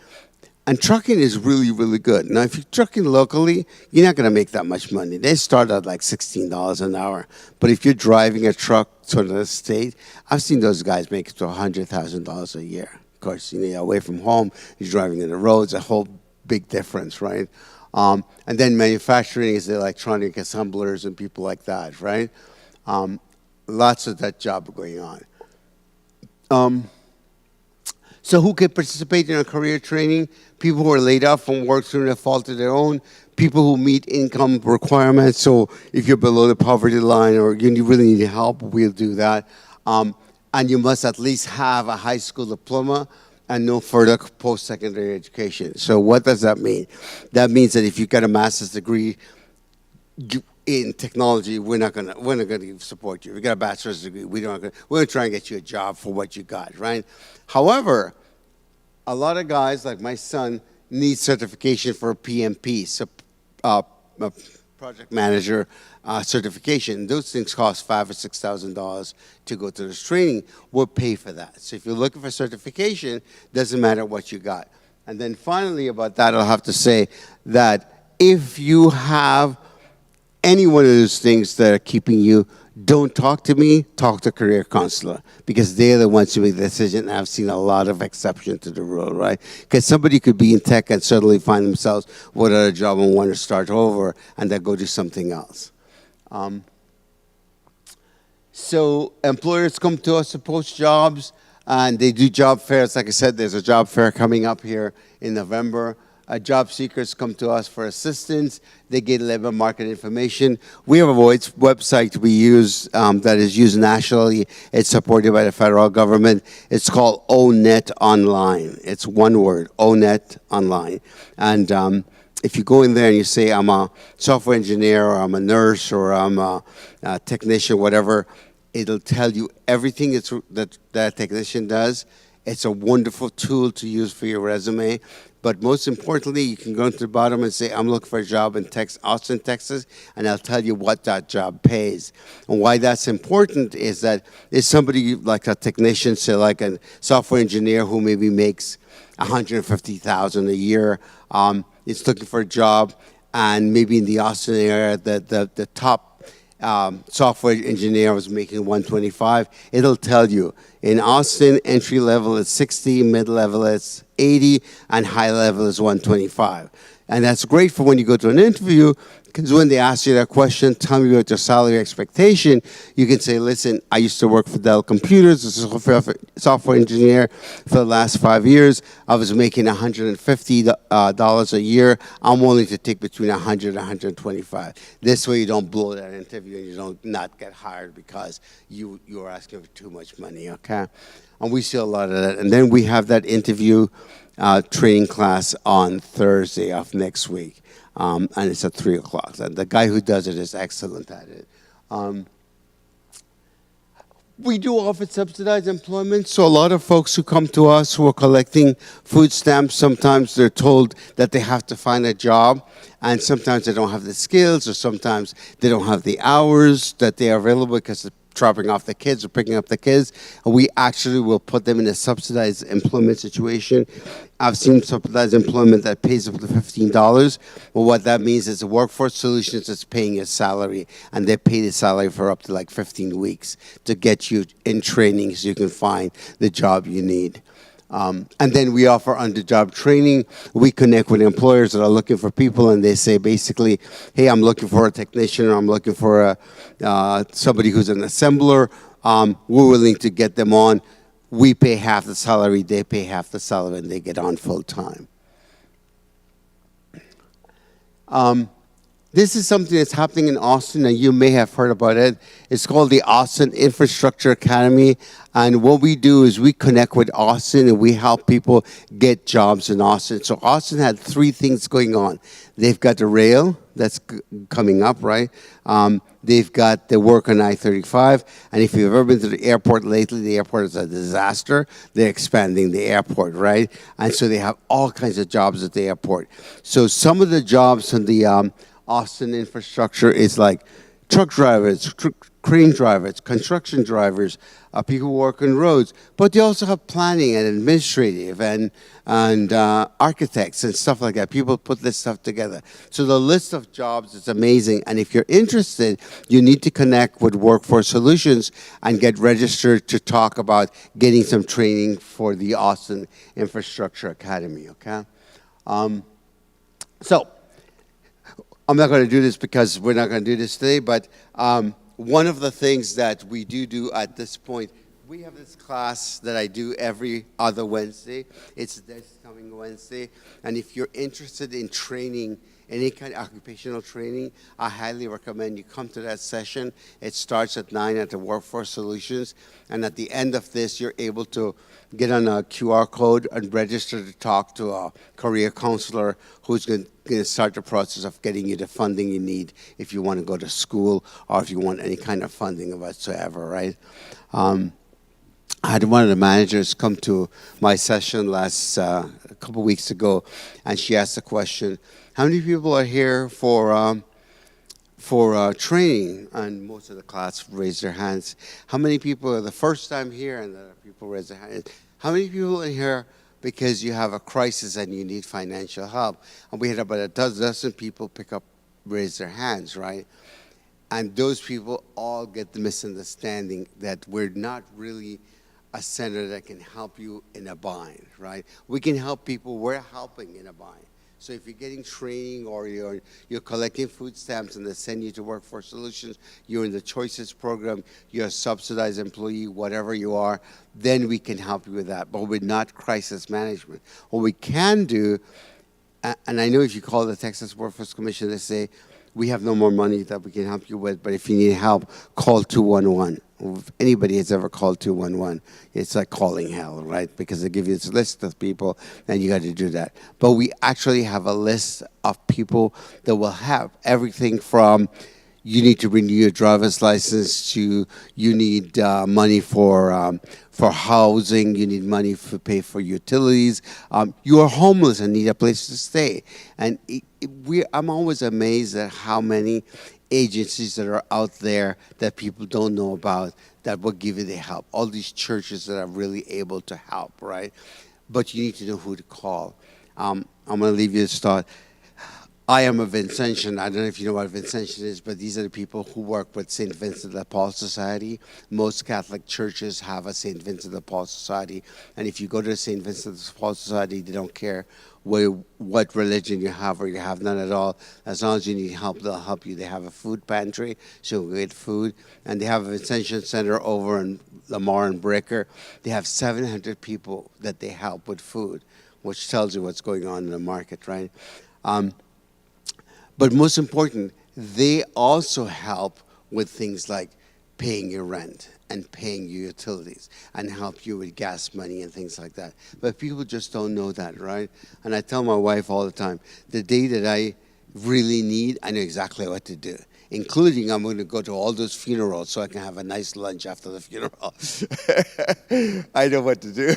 trucking is really, really good. Now, if you're trucking locally, you're not going to make that much money. They start at like $16 an hour. But if you're driving a truck to another state, I've seen those guys make it to $100,000 a year. Of course, you're away from home, you're driving in the roads, a whole big difference, right? And then manufacturing is the electronic assemblers and people like that, right? Lots of that job going on. So who can participate in a career training? People who are laid off from work through no fault of their own, people who meet income requirements. So if you're below the poverty line or you really need help, we'll do that. And you must at least have a high school diploma and no further post-secondary education. So what does that mean? That means that if you've got a master's degree in technology, we're not gonna support you. If you got a bachelor's degree, we're gonna try and get you a job for what you got, right? However, a lot of guys like my son need certification for PMP, so project manager certification. Those things cost $5,000 or $6,000 to go to this training. We'll pay for that. So if you're looking for certification, doesn't matter what you got. And then finally about that, I'll have to say that if you have any one of those things that are keeping you, don't talk to me, talk to career counselor, because they're the ones who make the decision. I've seen a lot of exception to the rule, right? Because somebody could be in tech and suddenly find themselves without a job and want to start over and then go do something else. So employers come to us to post jobs, and they do job fairs. Like I said, there's a job fair coming up here in November. Job seekers come to us for assistance. They get labor market information. We have a website we use that is used nationally. It's supported by the federal government. It's called ONET Online. It's one word, ONET Online. And if you go in there and you say, I'm a software engineer, or I'm a nurse, or I'm a technician, whatever, it'll tell you everything that technician does. It's a wonderful tool to use for your resume. But most importantly, you can go to the bottom and say, I'm looking for a job in Austin, Texas, and I'll tell you what that job pays. And why that's important is that if somebody like a technician, say like a software engineer who maybe makes $150,000 a year, is looking for a job, and maybe in the Austin area, the top software engineer was making $125, it'll tell you in Austin, entry level is $60, mid level is $80, and high level is $125. And that's great for when you go to an interview, because when they ask you that question, tell me what your salary expectation, you can say, listen, I used to work for Dell Computers as a software engineer for the last 5 years. I was making $150 a year. I'm willing to take between $100 and $125. This way you don't blow that interview and you don't not get hired because you are asking for too much money, okay? And we see a lot of that. And then we have that interview training class on Thursday of next week. And it's at 3 o'clock. And the guy who does it is excellent at it. We do offer subsidized employment, so a lot of folks who come to us who are collecting food stamps, sometimes they're told that they have to find a job, and sometimes they don't have the skills, or sometimes they don't have the hours that they are available because of dropping off the kids or picking up the kids. And we actually will put them in a subsidized employment situation. I've seen subsidized employment that pays up to $15. Well, what that means is the Workforce Solutions is paying your salary, and they pay the salary for up to like 15 weeks to get you in training so you can find the job you need. And then we offer on-the-job training. We connect with employers that are looking for people, and they say basically, hey, I'm looking for a technician, or I'm looking for somebody who's an assembler. We're willing to get them on. We pay half the salary, they pay half the salary, and they get on full time. This is something that's happening in Austin, and you may have heard about it. It's called the Austin Infrastructure Academy. And what we do is we connect with Austin, and we help people get jobs in Austin. So Austin had three things going on. They've got the rail that's coming up, right? They've got the work on I-35. And if you've ever been to the airport lately, the airport is a disaster. They're expanding the airport, right? And so they have all kinds of jobs at the airport. So some of the jobs in the Austin infrastructure is like truck drivers, crane drivers, construction drivers, people who work on roads, but they also have planning and administrative and architects and stuff like that. People put this stuff together. So the list of jobs is amazing, and if you're interested, you need to connect with Workforce Solutions and get registered to talk about getting some training for the Austin Infrastructure Academy, okay? So I'm not going to do this because we're not going to do this today, but one of the things that we do at this point, we have this class that I do every other Wednesday. It's this coming Wednesday. And if you're interested in training, any kind of occupational training, I highly recommend you come to that session. It starts at 9 at the Workforce Solutions. And at the end of this, you're able to get on a QR code and register to talk to a career counselor who's going to start the process of getting you the funding you need if you want to go to school or if you want any kind of funding whatsoever, right? I had one of the managers come to my session a couple weeks ago, and she asked the question, how many people are here for training? And most of the class raised their hands. How many people are the first time here? And the other people raised their hands. How many people are here because you have a crisis and you need financial help? And we had about a dozen people raise their hands, right? And those people all get the misunderstanding that we're not really a center that can help you in a bind, right? We can help people, we're helping in a bind. So if you're getting training or you're collecting food stamps and they send you to Workforce Solutions, you're in the Choices program, you're a subsidized employee, whatever you are, then we can help you with that. But we're not crisis management. What we can do, and I know if you call the Texas Workforce Commission, they say, we have no more money that we can help you with, but if you need help, call 211. If anybody has ever called 211, it's like calling hell, right? Because they give you this list of people, and you got to do that. But we actually have a list of people that will have everything from you need to renew your driver's license to you need money for housing, you need money to pay for utilities. You are homeless and need a place to stay. And I'm always amazed at how many agencies that are out there that people don't know about that will give you the help. All these churches that are really able to help, right? But you need to know who to call. I'm going to leave you this thought. I am a Vincentian. I don't know if you know what a Vincentian is, but these are the people who work with St. Vincent de Paul Society. Most Catholic churches have a St. Vincent de Paul Society. And if you go to the St. Vincent de Paul Society, they don't care what religion you have or you have none at all. As long as you need help, they'll help you. They have a food pantry, so you get food. And they have a Vincentian Center over in Lamar and Breaker. They have 700 people that they help with food, which tells you what's going on in the market, right? But most important, they also help with things like paying your rent and paying your utilities and help you with gas money and things like that. But people just don't know that, right? And I tell my wife all the time, the day that I really need, I know exactly what to do. including I'm going to go to all those funerals so I can have a nice lunch after the funeral. I know what to do.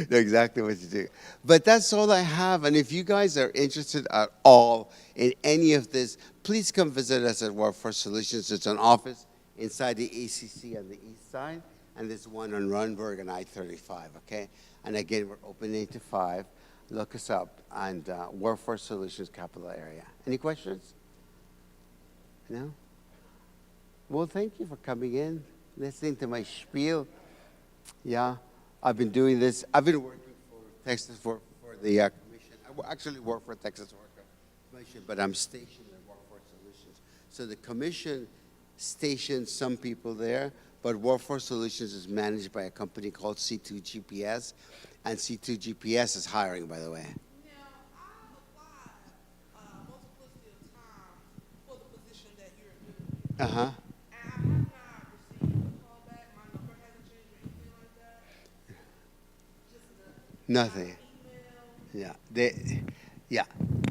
Know exactly what to do. But that's all I have. And if you guys are interested at all in any of this, please come visit us at Workforce Solutions. It's an office inside the ACC on the east side, and there's one on Runberg and I-35, okay? And again, we're open 8 to 5. Look us up, and Workforce Solutions, capital area. Any questions? No? Well, thank you for coming in, listening to my spiel. Yeah, I've been doing this. I've been working for Texas for the commission. I actually work for Texas Worker Commission, but I'm stationed at Workforce Solutions. So the commission stations some people there, but Workforce Solutions is managed by a company called C2 GPS, and C2 GPS is hiring, by the way. Uh-huh. Nothing. Yeah.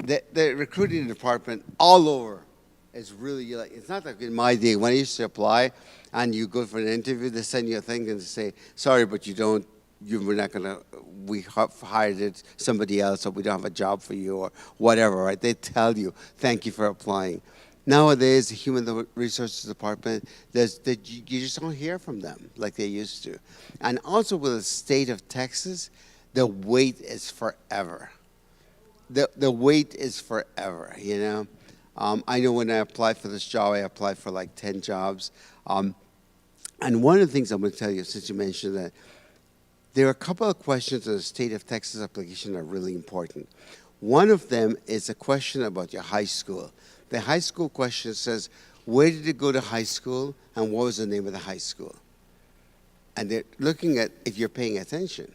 The recruiting department all over is really like, it's not like in my day when I used to apply and you go for an interview, they send you a thing and they say, sorry, but we're not gonna, we have hired somebody else, or we don't have a job for you, or whatever, right? They tell you, thank you for applying. Nowadays, the Human Resources Department, you just don't hear from them like they used to. And also with the state of Texas, the wait is forever. The wait is forever, you know? I know when I applied for this job, I applied for like 10 jobs. And one of the things I'm going to tell you, since you mentioned that, there are a couple of questions in the state of Texas application that are really important. One of them is a question about your high school. The high school question says, where did you go to high school and what was the name of the high school? And they're looking at if you're paying attention.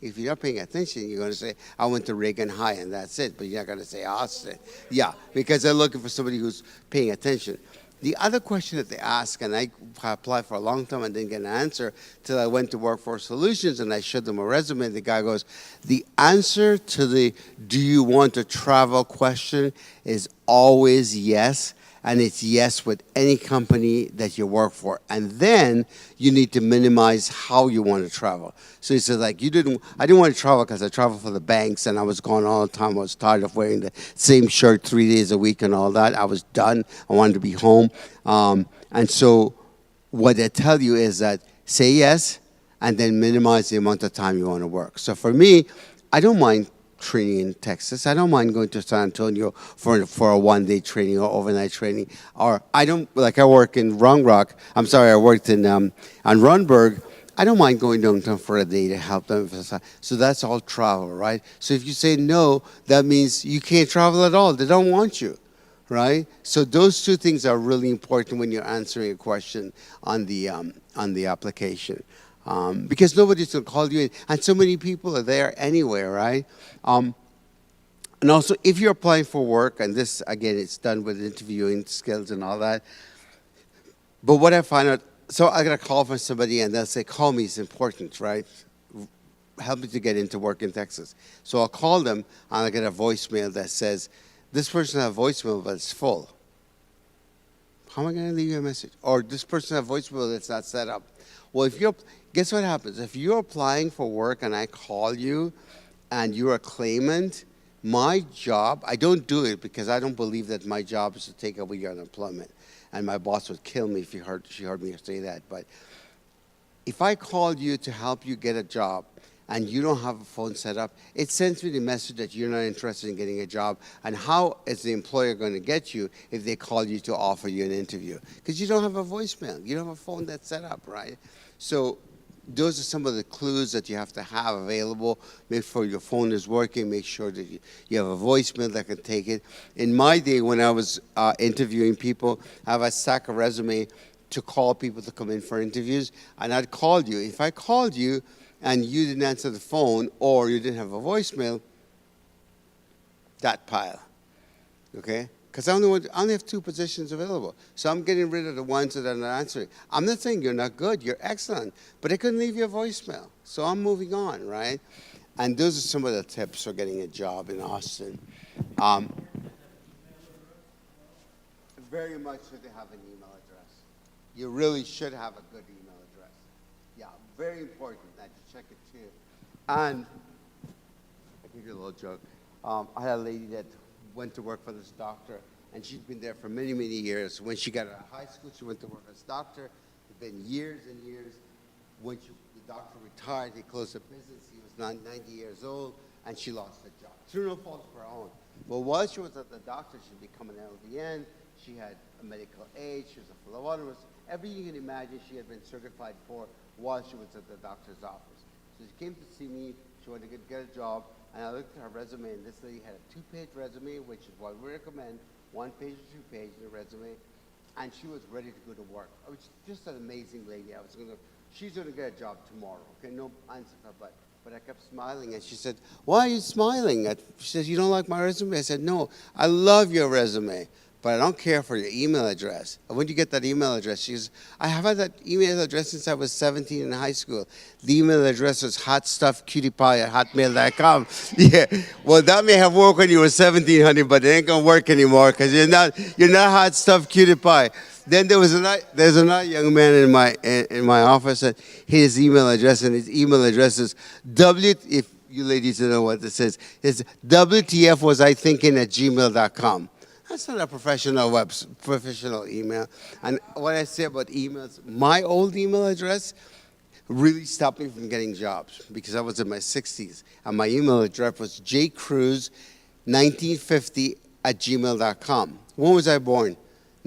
If you're not paying attention, you're going to say, I went to Reagan High and that's it, but you're not going to say Austin. Yeah, because they're looking for somebody who's paying attention. The other question that they ask, and I applied for a long time and didn't get an answer till I went to Workforce Solutions and I showed them a resume. The guy goes, the answer to the do you want to travel question is always yes, and it's yes with any company that you work for. And then you need to minimize how you want to travel. So he says, like, I didn't want to travel because I traveled for the banks and I was gone all the time. I was tired of wearing the same shirt 3 days a week and all that. I was done. I wanted to be home. And so what they tell you is that say yes and then minimize the amount of time you want to work. So for me, I don't mind training in Texas. I don't mind going to San Antonio for a one-day training or overnight training. Or I work in I worked in on Runberg. I don't mind going downtown for a day to help them. So that's all travel, right? So if you say no, that means you can't travel at all. They don't want you, right? So those two things are really important when you're answering a question on the application. Because nobody's going to call you in. And so many people are there anyway, right? And also, if you're applying for work, and this, again, it's done with interviewing skills and all that. But what I find out, so I got a call from somebody, and they'll say, call me, it's important, right? Help me to get into work in Texas. So I'll call them, and I get a voicemail that says, this person has a voicemail, but it's full. How am I going to leave you a message? Or this person has a voicemail that's not set up. Well, guess what happens? If you're applying for work and I call you and you're a claimant, my job, I don't do it because I don't believe that my job is to take away your unemployment. And my boss would kill me if she heard me say that. But if I called you to help you get a job and you don't have a phone set up, it sends me the message that you're not interested in getting a job. And how is the employer going to get you if they call you to offer you an interview? Because you don't have a voicemail. You don't have a phone that's set up, right? So those are some of the clues that you have to have available. Make sure your phone is working. Make sure that you have a voicemail that can take it. In my day, when I was interviewing people, I have a stack of resume to call people to come in for interviews, and I'd call you. If I called you and you didn't answer the phone or you didn't have a voicemail, that pile, okay? Because I only have 2 positions available. So I'm getting rid of the ones that are not answering. I'm not saying you're not good, you're excellent, but I couldn't leave you a voicemail. So I'm moving on, right? And those are some of the tips for getting a job in Austin. very much should have an email address. You really should have a good email address. Yeah, very important that you check it too. And I'll give you a little joke. I had a lady that went to work for this doctor, and she'd been there for many, many years. When she got out of high school, she went to work as a doctor. It's been years and years. When the doctor retired, he closed the business. He was 90 years old, and she lost her job through no fault of her own. But while she was at the doctor, she'd become an LVN. She had a medical aid. She was a phlebotomist. Everything you can imagine she had been certified for while she was at the doctor's office. So she came to see me. She wanted to get a job. And I looked at her resume, and this lady had a 2-page resume, which is what we recommend, 1 page or 2 page in the resume. And she was ready to go to work. I was just an amazing lady. She's going to get a job tomorrow. Okay, no answer for her, but I kept smiling, and she said, "Why are you smiling?" She said, "You don't like my resume?" I said, "No, I love your resume, but I don't care for your email address." And when you get that email address, she says, "I have had that email address since I was 17 in high school. The email address was hotstuffcutie@hotmail.com." Yeah, well, that may have worked when you were 17, honey, but it ain't gonna work anymore because you're not hotstuffcutie. Then there's another young man in my office, and his email address is if you ladies don't know what this is, it's WTF was I thinking @gmail.com. That's not a professional email. And what I say about emails, my old email address really stopped me from getting jobs because I was in my 60s, and my email address was jcruz1950 @gmail.com. When was I born?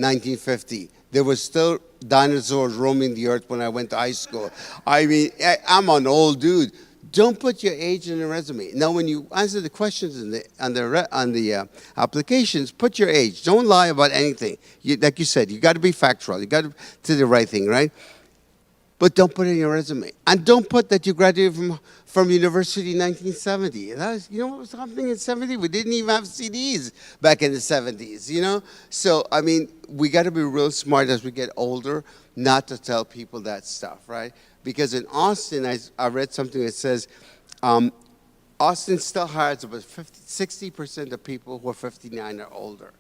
1950. There were still dinosaurs roaming the earth when I went to high school. I mean, I'm an old dude. Don't put your age in the resume. Now, when you answer the questions on the applications, put your age. Don't lie about anything. Like you said, you got to be factual. You got to do the right thing, right? But don't put it in your resume. And don't put that you graduated from university in 1970. You know what was happening in 70? We didn't even have CDs back in the 70s, you know? So, I mean, we got to be real smart as we get older not to tell people that stuff, right? Because in Austin, I read something that says Austin still hires about 60% of people who are 59 or older.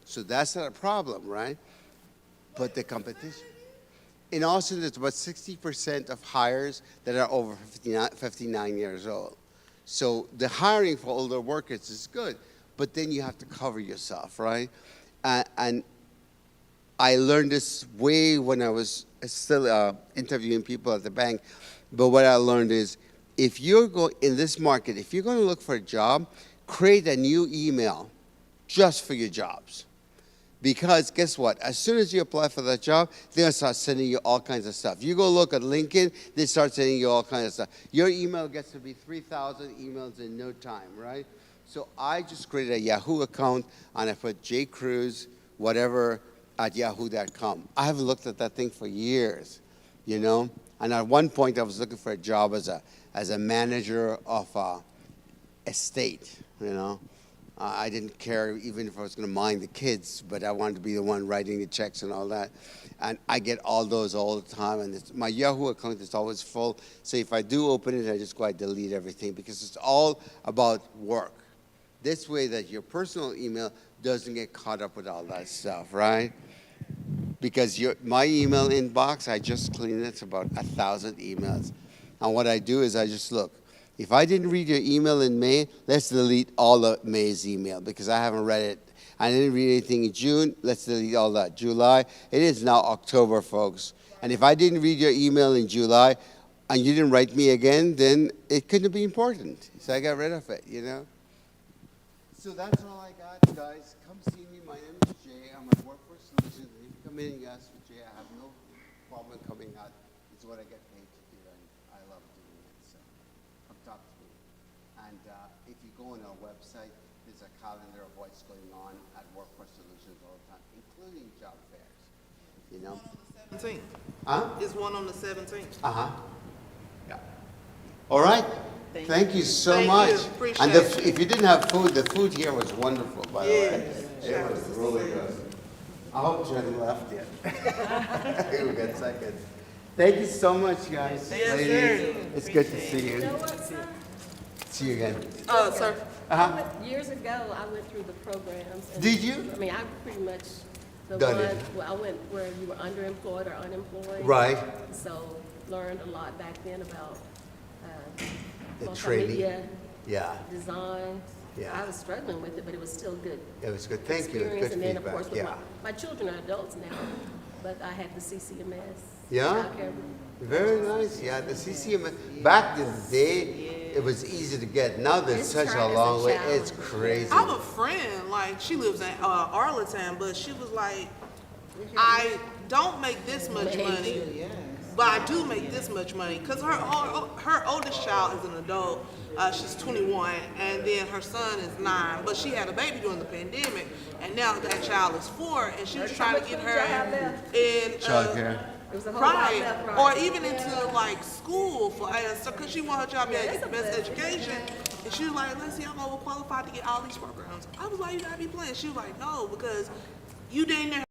So that's not a problem, right? But the competition. In Austin, there's about 60% of hires that are over 59 years old. So the hiring for older workers is good, but then you have to cover yourself, right? And I learned this way when I was still interviewing people at the bank. But what I learned is, if you're going in this market, if you're going to look for a job, create a new email just for your jobs. Because guess what? As soon as you apply for that job, they're going to start sending you all kinds of stuff. You go look at LinkedIn, they start sending you all kinds of stuff. Your email gets to be 3,000 emails in no time, right? So I just created a Yahoo account, and I put jcruz, whatever, @yahoo.com. I haven't looked at that thing for years, you know? And at one point, I was looking for a job as a manager of estate, you know? I didn't care even if I was going to mind the kids, but I wanted to be the one writing the checks and all that. And I get all those all the time. And my Yahoo account is always full. So if I do open it, I just go and delete everything because it's all about work. This way that your personal email doesn't get caught up with all that stuff, right? Because my email inbox, I just cleaned it. It's about 1,000 emails. And what I do is I just look. If I didn't read your email in May, let's delete all of May's email because I haven't read it. I didn't read anything in June, let's delete all that. July, it is now October, folks. And if I didn't read your email in July and you didn't write me again, then it couldn't be important. So I got rid of it, you know? So that's all I got, guys. Come see me. My name is Jay. I'm at Workforce Solutions. If you come in and you ask for Jay, I have no problem coming out. It's what I get paid to do, and I love doing it. So come talk to me. And if you go on our website, there's a calendar of what's going on at Workforce Solutions all the time, including job fairs. You know? 17th. Huh? It's one on the 17th. Uh-huh. Yeah. All right. Thank you so much. Appreciate And it. if you didn't have food, the food here was wonderful, by the way. It was really good. I hope you hadn't left yet. We got second. Thank you so much, guys. Yes, Ladies, sir. it's good to see you. See you again. Sir. Uh-huh. Years ago, I went through the programs. And, Did you? I mean, I pretty much The done one, it. well, I went where you were underemployed or unemployed. Right. So learned a lot back then about The training. multimedia Yeah, design. Yeah. I was struggling with it, but it was still good. it was good. Thank you. Experience. Good And then, of feedback. course, with Yeah. my children are adults now, but I had the CCMS. Yeah? childcare. Very nice. Yeah, the CCM. Back in the day, it was easy to get. Now there's It's such a trying- it's a long way. challenge. It's crazy. I have a friend, like, she lives in Arlington, but she was like, I don't make this much money, but I do make this much money. Because her oldest child is an adult. She's 21, and then her son is 9. But she had a baby during the pandemic, and now that child is 4, and she was trying to get her in Childcare. right, or even into like school for because she want her child to get the best education. And she was like, "Let's see, I'm overqualified to get all these programs." I was like, "You gotta be playing." She was like, "No, because you didn't."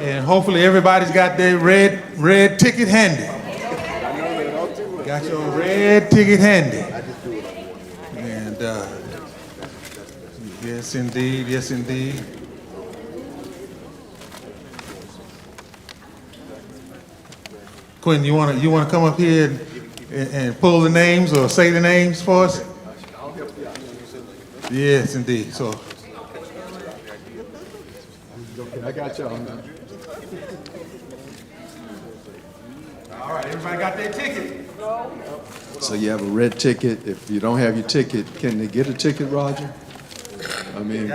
And hopefully everybody's got their red ticket handy. Got your red ticket handy. And yes, indeed, yes, indeed. Quentin, you wanna come up here and pull the names or say the names for us? Yes, indeed. So I got y'all now. all right, everybody got their ticket. So you have a red ticket. If you don't have your ticket, can they get a ticket, Roger? I mean,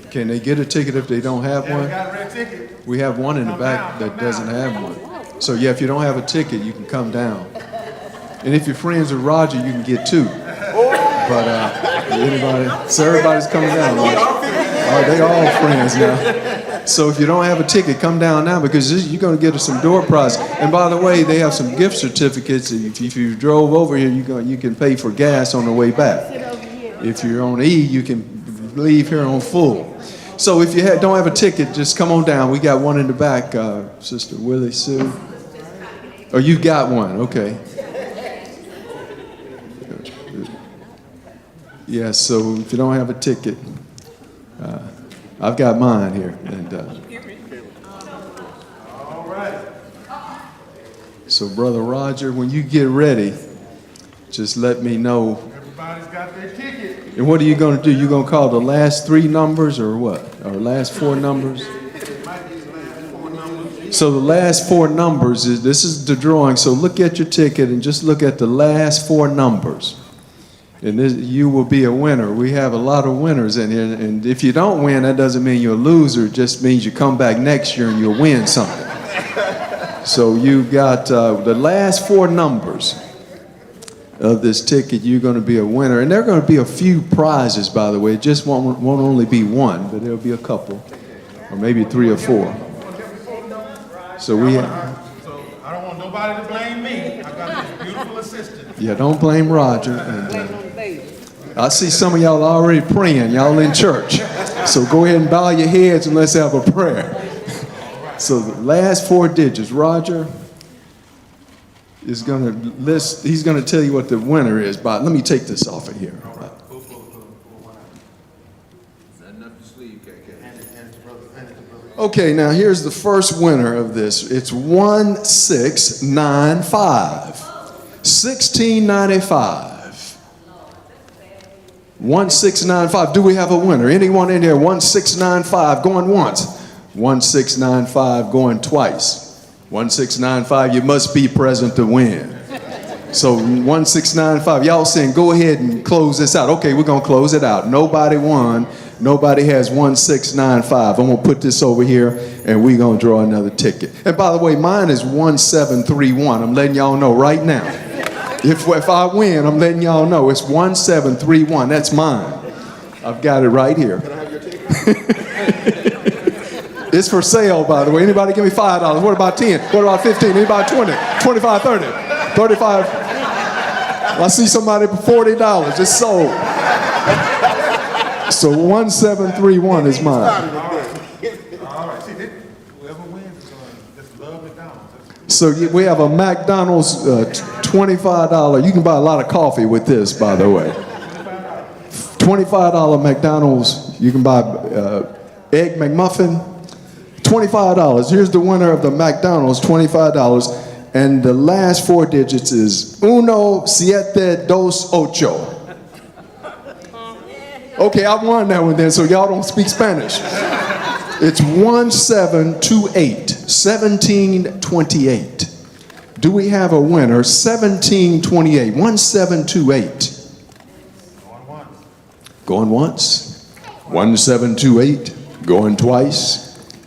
can they get a ticket if they don't have Yeah, we one? got a red ticket. We have one in the back that doesn't have one. So yeah, if you don't have a ticket, you can come down. And if you're friends with Roger, you can get two. But anybody, so everybody's coming down. Right? All right, they all friends now. So if you don't have a ticket, come down now because you're going to get some door prize. And by the way, they have some gift certificates. If you drove over here, you can pay for gas on the way back. If you're on E, you can leave here on full. So if you don't have a ticket, just come on down. We got one in the back, Sister Willie Sue. Oh, you got one, okay. Yeah, so if you don't have a ticket, I've got mine here. And All right. so, Brother Roger, when you get ready, just let me know. Everybody's got their ticket. And what are you going to do? You going to call the last three numbers or what? Or last four numbers? So the last four numbers, this is the drawing. So look at your ticket and just look at the last four numbers. And you will be a winner. We have a lot of winners in here. And if you don't win, that doesn't mean you're a loser. It just means you come back next year and you'll win something. So you got the last four numbers of this ticket. You're going to be a winner. And there are going to be a few prizes, by the way. It just won't only be one, but there'll be a couple. Or maybe three or four. So we have... So I don't want nobody to blame me. I got this beautiful assistant. Yeah, don't blame Roger. And, I see some of y'all already praying. Y'all in church. So go ahead and bow your heads and let's have a prayer. So the last four digits, Roger is going to list, he's going to tell you what the winner is. But let me take this off of here. Okay, now here's the first winner of this. It's 1695. 1695. 1695. Do we have a winner? Anyone in here? 1695 going once. 1695 going twice. 1695, you must be present to win. So 1695, y'all saying go ahead and close this out. Okay, we're going to close it out. Nobody won. Nobody has 1695. I'm going to put this over here and we're going to draw another ticket. And by the way, mine is 1731. I'm letting y'all know right now. If I win, I'm letting y'all know it's 1731. That's mine. I've got it right here. Can I have your ticket? It's for sale, by the way. Anybody give me $5? What about 10? What about 15? Anybody 20? 25, 30, 35. I see somebody for $40. It's sold. So 1731 is mine. All right. See, whoever wins is going to just love McDonald's. So we have a McDonald's $25. You can buy a lot of coffee with this, by the way. $25 McDonald's. You can buy Egg McMuffin. $25. Here's the winner of the McDonald's, $25. And the last four digits is 1728. Okay, I won that one then, so y'all don't speak Spanish. It's 1728. 1728. Do we have a winner? 1728. 1728. Going once. 1728. Going twice.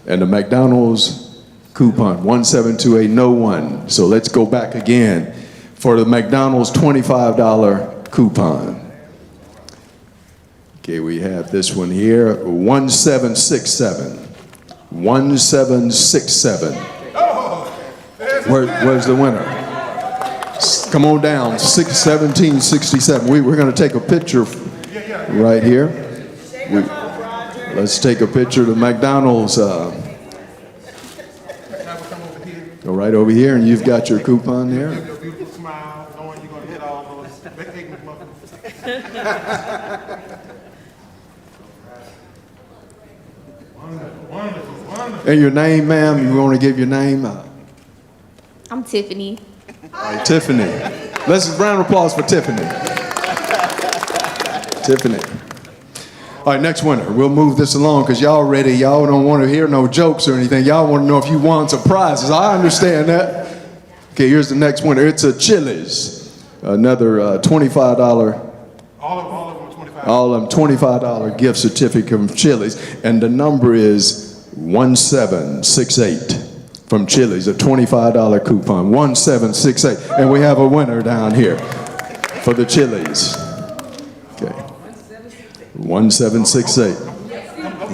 And the McDonald's coupon, 1728, no one. So let's go back again for the McDonald's $25 coupon. Okay, we have this one here, 1767. 1767. Where's the winner? Come on down, 1767. We're going to take a picture right here. Let's take a picture of the McDonald's Go right over here, and you've got your coupon there. Your beautiful smile, knowing you're gonna hit all those egg McMuffins. Wonderful, wonderful, wonderful. And your name, ma'am, you want to give your name? I'm Tiffany. All right, Tiffany. Let's just round of applause for Tiffany. Tiffany. All right, next winner. We'll move this along because y'all don't want to hear no jokes or anything. Y'all want to know if you won some prizes. I understand that. Okay, here's the next winner. It's a Chili's. Another $25. All of them 25. All of them $25 gift certificate from Chili's. And the number is 1768 from Chili's, a $25 coupon, 1768. And we have a winner down here for the Chili's. Okay. 1768.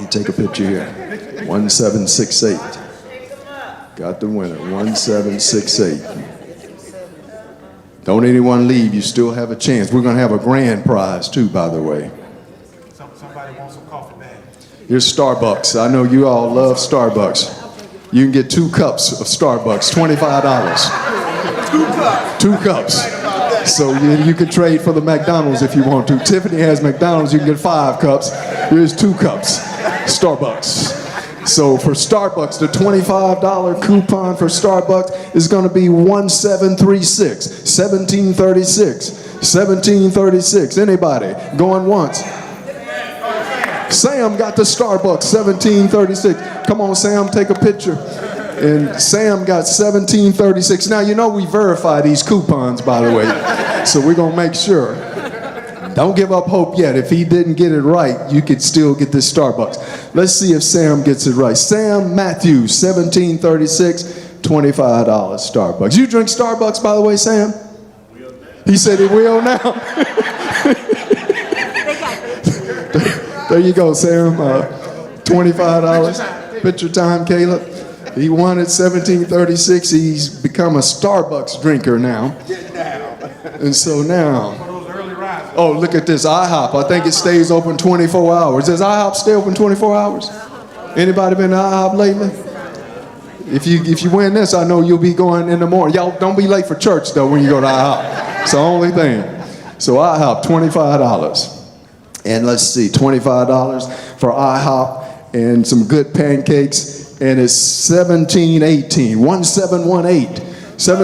You take a picture here. 1768. Got the winner. 1768. Don't anyone leave. You still have a chance. We're going to have a grand prize too, by the way. Somebody wants some coffee bag. Here's Starbucks. I know you all love Starbucks. You can get 2 cups of Starbucks, $25. 2 cups. So you can trade for the McDonald's if you want to. Tiffany has McDonald's, you can get 5 cups. Here's 2 cups, Starbucks. So for Starbucks, the $25 coupon for Starbucks is going to be 1736, 1736, 1736. Anybody going once? Sam got the Starbucks, 1736. Come on, Sam, take a picture. And Sam got 1736. Now, you know we verify these coupons, by the way. So we're going to make sure. Don't give up hope yet. If he didn't get it right, you could still get this Starbucks. Let's see if Sam gets it right. Sam Matthews, 1736, $25 Starbucks. You drink Starbucks, by the way, Sam? He said he will now. There you go, Sam. $25. Picture time, Caleb. He won at 1736. He's become a Starbucks drinker now. And so now, oh, look at this, IHOP. I think it stays open 24 hours. Does IHOP stay open 24 hours? Anybody been to IHOP lately? If you win this, I know you'll be going in the morning. Y'all don't be late for church, though, when you go to IHOP. It's the only thing. So IHOP, $25. And let's see, $25 for IHOP and some good pancakes. And it's 1718, 1718.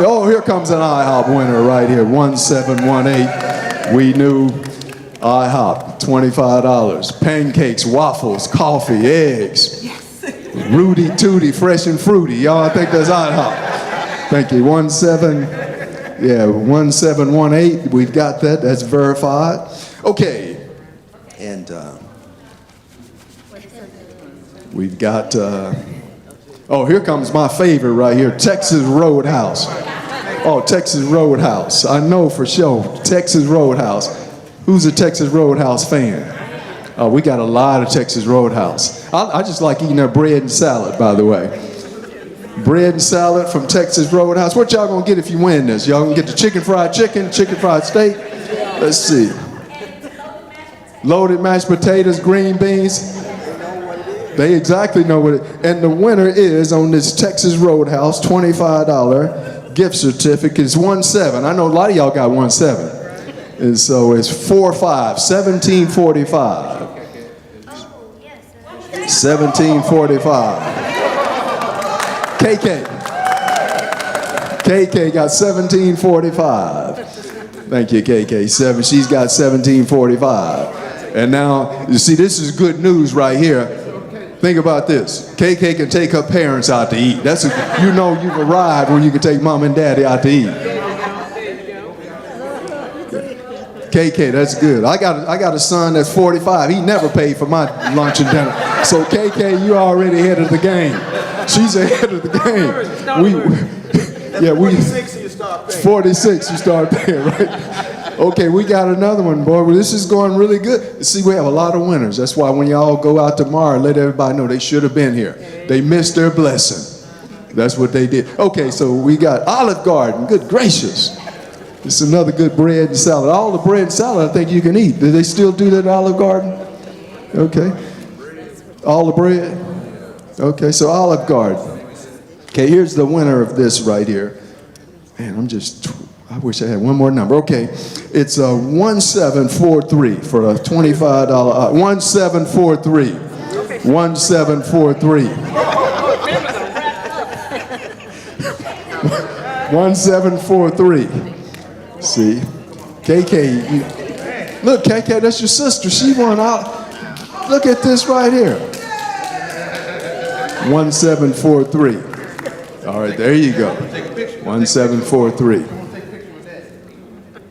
Oh, here comes an IHOP winner right here, 1718. We knew IHOP, $25. Pancakes, waffles, coffee, eggs. Yes. Rudy Tooty, fresh and fruity. Y'all, I think that's IHOP. Thank you. 1718. We've got that. That's verified. Okay. And we've got, oh, here comes my favorite right here, Texas Roadhouse. Oh, Texas Roadhouse. I know for sure, Texas Roadhouse. Who's a Texas Roadhouse fan? Oh, we got a lot of Texas Roadhouse. I just like eating their bread and salad, by the way. Bread and salad from Texas Roadhouse. What y'all gonna get if you win this? Y'all gonna get the chicken fried chicken, chicken fried steak? Let's see. Loaded mashed potatoes, green beans. They exactly know what it is. And the winner is on this Texas Roadhouse $25 gift certificate. It's 17. I know a lot of y'all got 17. And so it's 45, 1745. 1745. KK got 1745. Thank you, KK. She's got 1745. And now, you see, this is good news right here. Think about this. KK can take her parents out to eat. You know you've arrived when you can take mom and daddy out to eat. KK, that's good. I got a son that's 45. He never paid for my lunch and dinner. So KK, you already ahead of the game. She's ahead of the game. 46 you start paying. 46 you start paying, right? Okay, we got another one, boy. Well, this is going really good. See, we have a lot of winners. That's why when y'all go out tomorrow, let everybody know they should have been here. They missed their blessing. That's what they did. Okay, so we got Olive Garden. Good gracious. This is another good bread and salad. All the bread and salad I think you can eat. Do they still do that at Olive Garden? Okay. All the bread? Okay, so Olive Garden. Okay, here's the winner of this right here. Man, I wish I had one more number. Okay, it's 1743 for a $25, 1743. 1743. 1743. See, KK, look, KK, that's your sister. She won out. Look at this right here. 1743. All right, there you go. 1743.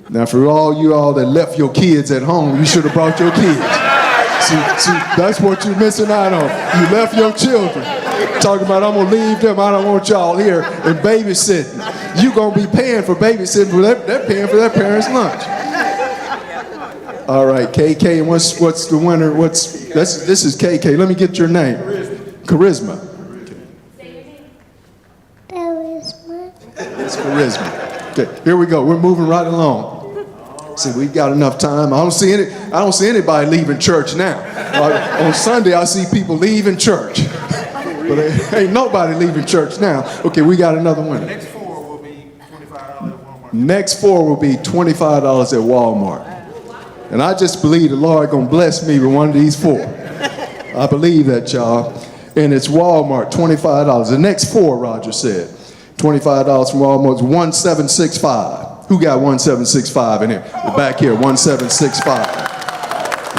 Now, for all you all that left your kids at home, you should have brought your kids. See, that's what you're missing out on. You left your children. Talking about, I'm going to leave them. I don't want y'all here and babysitting. You're going to be paying for babysitting. They're paying for their parents' lunch. All right, KK, and what's the winner? This is KK. Let me get your name. Charisma. It's Charisma. Okay, here we go. We're moving right along. See, we got enough time. I don't see anybody leaving church now. On Sunday, I see people leaving church. But ain't nobody leaving church now. Okay, we got another winner. Next four will be $25 at Walmart. Next four will be $25 at Walmart. And I just believe the Lord gonna bless me with one of these four. I believe that, y'all. And it's Walmart, $25. The next four, Roger said. $25 from Walmart is 1765. Who got 1765 in here? The back here, 1765.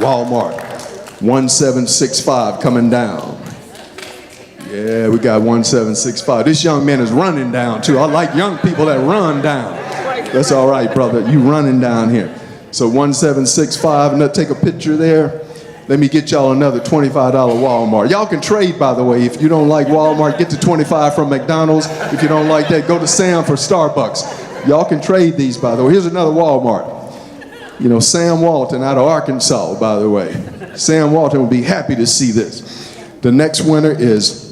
Walmart, 1765 coming down. Yeah, we got 1765. This young man is running down too. I like young people that run down. That's all right, brother. You running down here. So 1765, and take a picture there. Let me get y'all another $25 Walmart. Y'all can trade, by the way. If you don't like Walmart, get the 25 from McDonald's. If you don't like that, go to Sam for Starbucks. Y'all can trade these, by the way. Here's another Walmart. You know, Sam Walton out of Arkansas, by the way. Sam Walton will be happy to see this. The next winner is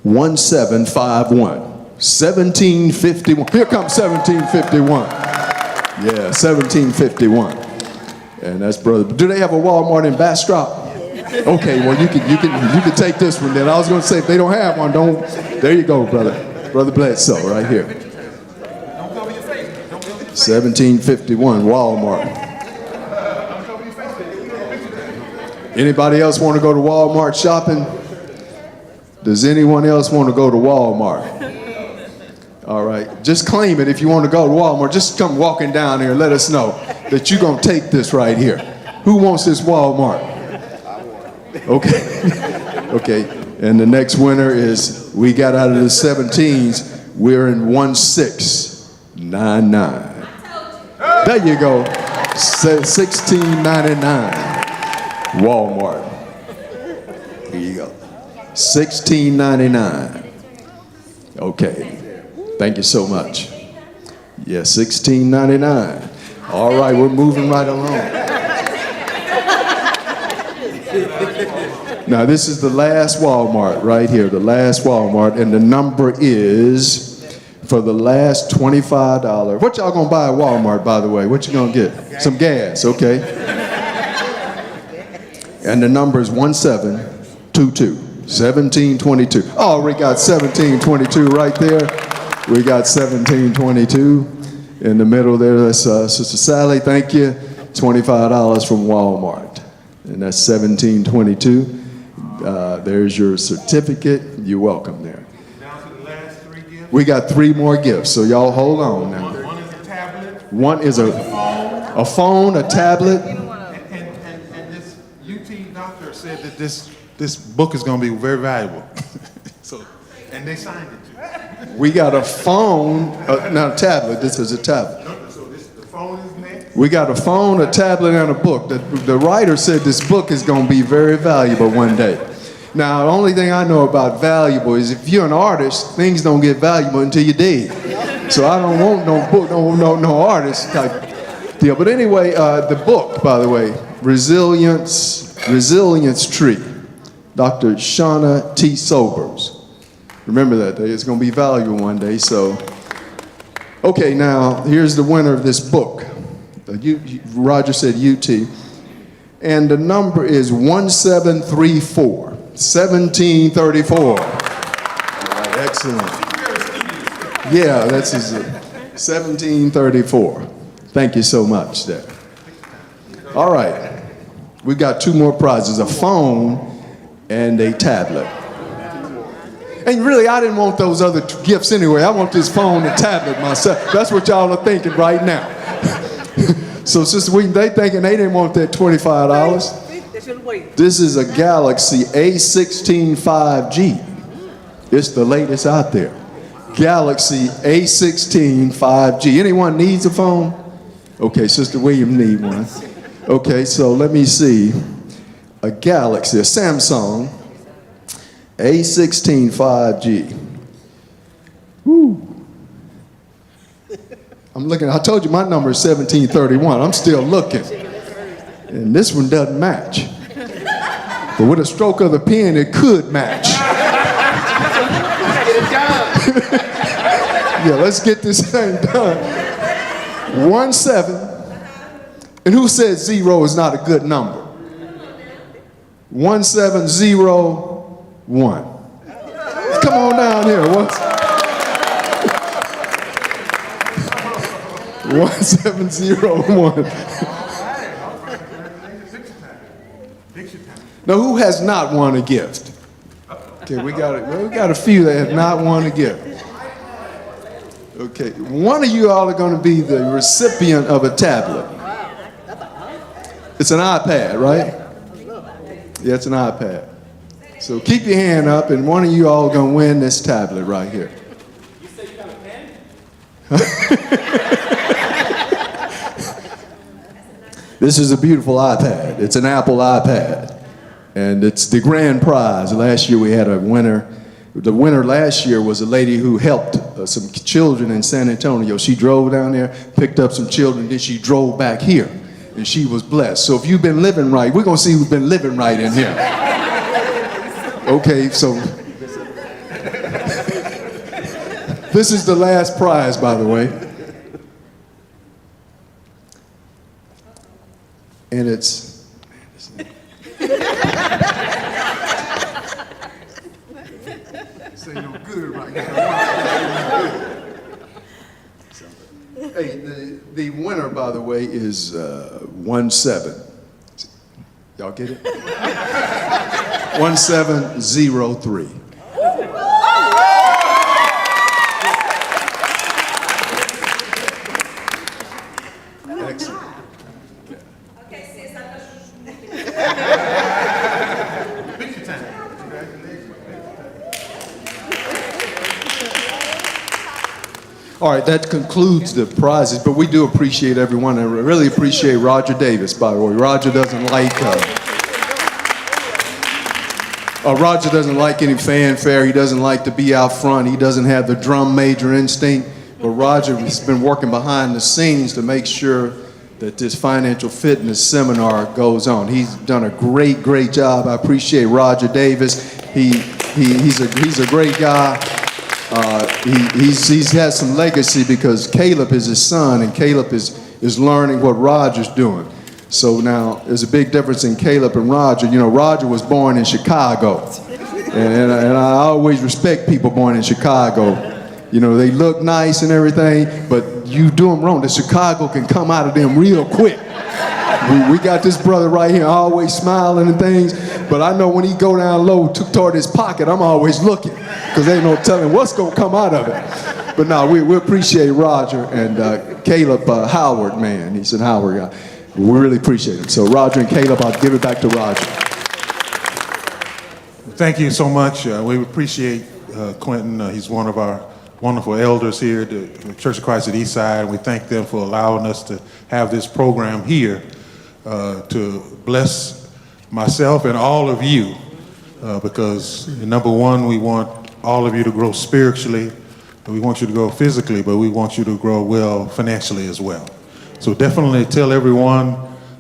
1751. 1751. Here comes 1751. Yeah, 1751. And that's brother. Do they have a Walmart in Bastrop? Okay, well you can take this one then. I was going to say if they don't have one, don't. There you go, brother. Brother Bledsoe, right here. 1751 Walmart. Anybody else want to go to Walmart shopping? Does anyone else want to go to Walmart? All right, just claim it if you want to go to Walmart. Just come walking down here and let us know that you're going to take this right here. Who wants this Walmart? Okay. Okay, and the next winner is, we got out of the 17s, we're in 1699. There you go, 1699. Walmart. Here you go. 1699. Okay. Thank you so much. Yeah, 1699. All right, we're moving right along. Now, this is the last Walmart right here, the last Walmart, and the number is, for the last $25. What y'all gonna buy at Walmart, by the way? What you gonna get? Some gas, okay. And the number is 1722. 1722. Oh, we got 1722 right there. We got 1722 in the middle there. That's Sister Sally. Thank you. $25 from Walmart, and that's 1722. There's your certificate. You're welcome there. Down to the last 3 gifts. We got 3 more gifts, so y'all hold on now. One is a tablet. One is a phone, a tablet. And this UT doctor said that this book is going to be very valuable. So, and they signed it too. We got a phone, not a tablet. This is a tablet. So the phone is next. We got a phone, a tablet, and a book. The writer said this book is going to be very valuable one day. Now, the only thing I know about valuable is if you're an artist, things don't get valuable until you're dead. So I don't want no book, no artist type deal. But anyway, the book, by the way, Resilience Tree, Dr. Shauna T. Sobers. Remember that day. It's going to be valuable one day. So, okay, now here's the winner of this book. Roger said UT. And the number is 1734. 1734. All right, Excellent. Yeah, that's 1734. Thank you so much there. All right. We've got two more prizes, a phone and a tablet. And really, I didn't want those other gifts anyway. I want this phone and tablet myself. That's what y'all are thinking right now. So Sister Wheaton, they thinking they didn't want that $25. This is a Galaxy A16 5G. It's the latest out there. Galaxy A16 5G. Anyone needs a phone? Okay, Sister William need one. Okay, so let me see. A Galaxy, a Samsung A16 5G. Woo. I'm looking, I told you my number is 1731. I'm still looking. And this one doesn't match. But with a stroke of the pen, it could match. Yeah, let's get this thing done. 17. And who said 0 is not a good number? 1701. Come on down here. 1701. Now, who has not won a gift? Okay, we got a few that have not won a gift. Okay, one of you all are going to be the recipient of a tablet. It's an iPad, right? Yeah, it's an iPad. So keep your hand up, and one of you all are going to win this tablet right here. You say you got a pen? This is a beautiful iPad. It's an Apple iPad. And it's the grand prize. Last year we had a winner. The winner last year was a lady who helped some children in San Antonio. She drove down there, picked up some children, then she drove back here. And she was blessed. So if you've been living right, we're going to see who's been living right in here. Okay, so this is the last prize, by the way. And it's... This ain't no good right now. Hey, the winner, by the way, is 17. Y'all get it? 1703. Excellent. Okay, sis, Picture time. All right, that concludes the prizes, but we do appreciate everyone. I really appreciate Roger Davis, by the way. Roger doesn't like any fanfare. He doesn't like to be out front. He doesn't have the drum major instinct. But Roger has been working behind the scenes to make sure that this financial fitness seminar goes on. He's done a great, great job. I appreciate Roger Davis. He's a great guy. He's had some legacy because Caleb is his son, and Caleb is learning what Roger's doing. So now there's a big difference in Caleb and Roger. You know, Roger was born in Chicago, and I always respect people born in Chicago. You know, they look nice and everything, but you do them wrong. The Chicago can come out of them real quick. We got this brother right here always smiling and things, but I know when he go down low toward his pocket, I'm always looking, because ain't no telling what's going to come out of it. But no, we appreciate Roger and Caleb Howard, man. He's an Howard guy. We really appreciate him. So Roger and Caleb, I'll give it back to Roger. Thank you so much. We appreciate Quentin. He's one of our wonderful elders here at the Church of Christ at Eastside. We thank them for allowing us to have this program here to bless myself and all of you, because number one, we want all of you to grow spiritually. We want you to grow physically, but we want you to grow well financially as well. So definitely tell everyone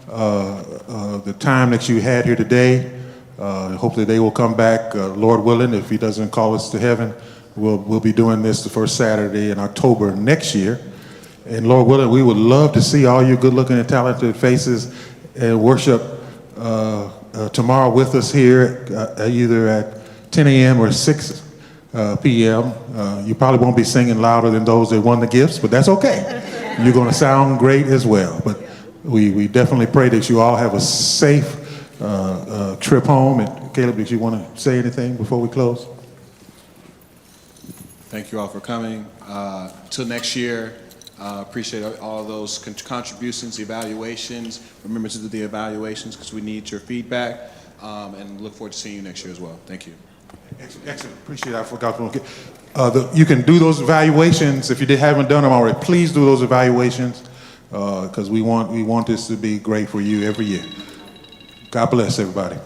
the time that you had here today. Hopefully they will come back, Lord willing, if he doesn't call us to heaven. We'll be doing this the first Saturday in October next year. And Lord willing, we would love to see all your good-looking and talented faces and worship tomorrow with us here, either at 10 a.m. or 6 p.m. You probably won't be singing louder than those that won the gifts, but that's okay. You're going to sound great as well. But we definitely pray that you all have a safe trip home. And Caleb, did you want to say anything before we close? Thank you all for coming. Till next year, appreciate all of those contributions, evaluations. Remember to do the evaluations because we need your feedback, and look forward to seeing you next year as well. Thank you. Excellent. Appreciate it. I forgot to you can do those evaluations. If you haven't done them already, please do those evaluations because we want this to be great for you every year. God bless everybody.